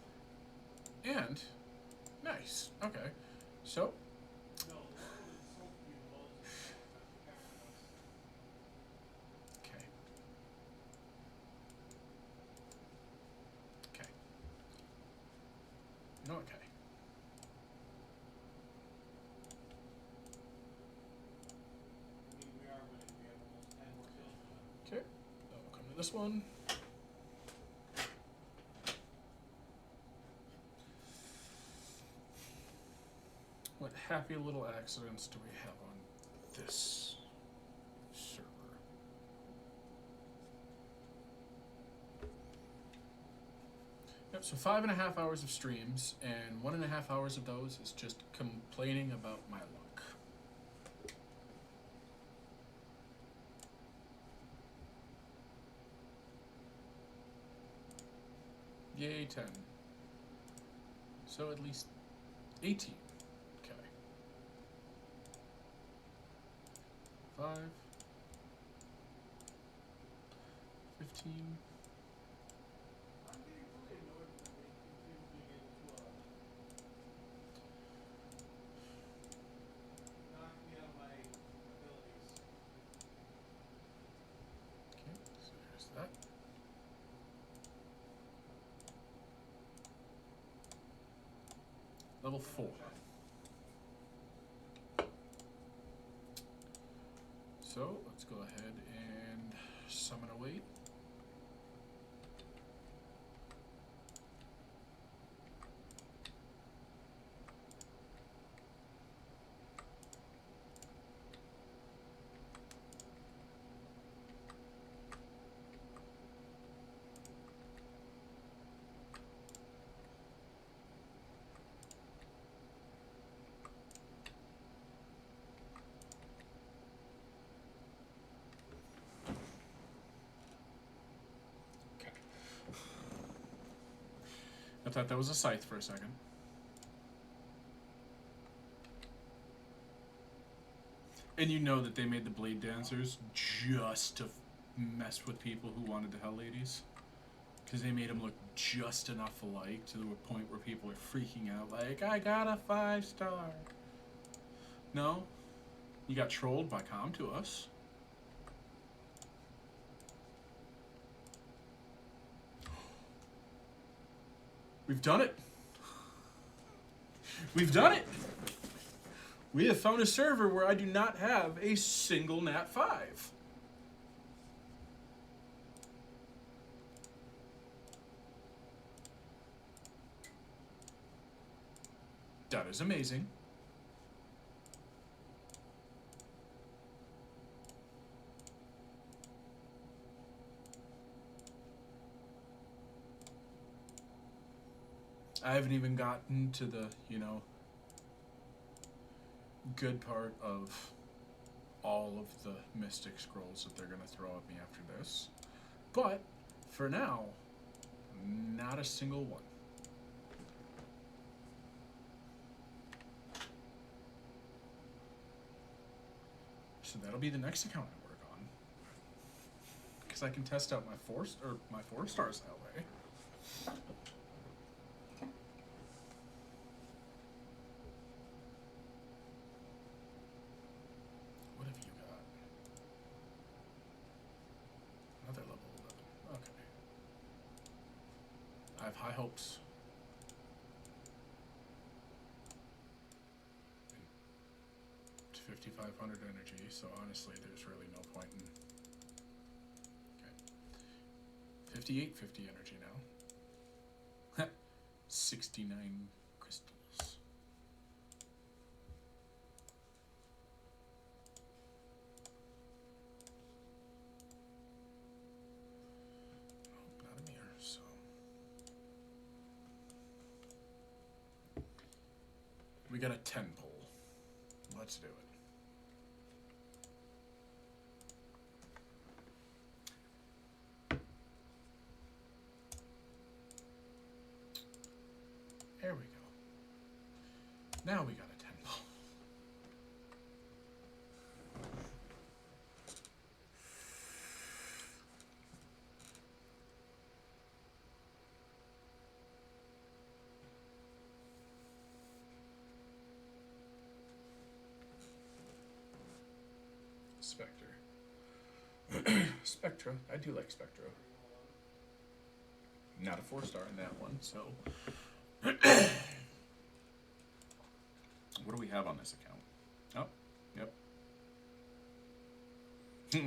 And nice. Okay. So No, the one that insulted you the most is okay. Okay. No, okay. I mean, we are winning. We have almost 10 more kills than them. Okay. Then we'll come to this one. What happy little accidents do we have on this server? Yep, so 5.5 hours of streams, and 1.5 hours of those is just complaining about my luck. Yay, 10. So at least 18. Okay. 5. 15. I'm getting really annoyed when they continue to knock me out of my abilities. Okay, so there's that. Level 4. So let's go ahead and summon await. I thought that was a scythe for a second. And you know that they made the blade dancers just to mess with people who wanted the Hell Ladies. Because they made them look just enough alike to the point where people are freaking out like, I got a 5-star. No? You got trolled by Com to us. We've done it. We've done it. We have found a server where I do not have a single Nat 5. That is amazing. I haven't even gotten to the, good part of all of the Mystic Scrolls that they're going to throw at me after this. But, for now, not a single one. So that'll be the next account I work on. Because I can test out my 4 stars that way. What have you got? Another level 11. Okay. I have high hopes. It's 5,500 energy, so honestly, there's really no point in. Okay. 5850 energy now. 69 crystals. Nope, not a mirror, so. We got a 10 pull. Let's do it. There we go. Now we got a 10 pull. Spectre. Spectra. I do like Spectra. Not a 4-star in that one, so. What do we have on this account? Oh, yep.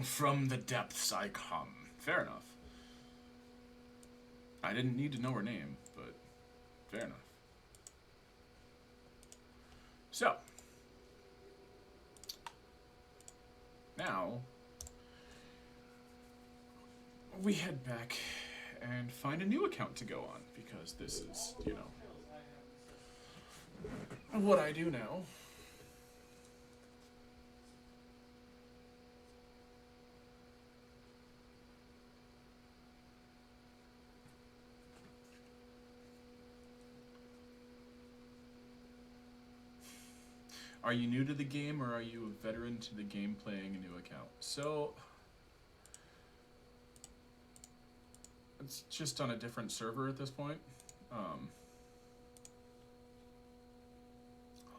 From the depths I come. Fair enough. I didn't need to know her name, but fair enough. So, Now, we head back and find a new account to go on, because this is, you know, Pills I have in the system. what I do now. Are you new to the game, or are you a veteran to the game playing a new account? So, it's just on a different server at this point. Hold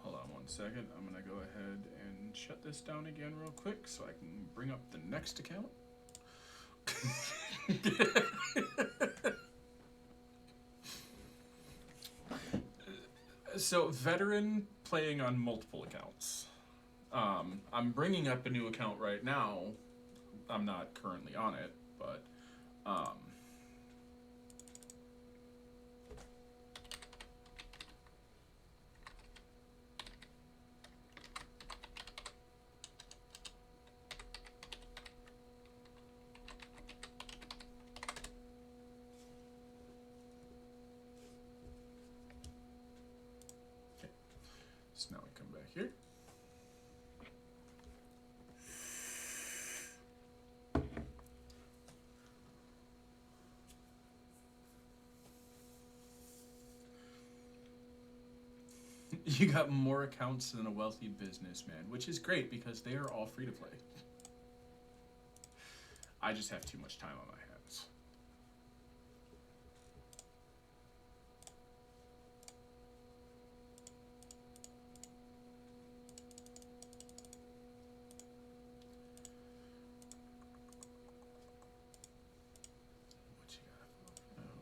on 1 second. I'm gonna go ahead and shut this down again real quick so I can bring up the next account. So, veteran playing on multiple accounts. I'm bringing up a new account right now. I'm not currently on it, but okay. So now we come back here. You got more accounts than a wealthy businessman, which is great because they are all free to play. I just have too much time on my hands. What you got?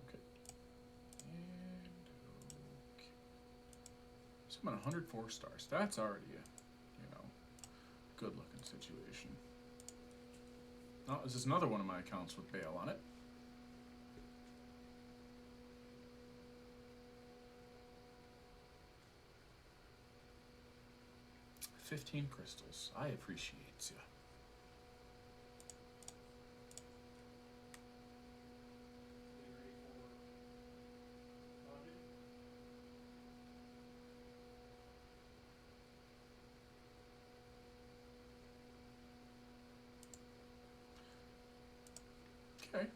Okay. And okay. So I'm at 104 stars. That's already a, you know, good looking situation. Oh, this is another one of my accounts with Bale on it. $15 crystals. I appreciate you. Getting ready for budget. Okay.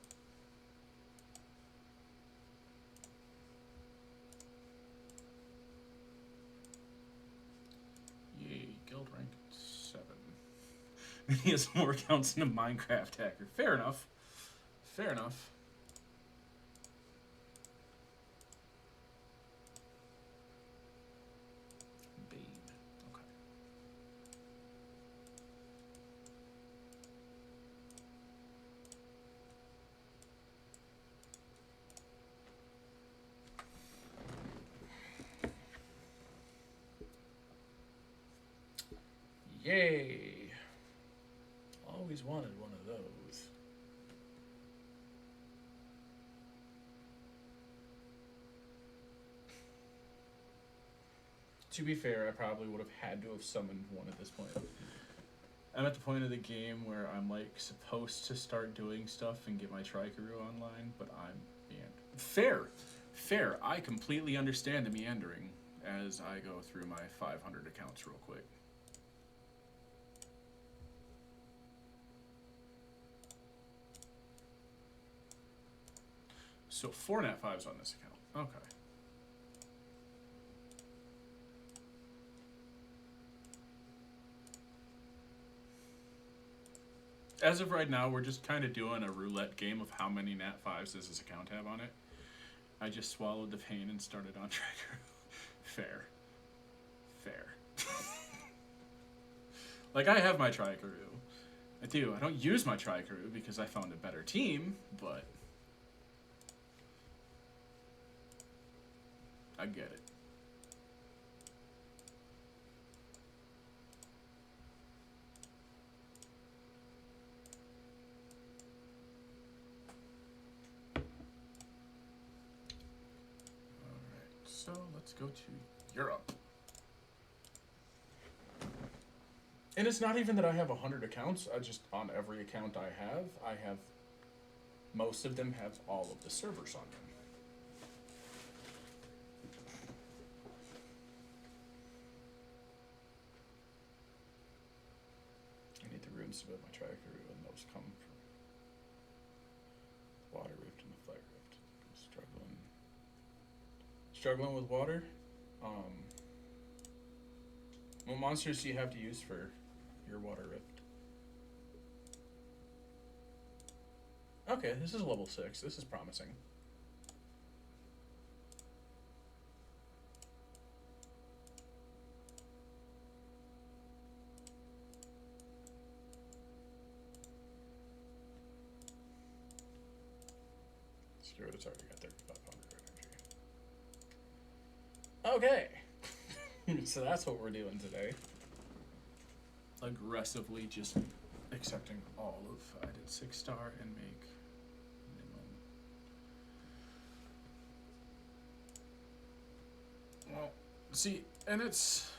Yay, guild rank 7. He has more accounts than a Minecraft hacker. Fair enough. Fair enough. Bane. Okay. Yay! Always wanted one of those. To be fair, I probably would have had to have summoned one at this point. I'm at the point of the game where I'm like supposed to start doing stuff and get my Trikeru online, but I'm fair. I completely understand the meandering as I go through my 500 accounts real quick. So 4 Nat 5s on this account. Okay. As of right now, we're just kind of doing a roulette game of how many Nat 5s does this account have on it. I just swallowed the pain and started on Tracker. Fair. Like, I have my Trikeru. I do. I don't use my Trikeru because I found a better team, but I get it. Alright, so let's go to Europe. And it's not even that I have 100 accounts. I just, on every account I have, most of them have all of the servers on them. I need the runes to build my tracker, and those come from Water Rift and the Fire Rift. I'm struggling with water. What monsters do you have to use for your Water Rift? Okay, this is level 6. This is promising. Screw it, it's already got 3,500 energy. Okay. So that's what we're doing today. Aggressively just accepting all of. I did 6-star and make minimum. Well, see, and it's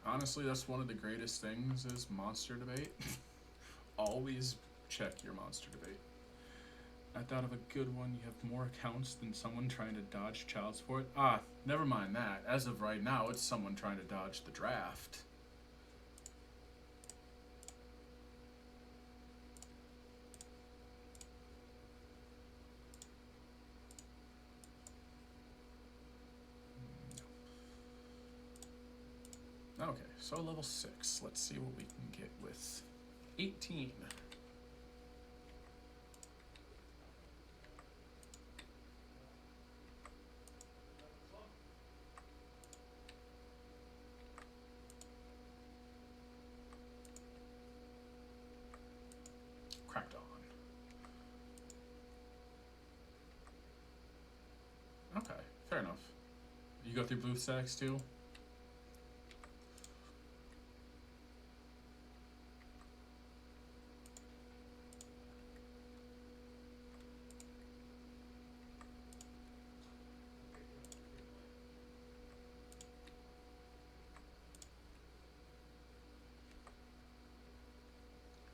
honestly that's one of the greatest things is monster debate. Always check your monster debate. I thought of a good one. You have more accounts than someone trying to dodge child support. Ah, never mind that. As of right now, it's someone trying to dodge the draft. Okay, so level 6. Let's see what we can get with 18. Cracked on. Okay, fair enough. You go through blue stacks too?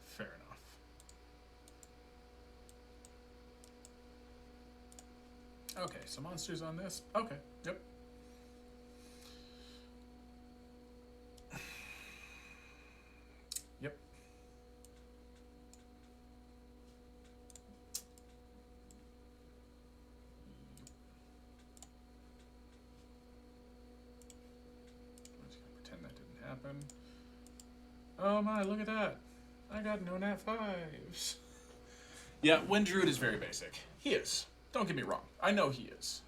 Fair enough. Okay, so monsters on this. Okay, yep. Yep. I'm just gonna pretend that didn't happen. Oh my, look at that. I got no nat 5s. Yeah, Wind Druid is very basic. He is. Don't get me wrong. I know he is.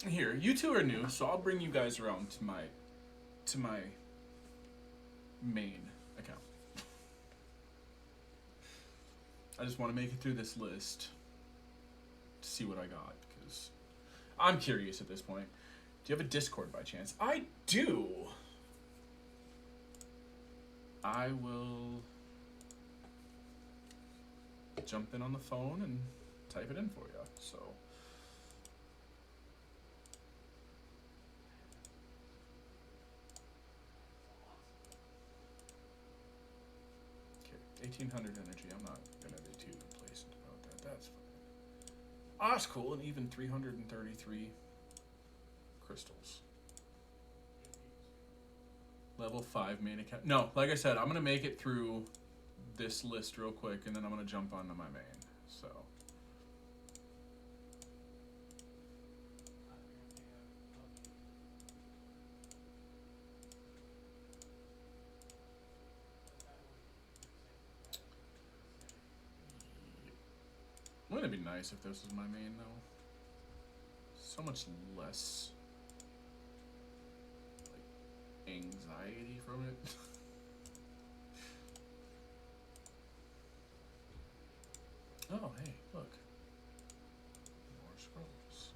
Here, you two are new, so I'll bring you guys around to my main account. I just want to make it through this list to see what I got, because I'm curious at this point. Do you have a Discord by chance? I do. I will jump in on the phone and type it in for you. So, okay, 1,800 energy. I'm not gonna be too complacent about that. That's fine. Ah, that's cool. And even 333 crystals. Level 5 main account. No, like I said, I'm gonna make it through this list real quick, and then I'm gonna jump onto my main. So. Wouldn't it be nice if this was my main though? So much less like anxiety from it. Oh, hey, look. More scrolls.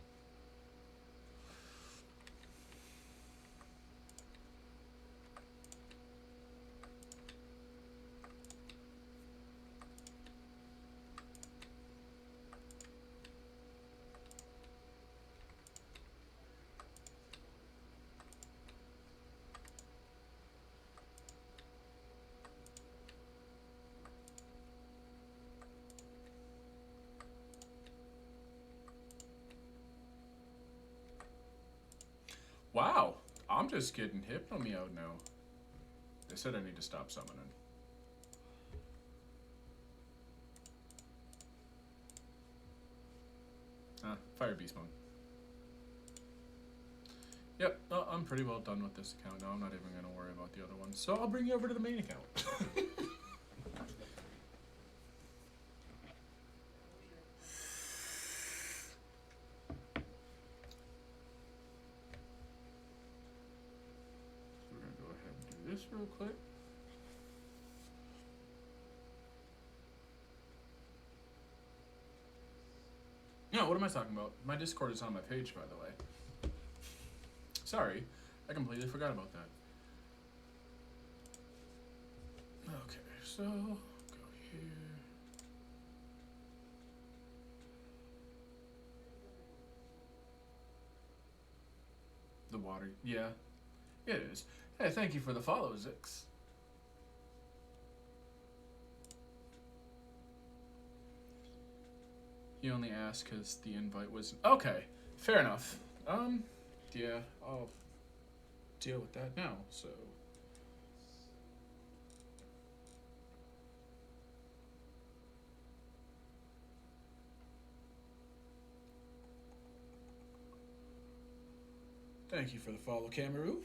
I'm just getting hypno-meowed now. They said I need to stop summoning. Fire Beast Mode. Yep, I'm pretty well done with this account now. I'm not even going to worry about the other one. So I'll bring you over to the main account. We're going to go ahead and do this real quick. No, what am I talking about? My Discord is on my page, by the way. Sorry, I completely forgot about that. Okay, so go here. The water, yeah, it is. Hey, thank you for the follow, Zix. You only asked because the invite was okay. Fair enough. Yeah, I'll deal with that now. So. Thank you for the follow, Cameru.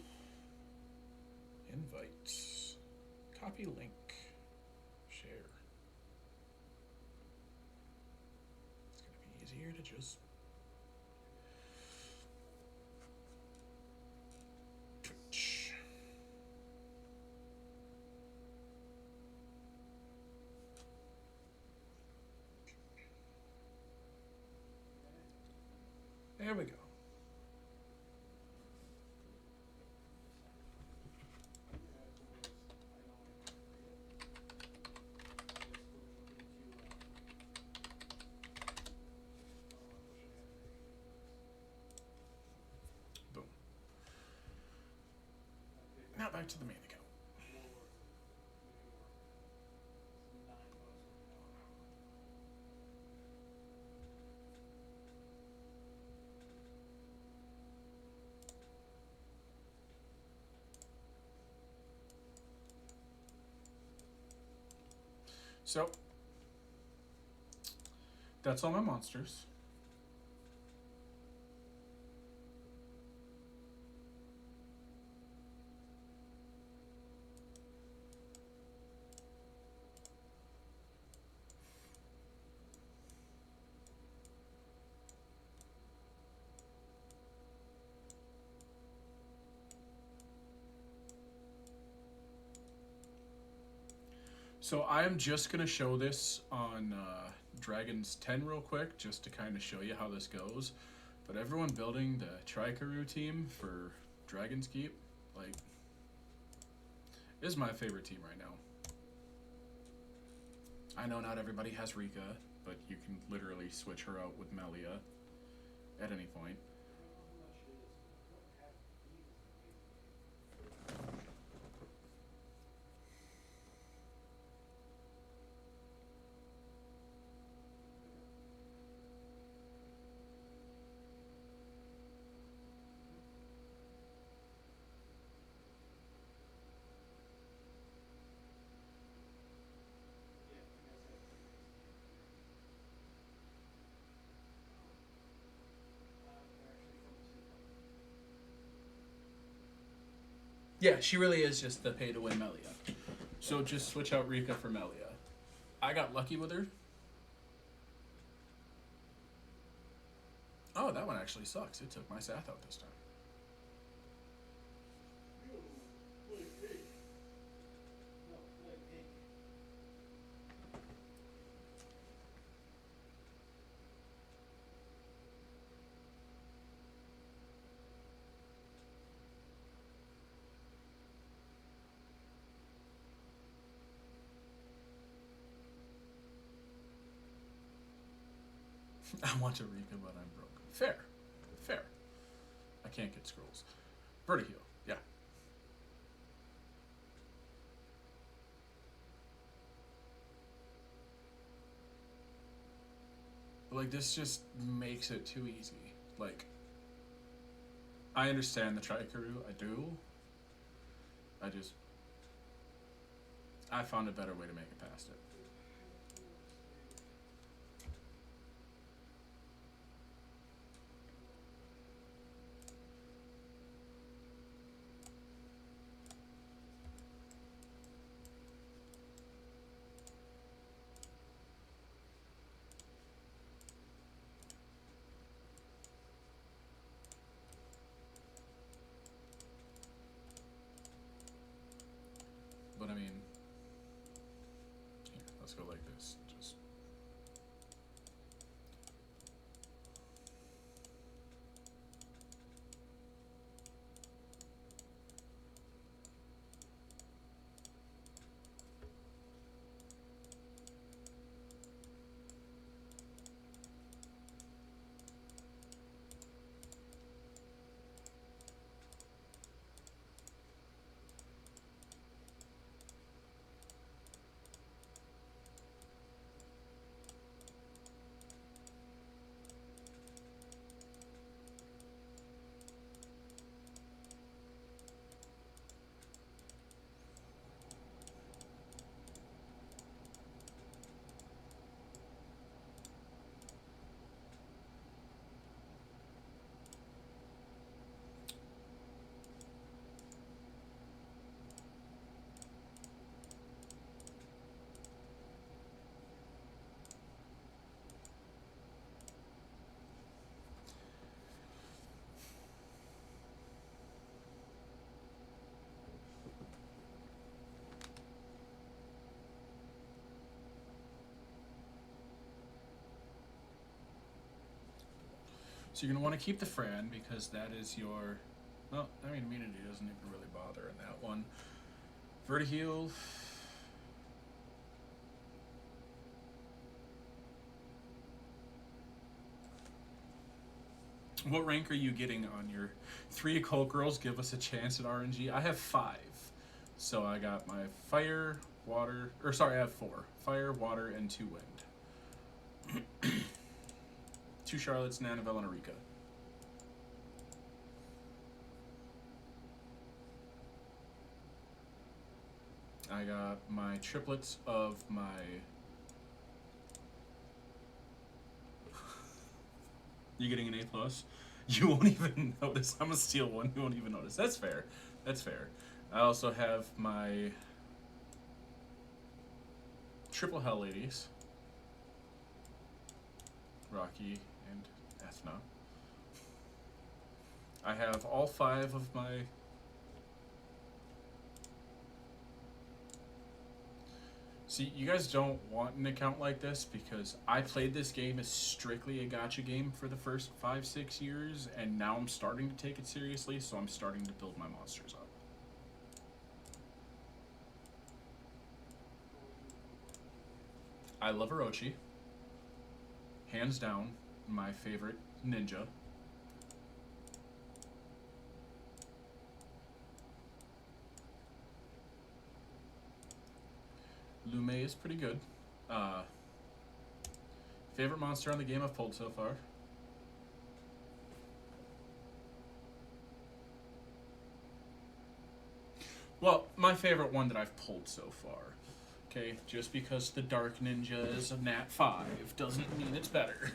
Invite. Copy link. Share. It's gonna be easier to just Twitch. There we go. Boom. Now back to the main account. So, that's all my monsters. So I am just going to show this on Dragon's 10 real quick, just to kind of show you how this goes. But everyone building the Trikaru team for Dragon's Keep, like, is my favorite team right now. I know not everybody has Rika, but you can literally switch her out with Melia at any point. Yeah, she really is just the pay-to-win Melia. So just switch out Rika for Melia. I got lucky with her. Oh, that one actually sucks. It took my Sath out this time. I want to Rika, but I'm broke. Fair. Fair. I can't get scrolls. Vertiheal, yeah. But like, this just makes it too easy. Like, I understand the Trikaru. I do. I found a better way to make it past it. But I mean, here, let's go like this. Just so you're gonna want to keep the Fran because that is your. Well, I mean, immunity doesn't even really bother in that one. Vertiheal. What rank are you getting on your 3 occult girls? Give us a chance at RNG. I have 5. So I got my fire, water, or sorry, I have 4. Fire, water, and 2 wind. 2 Charlottes, Nanavel, and Erika. I got my triplets of my... You getting an A+? You won't even notice. I'm gonna steal one. You won't even notice. That's fair. That's fair. I also have my triple Hell Ladies. Rocky and Ethna. I have all 5 of my... See, you guys don't want an account like this because I played this game as strictly a gacha game for the first 5-6 years, and now I'm starting to take it seriously, so I'm starting to build my monsters up. I love Orochi. Hands down, my favorite ninja. Lume is pretty good. Favorite monster on the game I've pulled so far? Well, my favorite one that I've pulled so far. Okay, just because the Dark Ninja is a Nat 5 doesn't mean it's better.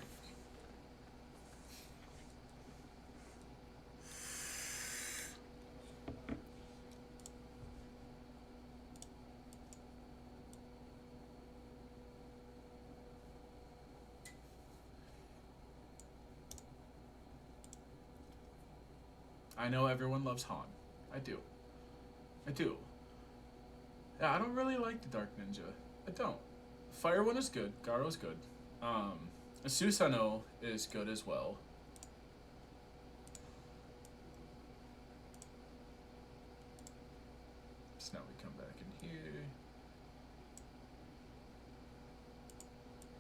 I know everyone loves Han. I do. I do. Yeah, I don't really like the Dark Ninja. I don't. Fire one is good. Garo's good. Susanoo is good as well. So now we come back in here.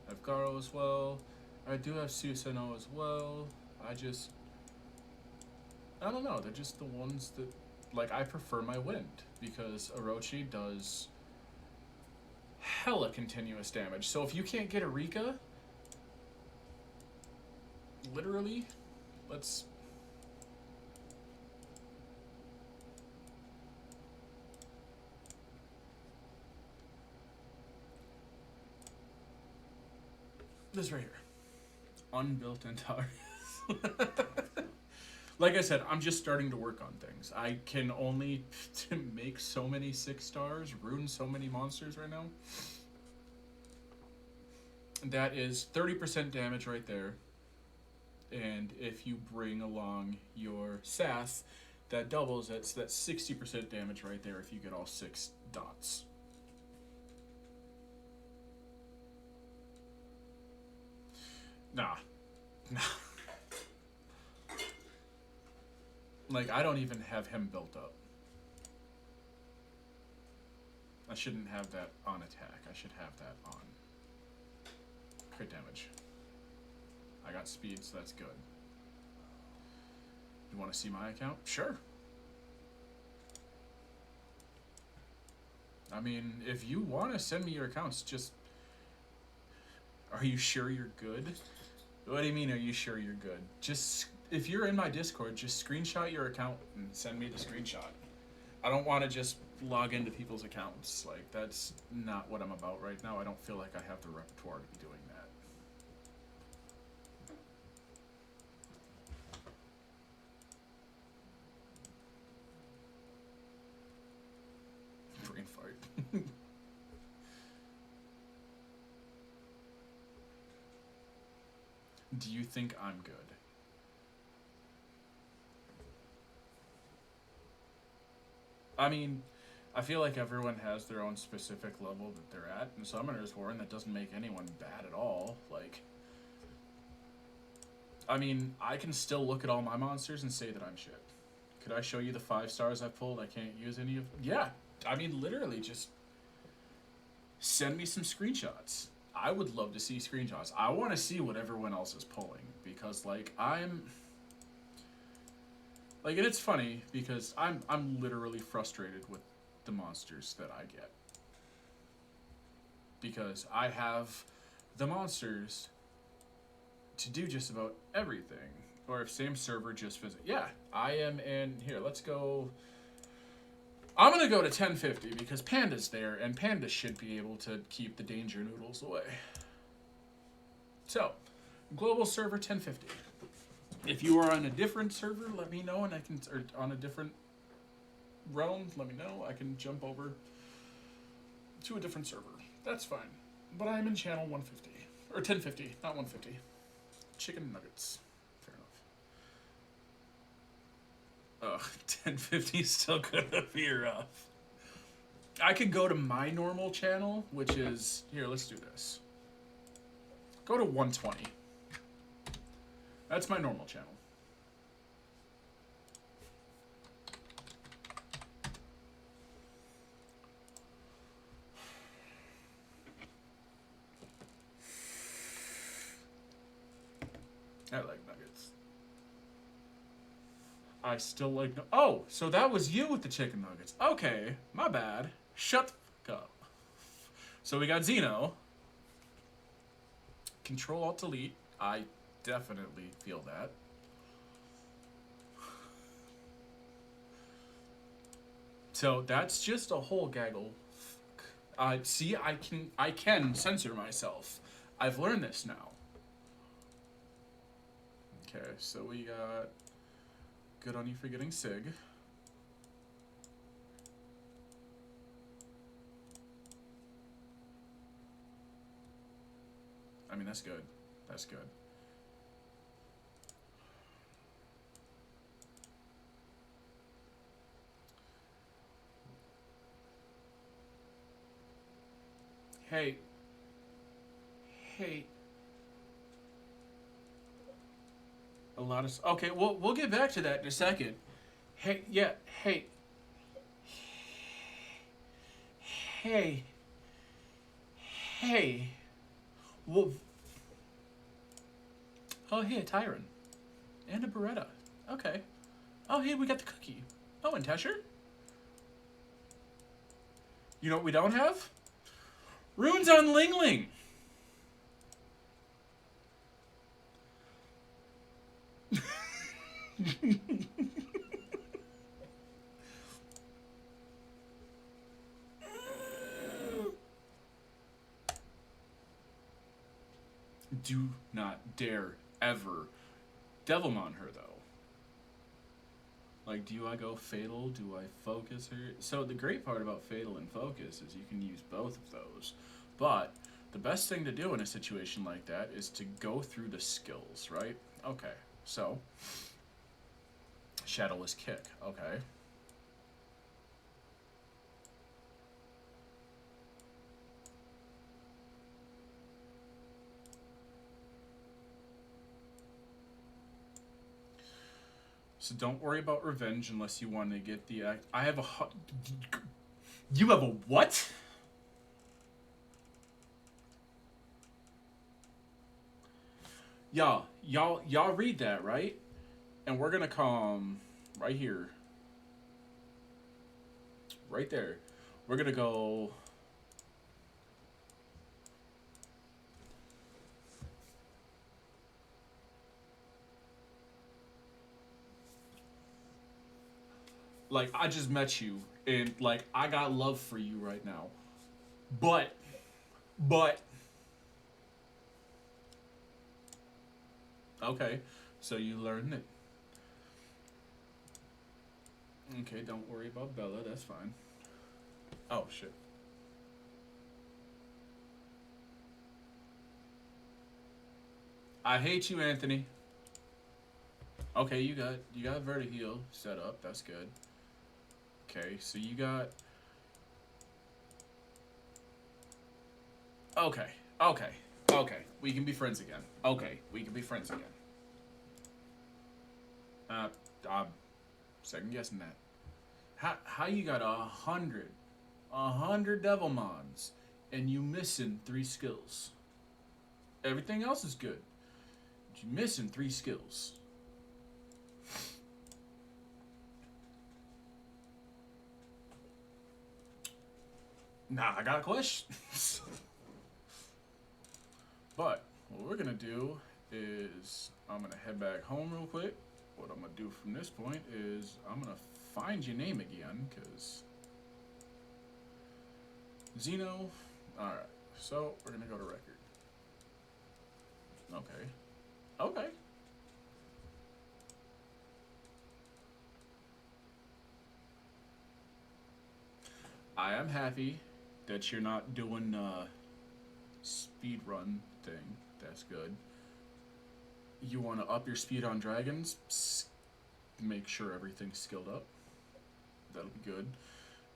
I have Garo as well. I do have Susanoo as well. I don't know, they're just the ones that, like, I prefer my wind, because Orochi does hella continuous damage. So if you can't get Erika, literally, let's This right here. Unbuilt Antares. Like I said, I'm just starting to work on things. I can only make so many 6 stars, ruin so many monsters right now. That is 30% damage right there. And if you bring along your Sass, that doubles it, so that's 60% damage right there if you get all 6 dots. Nah. Like, I don't even have him built up. I shouldn't have that on attack. I should have that on crit damage. I got speed, so that's good. You want to see my account? Sure. I mean, if you want to send me your accounts, just... Are you sure you're good? What do you mean, are you sure you're good? Just, if you're in my Discord, just screenshot your account and send me the screenshot. I don't want to just log into people's accounts. Like, that's not what I'm about right now. I don't feel like I have the repertoire to be doing that. Brain fart. Do you think I'm good? I mean, I feel like everyone has their own specific level that they're at, and Summoner's War, and that doesn't make anyone bad at all. Like, I mean, I can still look at all my monsters and say that I'm shit. Could I show you the 5 stars I've pulled? I can't use any of... Yeah, I mean, literally, just send me some screenshots. I would love to see screenshots. I want to see what everyone else is pulling, because, like, I'm... Like, and it's funny, because I'm literally frustrated with the monsters that I get. Because I have the monsters to do just about everything. Or if same server, just visit. Yeah, I am in... Here, let's go... I'm going to go to 1050 because Panda's there, and Panda should be able to keep the danger noodles away. So, global server 1050. If you are on a different server, let me know, and I can... Or on a different realm, let me know. I can jump over to a different server. That's fine. But I'm in channel 150. Or 1050, not 150. Chicken nuggets. Fair enough. Ugh, 1050 is still gonna be rough. I could go to my normal channel, which is... Here, let's do this. Go to 120. That's my normal channel. I like nuggets. I still like... Oh, so that was you with the chicken nuggets. Okay, my bad. Shut the fuck up. So we got Xeno. Control-Alt-Delete. I definitely feel that. So that's just a whole gaggle. See, I can censor myself. I've learned this now. Okay, so we got... Good on you for getting Sig. I mean, that's good. That's good. Hey. Hey. A lot of... Okay, we'll get back to that in a second. Hey, yeah, hey. Hey. Hey. Well... Oh, hey, a Tyron. And a Beretta. Okay. Oh, hey, we got the cookie. Oh, and Tesher? You know what we don't have? Runes on Ling Ling. Do not dare ever Devilmon her, though. Like, do I go Fatal? Do I Focus her? So the great part about Fatal and Focus is you can use both of those. But the best thing to do in a situation like that is to go through the skills, right? Okay, so Shadowless Kick, okay. So don't worry about revenge unless you want to get the act. I have a. You have a what? Y'all read that, right? And we're gonna come right here. Right there. We're gonna go. Like, I just met you, and, like, I got love for you right now. But. Okay, so you learned it. Okay, don't worry about Bella, that's fine. Oh, shit. I hate you, Anthony. Okay, you got Vertiheal set up, that's good. Okay, so you got... Okay. We can be friends again. Okay, we can be friends again. I'm second guessing that. How you got 100 Devilmons and you missing 3 skills? Everything else is good. But you missing 3 skills. Nah, I got a question. But what we're gonna do is I'm gonna head back home real quick. What I'm gonna do from this point is I'm gonna find your name again, cause Xeno. All right, so we're gonna go to record. Okay. I am happy that you're not doing speed run thing. That's good. You want to up your speed on dragons? Make sure everything's skilled up. That'll be good.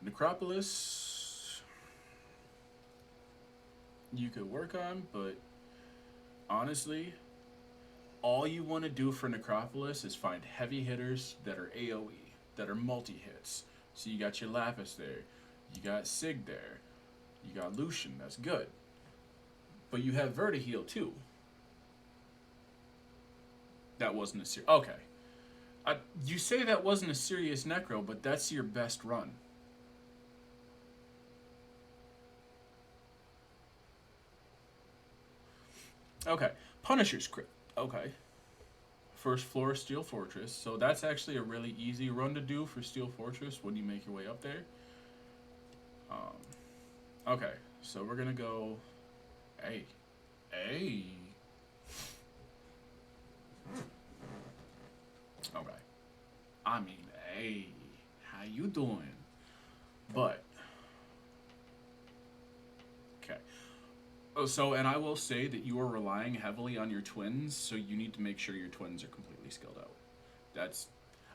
Necropolis, you could work on, but honestly, all you want to do for Necropolis is find heavy hitters that are AoE, that are multi-hits. So you got your Lapis there, you got Sig there, you got Lucian, that's good. But you have Vertiheal too. That wasn't a serious... Okay. You say that wasn't a serious Necro, but that's your best run. Okay. Punisher's crit. Okay. First floor, Steel Fortress. So that's actually a really easy run to do for Steel Fortress when you make your way up there. Okay. So we're going to go... Hey. Okay. I mean, hey, how you doing? But, okay. Oh, so, and I will say that you are relying heavily on your twins, so you need to make sure your twins are completely skilled out. That's,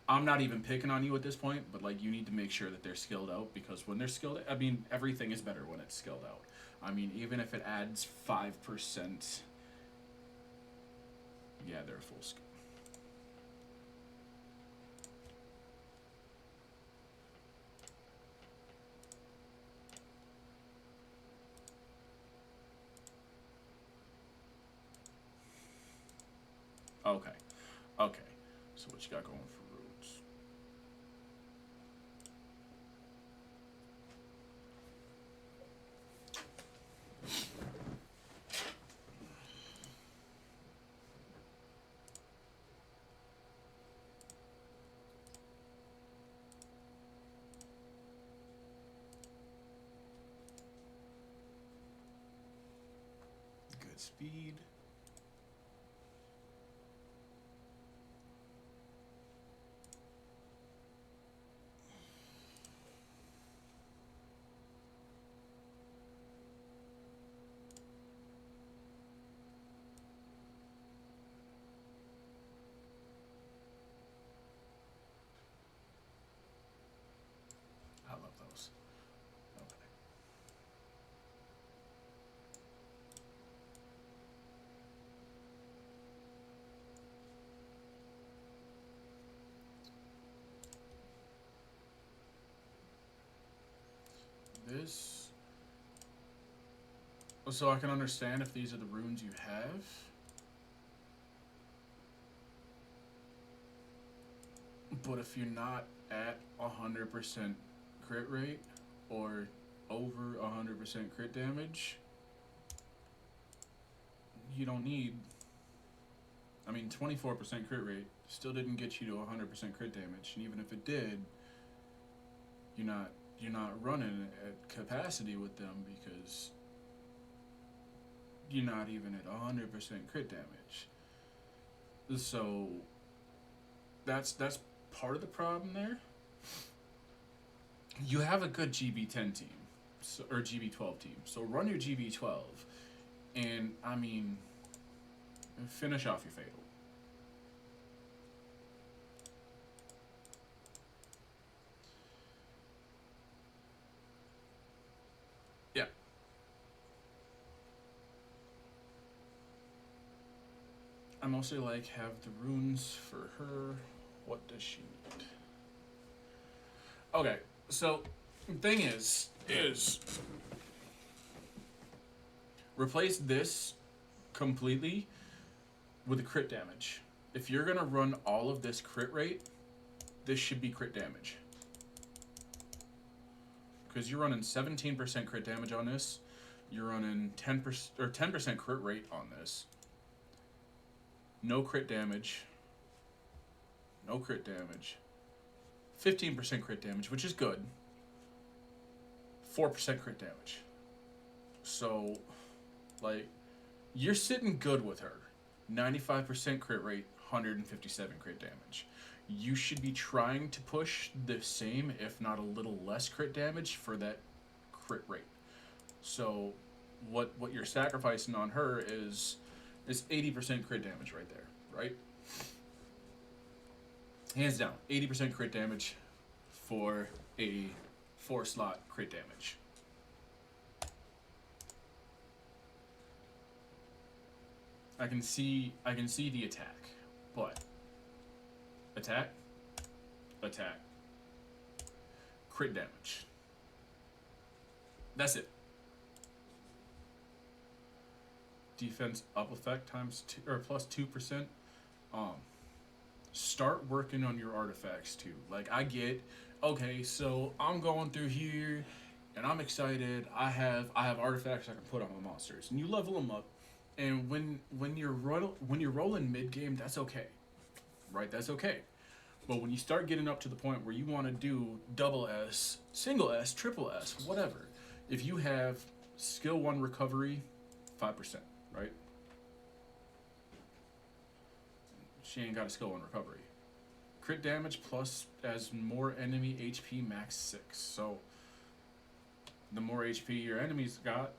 I'm not even picking on you at this point, but, like, you need to make sure that they're skilled out, because when they're skilled, I mean, everything is better when it's skilled out. I mean, even if it adds 5%, yeah, they're full skill. Okay. So what you got going for roots? Good speed. this. So I can understand if these are the runes you have. But if you're not at 100% crit rate or over 100% crit damage, you don't need. I mean, 24% crit rate still didn't get you to 100% crit damage, and even if it did, you're not running at capacity with them because you're not even at 100% crit damage. So that's part of the problem there. You have a good GB10 team, so, or GB12 team, so run your GB12, and I mean, finish off your Fatal. Yeah. I mostly like have the runes for her. What does she need? Okay, so thing is replace this completely with a crit damage. If you're gonna run all of this crit rate, this should be crit damage. Because you're running 17% crit damage on this, you're running 10% or 10% crit rate on this. No crit damage. No crit damage. 15% crit damage, which is good. 4% crit damage. So, like, you're sitting good with her. 95% crit rate, 157 crit damage. You should be trying to push the same, if not a little less crit damage for that crit rate. So, what you're sacrificing on her is 80% crit damage right there, right? Hands down, 80% crit damage for a 4-slot crit damage. I can see the attack, but attack, crit damage. That's it. Defense up effect times 2 or plus 2%. Start working on your artifacts too. Like, I get, okay, so I'm going through here and I'm excited. I have artifacts I can put on my monsters, and you level them up. And when you're rolling mid game, that's okay, right? That's okay. But when you start getting up to the point where you want to do double S, single S, triple S, whatever, if you have skill 1 recovery, 5%, right? She ain't got a skill 1 recovery. Crit damage plus as more enemy HP max 6. So the more HP your enemies got,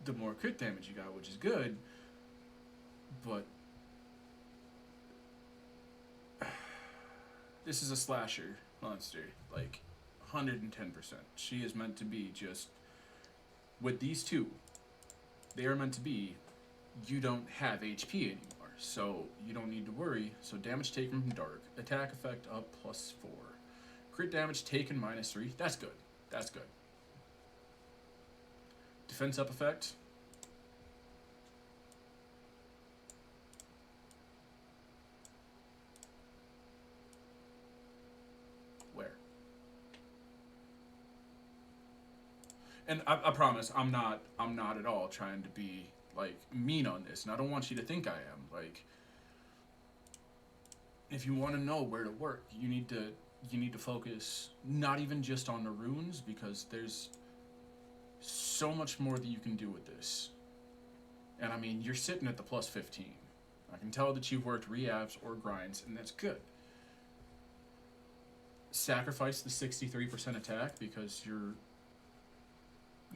the more crit damage you got, which is good. But this is a slasher monster, like 110%. She is meant to be just, with these two, they are meant to be, you don't have HP anymore. So you don't need to worry. So damage taken from dark, attack effect up plus 4, crit damage taken minus 3. That's good. That's good. Defense up effect. Where? And I promise I'm not at all trying to be like mean on this, and I don't want you to think I am. Like, if you want to know where to work, you need to focus not even just on the runes, because there's so much more that you can do with this. And I mean, you're sitting at the plus 15. I can tell that you've worked reavs or grinds, and that's good. Sacrifice the 63% attack, because you're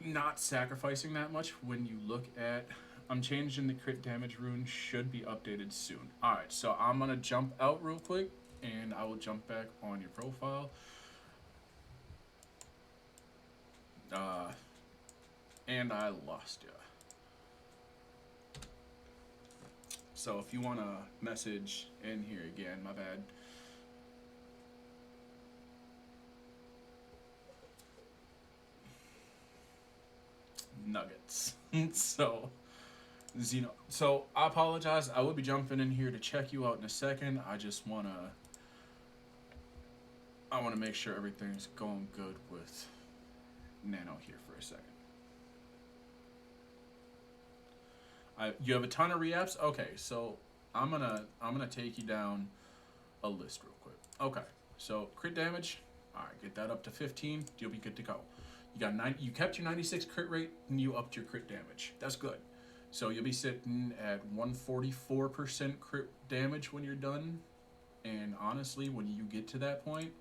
not sacrificing that much when you look at. I'm changing the crit damage rune, should be updated soon. Alright, so I'm gonna jump out real quick and I will jump back on your profile. And I lost ya. So if you wanna message in here again, my bad. nuggets. So, so I apologize. I will be jumping in here to check you out in a second. I wanna make sure everything's going good with Nano here for a second. You have a ton of reaps? Okay, so I'm gonna take you down a list real quick. Okay, so crit damage. All right, get that up to 15. You'll be good to go. You kept your 96 crit rate and you upped your crit damage. That's good. So you'll be sitting at 144% crit damage when you're done. And honestly, when you get to that point,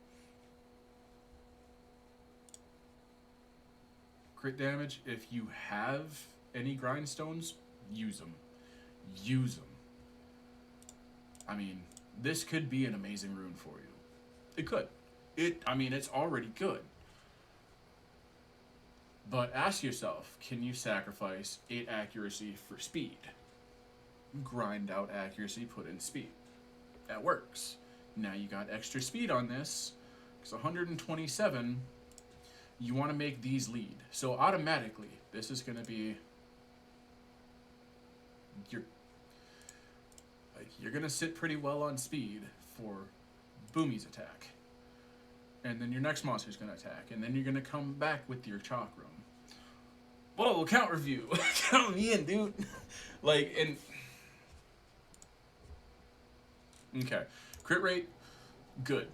crit damage, if you have any grindstones, use them. Use them. I mean, this could be an amazing rune for you. It could. It's already good. But ask yourself, can you sacrifice 8 accuracy for speed? Grind out accuracy, put in speed. That works. Now you got extra speed on this, because 127, you want to make these lead. So automatically, this is going to be you're going to sit pretty well on speed for Boomy's attack. And then your next monster's going to attack. And then you're going to come back with your chalk room. Whoa, count review. Count me in, dude. Okay. Crit rate, good.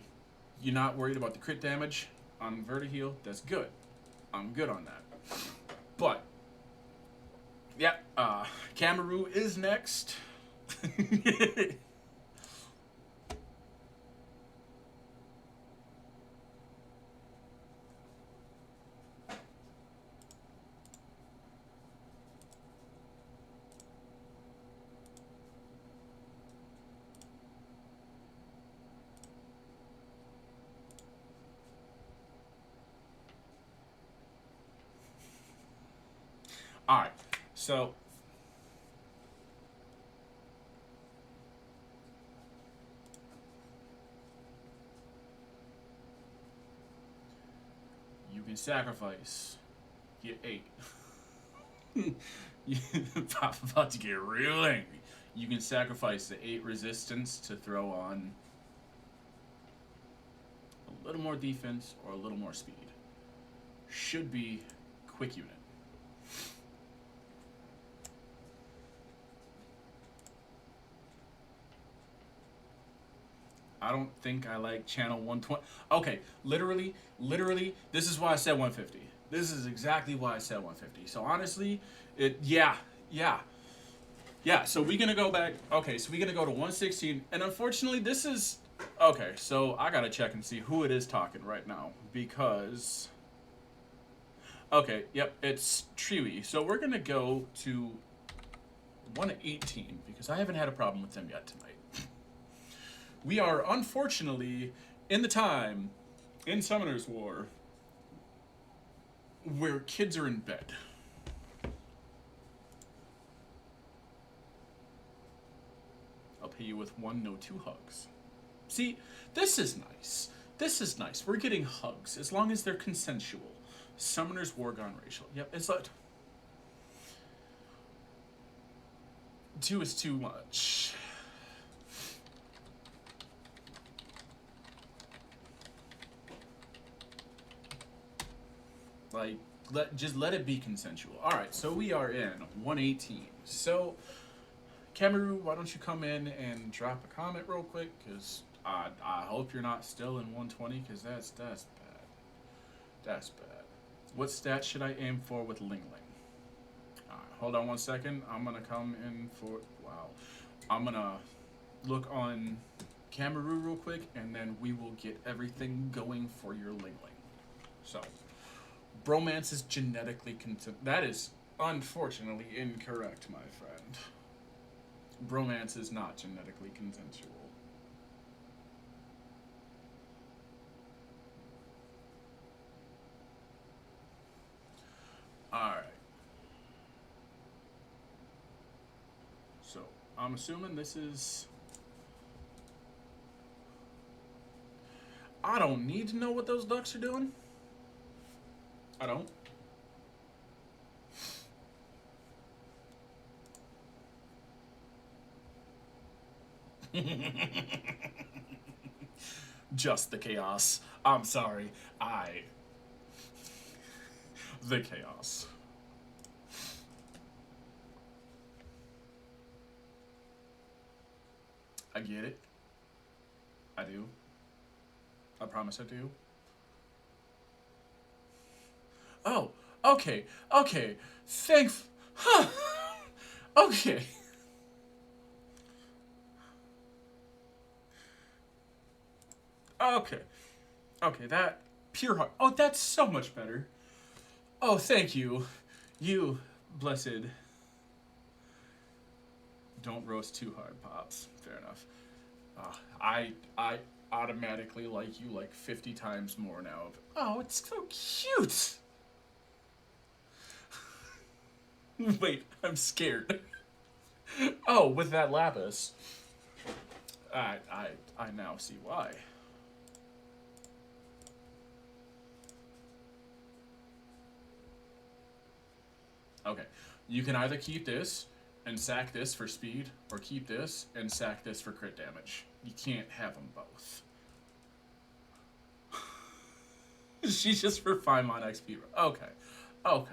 You're not worried about the crit damage on Vertiheal. That's good. I'm good on that. But, yeah, Cameru is next. Alright, so you can sacrifice your 8. I'm about to get real angry. You can sacrifice the 8 resistance to throw on a little more defense or a little more speed. Should be quick unit. I don't think I like channel 120. Okay, literally, this is why I said 150. This is exactly why I said 150. So honestly, yeah. So we're gonna go back. Okay, so we're gonna go to 116, and unfortunately, this is okay. So I gotta check and see who it is talking right now because. Okay, yep, it's Triwi. So we're gonna go to 118 because I haven't had a problem with them yet tonight. We are, unfortunately, in the time, in Summoner's War, where kids are in bed. I'll pay you with 1, no 2 hugs. See, this is nice. This is nice. We're getting hugs, as long as they're consensual. Summoner's War gone racial. Yep, it's like... 2 is too much. Like, just let it be consensual. All right, so we are in 118. So, Cameru, why don't you come in and drop a comment real quick? Because I hope you're not still in 120, because that's bad. That's bad. What stat should I aim for with Ling Ling? All right, hold on one second. I'm going to come in for... Wow. I'm going to look on Cameru real quick, and then we will get everything going for your Ling Ling. So... Bromance is genetically that is unfortunately incorrect, my friend. Bromance is not genetically consensual. Alright. So, I'm assuming this is... I don't need to know what those ducks are doing. I don't. Just the chaos. I'm sorry. The chaos. I get it. I do. I promise I do. Oh, okay, okay. Huh. Okay. Okay. Okay, that pure heart. Oh, that's so much better. Oh, thank you. You, blessed. Don't roast too hard, Pops. Fair enough. I automatically like you like 50 times more now. Oh, it's so cute. Wait, I'm scared. Oh, with that lapis. I now see why. Okay. You can either keep this and sack this for speed, or keep this and sack this for crit damage. You can't have them both. She's just for 5 mod XP. Okay. Okay.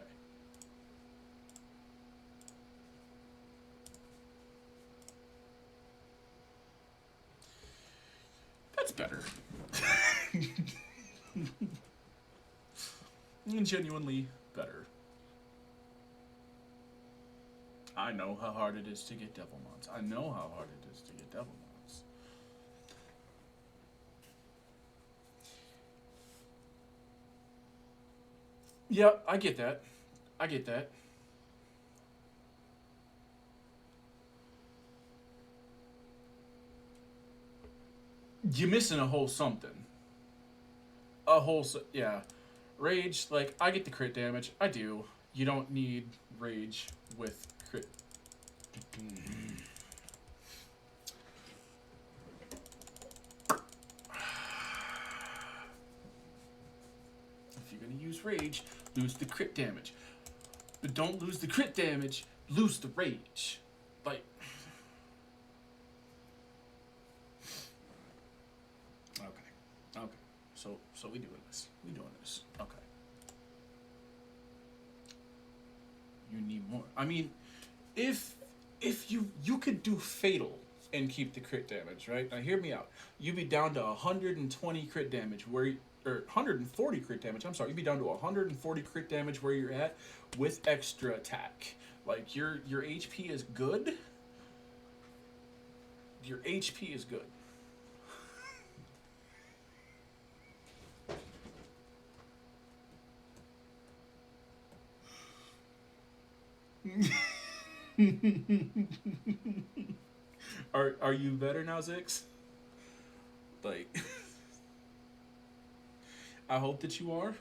That's better. Genuinely better. I know how hard it is to get devil mods. I know how hard it is to get devil mods. Yeah, I get that. I get that. You're missing a whole something. Yeah. Rage, like, I get the crit damage. I do. You don't need rage with crit. If you're gonna use rage, lose the crit damage. But don't lose the crit damage, lose the rage. Like. Okay. Okay. So we doing this. We doing this. Okay. You need more. I mean, if you could do fatal and keep the crit damage, right? Now hear me out. You'd be down to 120 crit damage or 140 crit damage. I'm sorry, you'd be down to 140 crit damage where you're at with extra attack. Like your HP is good. Your HP is good. Are you better now, Zix? Like, I hope that you are.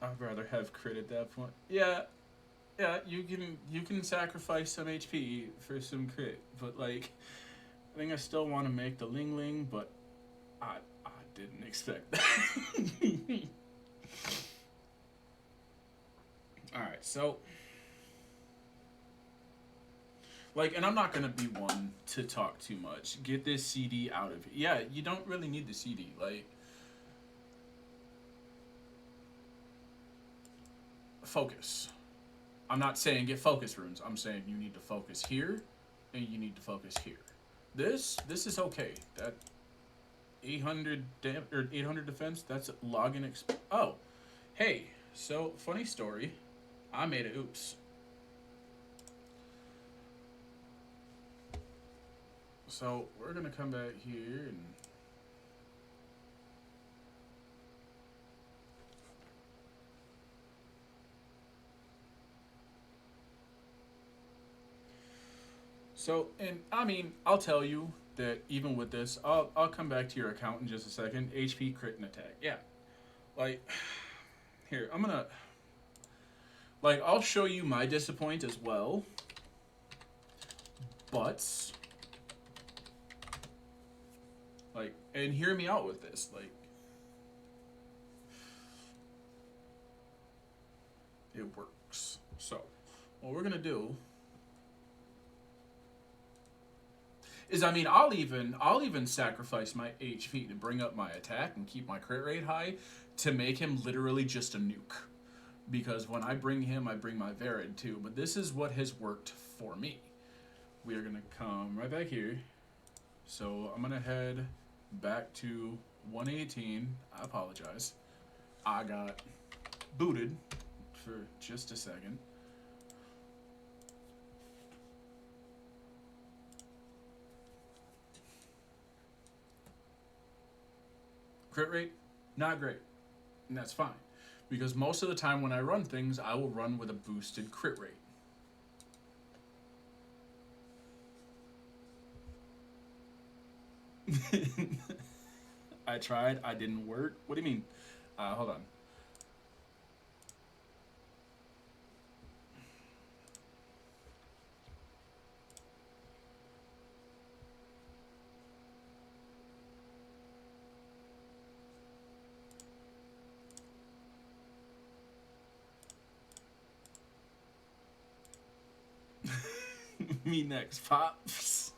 I'd rather have crit at that point. Yeah, you can sacrifice some HP for some crit, but like, I think I still want to make the Ling Ling, but I didn't expect that. All right, so. Like, and I'm not gonna be one to talk too much. Get this CD out of it. Yeah, you don't really need the CD. Like, focus. I'm not saying get focus runes. I'm saying you need to focus here, and you need to focus here. This is okay. That 800 or 800 defense. That's login. Oh, hey. So funny story. I made a oops. So we're gonna come back here and I mean, I'll tell you that even with this, I'll come back to your account in just a second. HP, crit, and attack. Yeah, like here I'm gonna like I'll show you my disappoint as well, but. Like, and hear me out with this. Like, it works. So, what we're gonna do is, I mean, I'll even sacrifice my HP to bring up my attack and keep my crit rate high to make him literally just a nuke. Because when I bring him, I bring my Varid too. But this is what has worked for me. We are gonna come right back here. So I'm gonna head back to 118. I apologize. I got booted for just a second. Crit rate, not great. And that's fine. Because most of the time when I run things, I will run with a boosted crit rate. I tried, I didn't work. What do you mean? Hold on. Me next, Pops.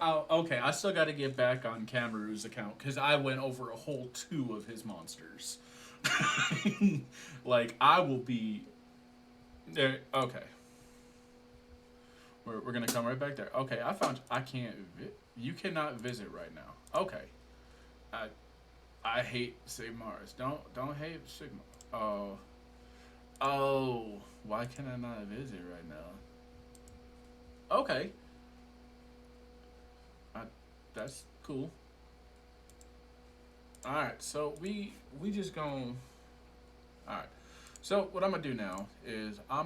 Oh, okay, I still got to get back on Camaru's account because I went over a whole 2 of his monsters. Like, I will be there. Okay, we're gonna come right back there. Okay, I can't. You cannot visit right now. Okay, I hate Sigmars. Don't hate Sigma. Oh, why can I not visit right now? Okay. That's cool. Alright, so we just gonna... Alright, so what I'm gonna do now is I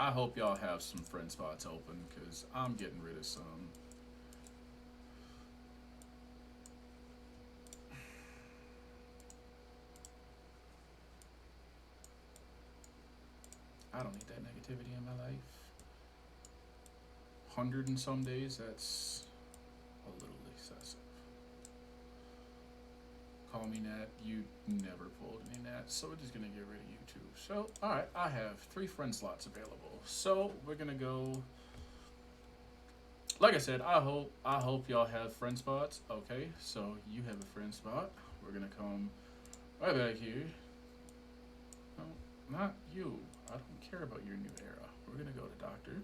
hope y'all have some friend spots open, because I'm getting rid of some. I don't need that negativity in my life. 100 and some days, that's a little excessive. Call me Nat, you never pulled any Nats, so we're just gonna get rid of you too. So, alright, I have 3 friend slots available. So, we're gonna go... Like I said, I hope y'all have friend spots. Okay, so you have a friend spot. We're gonna come right back here. No, not you. I don't care about your new era. We're gonna go to Doctor.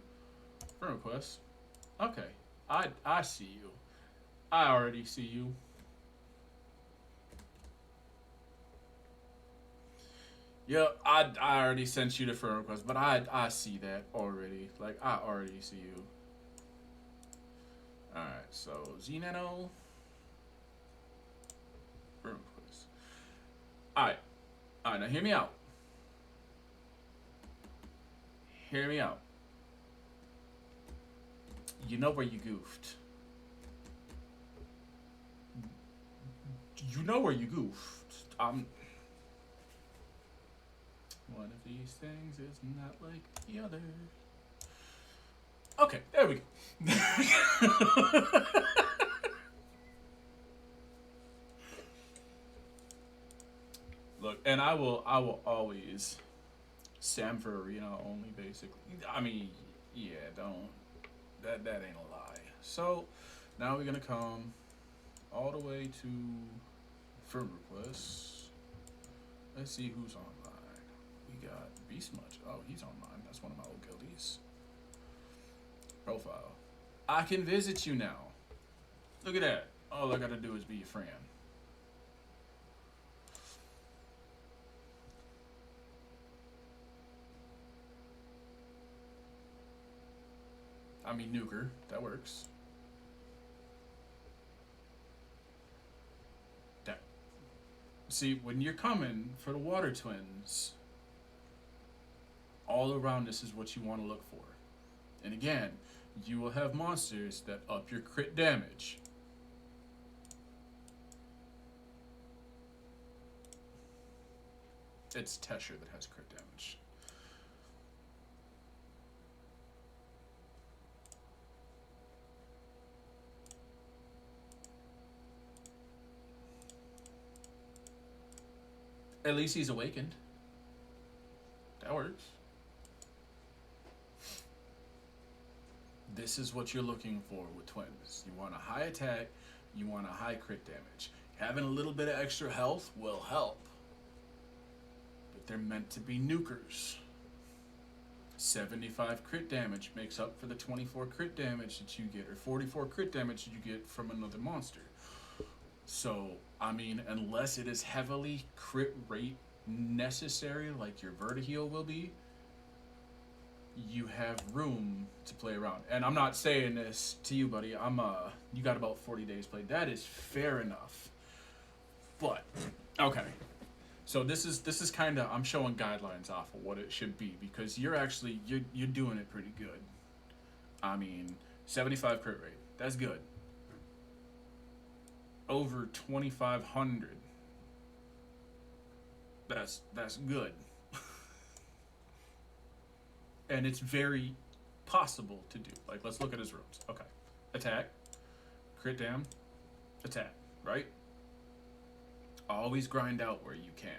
Friend request. Okay, I see you. I already see you. Yeah, I already sent you the friend request, but I see that already. Like, I already see you. Alright, so Zenano. Friend request. Alright, now hear me out. Hear me out. You know where you goofed. You know where you goofed. One of these things is not like the other. Okay, there we go. Look, and I will always Sam for Arena only, basically. I mean, yeah, don't. That ain't a lie. So, now we're gonna come all the way to friend requests. Let's see who's online. We got Beast Much. Oh, he's online. That's one of my old guildies. Profile. I can visit you now. Look at that. All I gotta do is be your friend. I mean, Nuker. That works. That. See, when you're coming for the Water Twins, all around this is what you want to look for. And again, you will have monsters that up your crit damage. It's Tesher that has crit damage. At least he's awakened. That works. this is what you're looking for with twins. You want a high attack, you want a high crit damage. Having a little bit of extra health will help, but they're meant to be nukers. 75 crit damage makes up for the 24 crit damage that you get, or 44 crit damage that you get from another monster. So, I mean, unless it is heavily crit rate necessary, like your Vertiheel will be, you have room to play around. And I'm not saying this to you, buddy. You got about 40 days played. That is fair enough. But, okay. So this is kind of, I'm showing guidelines off of what it should be, because you're doing it pretty good. I mean, 75 crit rate. That's good. Over 2,500. That's good. And it's very possible to do. Like, let's look at his rooms. Okay. Attack. Crit dam. Attack. Right? Always grind out where you can.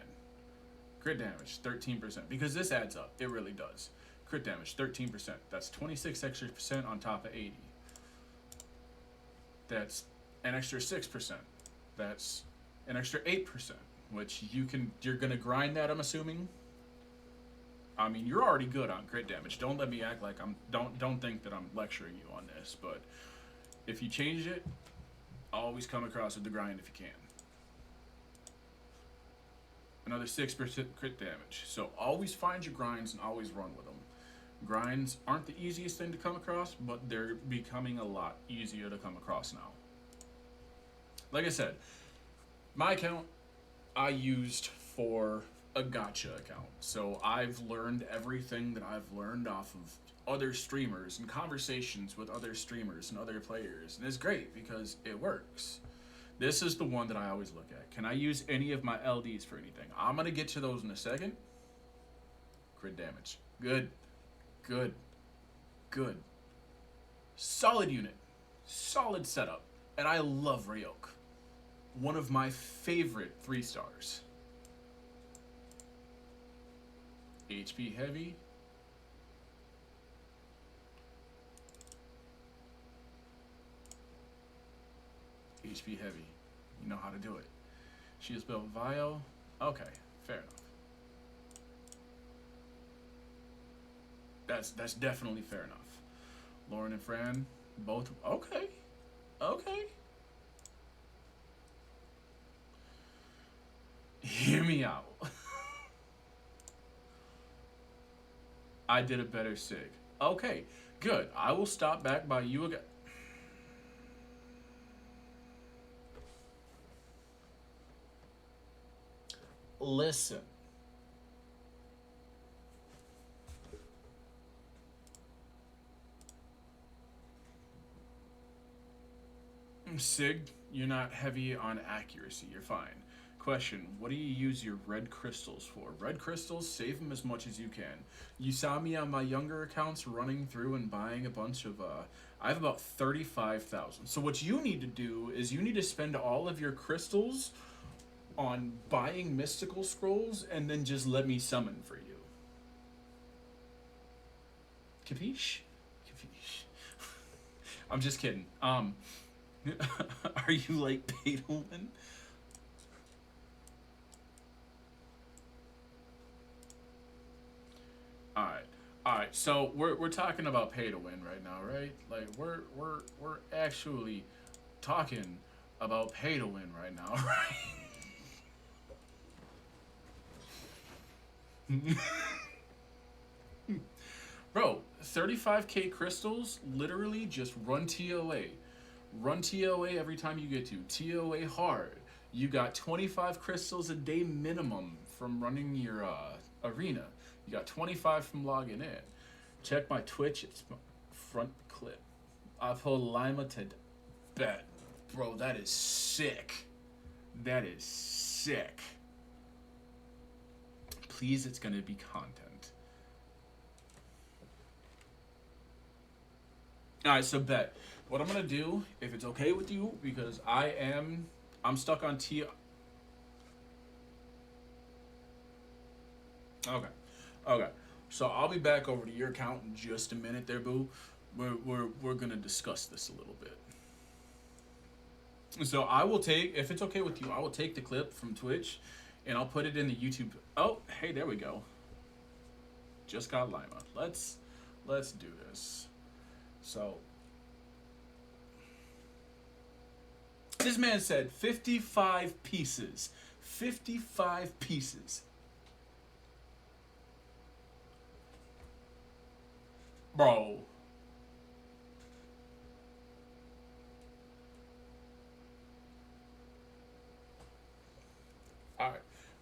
Crit damage, 13%. Because this adds up. It really does. Crit damage, 13%. That's 26 extra percent on top of 80. That's an extra 6%. That's an extra 8%. Which you're going to grind that, I'm assuming. I mean, you're already good on crit damage. Don't let me act like don't think that I'm lecturing you on this, but if you change it, always come across with the grind if you can. Another 6% crit damage. So always find your grinds and always run with them. Grinds aren't the easiest thing to come across, but they're becoming a lot easier to come across now. Like I said, my account I used for a gacha account. So I've learned everything that I've learned off of other streamers and conversations with other streamers and other players. And it's great because it works. This is the one that I always look at. Can I use any of my LDs for anything? I'm going to get to those in a second. Crit damage. Good. Good. Good. Solid unit. Solid setup. And I love Ryuk. One of my favorite 3 stars. HP heavy. HP heavy. You know how to do it. She is built Vio. Okay, fair enough. That's definitely fair enough. Lauren and Fran, both okay. Okay. Hear me out. I did a better sig. Okay, good. I will stop back by you again. Listen. Sig, you're not heavy on accuracy. You're fine. Question, what do you use your red crystals for? Red crystals, save them as much as you can. You saw me on my younger accounts running through and buying a bunch of, I have about 35,000. So what you need to do is you need to spend all of your crystals on buying mystical scrolls and then just let me summon for you. Capiche? Capiche. I'm just kidding. Are you like Beethoven? Alright, so we're talking about pay to win right now, right? Like we're actually talking about pay to win right now, right? Bro, 35k crystals, literally just run TOA. Run TOA every time you get to. TOA hard. You got 25 crystals a day minimum from running your arena. You got 25 from logging in. Check my Twitch. It's my front clip. I've held Lima to bet. Bro, that is sick. That is sick. Please, it's going to be content. Alright, so bet. What I'm going to do, if it's okay with you, because I'm stuck on T... Okay. Okay, so I'll be back over to your account in just a minute there, boo. we're gonna discuss this a little bit. So I will take, if it's okay with you, I will take the clip from Twitch, and I'll put it in the YouTube. Oh, hey, there we go. Just got Lima. Let's do this. So this man said 55 pieces. 55 pieces. Bro.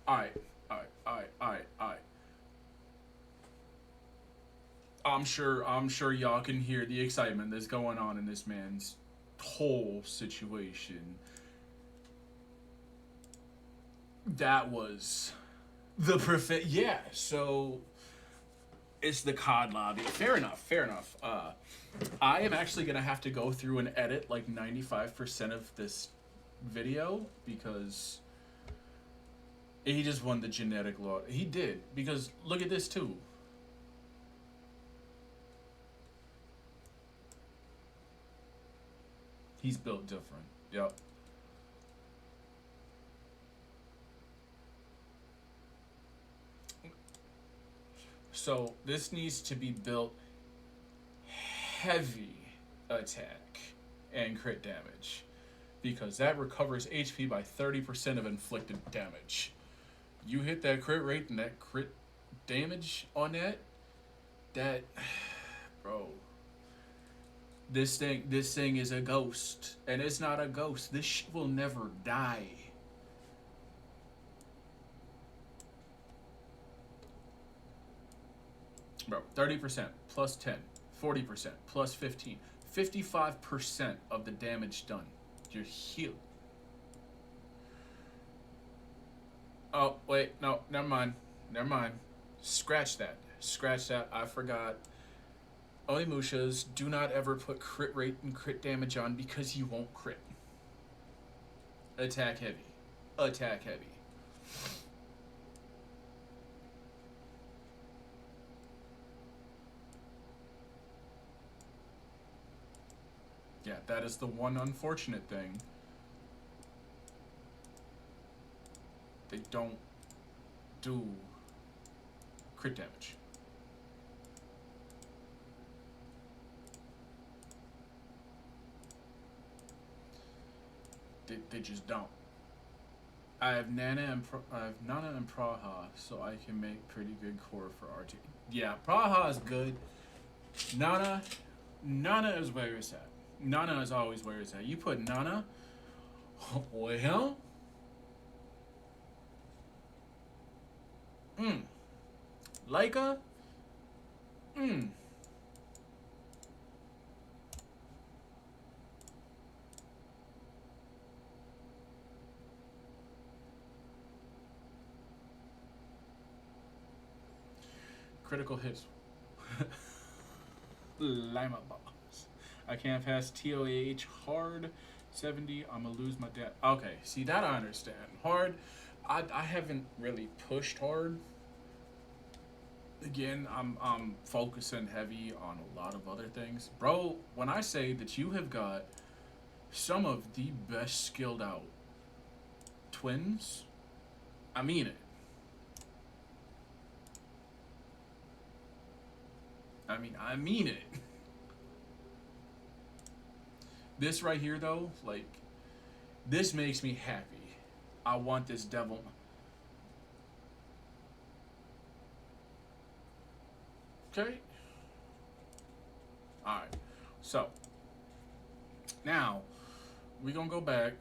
Alright. I'm sure y'all can hear the excitement that's going on in this man's whole situation. That was the perfect, yeah, so it's the COD lobby. Fair enough. I am actually gonna have to go through and edit like 95% of this video because he just won the genetic law. He did, because look at this too. He's built different. Yep. So this needs to be built heavy attack and crit damage, because that recovers HP by 30% of inflicted damage. You hit that crit rate and that crit damage on that, bro. This thing is a ghost, and it's not a ghost. This shit will never die. Bro, 30% plus 10, 40% plus 15, 55% of the damage done. You're healed. Oh, wait, no, never mind. Scratch that. I forgot. Onimushas, do not ever put crit rate and crit damage on because you won't crit. Attack heavy. Yeah, that is the one unfortunate thing. They don't do crit damage. They just don't. I have Nana and Praha, so I can make pretty good core for RT. Yeah, Praha is good. Nana is where it's at. Nana is always where it's at. You put Nana, well, Leica, critical hits. Lima bombs. I can't pass TOH hard 70. I'm gonna lose my dad. Okay, see that I understand. Hard, I haven't really pushed hard. Again, I'm focusing heavy on a lot of other things, bro. When I say that you have got some of the best skilled out twins, I mean it. I mean it. This right here, though, like, this makes me happy. I want this devil. Okay. Alright. So, now, we're gonna go back.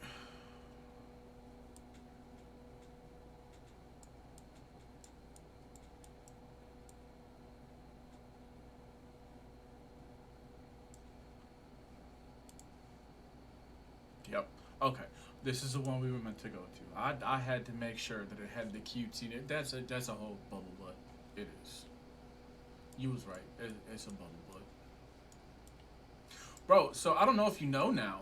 Yep. Okay. This is the one we were meant to go to. I had to make sure that it had the cutesy. That's a whole bubble butt. It is. You was right. It's a bubble butt. Bro, so I don't know if you know now,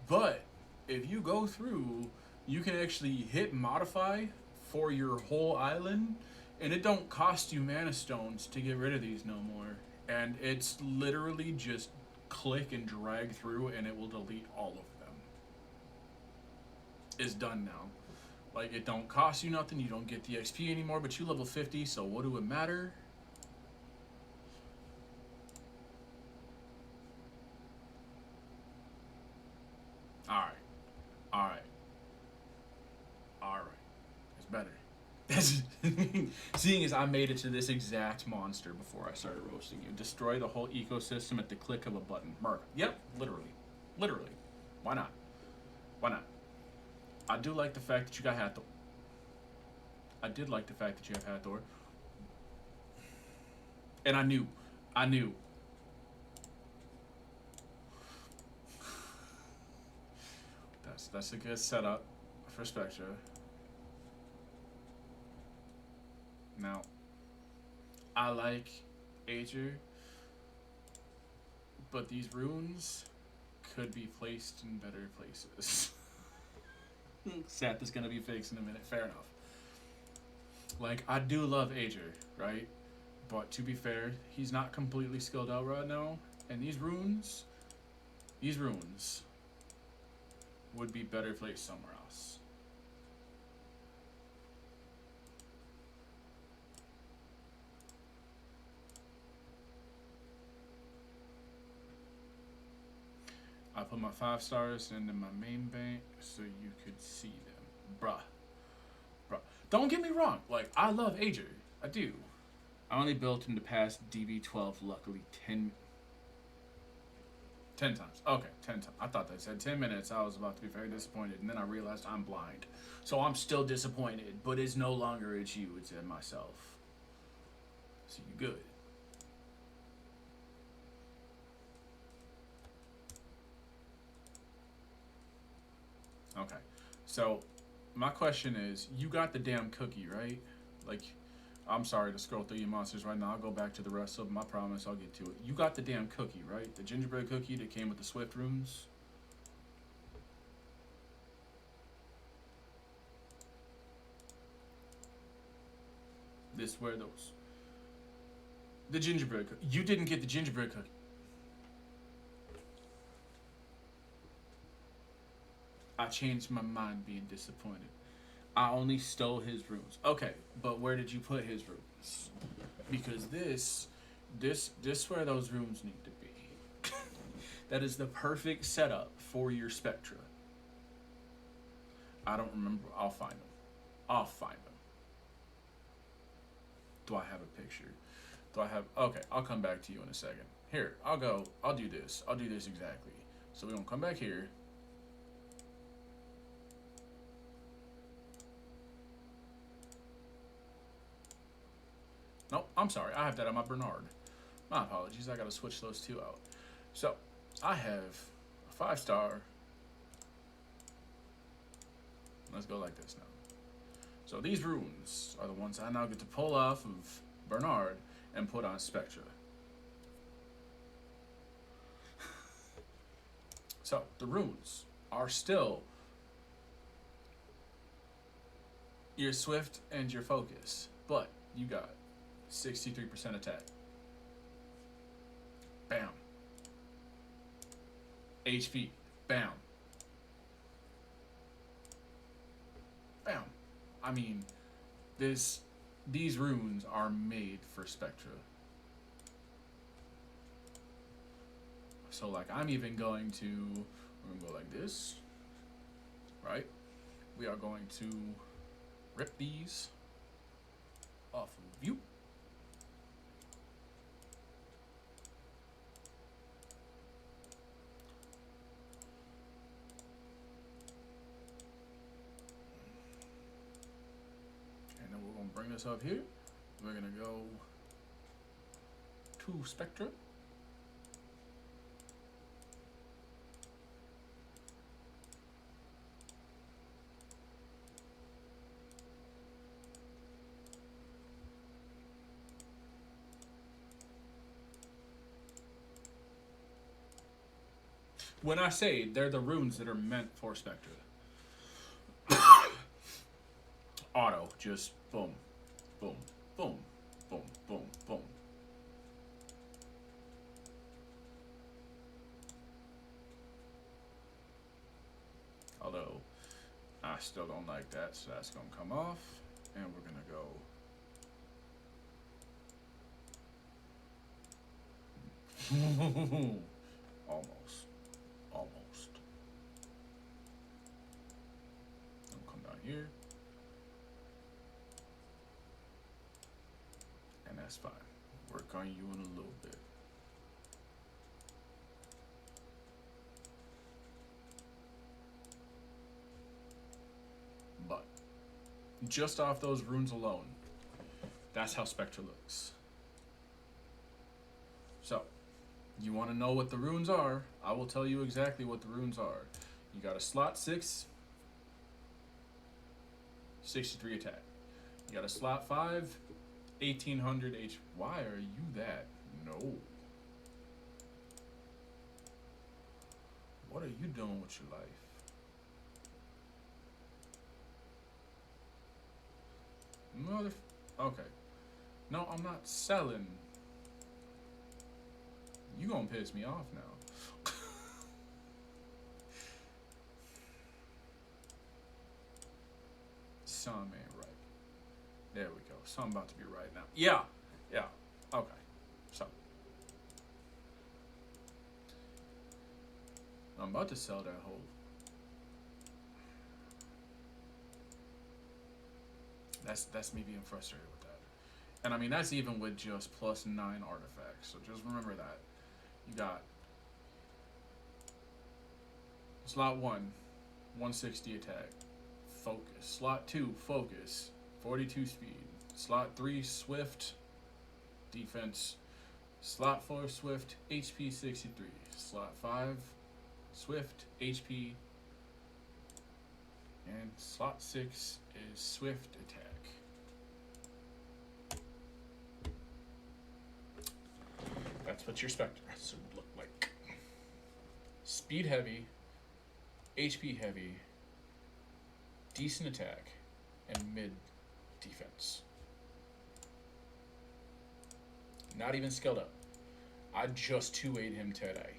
but if you go through, you can actually hit modify for your whole island, and it don't cost you mana stones to get rid of these no more. And it's literally just click and drag through and it will delete all of them. It's done now. Like, it don't cost you nothing, you don't get the XP anymore, but you level 50, so what do it matter? Alright. Alright. Alright. It's better. Seeing as I made it to this exact monster before I started roasting you. Destroy the whole ecosystem at the click of a button. Murder. Yep, literally. Literally. Why not? Why not? I do like the fact that you got Hathor. I did like the fact that you have Hathor. And I knew. That's a good setup for Spectra. Now, I like Ager, but these runes could be placed in better places. Seth is gonna be fixed in a minute. Fair enough. Like, I do love Ager, right? But to be fair, he's not completely skilled out right now, and these runes would be better placed somewhere else. I put my 5 stars into my main bank so you could see them. Bruh. Don't get me wrong. Like, I love Ager. I do. I only built him to pass DB12, luckily 10 times. Okay, 10 times. I thought they said 10 minutes. I was about to be very disappointed, and then I realized I'm blind. So I'm still disappointed, but it's no longer at you, it's at myself. So you good. Okay, so my question is, you got the damn cookie, right? Like, I'm sorry to scroll through your monsters right now. I'll go back to the rest of them. I promise I'll get to it. You got the damn cookie, right? The gingerbread cookie that came with the Swift runes? Where those? The gingerbread cookie. You didn't get the gingerbread cookie. I changed my mind being disappointed. I only stole his runes. Okay, but where did you put his runes? Because this where those runes need to be. That is the perfect setup for your Spectra. I don't remember. I'll find them. Do I have a picture? Okay, I'll come back to you in a second. Here, I'll do this exactly. So we're gonna come back here. Nope, I'm sorry. I have that on my Bernard. My apologies. I gotta switch those two out. So, I have a 5-star. Let's go like this now. So these runes are the ones I now get to pull off of Bernard and put on Spectra. So, the runes are still your Swift and your Focus, but you got 63% attack. Bam. HP. Bam. Bam. I mean, these runes are made for Spectra. So, like, I'm even going to, we're going to go like this, right? We are going to rip these off of you. And then we're going to bring this up here. We're going to go to Spectra. When I say they're the runes that are meant for Spectra. Auto, just boom, boom, boom, boom, boom, boom. Although, I still don't like that, so that's gonna come off. And we're gonna go. Almost. Almost. Then we'll come down here. And that's fine. Work on you in a little bit. But just off those runes alone, that's how Spectre looks. So, you want to know what the runes are? I will tell you exactly what the runes are. You got a slot 6, 63 attack. You got a slot 5, 1800 H. Why are you that? No. What are you doing with your life? Mother. Okay. No, I'm not selling. You gonna piss me off now. Some ain't right. There we go. Something about to be right now. Yeah. Yeah. Okay. So. I'm about to sell that whole. That's me being frustrated with that. And I mean, that's even with just +9 artifacts. So just remember that. You got slot 1, 160 attack, focus. Slot 2, focus, 42 speed. Slot 3, swift, defense. Slot 4, swift, HP 63. Slot 5, swift, HP. And slot 6 is swift attack. That's what your Spectre would look like. Speed heavy, HP heavy, decent attack, and mid defense. Not even skilled up. I just 2-8'd him today.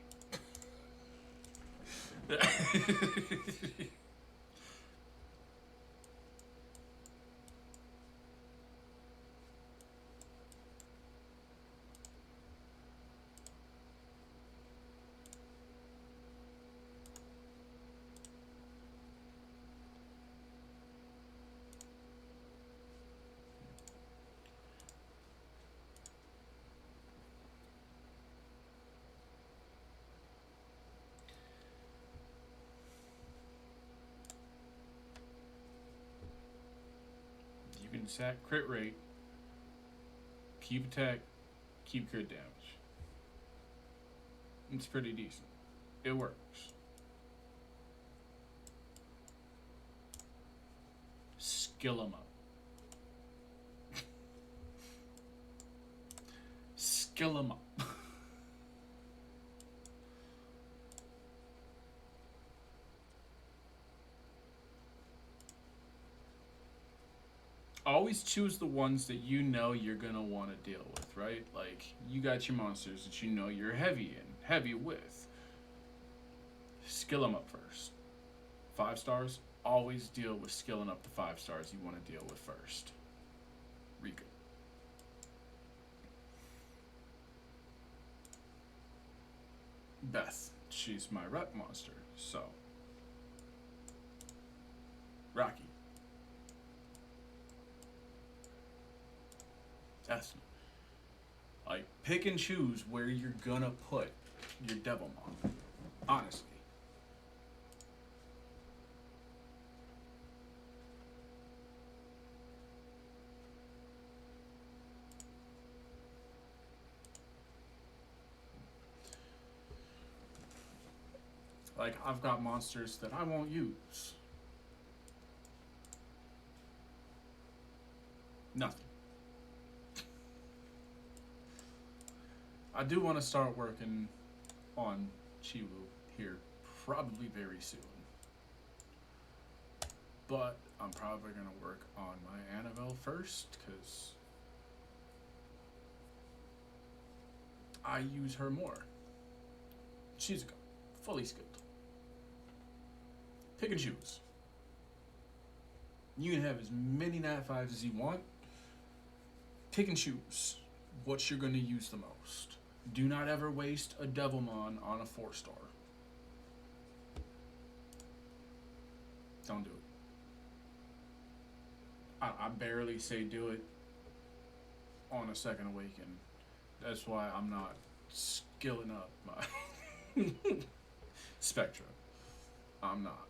You can sack crit rate, keep attack, keep crit damage. It's pretty decent. It works. Skill 'em up. Skill 'em up. Always choose the ones that you know you're gonna want to deal with, right? Like, you got your monsters that you know you're heavy with. Skill them up first. 5 stars, always deal with skilling up the 5 stars you want to deal with first. Rika. Beth, she's my rep monster, so. Rocky. That's like, pick and choose where you're gonna put your Devilmon. Honestly. Like, I've got monsters that I won't use. Nothing. I do want to start working on Chiwu here probably very soon. But I'm probably going to work on my Annabelle first, because I use her more. She's fully skilled. Pick and choose. You can have as many Nat 5s as you want. Pick and choose what you're going to use the most. Do not ever waste a Devilmon on a 4-star. Don't do it. I barely say do it on a Second Awaken. That's why I'm not skilling up my Spectra. I'm not.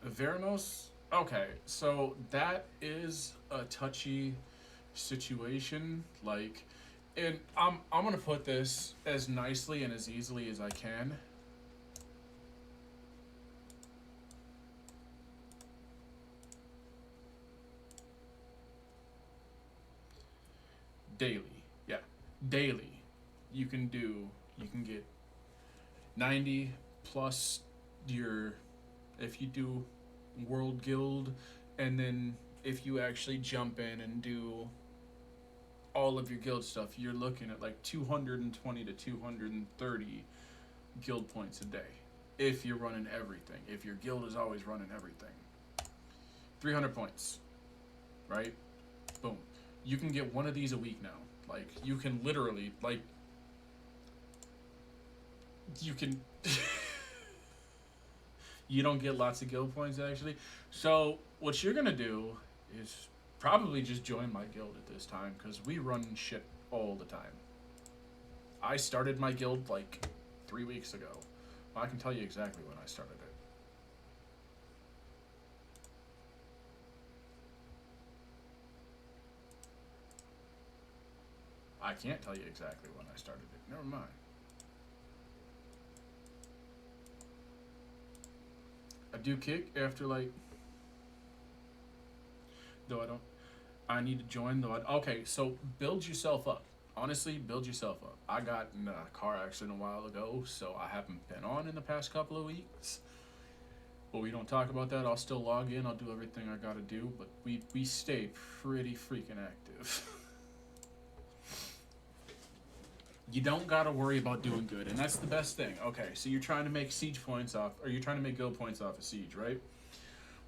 Veramos? Okay, so that is a touchy situation. Like, and I'm gonna put this as nicely and as easily as I can. Daily, yeah, daily. You can get 90 plus your, if you do World Guild, and then if you actually jump in and do all of your guild stuff, you're looking at like 220 to 230 guild points a day. If you're running everything. If your guild is always running everything. 300 points. Right? Boom. You can get one of these a week now. Like, you can literally, like, you can... You don't get lots of guild points, actually. So, what you're gonna do is probably just join my guild at this time, because we run shit all the time. I started my guild, like, 3 weeks ago. Well, I can tell you exactly when I started it. I can't tell you exactly when I started it. Never mind. I do kick after, like... Though I don't... I need to join, though. Okay, so build yourself up. Honestly, build yourself up. I got in a car accident a while ago, so I haven't been on in the past couple of weeks. But we don't talk about that. I'll still log in. I'll do everything I gotta do. But we stay pretty freaking active. You don't gotta worry about doing good, and that's the best thing. Okay, so you're trying to make siege points off, or you're trying to make guild points off of siege, right?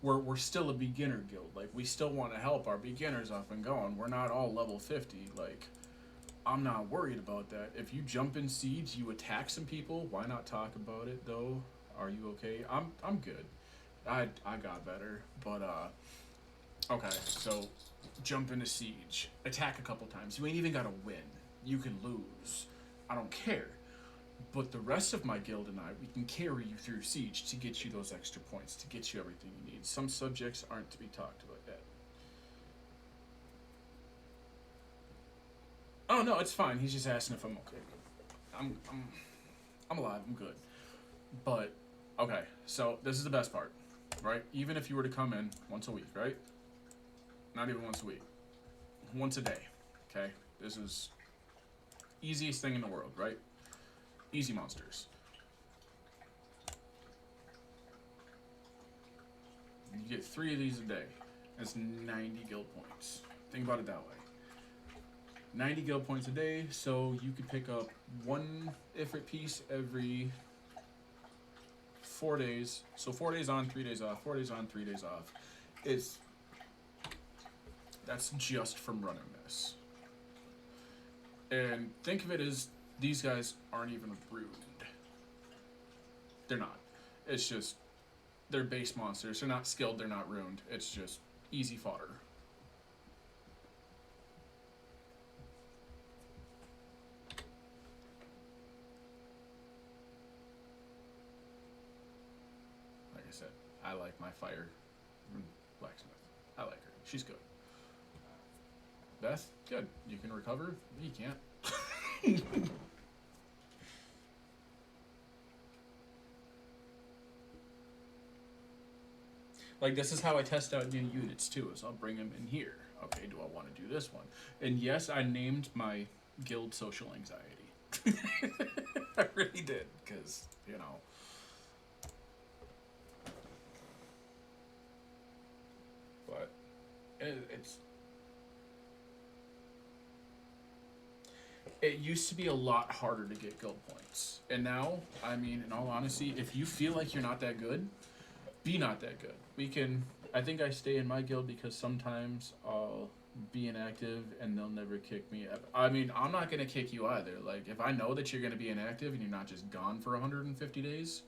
We're still a beginner guild. Like, we still want to help our beginners up and going. We're not all level 50. Like, I'm not worried about that. If you jump in siege, you attack some people. Why not talk about it though? Are you okay? I'm good. I got better, but okay. So jump into siege, attack a couple times. You ain't even gotta win. You can lose. I don't care. But the rest of my guild and I, we can carry you through siege to get you those extra points, to get you everything you need. Some subjects aren't to be talked about yet. Oh no, it's fine. He's just asking if I'm okay. I'm alive. I'm good. But okay, so this is the best part, right? Even if you were to come in once a week, right? Not even once a week. Once a day. Okay? This is easiest thing in the world, right? Easy monsters. You get 3 of these a day. That's 90 guild points. Think about it that way. 90 guild points a day, so you could pick up 1 Ifrit piece every 4 days. So 4 days on, 3 days off. 4 days on, 3 days off. That's just from running this. And think of it as these guys aren't even ruined. They're not. It's just, they're base monsters. They're not skilled, they're not ruined. It's just easy fodder. Like I said, I like my fire blacksmith. I like her. She's good. Beth, good. You can recover? You can't. Like, this is how I test out new units, too, is I'll bring them in here. Okay, do I want to do this one? And yes, I named my guild Social Anxiety. I really did, because, you know. But it's it used to be a lot harder to get guild points. And now, I mean, in all honesty, if you feel like you're not that good, be not that good. We can, I think I stay in my guild because sometimes I'll be inactive and they'll never kick me. I mean, I'm not going to kick you either. Like, if I know that you're going to be inactive and you're not just gone for 150 days,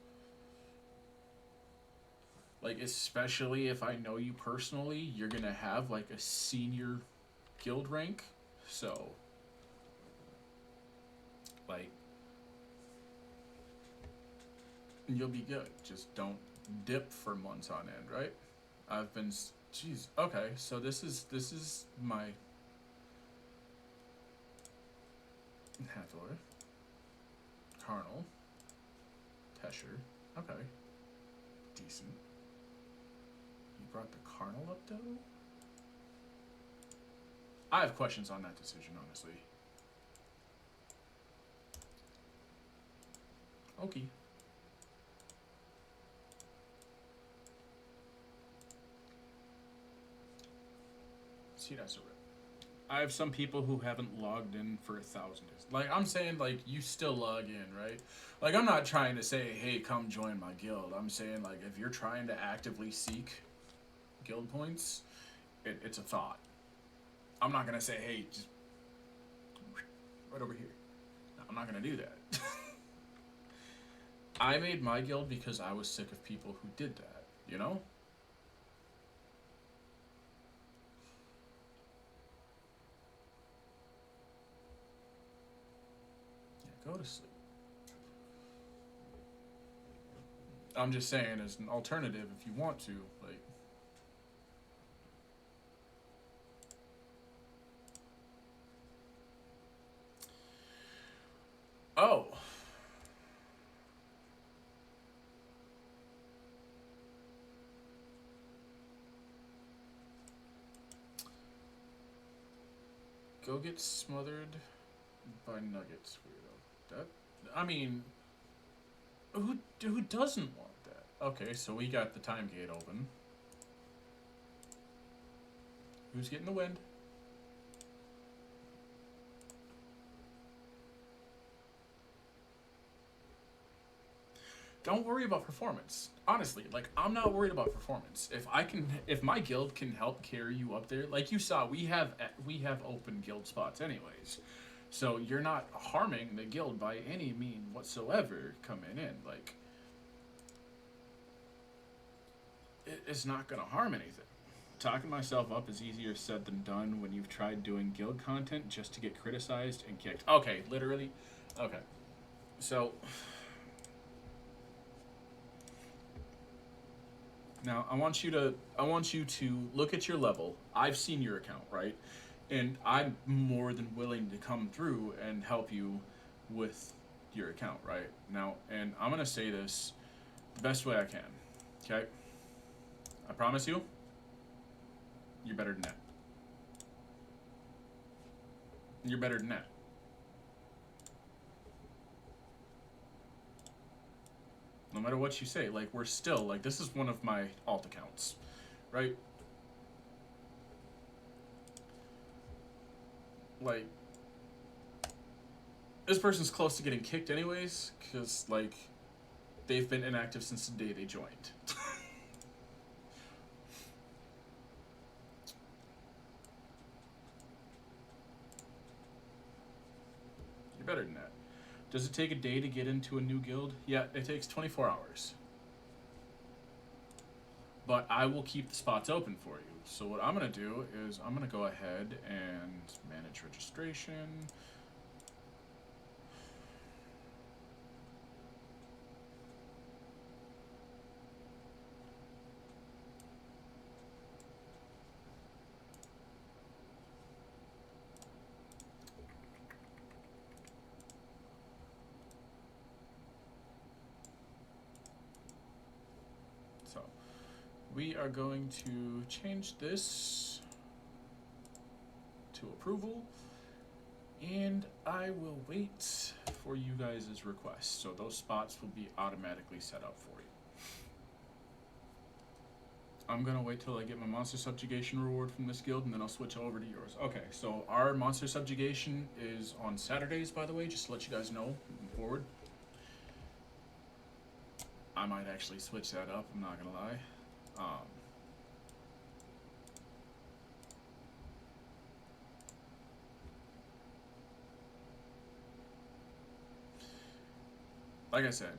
like, especially if I know you personally, you're going to have, like, a senior guild rank. So, like, you'll be good. Just don't dip for months on end, right? I've been, jeez, okay, so this is my Hathor, Carnal, Tesher, okay, decent. You brought the Carnal up though? I have questions on that decision, honestly. Okay. See, that's a rip. I have some people who haven't logged in for 1,000 days. Like, I'm saying, like, you still log in, right? Like, I'm not trying to say, hey, come join my guild. I'm saying, like, if you're trying to actively seek guild points, it's a thought. I'm not going to say, hey, just right over here. No, I'm not going to do that. I made my guild because I was sick of people who did that, you know? Go to sleep. I'm just saying, as an alternative, if you want to, like. Oh. Go get smothered by nuggets, weirdo. That, I mean, who doesn't want that? Okay, so we got the time gate open. Who's getting the wind? Don't worry about performance. Honestly, like, I'm not worried about performance. If my guild can help carry you up there, like you saw, we have open guild spots anyways. So you're not harming the guild by any mean whatsoever coming in. Like, it's not gonna harm anything. Talking myself up is easier said than done when you've tried doing guild content just to get criticized and kicked. Okay, literally. Okay. So now I want you to look at your level. I've seen your account, right? And I'm more than willing to come through and help you with your account, right? Now, and I'm going to say this the best way I can. Okay? I promise you, you're better than that. You're better than that. No matter what you say, like, we're still, like, this is one of my alt accounts, right? Like, this person's close to getting kicked anyways, because, like, they've been inactive since the day they joined. You're better than that. Does it take a day to get into a new guild? Yeah, it takes 24 hours. But I will keep the spots open for you. So what I'm going to do is I'm going to go ahead and manage registration. So we are going to change this to approval, and I will wait for you guys' requests. So those spots will be automatically set up for you. I'm gonna wait till I get my monster subjugation reward from this guild, and then I'll switch over to yours. Okay, so our monster subjugation is on Saturdays, by the way, just to let you guys know moving forward. I might actually switch that up, I'm not gonna lie. Like I said,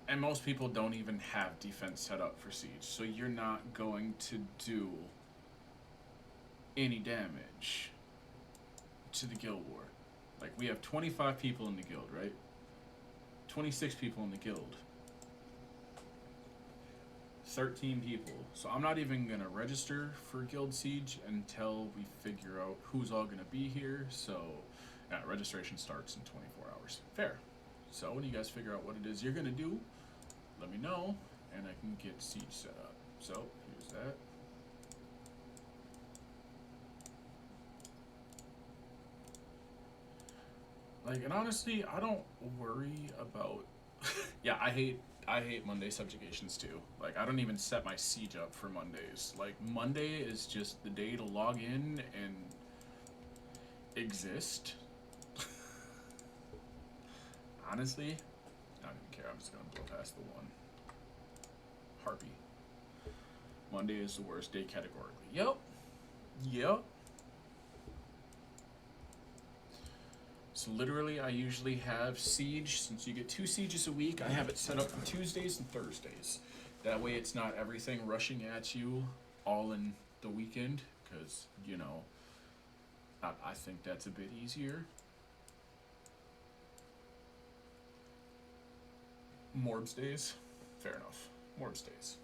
and most people don't even have defense set up for siege, so you're not going to do any damage to the guild war. Like, we have 25 people in the guild, right? 26 people in the guild. 13 people. So I'm not even gonna register for guild siege until we figure out who's all gonna be here. So yeah, registration starts in 24 hours. Fair. So when you guys figure out what it is you're gonna do, let me know and I can get siege set up. So here's that. Like, and honestly, I don't worry about yeah, I hate Monday subjugations too. Like, I don't even set my siege up for Mondays. Like, Monday is just the day to log in and exist. Honestly, I don't even care. I'm just gonna blow past the one. Harpy. Monday is the worst day categorically. Yep. Yep. So literally, I usually have siege. Since you get 2 sieges a week, I have it set up for Tuesdays and Thursdays. That way it's not everything rushing at you all in the weekend, because, you know, I think that's a bit easier. Morbs days? Fair enough. Morbs days.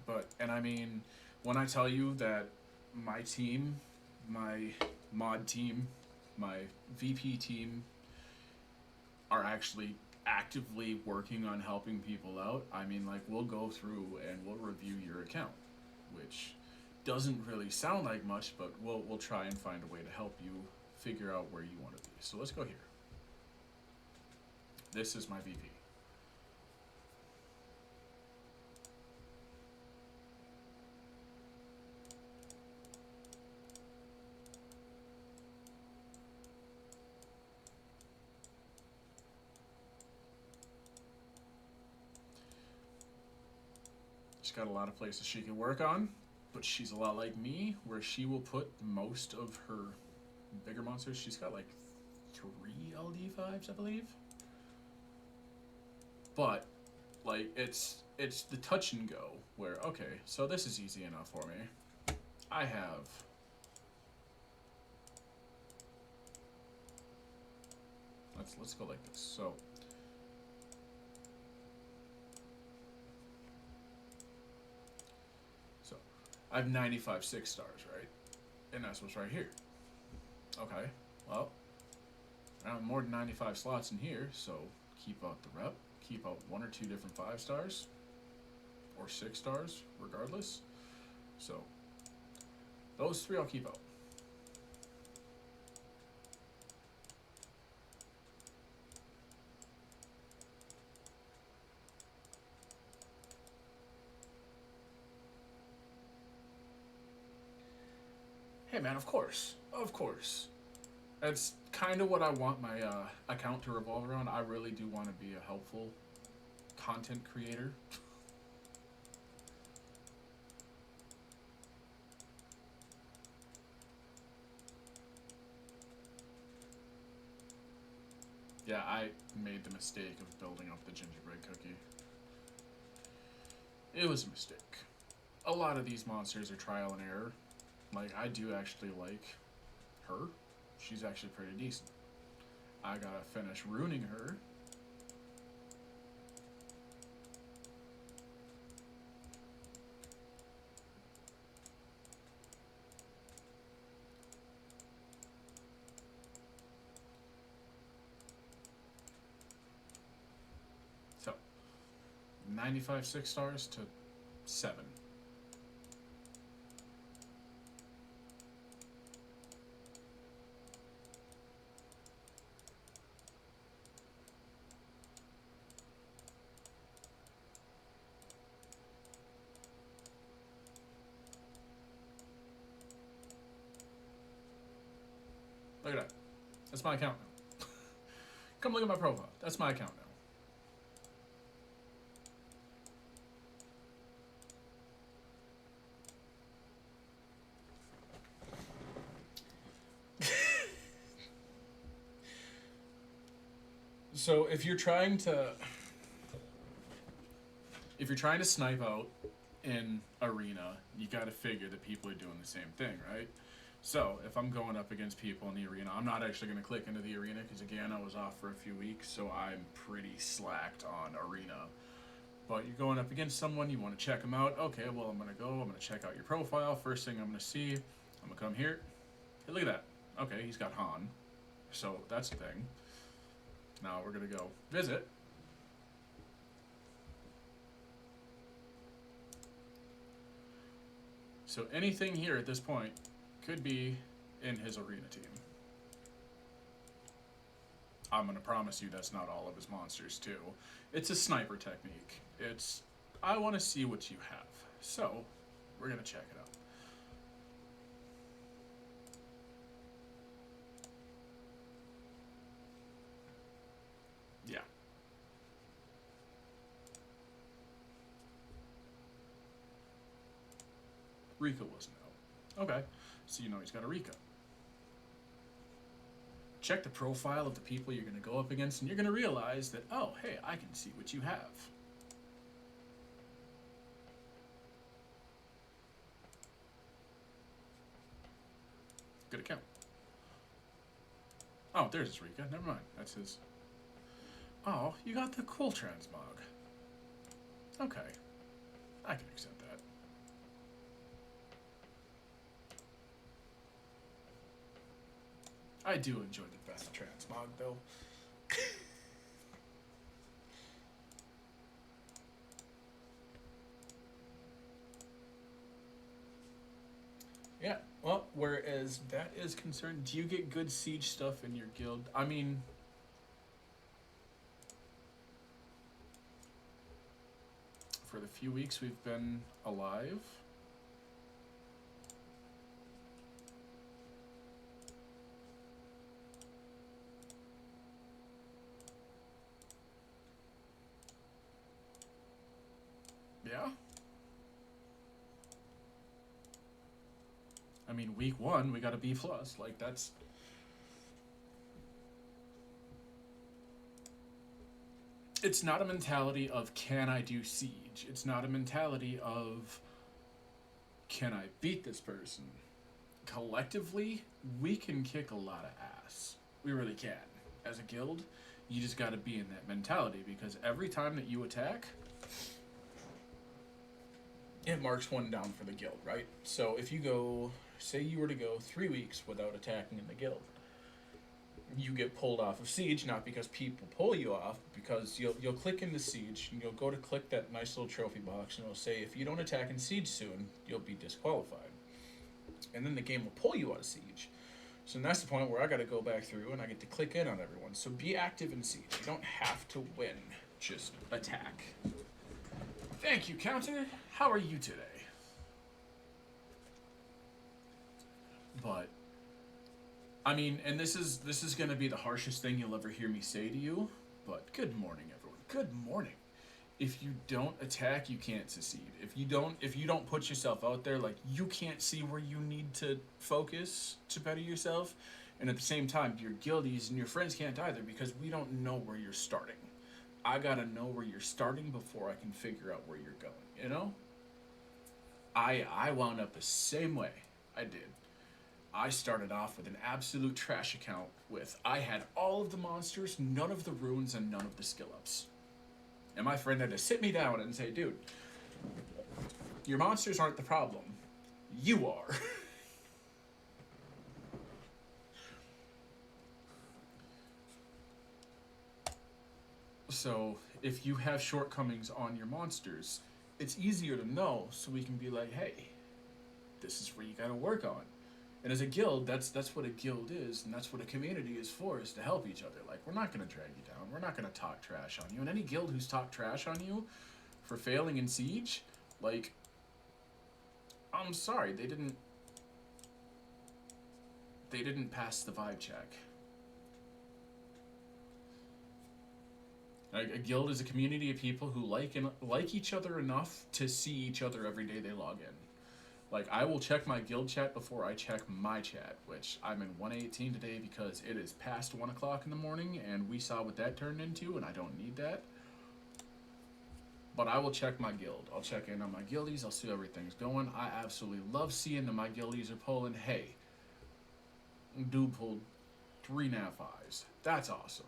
But, and I mean, when I tell you that my team, my mod team, my VP team are actually actively working on helping people out, I mean, like, we'll go through and we'll review your account, which doesn't really sound like much, but we'll try and find a way to help you figure out where you want to be. So let's go here. This is my VP. She's got a lot of places she can work on, but she's a lot like me, where she will put most of her bigger monsters. She's got like 3 LD5s, I believe. But like it's the touch and go where, okay, so this is easy enough for me. I have let's go like this. So I have 95 6-stars, right? And that's what's right here. Okay, well, I have more than 95 slots in here, so keep out the rep, keep out 1 or 2 different 5-stars, or 6-stars, regardless. So, those 3 I'll keep out. Hey man, of course. Of course. That's kind of what I want my account to revolve around. I really do want to be a helpful content creator. Yeah, I made the mistake of building up the gingerbread cookie. It was a mistake. A lot of these monsters are trial and error. Like, I do actually like her. She's actually pretty decent. I gotta finish ruining her. So, 95 6-stars to 7. Look at that. That's my account now. Come look at my profile. That's my account now. So if you're trying to snipe out in arena, you got to figure that people are doing the same thing, right? So if I'm going up against people in the arena, I'm not actually going to click into the arena because again, I was off for a few weeks, so I'm pretty slacked on arena. But you're going up against someone, you want to check them out. Okay, well, I'm going to check out your profile. First thing I'm going to see, I'm going to come here. Hey, look at that. Okay, he's got Han. So that's the thing. Now we're going to go visit. So anything here at this point could be in his arena team. I'm going to promise you that's not all of his monsters too. It's a sniper technique. It's, I want to see what you have. So we're going to check it out. Yeah. Rika wasn't out. Okay, so you know he's got a Rika. Check the profile of the people you're going to go up against, and you're going to realize that, oh, hey, I can see what you have. Good account. Oh, there's his Rika. Never mind. That's his. Oh, you got the cool transmog. Okay. I can accept that. I do enjoy the best transmog, though. Yeah, well, whereas that is concerned, do you get good siege stuff in your guild? I mean, for the few weeks we've been alive, yeah. I mean, week 1 we got a B+. Like that's. It's not a mentality of can I do siege. It's not a mentality of can I beat this person. Collectively, we can kick a lot of ass. We really can. As a guild, you just got to be in that mentality because every time that you attack, it marks one down for the guild, right? So if you go, say you were to go 3 weeks without attacking in the guild, you get pulled off of siege, not because people pull you off, because you'll click into siege and you'll go to click that nice little trophy box and it'll say if you don't attack in siege soon, you'll be disqualified. And then the game will pull you out of siege. So that's the point where I got to go back through and I get to click in on everyone. So be active in siege. You don't have to win, just attack. Thank you, Counter. How are you today? But I mean, and this is going to be the harshest thing you'll ever hear me say to you, but good morning, everyone. Good morning. If you don't attack, you can't succeed. If you don't put yourself out there, like you can't see where you need to focus to better yourself, and at the same time, your guildies and your friends can't either because we don't know where you're starting. I gotta know where you're starting before I can figure out where you're going. You know? I wound up the same way. I did. I started off with an absolute trash account with I had all of the monsters, none of the runes, and none of the skill ups. And my friend had to sit me down and say, dude, your monsters aren't the problem. You are. So if you have shortcomings on your monsters, it's easier to know so we can be like, hey, this is where you gotta work on. And as a guild, that's what a guild is, and that's what a community is for, is to help each other. Like, we're not going to drag you down. We're not going to talk trash on you. And any guild who's talked trash on you for failing in Siege, like, I'm sorry, they didn't They didn't pass the vibe check. A guild is a community of people who like each other enough to see each other every day they log in. Like, I will check my guild chat before I check my chat, which I'm in 118 today because it is past 1 o'clock in the morning, and we saw what that turned into, and I don't need that. But I will check my guild. I'll check in on my guildies. I'll see how everything's going. I absolutely love seeing that my guildies are pulling. Hey, dude pulled 3 nat 5s. That's awesome.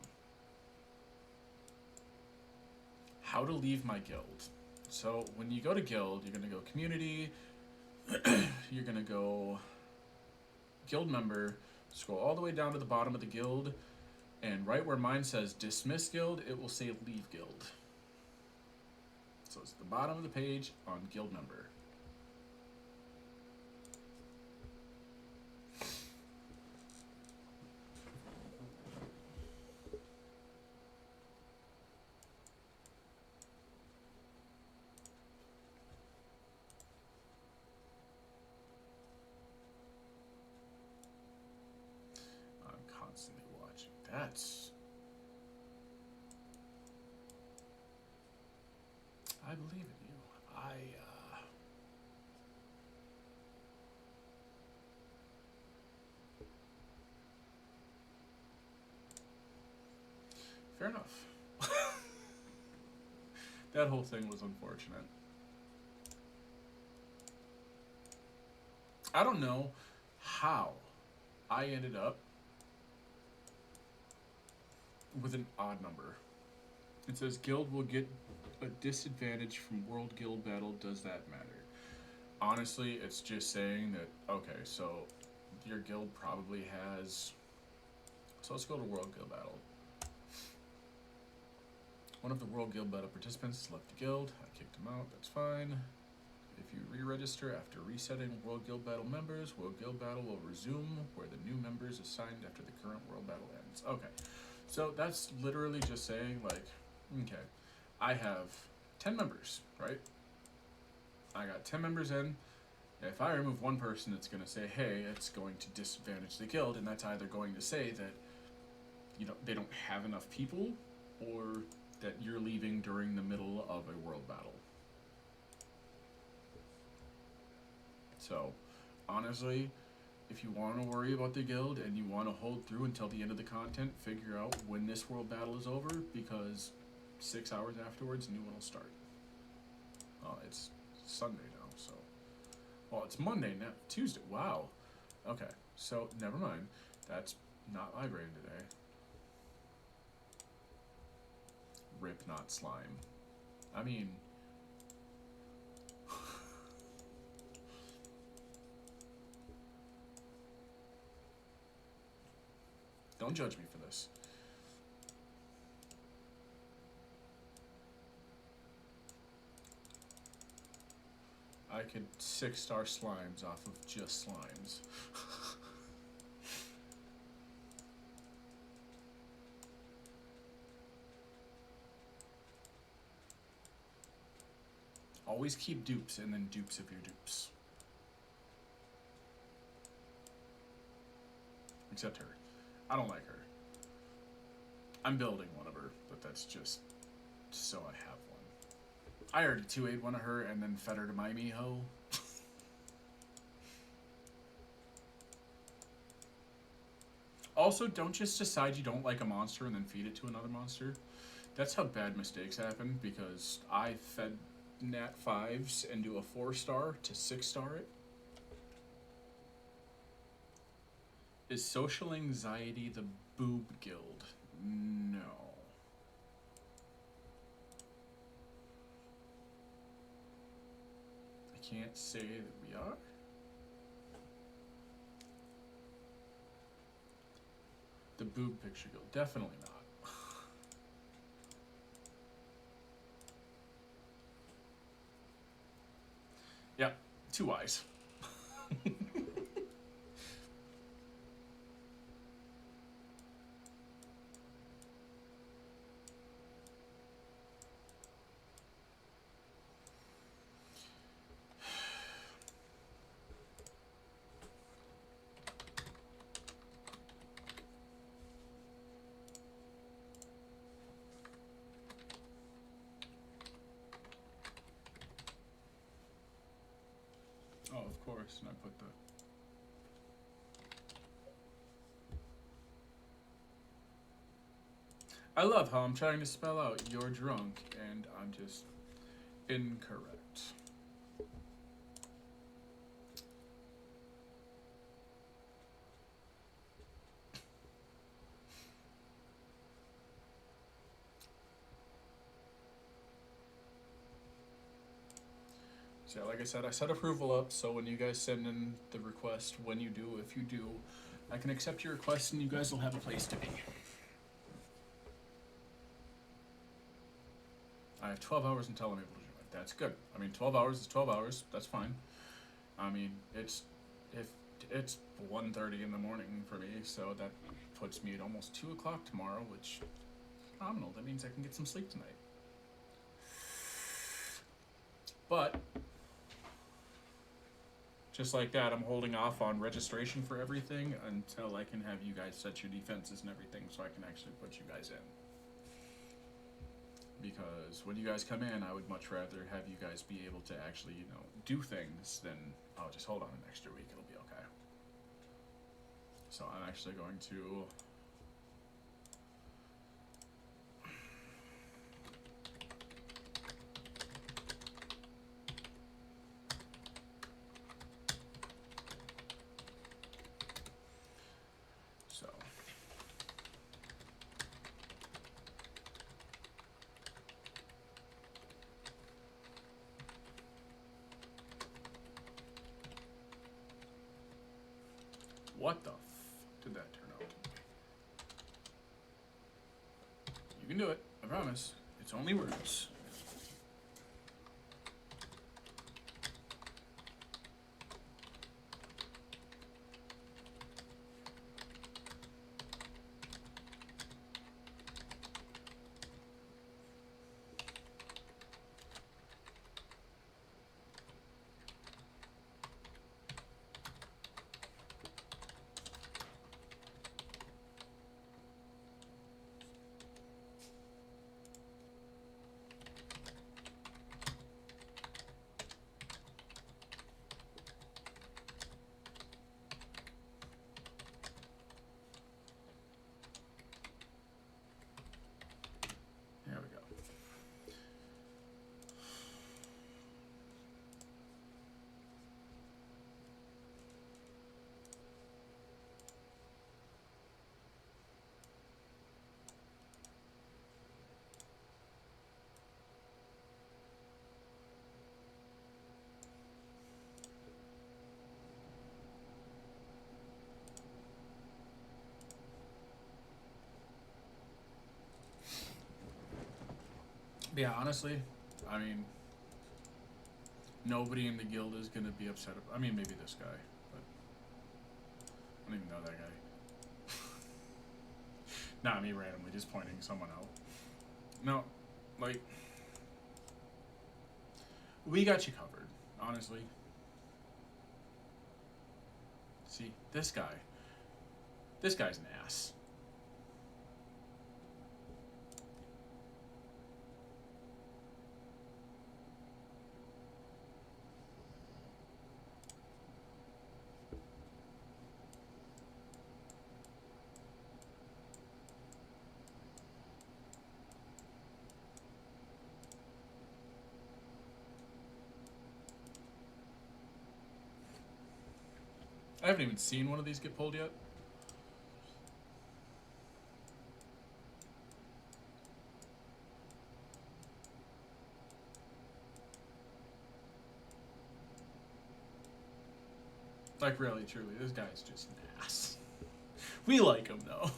How to leave my guild. So when you go to guild, you're going to go community. You're going to go guild member. Scroll all the way down to the bottom of the guild. And right where mine says dismiss guild, it will say leave guild. So it's the bottom of the page on guild member. I'm constantly watching. That's... I believe in you. Fair enough. That whole thing was unfortunate. I don't know how I ended up with an odd number. It says guild will get a disadvantage from World Guild Battle. Does that matter? Honestly, it's just saying that, okay, so your guild probably has... So let's go to World Guild Battle. One of the World Guild Battle participants left the guild. I kicked him out. That's fine. If you re-register after resetting World Guild Battle members, World Guild Battle will resume where the new members assigned after the current World Battle ends. Okay. So that's literally just saying, like, okay, I have 10 members, right? I got 10 members in. If I remove one person, it's going to say, hey, it's going to disadvantage the guild, and that's either going to say that, you know, they don't have enough people, or that you're leaving during the middle of a world battle. So, honestly, if you want to worry about the guild and you want to hold through until the end of the content, figure out when this world battle is over, because 6 hours afterwards, a new one will start. Well, it's Sunday now, so... Well, it's Monday now. Tuesday. Wow. Okay, so never mind. That's not vibrating today. Rip, not slime. I mean... Don't judge me for this. I could 6-star slimes off of just slimes. Always keep dupes and then dupes of your dupes. Except her. I don't like her. I'm building one of her, but that's just so I have one. I already 2-8'd one of her and then fed her to my Miho. Also, don't just decide you don't like a monster and then feed it to another monster. That's how bad mistakes happen, because I fed Nat 5s into a 4-star to 6-star it. Is social anxiety the boob guild? No. I can't say that we are. The boob picture guild, definitely not. Yep, 2 eyes. of course. And I put the. I love how I'm trying to spell out "you're drunk" and I'm just incorrect. So, like I said, I set approval up so when you guys send in the request, when you do, if you do, I can accept your request and you guys will have a place to be. I have 12 hours until I'm able to do it. That's good. I mean, 12 hours is 12 hours. That's fine. I mean, it's 1:30 in the morning for me, so that puts me at almost 2 o'clock tomorrow, which is phenomenal. That means I can get some sleep tonight. But just like that, I'm holding off on registration for everything until I can have you guys set your defenses and everything so I can actually put you guys in. Because when you guys come in, I would much rather have you guys be able to actually, do things than, oh, just hold on an extra week, it'll be okay. So I'm actually going to... So... What the did that turn out to be? You can do it, I promise. It's only words. There we go. Yeah, honestly, I mean, nobody in the guild is gonna be upset. I mean, maybe this guy, but I don't even know that guy. Not me randomly just pointing someone out. No, like, we got you covered, honestly. See, this guy's an ass. I haven't even seen one of these get pulled yet. Like, really, truly, this guy's just an ass. We like him, though.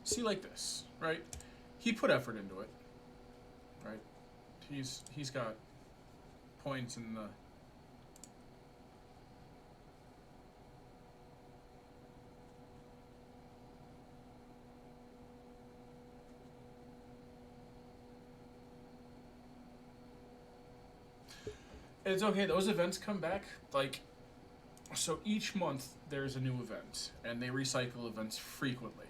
See, like this, right? He put effort into it, right? He's got points in the... It's okay. Those events come back like so each month there's a new event, and they recycle events frequently.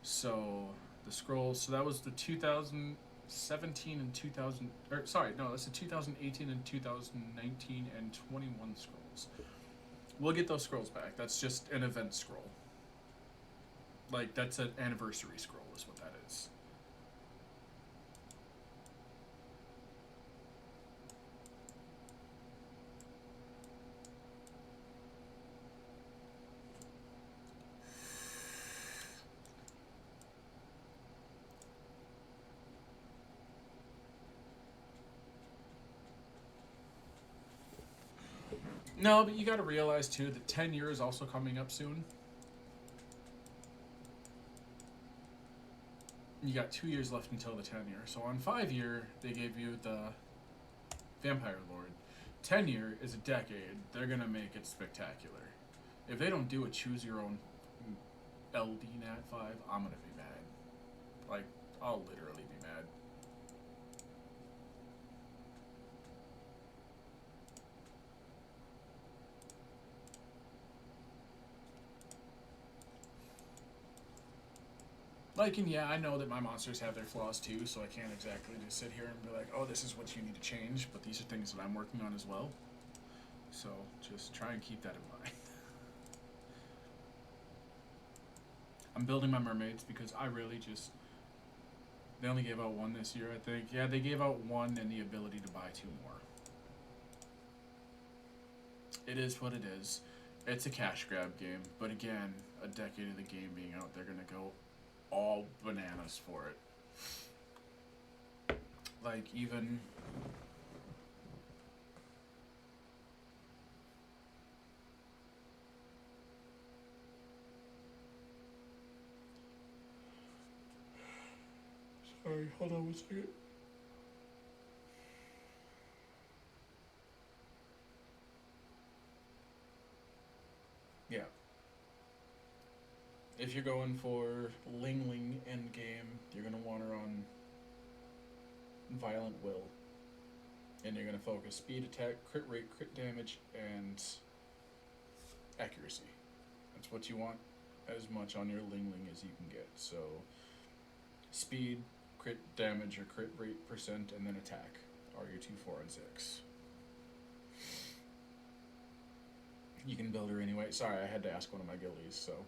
So the scrolls. So that was the 2017 and 2000. Or sorry, no, that's the 2018 and 2019 and 21 scrolls. We'll get those scrolls back. That's just an event scroll. Like that's an anniversary scroll, is what that is. No, but you got to realize too that 10 year is also coming up soon. You got 2 years left until the 10 year. So on 5 year, they gave you the Vampire Lord. 10 year is a decade. They're gonna make it spectacular. If they don't do a choose your own LD Nat 5, I'm gonna be mad. Like, I'll literally be mad. Like, and yeah, I know that my monsters have their flaws too, so I can't exactly just sit here and be like, oh, this is what you need to change, but these are things that I'm working on as well. So just try and keep that in mind. I'm building my mermaids because I really just. They only gave out one this year, I think. Yeah, they gave out one and the ability to buy two more. It is what it is. It's a cash grab game, but again, a decade of the game being out, they're gonna go all bananas for it. Like, even. Sorry, hold on one second. Yeah. If you're going for Ling Ling endgame, you're gonna want her on Violent Will. And you're gonna focus speed, attack, crit rate, crit damage, and accuracy. That's what you want as much on your Ling Ling as you can get. So speed, crit damage or crit rate percent, and then attack are your 2, 4, and 6. You can build her anyway. Sorry, I had to ask one of my guildies, so.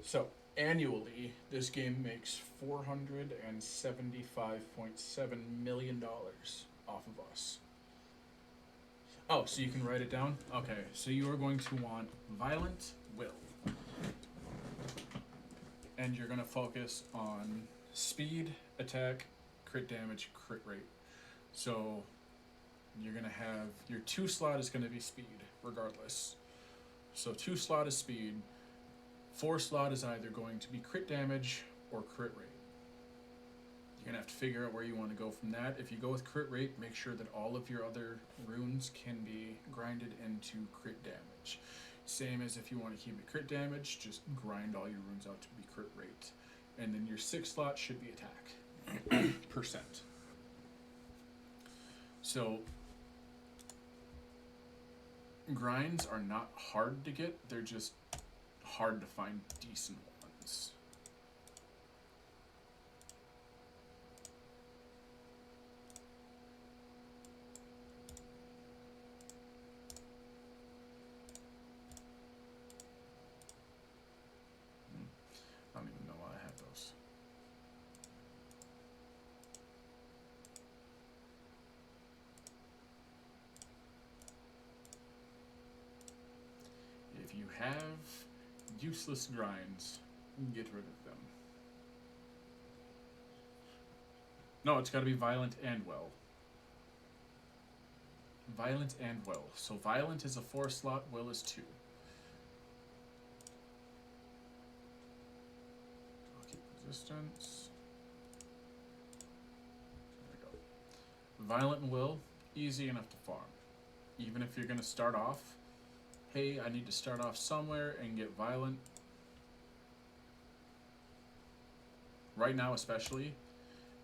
So, annually, this game makes $475.7 million off of us. Oh, so you can write it down? Okay, so you are going to want Violent Will. And you're going to focus on speed, attack, crit damage, crit rate. So you're going to have your 2 slot is going to be speed, regardless. So 2 slot is speed. 4 slot is either going to be crit damage or crit rate. You're going to have to figure out where you want to go from that. If you go with crit rate, make sure that all of your other runes can be grinded into crit damage. Same as if you want to keep it crit damage, just grind all your runes out to be crit rate. And then your 6 slot should be attack. Percent. So, grinds are not hard to get, they're just hard to find decent ones. I don't even know why I have those. If you have useless grinds, get rid of them. No, it's got to be violent and well. Violent and will. So violent is a 4 slot, will is 2. I'll keep resistance. Violent and Will, easy enough to farm. Even if you're gonna start off, hey, I need to start off somewhere and get Violent. Right now, especially,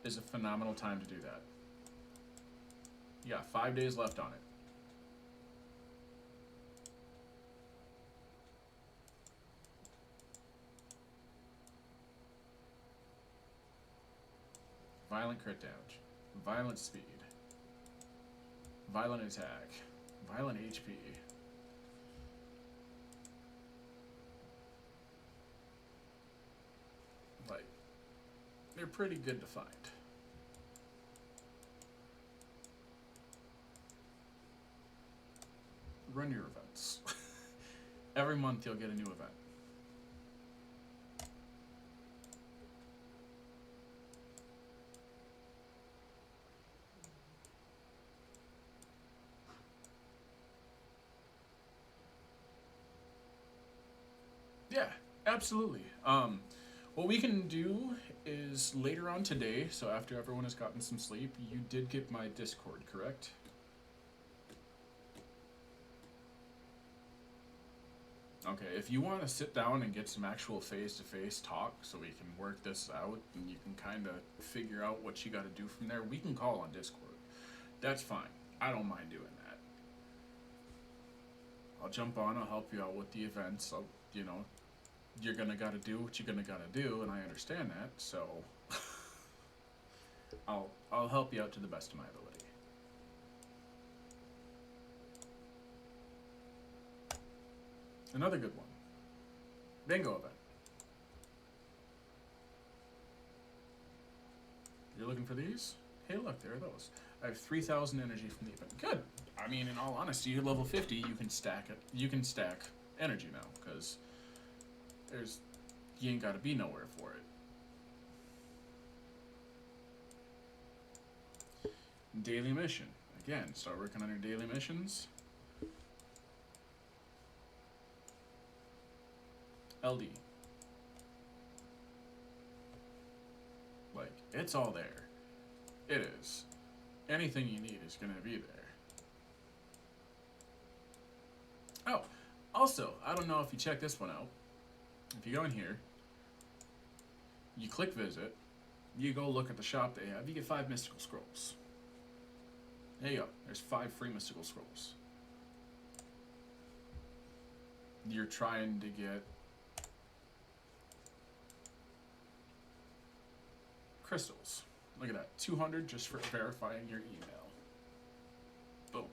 is a phenomenal time to do that. You got 5 days left on it. Violent crit damage, violent speed, violent attack, violent HP. Like, they're pretty good to find. Run your events. Every month you'll get a new event. Yeah, absolutely. What we can do is later on today, so after everyone has gotten some sleep, you did get my Discord, correct? Okay, if you want to sit down and get some actual face-to-face talk so we can work this out and you can kind of figure out what you got to do from there, we can call on Discord. That's fine. I don't mind doing that. I'll jump on, I'll help you out with the events. You're gonna gotta do what you're gonna gotta do, and I understand that, so I'll help you out to the best of my ability. Another good one. Bingo event. You're looking for these? Hey, look, there are those. I have 3,000 energy from the event. Good. I mean, in all honesty, you're level 50. You can stack it. You can stack energy now, because you ain't got to be nowhere for it. Daily mission. Again, start working on your daily missions. LD. Like, it's all there. It is. Anything you need is gonna be there. Oh, also, I don't know if you check this one out. If you go in here, you click visit, you go look at the shop they have, you get 5 mystical scrolls. There you go. There's 5 free mystical scrolls. You're trying to get crystals. Look at that. 200 just for verifying your email. Boom.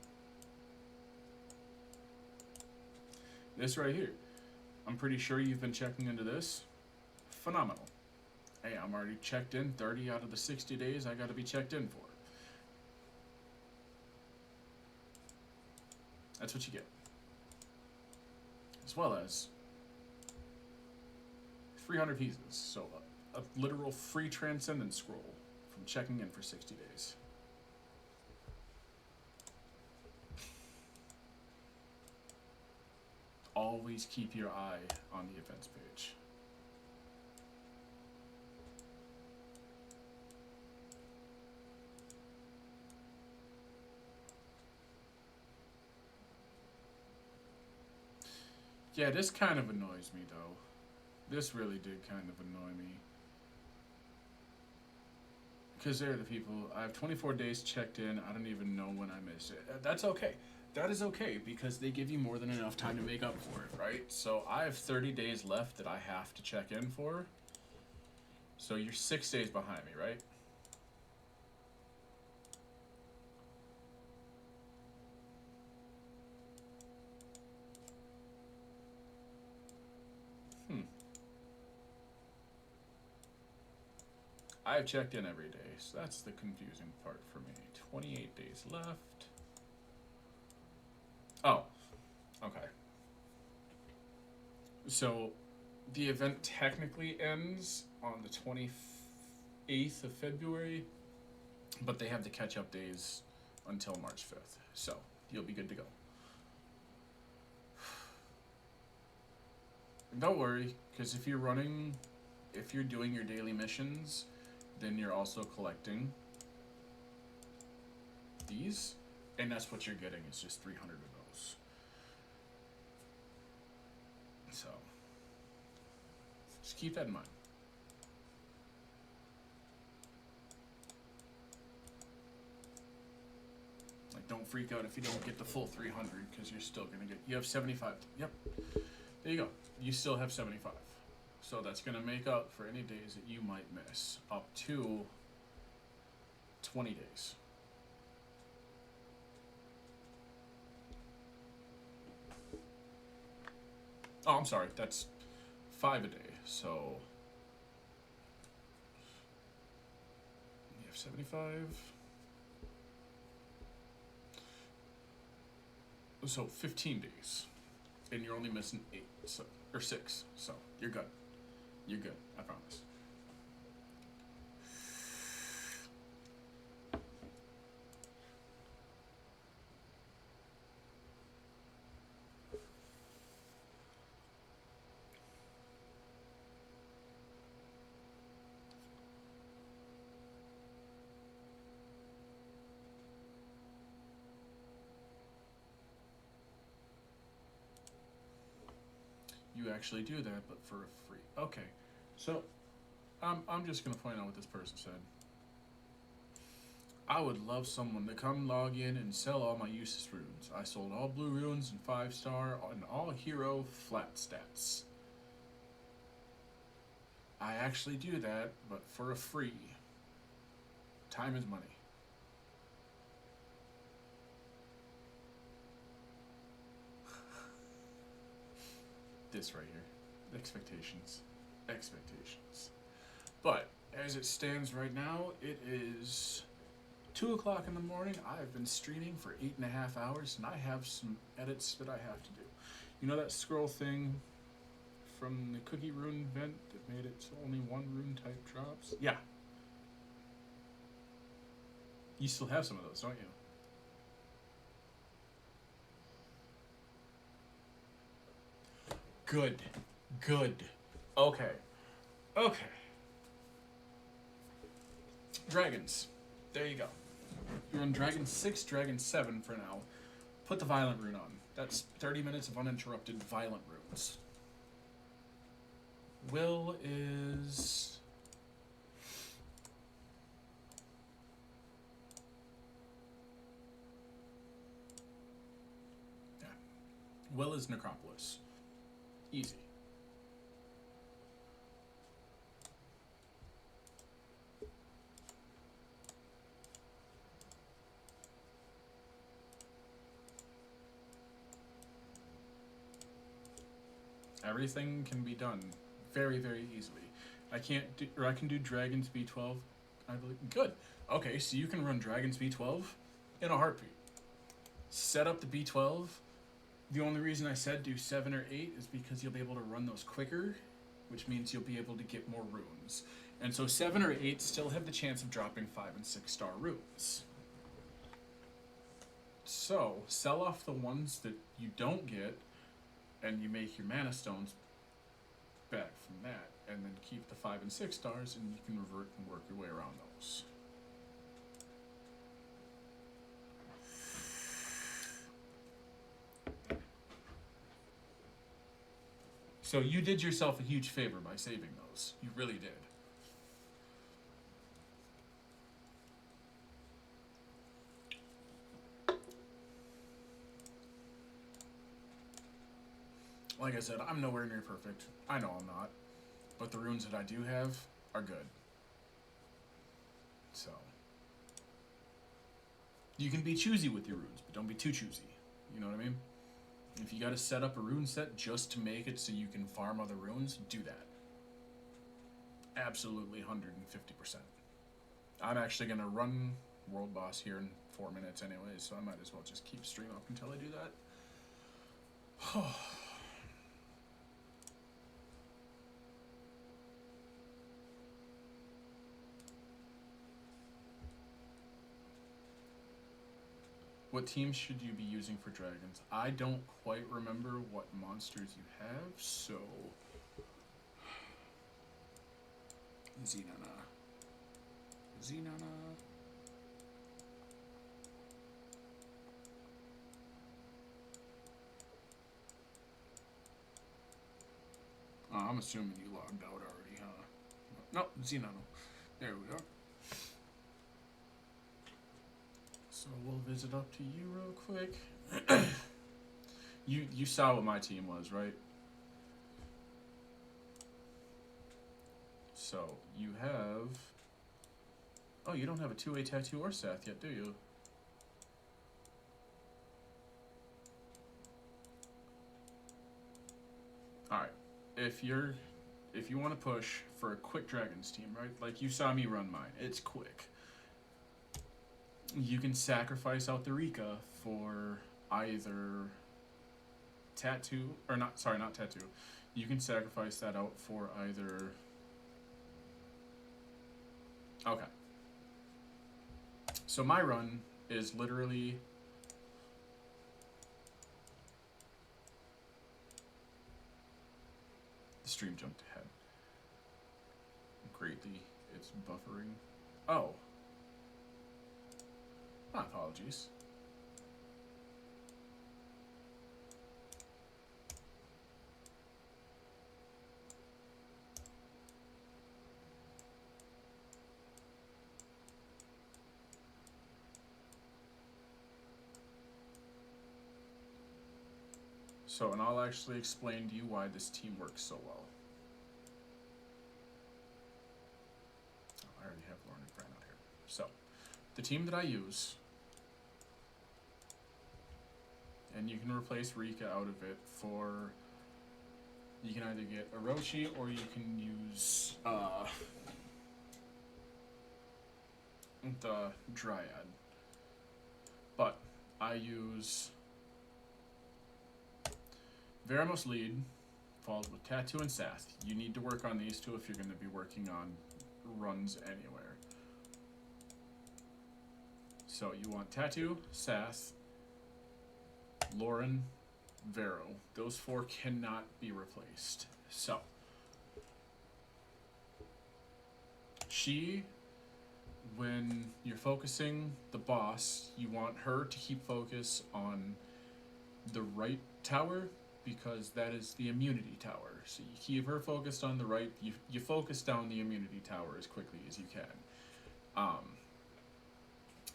This right here. I'm pretty sure you've been checking into this. Phenomenal. Hey, I'm already checked in 30 out of the 60 days I gotta be checked in for. That's what you get. As well as 300 pieces. So a literal free transcendence scroll from checking in for 60 days. Always keep your eye on the events page. Yeah, this kind of annoys me though. This really did kind of annoy me. Because they're the people, I have 24 days checked in, I don't even know when I missed it. That's okay. That is okay, because they give you more than enough time to make up for it, right? So I have 30 days left that I have to check in for. So you're 6 days behind me, right? I've checked in every day, so that's the confusing part for me. 28 days left. Oh, okay. So, the event technically ends on the 28th of February, but they have the catch-up days until March 5th, so you'll be good to go. And don't worry, because if you're doing your daily missions, then you're also collecting these, and that's what you're getting is just 300 of those. So, just keep that in mind. Like, don't freak out if you don't get the full 300, because you're still gonna get. You have 75. Yep. There you go. You still have 75. So that's gonna make up for any days that you might miss, up to 20 days. Oh, I'm sorry. That's 5 a day. So you have 75. So 15 days, and you're only missing 8, so, or 6. So you're good. You're good. I promise. You actually do that, but for free. Okay, so I'm just gonna point out what this person said. I would love someone to come log in and sell all my useless runes. I sold all blue runes and 5-star and all hero flat stats. I actually do that, but for a free. Time is money. This right here. Expectations. Expectations. But as it stands right now, it is 2 o'clock in the morning. I've been streaming for 8.5 hours, and I have some edits that I have to do. You know that scroll thing from the cookie rune event that made it so only one rune type drops? Yeah. You still have some of those, don't you? Good. Good. Okay. Okay. Dragons. There you go. You're on Dragon 6, Dragon 7 for now. Put the Violent Rune on. That's 30 minutes of uninterrupted Violent Runes. Will is... Yeah. Will is Necropolis. Easy. Everything can be done very, very easily. I can do Dragons B12, I believe. Good. Okay, so you can run Dragons B12 in a heartbeat. Set up the B12. The only reason I said do 7 or 8 is because you'll be able to run those quicker, which means you'll be able to get more runes. And so 7 or 8 still have the chance of dropping 5 and 6-star runes. So, sell off the ones that you don't get, and you make your mana stones back from that, and then keep the 5 and 6 stars, and you can revert and work your way around those. So you did yourself a huge favor by saving those. You really did. Like I said, I'm nowhere near perfect. I know I'm not. But the runes that I do have are good. So. You can be choosy with your runes, but don't be too choosy. You know what I mean? If you gotta set up a rune set just to make it so you can farm other runes, do that. Absolutely 150%. I'm actually gonna run World Boss here in 4 minutes anyway, so I might as well just keep stream up until I do that. What teams should you be using for dragons? I don't quite remember what monsters you have, so... Zenana. I'm assuming you logged out already, huh? No, Xeno. There we are. So we'll visit up to you real quick. You saw what my team was, right? So you have. Oh, you don't have a 2A tattoo or Seth yet, do you? Alright. If you want to push for a quick Dragons team, right? Like you saw me run mine. It's quick. You can sacrifice out the Rika for either tattoo or not tattoo. You can sacrifice that out for either. Okay. So my run is literally the stream jumped ahead. Greatly, it's buffering. Oh. My apologies. So, and I'll actually explain to you why this team works so well. Oh, I already have Lauren and Fran out here. So, the team that I use, and you can replace Rika out of it for, you can either get Orochi or you can use the Dryad. But I use Veramos lead, followed with Tattoo and Sath. You need to work on these two if you're going to be working on runs anywhere. So you want Tattoo, Sath, Lauren, Vero. Those four cannot be replaced. So she, when you're focusing the boss, you want her to keep focus on the right tower, because that is the immunity tower. So you keep her focused on the right, you focus down the immunity tower as quickly as you can.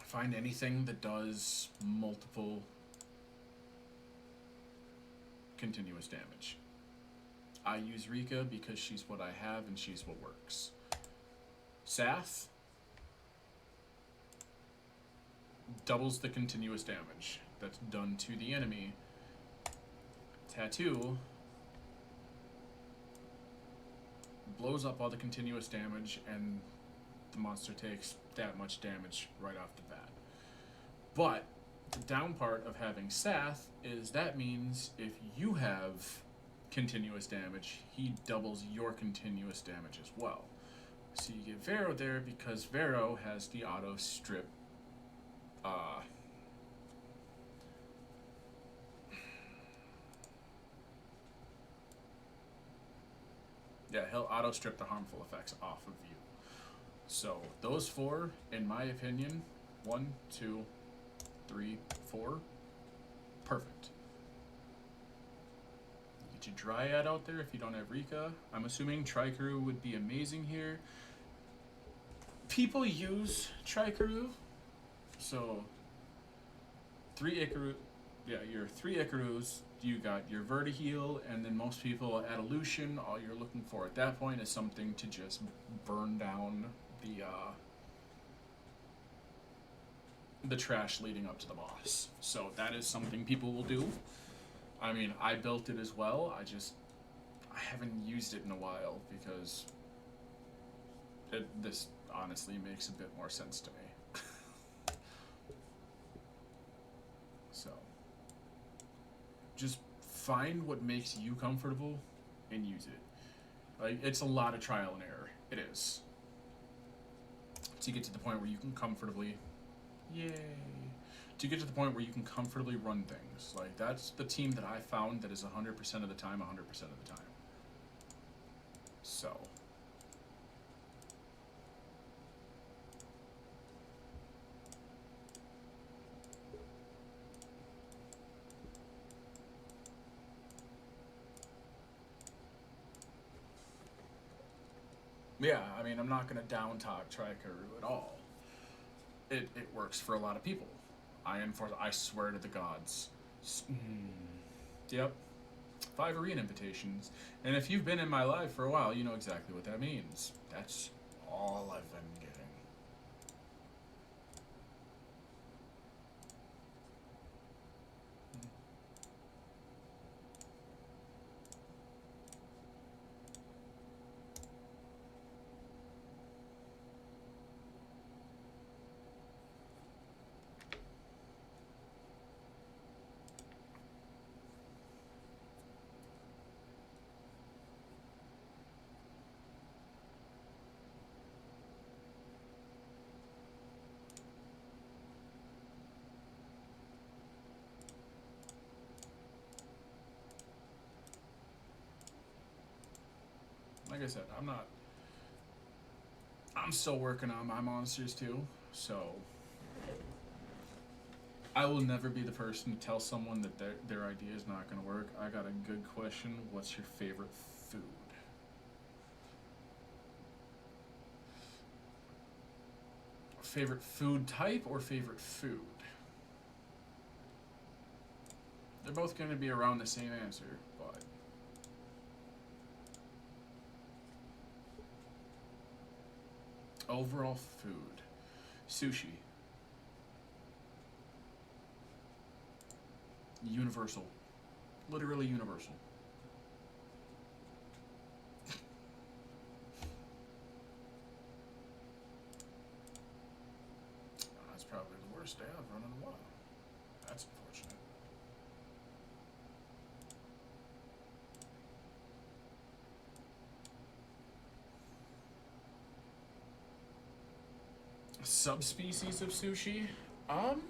Find anything that does multiple continuous damage. I use Rika because she's what I have and she's what works. Sath doubles the continuous damage that's done to the enemy. Tattoo blows up all the continuous damage and the monster takes that much damage right off the bat. But the down part of having Sath is that means if you have continuous damage, he doubles your continuous damage as well. So you get Vero there because Vero has the auto strip yeah, he'll auto strip the harmful effects off of you. So those four, in my opinion, 1, 2, 3, 4, perfect. Get your Dryad out there if you don't have Rika. I'm assuming Trikaru would be amazing here. People use Trikaru, so 3 Ikaru, yeah, your 3 Ikarus. You got your Vertiheal, and then most people at Illusion, all you're looking for at that point is something to just burn down the trash leading up to the boss. So that is something people will do. I mean, I built it as well. I haven't used it in a while because this honestly makes a bit more sense to me. So just find what makes you comfortable and use it. Like, it's a lot of trial and error. It is. To get to the point where you can comfortably, to get to the point where you can comfortably run things. Like, that's the team that I found that is 100% of the time, 100% of the time. So. Yeah, I mean, I'm not gonna down talk Trikaru at all. It works for a lot of people. I swear to the gods. Yep. 5 arena invitations. And if you've been in my life for a while, you know exactly what that means. That's all I've been getting. Like I said, I'm still working on my monsters too, so I will never be the person to tell someone that their idea is not going to work. I got a good question. What's your favorite food? Favorite food type or favorite food? They're both going to be around the same answer, but overall food. Sushi. Universal. Literally universal. That's probably the worst day I've run in a while. That's unfortunate. Subspecies of sushi? Um,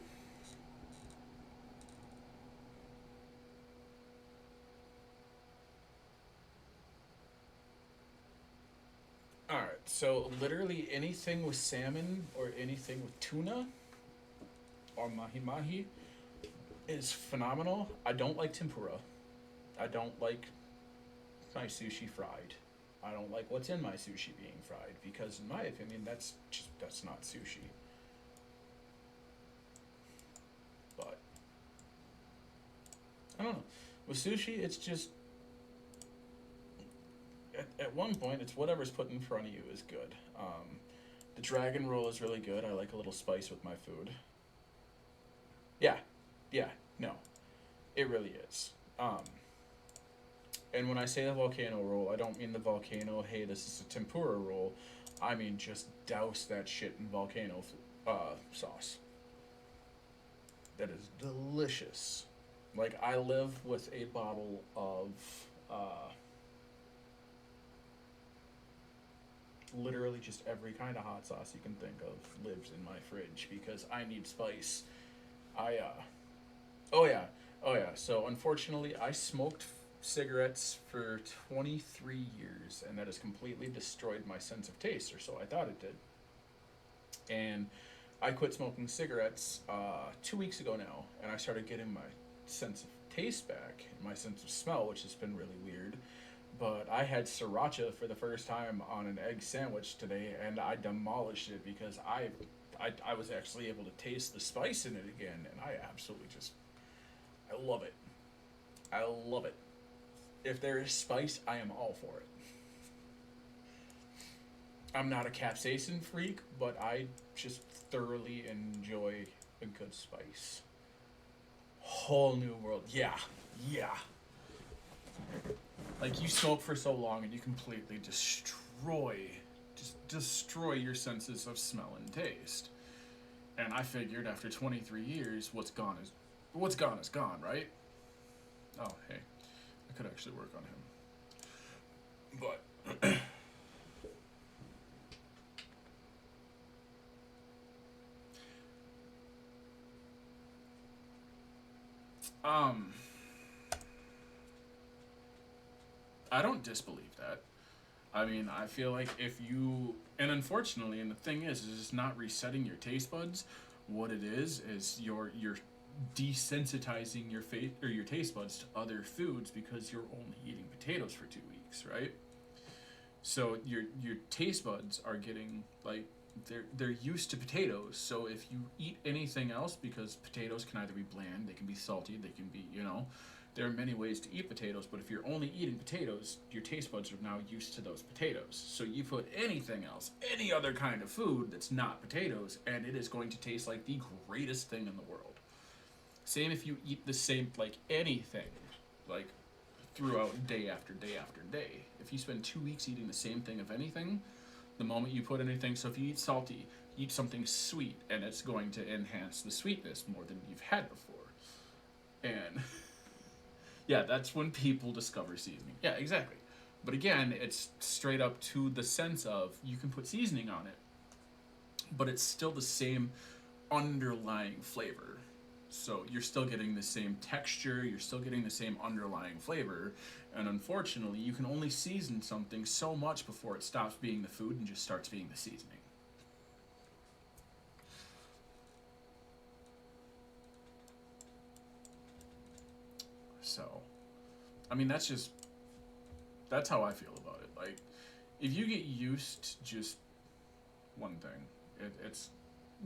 Alright, so literally anything with salmon or anything with tuna or mahi mahi is phenomenal. I don't like tempura. I don't like my sushi fried. I don't like what's in my sushi being fried because, in my opinion, that's not sushi. But I don't know. With sushi, it's just at one point, it's whatever's put in front of you is good. The dragon roll is really good. I like a little spice with my food. Yeah, yeah, no, it really is. And when I say the volcano roll, I don't mean the volcano, hey, this is a tempura roll. I mean just douse that shit in volcano sauce. That is delicious. Like, I live with a bottle of literally just every kind of hot sauce you can think of lives in my fridge because I need spice. I oh yeah, oh yeah. So unfortunately, I smoked cigarettes for 23 years, and that has completely destroyed my sense of taste, or so I thought it did. And I quit smoking cigarettes 2 weeks ago now, and I started getting my sense of taste back, and my sense of smell, which has been really weird. But I had sriracha for the first time on an egg sandwich today, and I demolished it because I was actually able to taste the spice in it again, and I absolutely just I love it. I love it. If there is spice, I am all for it. I'm not a capsaicin freak, but I just thoroughly enjoy a good spice. Whole new world. Yeah. Yeah. Like, you smoke for so long and you completely destroy your senses of smell and taste. And I figured after 23 years, what's gone is gone, right? Oh, hey, I could actually work on him. But I don't disbelieve that. I mean, I feel like if you, and unfortunately, and the thing is it's not resetting your taste buds. What it is you're desensitizing your face or your taste buds to other foods because you're only eating potatoes for 2 weeks, right? So your taste buds are getting like they're used to potatoes. So if you eat anything else, because potatoes can either be bland, they can be salty, they can be, there are many ways to eat potatoes. But if you're only eating potatoes, your taste buds are now used to those potatoes. So you put anything else, any other kind of food that's not potatoes, and it is going to taste like the greatest thing in the world. Same if you eat the same, like anything, like throughout day after day after day. If you spend 2 weeks eating the same thing of anything, the moment you put anything, so if you eat salty, eat something sweet, and it's going to enhance the sweetness more than you've had before. And yeah, that's when people discover seasoning. Yeah, exactly. But again, it's straight up to the sense of you can put seasoning on it, but it's still the same underlying flavor. So you're still getting the same texture, you're still getting the same underlying flavor, and unfortunately, you can only season something so much before it stops being the food and just starts being the seasoning. So, I mean, that's how I feel about it. Like, if you get used to just one thing, it's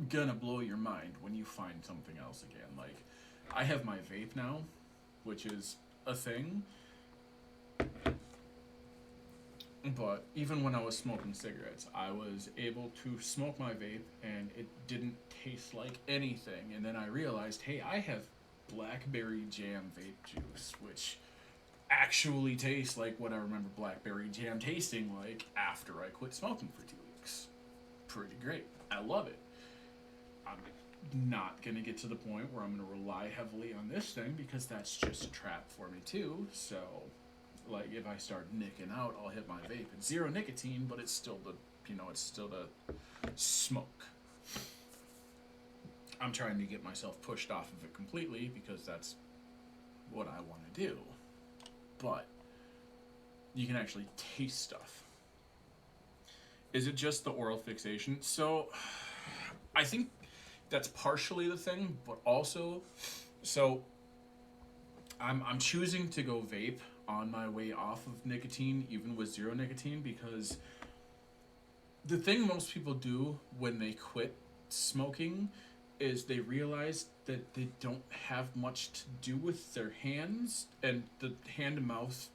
gonna blow your mind when you find something else again. Like, I have my vape now, which is a thing. But even when I was smoking cigarettes, I was able to smoke my vape and it didn't taste like anything. And then I realized, hey, I have blackberry jam vape juice, which actually tastes like what I remember blackberry jam tasting like after I quit smoking for 2 weeks. Pretty great. I love it. I'm not going to get to the point where I'm going to rely heavily on this thing because that's just a trap for me too. So, like, if I start nicking out, I'll hit my vape. It's zero nicotine, but it's still the smoke. I'm trying to get myself pushed off of it completely because that's what I want to do. But you can actually taste stuff. Is it just the oral fixation? So, I think that's partially the thing, but also, so I'm choosing to go vape on my way off of nicotine, even with zero nicotine, because the thing most people do when they quit smoking is they realize that they don't have much to do with their hands, and the hand to mouth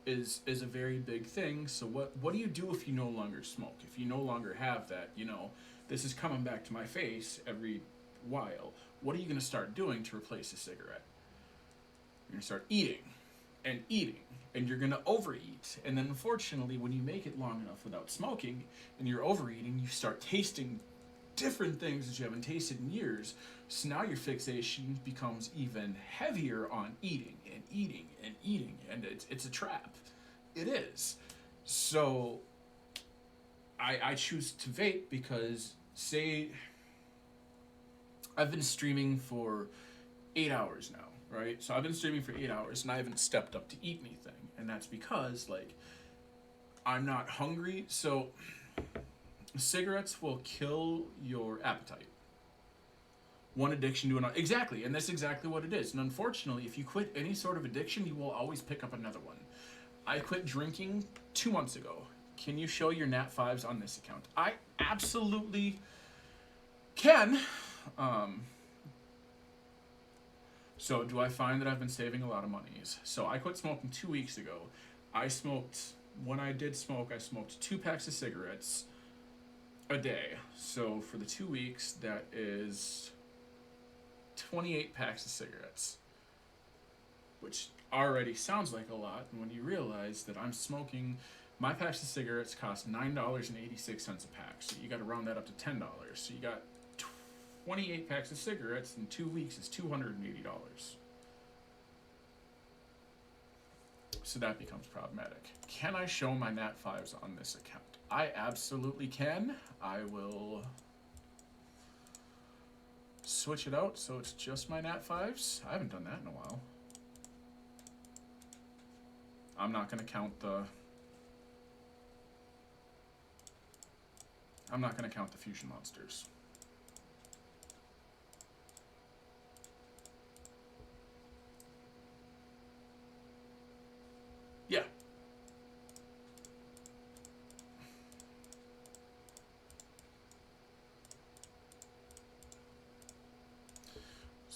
is a very big thing. So what do you do if you no longer smoke? If you no longer have that, this is coming back to my face every while. What are you going to start doing to replace a cigarette? You're going to start eating and eating, and you're going to overeat. And then unfortunately, when you make it long enough without smoking and you're overeating, you start tasting different things that you haven't tasted in years. So now your fixation becomes even heavier on eating and eating and eating, and it's a trap. It is. So I choose to vape because, say, I've been streaming for 8 hours now, right? So I've been streaming for 8 hours and I haven't stepped up to eat anything. And that's because, like, I'm not hungry. So cigarettes will kill your appetite. One addiction to another. Exactly. And that's exactly what it is. And unfortunately, if you quit any sort of addiction, you will always pick up another one. I quit drinking 2 months ago. Can you show your Nat 5s on this account? I absolutely can. So do I find that I've been saving a lot of monies? So I quit smoking 2 weeks ago. When I did smoke, I smoked 2 packs of cigarettes a day. So for the 2 weeks, that is 28 packs of cigarettes, which already sounds like a lot. And when you realize that I'm smoking, my packs of cigarettes cost $9.86 a pack. So you got to round that up to $10. So you got 28 packs of cigarettes in 2 weeks is $280. So that becomes problematic. Can I show my Nat 5s on this account? I absolutely can. I will switch it out so it's just my Nat 5s. I haven't done that in a while. I'm not going to count the Fusion Monsters. Yeah.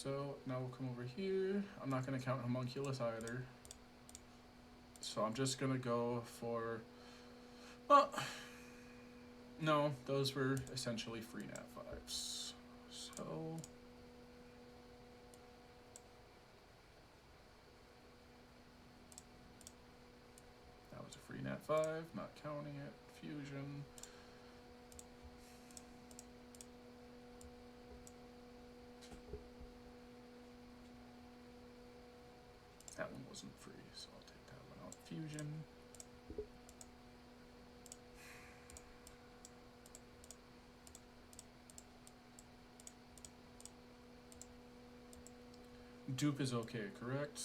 So now we'll come over here. I'm not going to count homunculus either. So I'm just going to go for, well, no, those were essentially free nat 5s. So that was a free nat 5, not counting it. Fusion. That one wasn't free, so I'll take that one out. Fusion. Dupe is okay, correct?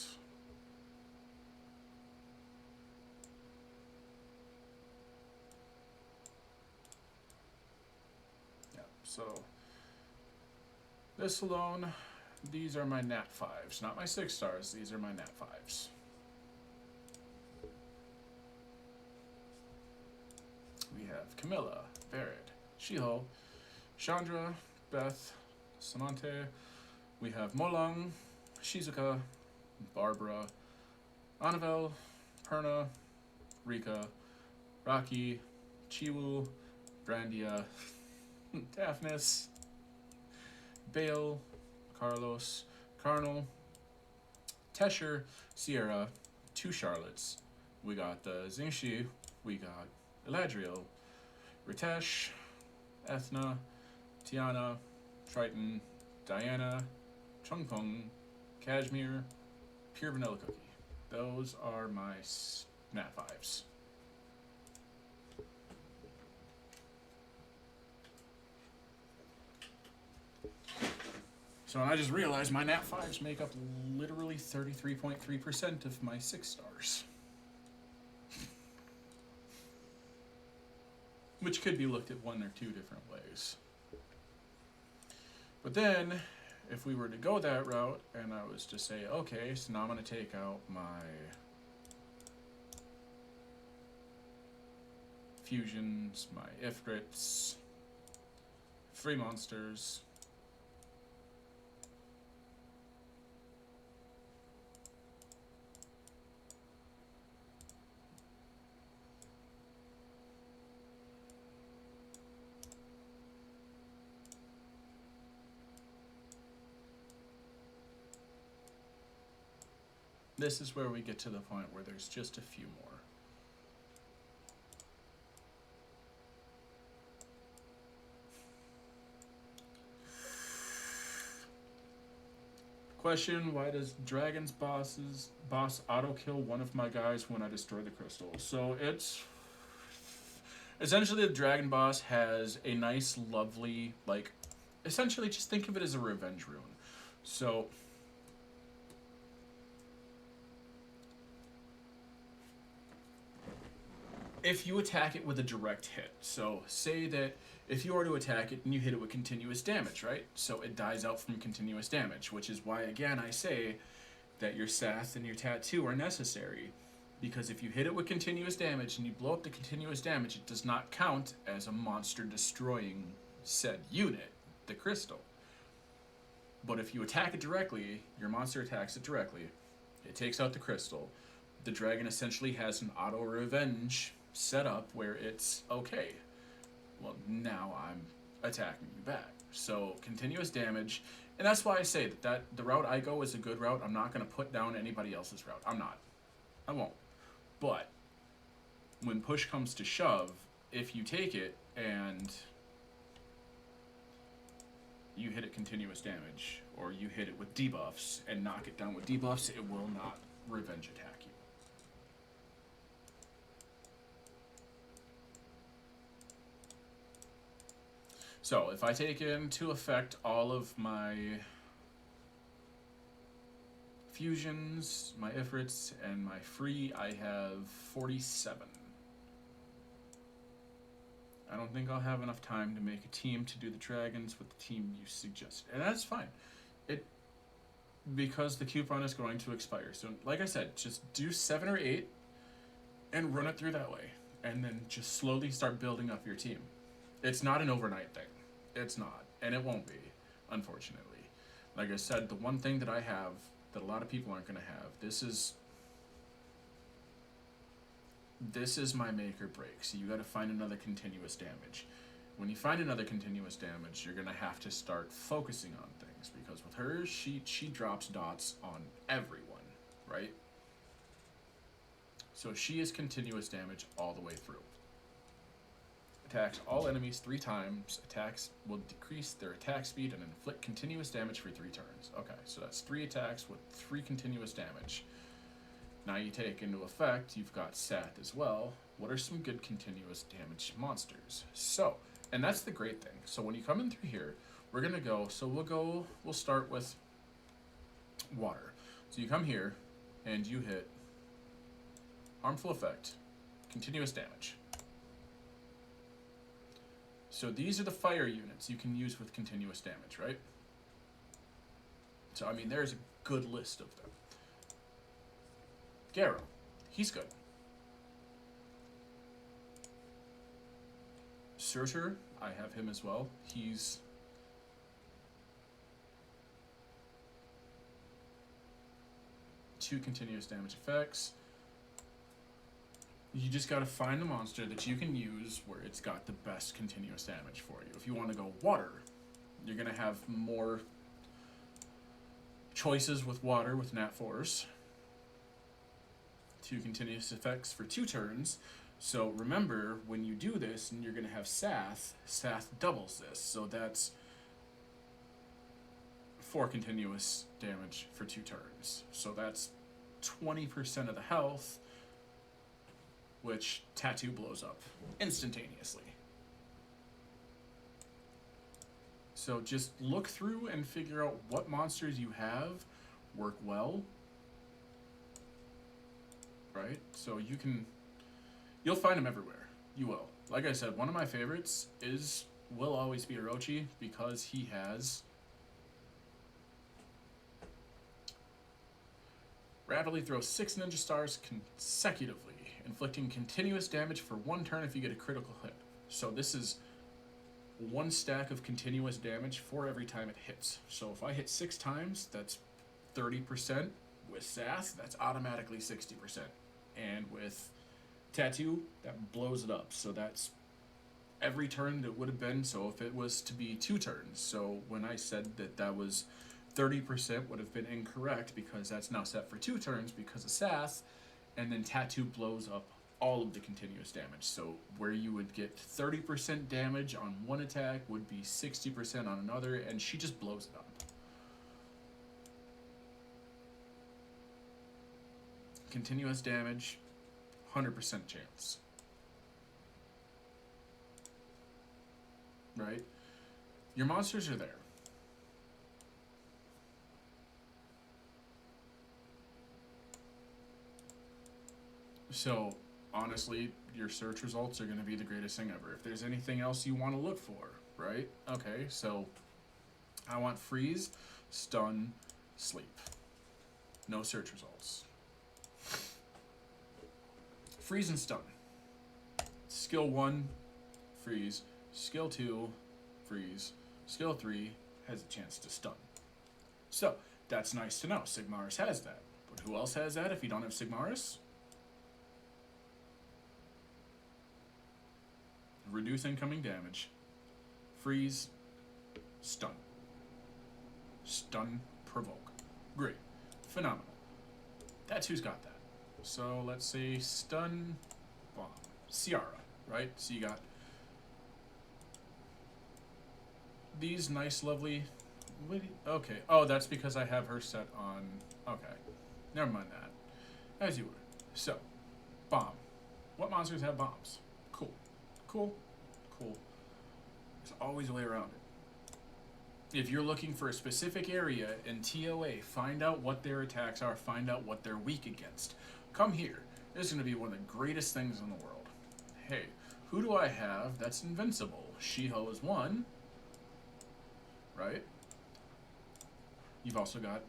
Yeah, so this alone, these are my nat 5s, not my 6 stars, these are my nat 5s. We have Camilla, Barrett, Shiho, Chandra, Beth, Samante. We have Molong, Shizuka, Barbara, Anavel, Perna, Rika, Rocky, Chiwu, Brandia, Daphnis, Bale, Carlos, Carnal, Tesher, Sierra, 2 Charlottes. We got Xingxi, we got Eladriel, Ritesh, Ethna, Tiana, Triton, Diana, Chungpeng, Cashmere, Pure Vanilla Cookie. Those are my nat 5s. So I just realized my nat 5s make up literally 33.3% of my 6 stars. Which could be looked at one or two different ways. But then, if we were to go that route, and I was to say, okay, so now I'm going to take out my fusions, my Ifrits, free monsters, this is where we get to the point where there's just a few more. Question, why does Dragon's boss auto kill one of my guys when I destroy the crystal? So it's essentially the Dragon boss has a nice, lovely, like, essentially just think of it as a revenge rune. So if you attack it with a direct hit, so say that if you were to attack it and you hit it with continuous damage, right? So it dies out from continuous damage, which is why, again, I say that your Sath and your Tattoo are necessary. Because if you hit it with continuous damage and you blow up the continuous damage, it does not count as a monster destroying said unit, the crystal. But if you attack it directly, your monster attacks it directly, it takes out the crystal. The dragon essentially has an auto revenge set up where it's okay. Well, now I'm attacking you back. So continuous damage, and that's why I say that the route I go is a good route. I'm not going to put down anybody else's route. I'm not. I won't. But when push comes to shove, if you take it and you hit it continuous damage, or you hit it with debuffs and knock it down with debuffs, it will not revenge attack you. So if I take into effect all of my fusions, my Ifrits, and my free, I have 47. I don't think I'll have enough time to make a team to do the dragons with the team you suggested. And that's fine. Because the coupon is going to expire. So like I said, just do 7 or 8 and run it through that way. And then just slowly start building up your team. It's not an overnight thing. It's not. And it won't be, unfortunately. Like I said, the one thing that I have that a lot of people aren't going to have, this is my make or break. So you got to find another continuous damage. When you find another continuous damage, you're going to have to start focusing on things, because with her, she drops dots on everyone, right? So she is continuous damage all the way through. Attacks all enemies 3 times. Attacks will decrease their attack speed and inflict continuous damage for 3 turns. Okay, so that's 3 attacks with 3 continuous damage. Now you take into effect, you've got Sath as well. What are some good continuous damage monsters? So, and that's the great thing. So when you come in through here, we're gonna go, so we'll start with water. So you come here, and you hit harmful effect, continuous damage. So these are the fire units you can use with continuous damage, right? So I mean, there's a good list of them. Garrow, he's good. Surtur, I have him as well. He's two continuous damage effects. You just gotta find the monster that you can use where it's got the best continuous damage for you. If you want to go water, you're gonna have more choices with water with Nat Force. 2 continuous effects for 2 turns. So remember, when you do this, and you're gonna have Sath doubles this. So that's 4 continuous damage for 2 turns. So that's 20% of the health, which Tattoo blows up instantaneously. So just look through and figure out what monsters you have work well, right? So you'll find them everywhere. You will. Like I said, one of my favorites will always be Orochi, because he has rapidly throw 6 ninja stars consecutively, inflicting continuous damage for 1 turn if you get a critical hit. So this is 1 stack of continuous damage for every time it hits. So if I hit 6 times, that's 30%. With Sath, that's automatically 60%. And with Tattoo, that blows it up. So that's every turn that would have been. So if it was to be 2 turns, so when I said that was 30% would have been incorrect, because that's now set for 2 turns because of Sath, and then Tattoo blows up all of the continuous damage. So where you would get 30% damage on one attack would be 60% on another, and she just blows it up. Continuous damage, 100% chance. Right? Your monsters are there. So, honestly, your search results are going to be the greatest thing ever. If there's anything else you want to look for, right? Okay, so I want freeze, stun, sleep. No search results. Freeze and stun. Skill 1, freeze. Skill 2, freeze. Skill 3 has a chance to stun. So, that's nice to know. Sigmaris has that. But who else has that if you don't have Sigmaris? Reduce incoming damage, freeze, stun. Stun, provoke. Great. Phenomenal. That's who's got that. So let's say stun, bomb. Ciara, right? So you got these nice, lovely... Okay. Oh, that's because I have her set on... Okay. Never mind that. As you were. So, bomb. What monsters have bombs? Cool. Cool. Cool. There's always a way around it. If you're looking for a specific area in TOA, find out what their attacks are, find out what they're weak against. Come here. This is going to be one of the greatest things in the world. Hey, who do I have that's invincible? Shiho is one, right? You've also got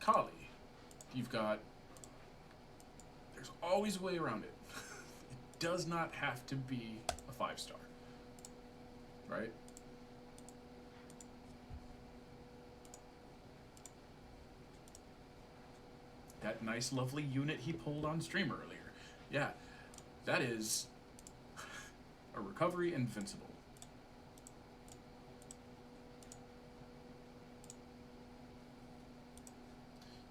Kali. You've got... There's always a way around it. It does not have to be a 5-star, right? that nice, lovely unit he pulled on stream earlier. Yeah, that is a recovery invincible.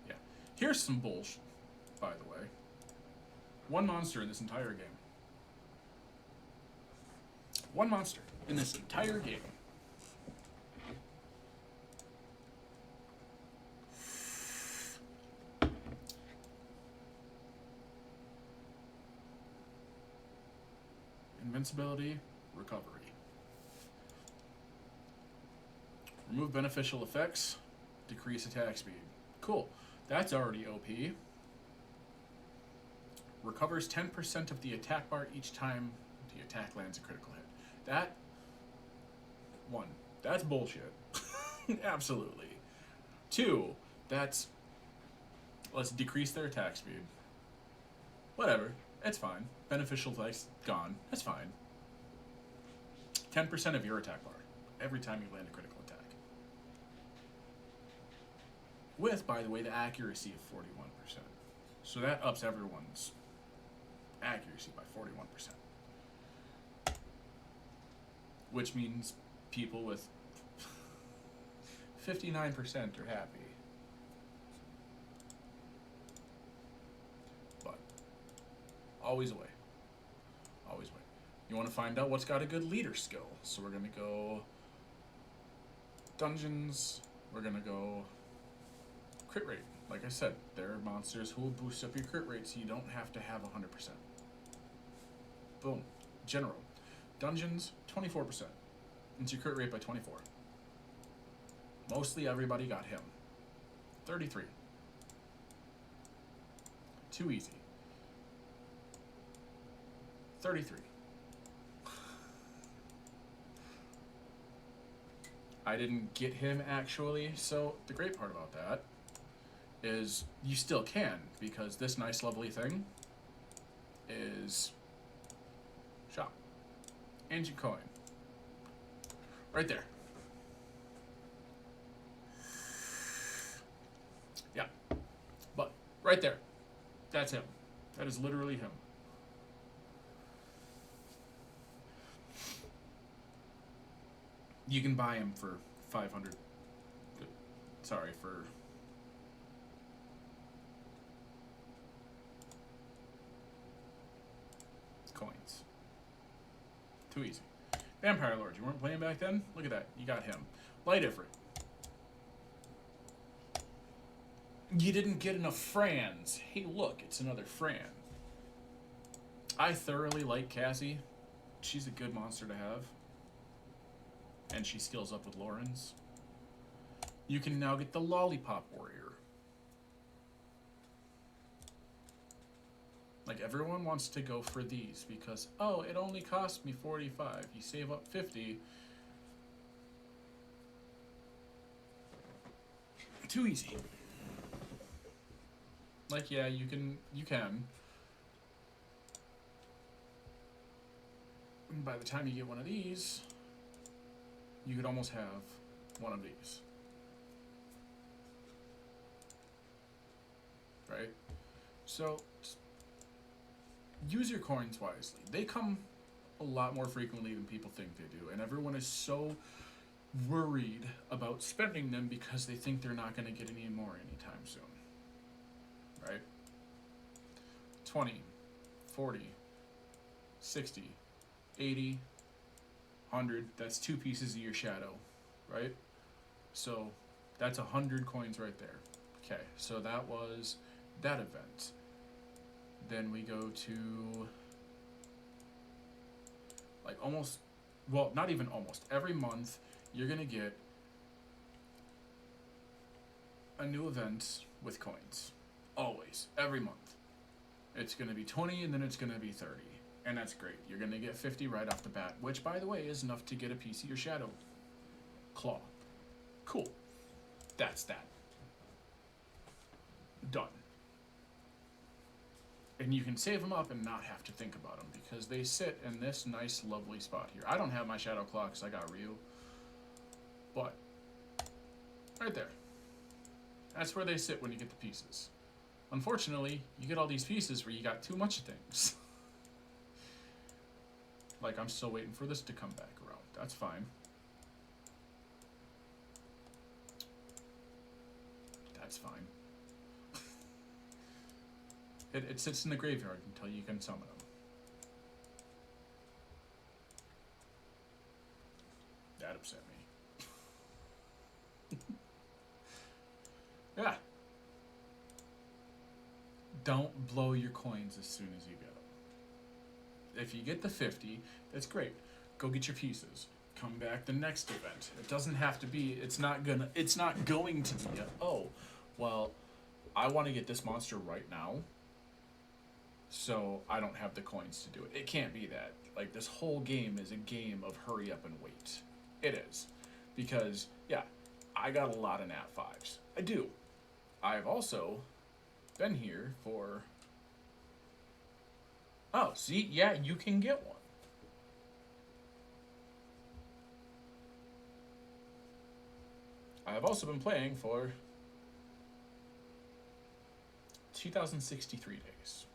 Yeah, here's some bullshit, by the way. One monster in this entire game. One monster in this entire game. Invincibility, recovery. Remove beneficial effects, decrease attack speed. Cool. That's already OP. Recovers 10% of the attack bar each time the attack lands a critical hit. That's bullshit. Absolutely. 2, let's decrease their attack speed. Whatever, it's fine. Beneficial effects, gone. That's fine. 10% of your attack bar every time you land a critical attack. With, by the way, the accuracy of 41%. So that ups everyone's accuracy by 41%. Which means people with 59% are happy. But always away. Always away. You want to find out what's got a good leader skill. So we're going to go dungeons. We're going to go crit rate. Like I said, there are monsters who will boost up your crit rate so you don't have to have 100%. Boom. General. Dungeons, 24%. It's your crit rate by 24. Mostly everybody got him. 33. Too easy. 33. I didn't get him actually, so the great part about that is you still can, because this nice lovely thing is shop. Ancient coin. Right there. Yeah. But right there. That's him. That is literally him. You can buy him for 500. Sorry, for coins. Too easy. Vampire Lord, you weren't playing back then? Look at that. You got him. Light Ifrit. You didn't get enough Frans. Hey, look, it's another Fran. I thoroughly like Cassie. She's a good monster to have. And she skills up with Lawrence. You can now get the Lollipop Warrior. Like, everyone wants to go for these because, oh, it only cost me 45. You save up 50. Too easy. Like, yeah, you can. And by the time you get one of these, you could almost have one of these. Right? So, use your coins wisely. They come a lot more frequently than people think they do, and everyone is so worried about spending them because they think they're not going to get any more anytime soon. Right? 20, 40, 60, 80, 100. That's 2 pieces of your shadow, right? So that's 100 coins right there. Okay, so that was that event. Then we go to, like, almost, well, not even almost. Every month, you're going to get a new event with coins. Always. Every month. It's going to be 20, and then it's going to be 30. And that's great. You're going to get 50 right off the bat, which, by the way, is enough to get a piece of your Shadow Claw. Cool. That's that. Done. And you can save them up and not have to think about them, because they sit in this nice, lovely spot here. I don't have my Shadow Claw because I got Ryu. But, right there. That's where they sit when you get the pieces. Unfortunately, you get all these pieces where you got too much things. Like, I'm still waiting for this to come back around. That's fine. That's fine. It sits in the graveyard until you can summon them. That upset me. Yeah. Don't blow your coins as soon as you get them. If you get the 50, that's great. Go get your pieces. Come back the next event. It doesn't have to be, it's not going to be oh, well, I want to get this monster right now, so I don't have the coins to do it. It can't be that. Like, this whole game is a game of hurry up and wait. It is. Because, yeah, I got a lot of nat 5s. I do. I've also been here for... Oh, see? Yeah, you can get one. I have also been playing for 2,063 days.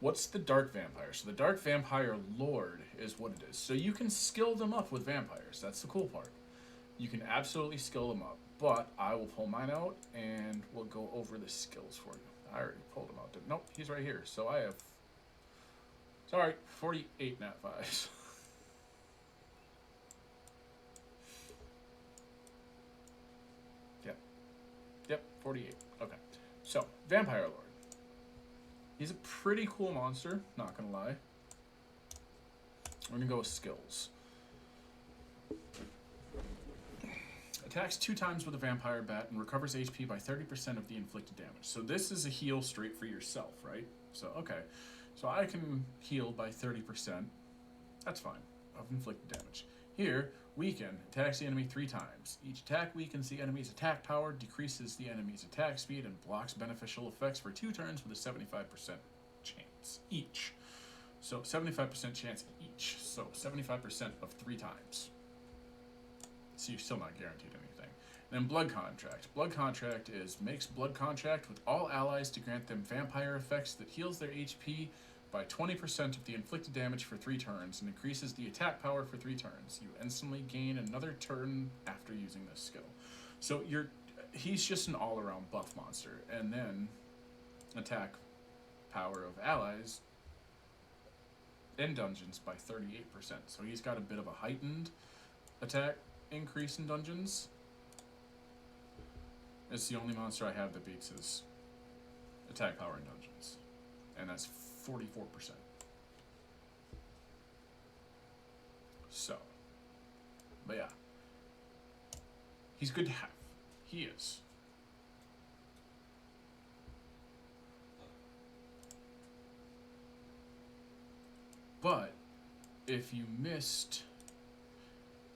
What's the Dark Vampire? So the Dark Vampire Lord is what it is. So you can skill them up with vampires. That's the cool part. You can absolutely skill them up. But I will pull mine out and we'll go over the skills for you. I already pulled him out. Nope, he's right here. So I have... Sorry, 48 nat 5s. Yep, 48. Okay. So, Vampire Lord. He's a pretty cool monster, not gonna lie. We're gonna go with skills. Attacks 2 times with a vampire bat and recovers HP by 30% of the inflicted damage. So this is a heal straight for yourself, right? So, okay. So I can heal by 30%. That's fine. Of inflicted damage. Here, weaken. Attacks the enemy 3 times. Each attack weakens the enemy's attack power, decreases the enemy's attack speed, and blocks beneficial effects for 2 turns with a 75% chance each. So 75% chance each. So 75% of 3 times. So you're still not guaranteed anything. And then Blood Contract. Blood Contract is makes blood contract with all allies to grant them vampire effects that heals their HP by 20% of the inflicted damage for 3 turns and increases the attack power for 3 turns. You instantly gain another turn after using this skill. So he's just an all-around buff monster. And then attack power of allies in dungeons by 38%. So he's got a bit of a heightened attack increase in dungeons. It's the only monster I have that beats his attack power in dungeons. And that's 44%. So, but yeah. He's good to have. He is. But, if you missed...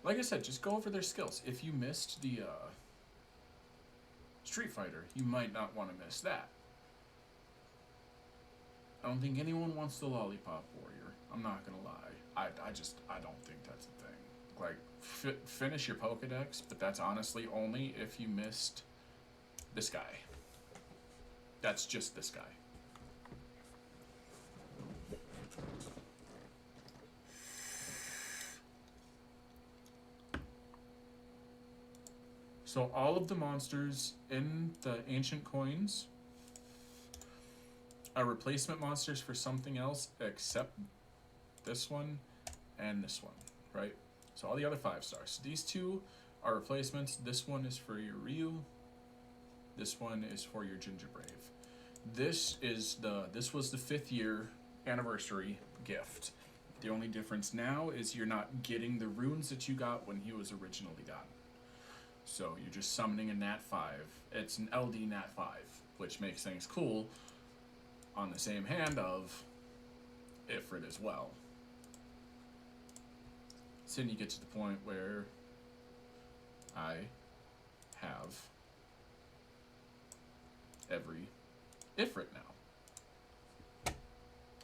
Like I said, just go over their skills. If you missed the Street Fighter, you might not want to miss that. I don't think anyone wants the Lollipop Warrior. I'm not gonna lie. I don't think that's a thing. Like, finish your Pokedex, but that's honestly only if you missed this guy. That's just this guy. So all of the monsters in the ancient coins are replacement monsters for something else except this one and this one, right? So all the other 5 stars. These 2 are replacements. This one is for your Ryu. This one is for your Gingerbrave. This was the 5th year anniversary gift. The only difference now is you're not getting the runes that you got when he was originally gotten. So you're just summoning a Nat 5. It's an LD Nat 5, which makes things cool on the same hand of Ifrit as well. So then you get to the point where I have every Ifrit now.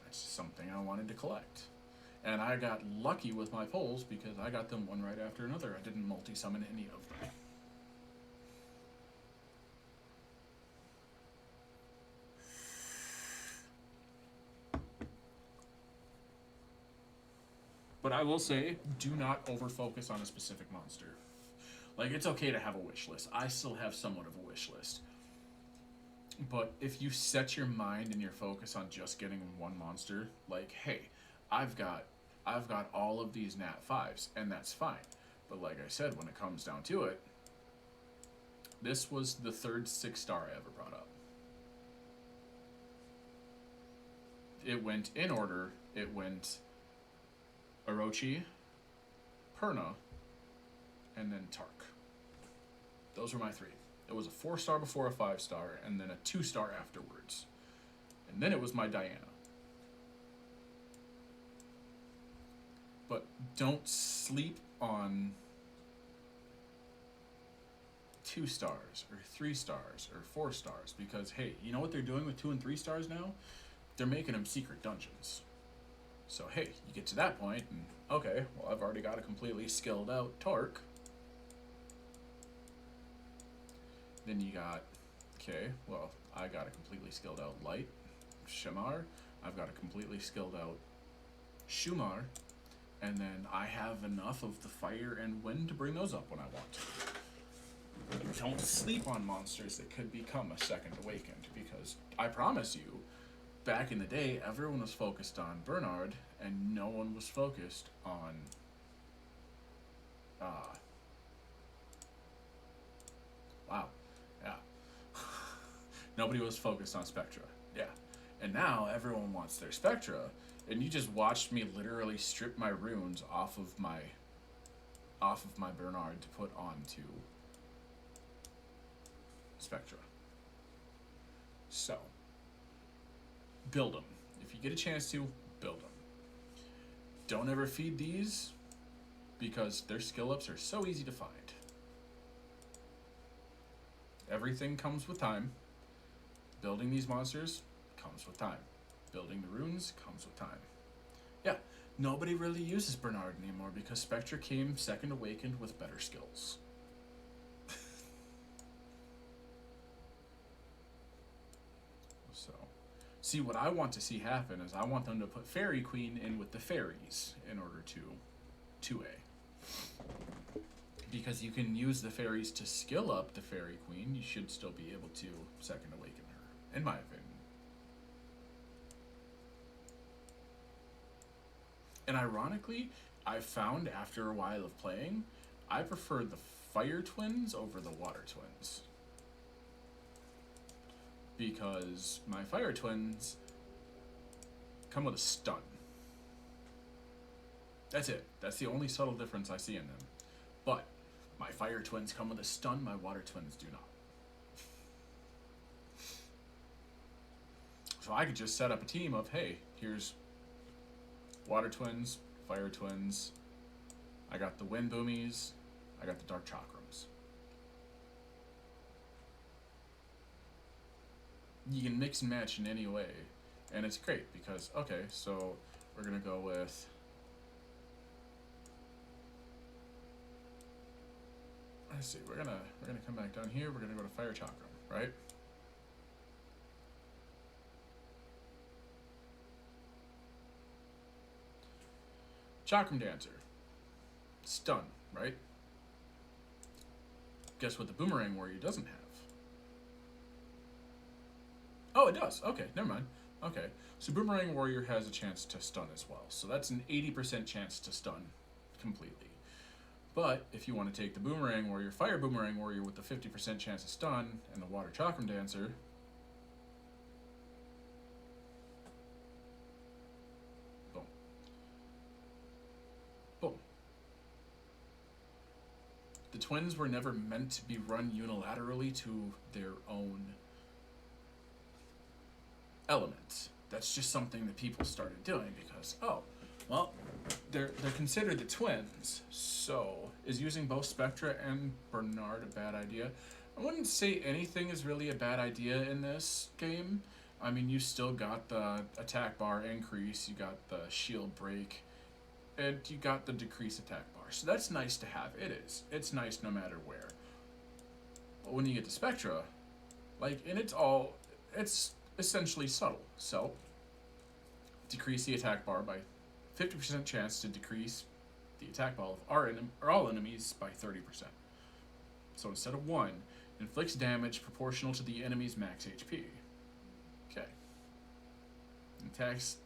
That's something I wanted to collect. And I got lucky with my pulls because I got them one right after another. I didn't multi-summon any of them. But I will say, do not over focus on a specific monster. Like, it's okay to have a wish list. I still have somewhat of a wish list. But if you set your mind and your focus on just getting one monster, like, hey, I've got all of these Nat 5s, and that's fine. But like I said, when it comes down to it, this was the third 6-star I ever brought up. It went in order. It went Orochi, Perna, and then Tark. Those were my 3. It was a 4-star before a 5-star, and then a 2-star afterwards. And then it was my Diana. But don't sleep on 2 stars, or 3 stars, or 4 stars, because, hey, you know what they're doing with 2 and 3 stars now? They're making them secret dungeons. So, hey, you get to that point, and, okay, well, I've already got a completely skilled out Tark. Then you got, okay, well, I got a completely skilled out Light, Shamar. I've got a completely skilled out Shumar. And then I have enough of the fire and wind to bring those up when I want to. Don't sleep on monsters that could become a second awakened, because I promise you, back in the day, everyone was focused on Bernard, and no one was focused on wow. Yeah. Nobody was focused on Spectra. Yeah. And now everyone wants their Spectra, and you just watched me literally strip my runes off of my Bernard to put onto Spectra. So, build them. If you get a chance to, build them. Don't ever feed these, because their skill ups are so easy to find. Everything comes with time. Building these monsters comes with time. Building the runes comes with time. Yeah, nobody really uses Bernard anymore because Spectra came second awakened with better skills. So, see, what I want to see happen is I want them to put Fairy Queen in with the fairies in order to 2A. Because you can use the fairies to skill up the Fairy Queen, you should still be able to second awaken her, in my opinion. And ironically, I found after a while of playing, I prefer the Fire Twins over the Water Twins. Because my Fire Twins come with a stun. That's it. That's the only subtle difference I see in them. But my Fire Twins come with a stun, my Water Twins do not. So I could just set up a team of, hey, here's Water Twins, Fire Twins, I got the Wind Boomies, I got the Dark Chakrams. You can mix and match in any way, and it's great because, okay, so we're gonna go with, let's see, we're gonna come back down here, we're gonna go to Fire Chakram, right? Chakram Dancer. Stun, right? Guess what the Boomerang Warrior doesn't have? Oh, it does. Okay, never mind. Okay, so Boomerang Warrior has a chance to stun as well. So that's an 80% chance to stun completely. But if you want to take the Boomerang Warrior, Fire Boomerang Warrior with the 50% chance to stun, and the Water Chakram Dancer, boom. Boom. The twins were never meant to be run unilaterally to their own elements. That's just something that people started doing because, oh, well, they're considered the twins, so is using both Spectra and Bernard a bad idea? I wouldn't say anything is really a bad idea in this game. I mean, you still got the attack bar increase, you got the shield break, and you got the decrease attack bar. So that's nice to have. It is. It's nice no matter where. But when you get to Spectra, like, and it's essentially subtle. So, decrease the attack bar by 50% chance to decrease the attack bar of all enemies by 30%. So instead of 1, inflicts damage proportional to the enemy's max HP. Okay. Attacks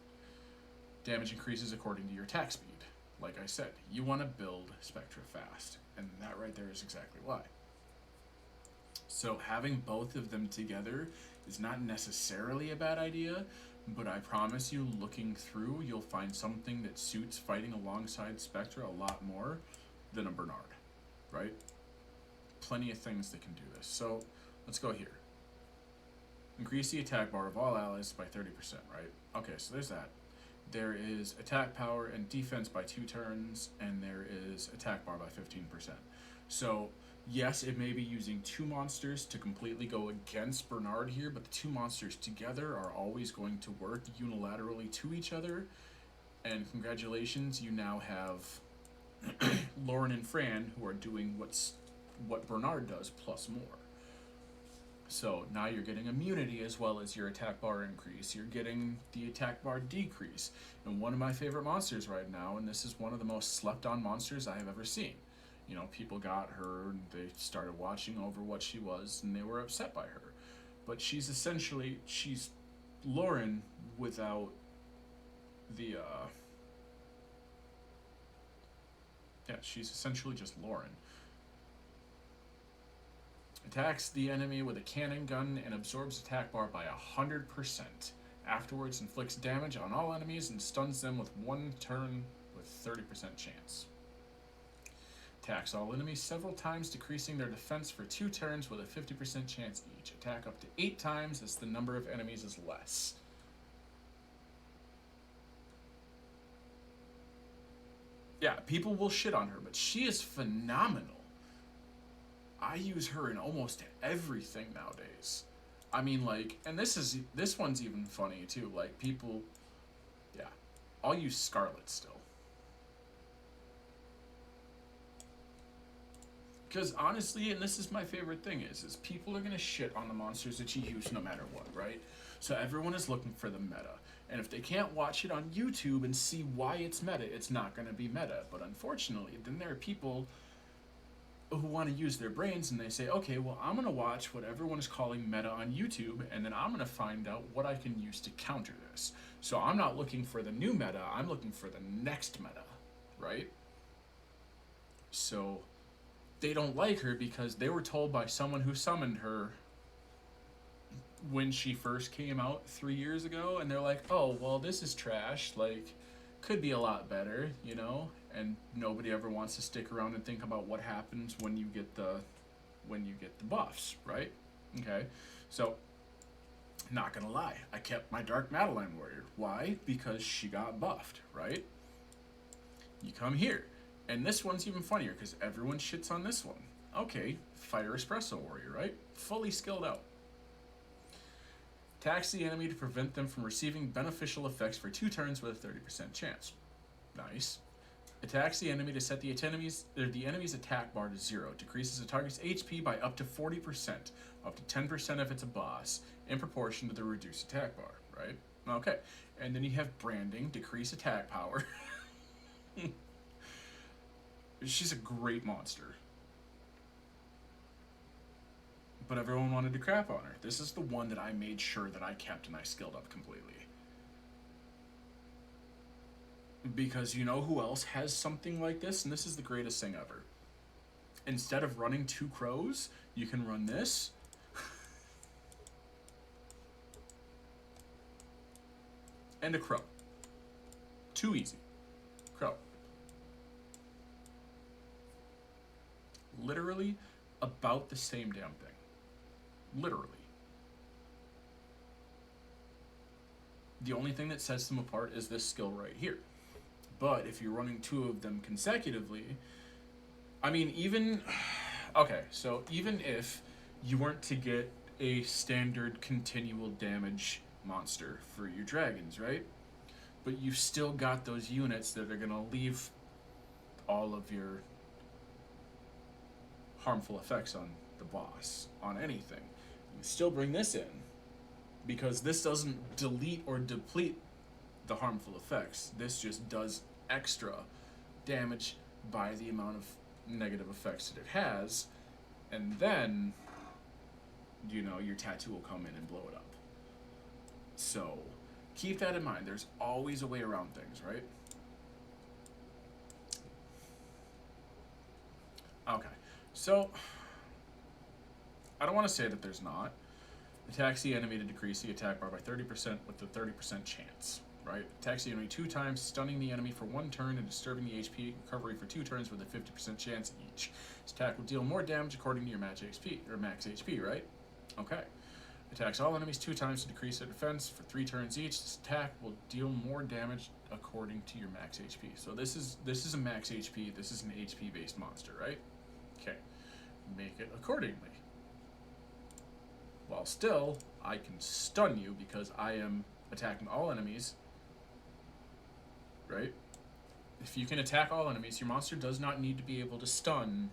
damage increases according to your attack speed. Like I said, you want to build Spectra fast, and that right there is exactly why. So having both of them together is not necessarily a bad idea, but I promise you, looking through, you'll find something that suits fighting alongside Spectra a lot more than a Bernard, right? Plenty of things that can do this. So let's go here. Increase the attack bar of all allies by 30%, right? Okay, so there's that. There is attack power and defense by 2 turns, and there is attack bar by 15%. So yes, it may be using 2 monsters to completely go against Bernard here, but the 2 monsters together are always going to work unilaterally to each other. And congratulations, you now have Lauren and Fran who are doing what Bernard does plus more. So now you're getting immunity as well as your attack bar increase. You're getting the attack bar decrease. And one of my favorite monsters right now, and this is one of the most slept on monsters I have ever seen. You know, people got her and they started watching over what she was and they were upset by her. But she's Lauren without the, she's essentially just Lauren. Attacks the enemy with a cannon gun and absorbs attack bar by 100%. Afterwards, inflicts damage on all enemies and stuns them with 1 turn with 30% chance. Attacks all enemies several times, decreasing their defense for 2 turns with a 50% chance each. Attack up to 8 times as the number of enemies is less. Yeah, people will shit on her, but she is phenomenal. I use her in almost everything nowadays. I mean, like, and this one's even funny too. Like, people, yeah, I'll use Scarlet still. Because honestly, and this is my favorite thing, is people are gonna shit on the monsters that you use no matter what, right? So everyone is looking for the meta. And if they can't watch it on YouTube and see why it's meta, it's not gonna be meta. But unfortunately, then there are people who want to use their brains and they say, okay, well, I'm going to watch what everyone is calling meta on YouTube, and then I'm going to find out what I can use to counter this. So I'm not looking for the new meta, I'm looking for the next meta, right? So they don't like her because they were told by someone who summoned her when she first came out 3 years ago, and they're like, oh, well, this is trash, like, could be a lot better, you know? And nobody ever wants to stick around and think about what happens when you get the buffs, right? Okay, so not gonna lie, I kept my Dark Madeline Warrior. Why? Because she got buffed, right? You come here, and this one's even funnier because everyone shits on this one. Okay, Fire Espresso Warrior, right? Fully skilled out. Attacks the enemy to prevent them from receiving beneficial effects for 2 turns with a 30% chance. Nice. Attacks the enemy to set the enemy's attack bar to 0. Decreases the target's HP by up to 40%, up to 10% if it's a boss, in proportion to the reduced attack bar, right? Okay. And then you have Branding, decrease attack power. She's a great monster. But everyone wanted to crap on her. This is the one that I made sure that I kept and I skilled up completely. Because you know who else has something like this? And this is the greatest thing ever. Instead of running 2 crows, you can run this. And a crow. Too easy. Crow. Literally about the same damn thing. Literally. The only thing that sets them apart is this skill right here. But if you're running 2 of them consecutively, I mean, even if you weren't to get a standard continual damage monster for your dragons, right? But you've still got those units that are going to leave all of your harmful effects on the boss, on anything. You still bring this in, because this doesn't delete or deplete the harmful effects. This just does extra damage by the amount of negative effects that it has, and then, you know, your tattoo will come in and blow it up. So, keep that in mind. There's always a way around things, right? Okay, so, I don't want to say that there's not. Attacks the enemy to decrease the attack bar by 30% with a 30% chance, right? Attacks the enemy 2 times, stunning the enemy for 1 turn and disturbing the HP recovery for 2 turns with a 50% chance each. This attack will deal more damage according to your max HP, right? Okay. Attacks all enemies 2 times to decrease their defense for 3 turns each. This attack will deal more damage according to your max HP. So this is a max HP. This is an HP based monster, right? Okay. Make it accordingly. While still, I can stun you because I am attacking all enemies, right? If you can attack all enemies, your monster does not need to be able to stun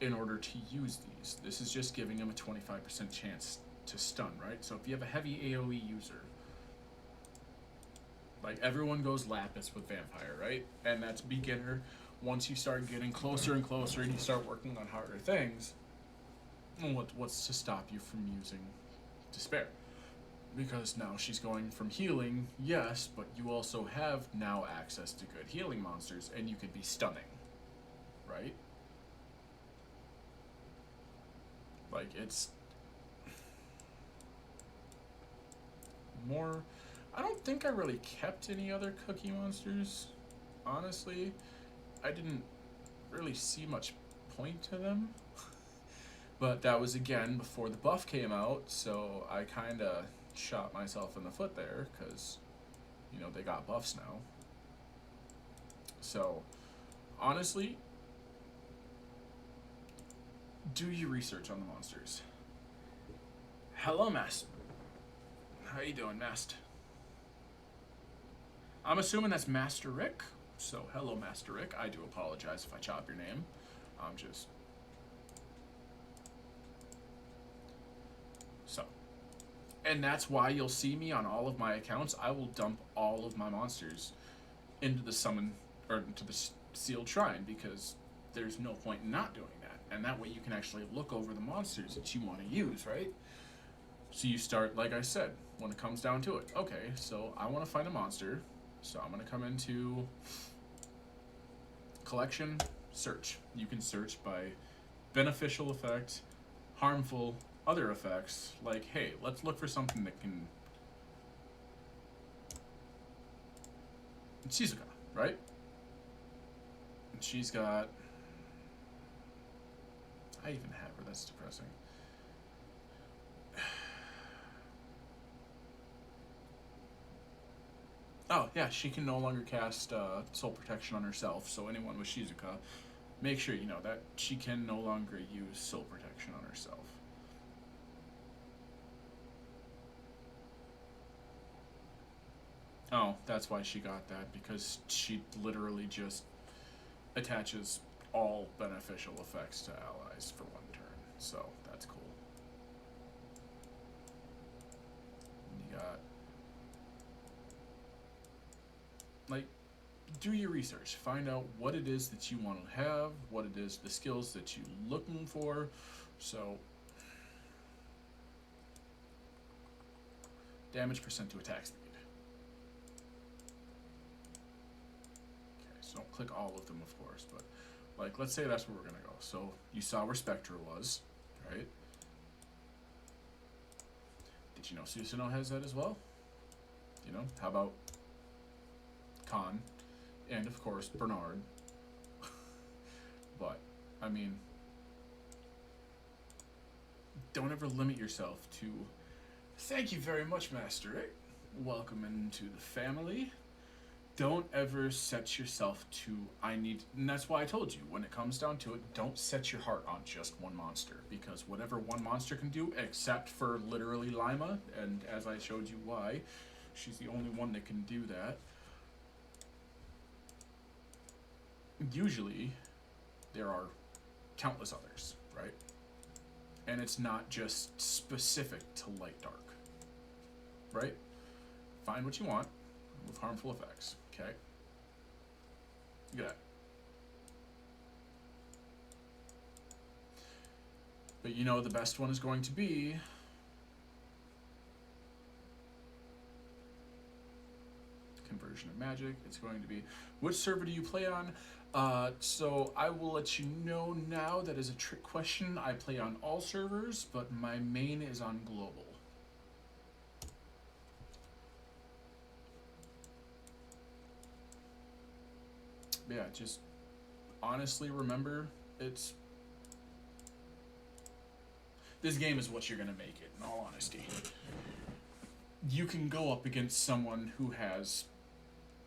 in order to use these. This is just giving him a 25% chance to stun, right? So if you have a heavy AoE user, like everyone goes Lapis with Vampire, right? And that's beginner. Once you start getting closer and closer and you start working on harder things, what's to stop you from using Despair? Because now she's going from healing, yes, but you also have now access to good healing monsters, and you could be stunning, right? Like, it's more... I don't think I really kept any other cookie monsters, honestly. I didn't really see much point to them. But that was, again, before the buff came out, so I kind of shot myself in the foot there, because, you know, they got buffs now. So, honestly, do your research on the monsters. Hello, Mast. How you doing, Mast? I'm assuming that's Master Rick. So, hello, Master Rick. I do apologize if I chop your name. I'm just... So, and that's why you'll see me on all of my accounts. I will dump all of my monsters into the summon, or into the sealed shrine, because there's no point in not doing that. And that way you can actually look over the monsters that you want to use, right? So you start, like I said, when it comes down to it. Okay, so I want to find a monster. So I'm going to come into collection, search. You can search by beneficial effect, harmful, other effects, like, hey, let's look for something that can... Shizuka, right? And she's got... I even have her, that's depressing. Oh, yeah, she can no longer cast Soul Protection on herself, so anyone with Shizuka, make sure you know that she can no longer use Soul Protection on herself. Oh, that's why she got that, because she literally just attaches all beneficial effects to allies for 1 turn. So, that's cool. You got... Like, do your research. Find out what it is that you want to have, what it is, the skills that you're looking for. So, damage percent to attack speed. So don't click all of them, of course, but like, let's say that's where we're gonna go. So you saw where Spectra was, right? Did you know Susanoo has that as well? You know, how about Khan, and of course Bernard. But I mean, don't ever limit yourself to. Thank you very much, Master Rick. Welcome into the family. Don't ever set yourself to, I need, and that's why I told you, when it comes down to it, don't set your heart on just one monster, because whatever one monster can do, except for literally Lima, and as I showed you why, she's the only one that can do that. Usually, there are countless others, right? And it's not just specific to light dark, right? Find what you want. with harmful effects. Okay. Look at that. But you know the best one is going to be Conversion of Magic. It's going to be, which server do you play on? So I will let you know now. That is a trick question. I play on all servers, but my main is on global. Yeah, just honestly remember, it's this game is what you're gonna make it, in all honesty. You can go up against someone who has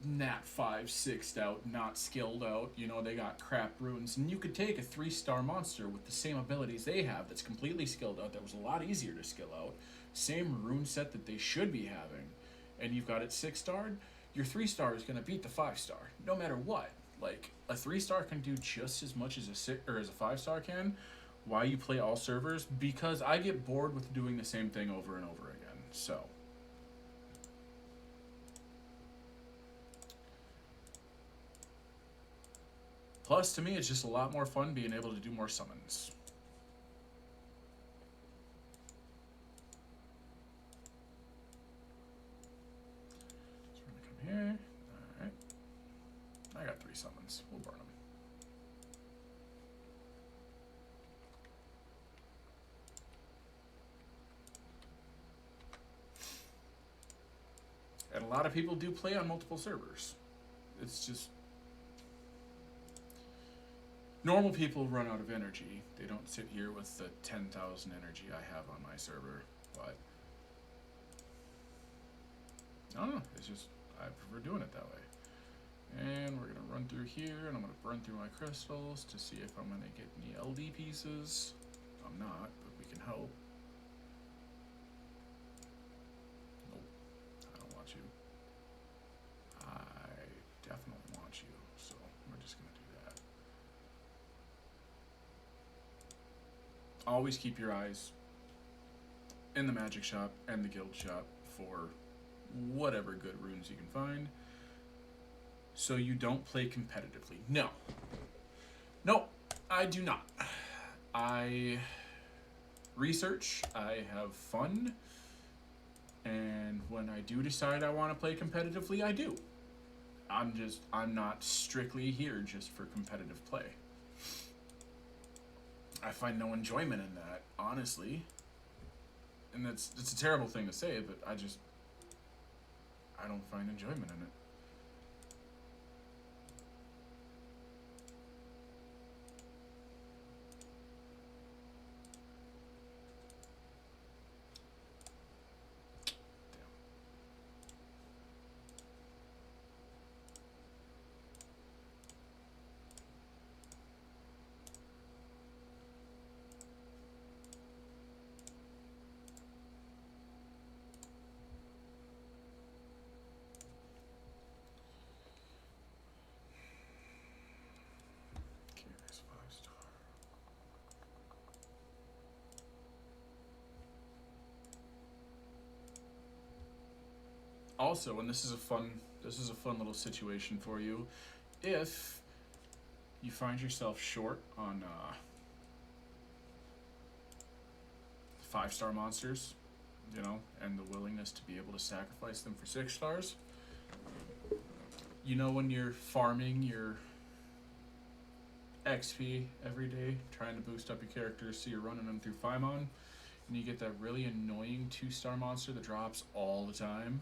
Nat 5 6'd out, not skilled out, you know, they got crap runes, and you could take a 3-star monster with the same abilities they have that's completely skilled out, that was a lot easier to skill out, same rune set that they should be having, and you've got it 6-starred, your 3-star is gonna beat the 5-star, no matter what. Like, a 3-star can do just as much as a 5-star can. Why you play all servers? Because I get bored with doing the same thing over and over again. So, plus to me, it's just a lot more fun being able to do more summons. So we're gonna come here. All right. I got 3 summons. We'll burn them. And a lot of people do play on multiple servers. It's just normal people run out of energy. They don't sit here with the 10,000 energy I have on my server. But I don't know. It's just I prefer doing it that way. And we're gonna run through here, and I'm gonna burn through my crystals to see if I'm gonna get any LD pieces. I'm not, but we can hope. Nope, I don't want you. I definitely want you, so we're just gonna do that. Always keep your eyes in the magic shop and the guild shop for whatever good runes you can find, so you don't play competitively. No, I do not. I research, I have fun, and when I do decide I want to play competitively, I do. I'm not strictly here just for competitive play. I find no enjoyment in that, honestly. And it's a terrible thing to say, but I don't find enjoyment in it. Okay, there's 5-star. Also, and this is a fun little situation for you, if you find yourself short on 5-star monsters, you know, and the willingness to be able to sacrifice them for 6 stars. You know, when you're farming your XP every day, trying to boost up your characters so you're running them through Paimon, and you get that really annoying 2-star monster that drops all the time.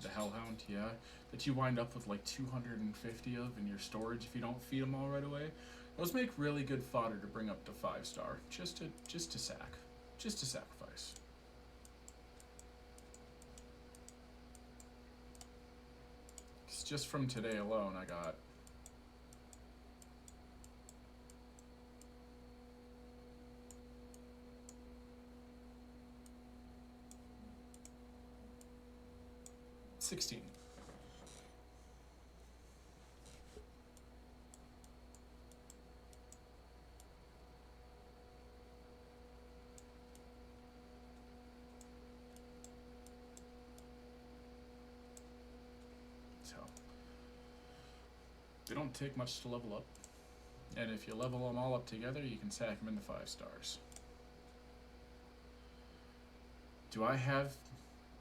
The Hellhound, yeah. That you wind up with like 250 of in your storage if you don't feed them all right away. Those make really good fodder to bring up to 5-star. Just to sacrifice. It's just from today alone I got $16. They don't take much to level up. And if you level them all up together, you can stack them into 5 stars. Do I have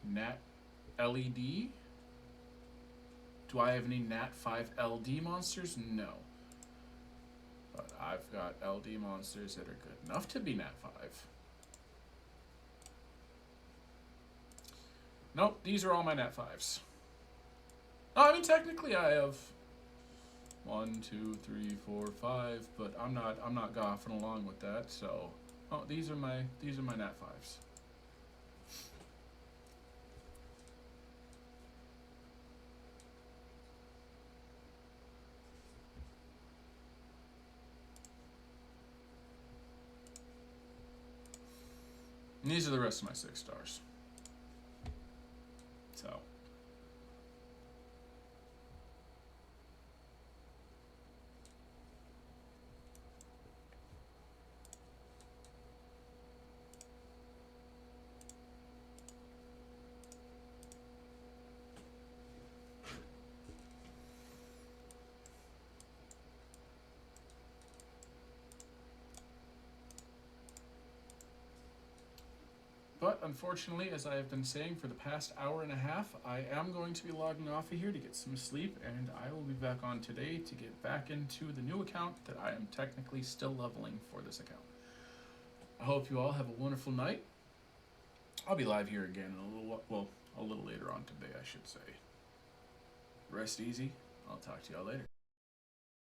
Nat LED? Do I have any Nat 5 LD monsters? No. But I've got LD monsters that are good enough to be Nat 5. Nope, these are all my Nat 5s. Oh, I mean, technically I have 1, 2, 3, 4, 5, but I'm not goffing along with that. So, oh, these are my Nat 5s. And these are the rest of my 6 stars. So. But unfortunately, as I have been saying for the past hour and a half, I am going to be logging off of here to get some sleep, and I will be back on today to get back into the new account that I am technically still leveling for this account. I hope you all have a wonderful night. I'll be live here again in a little later on today, I should say. Rest easy. I'll talk to y'all later.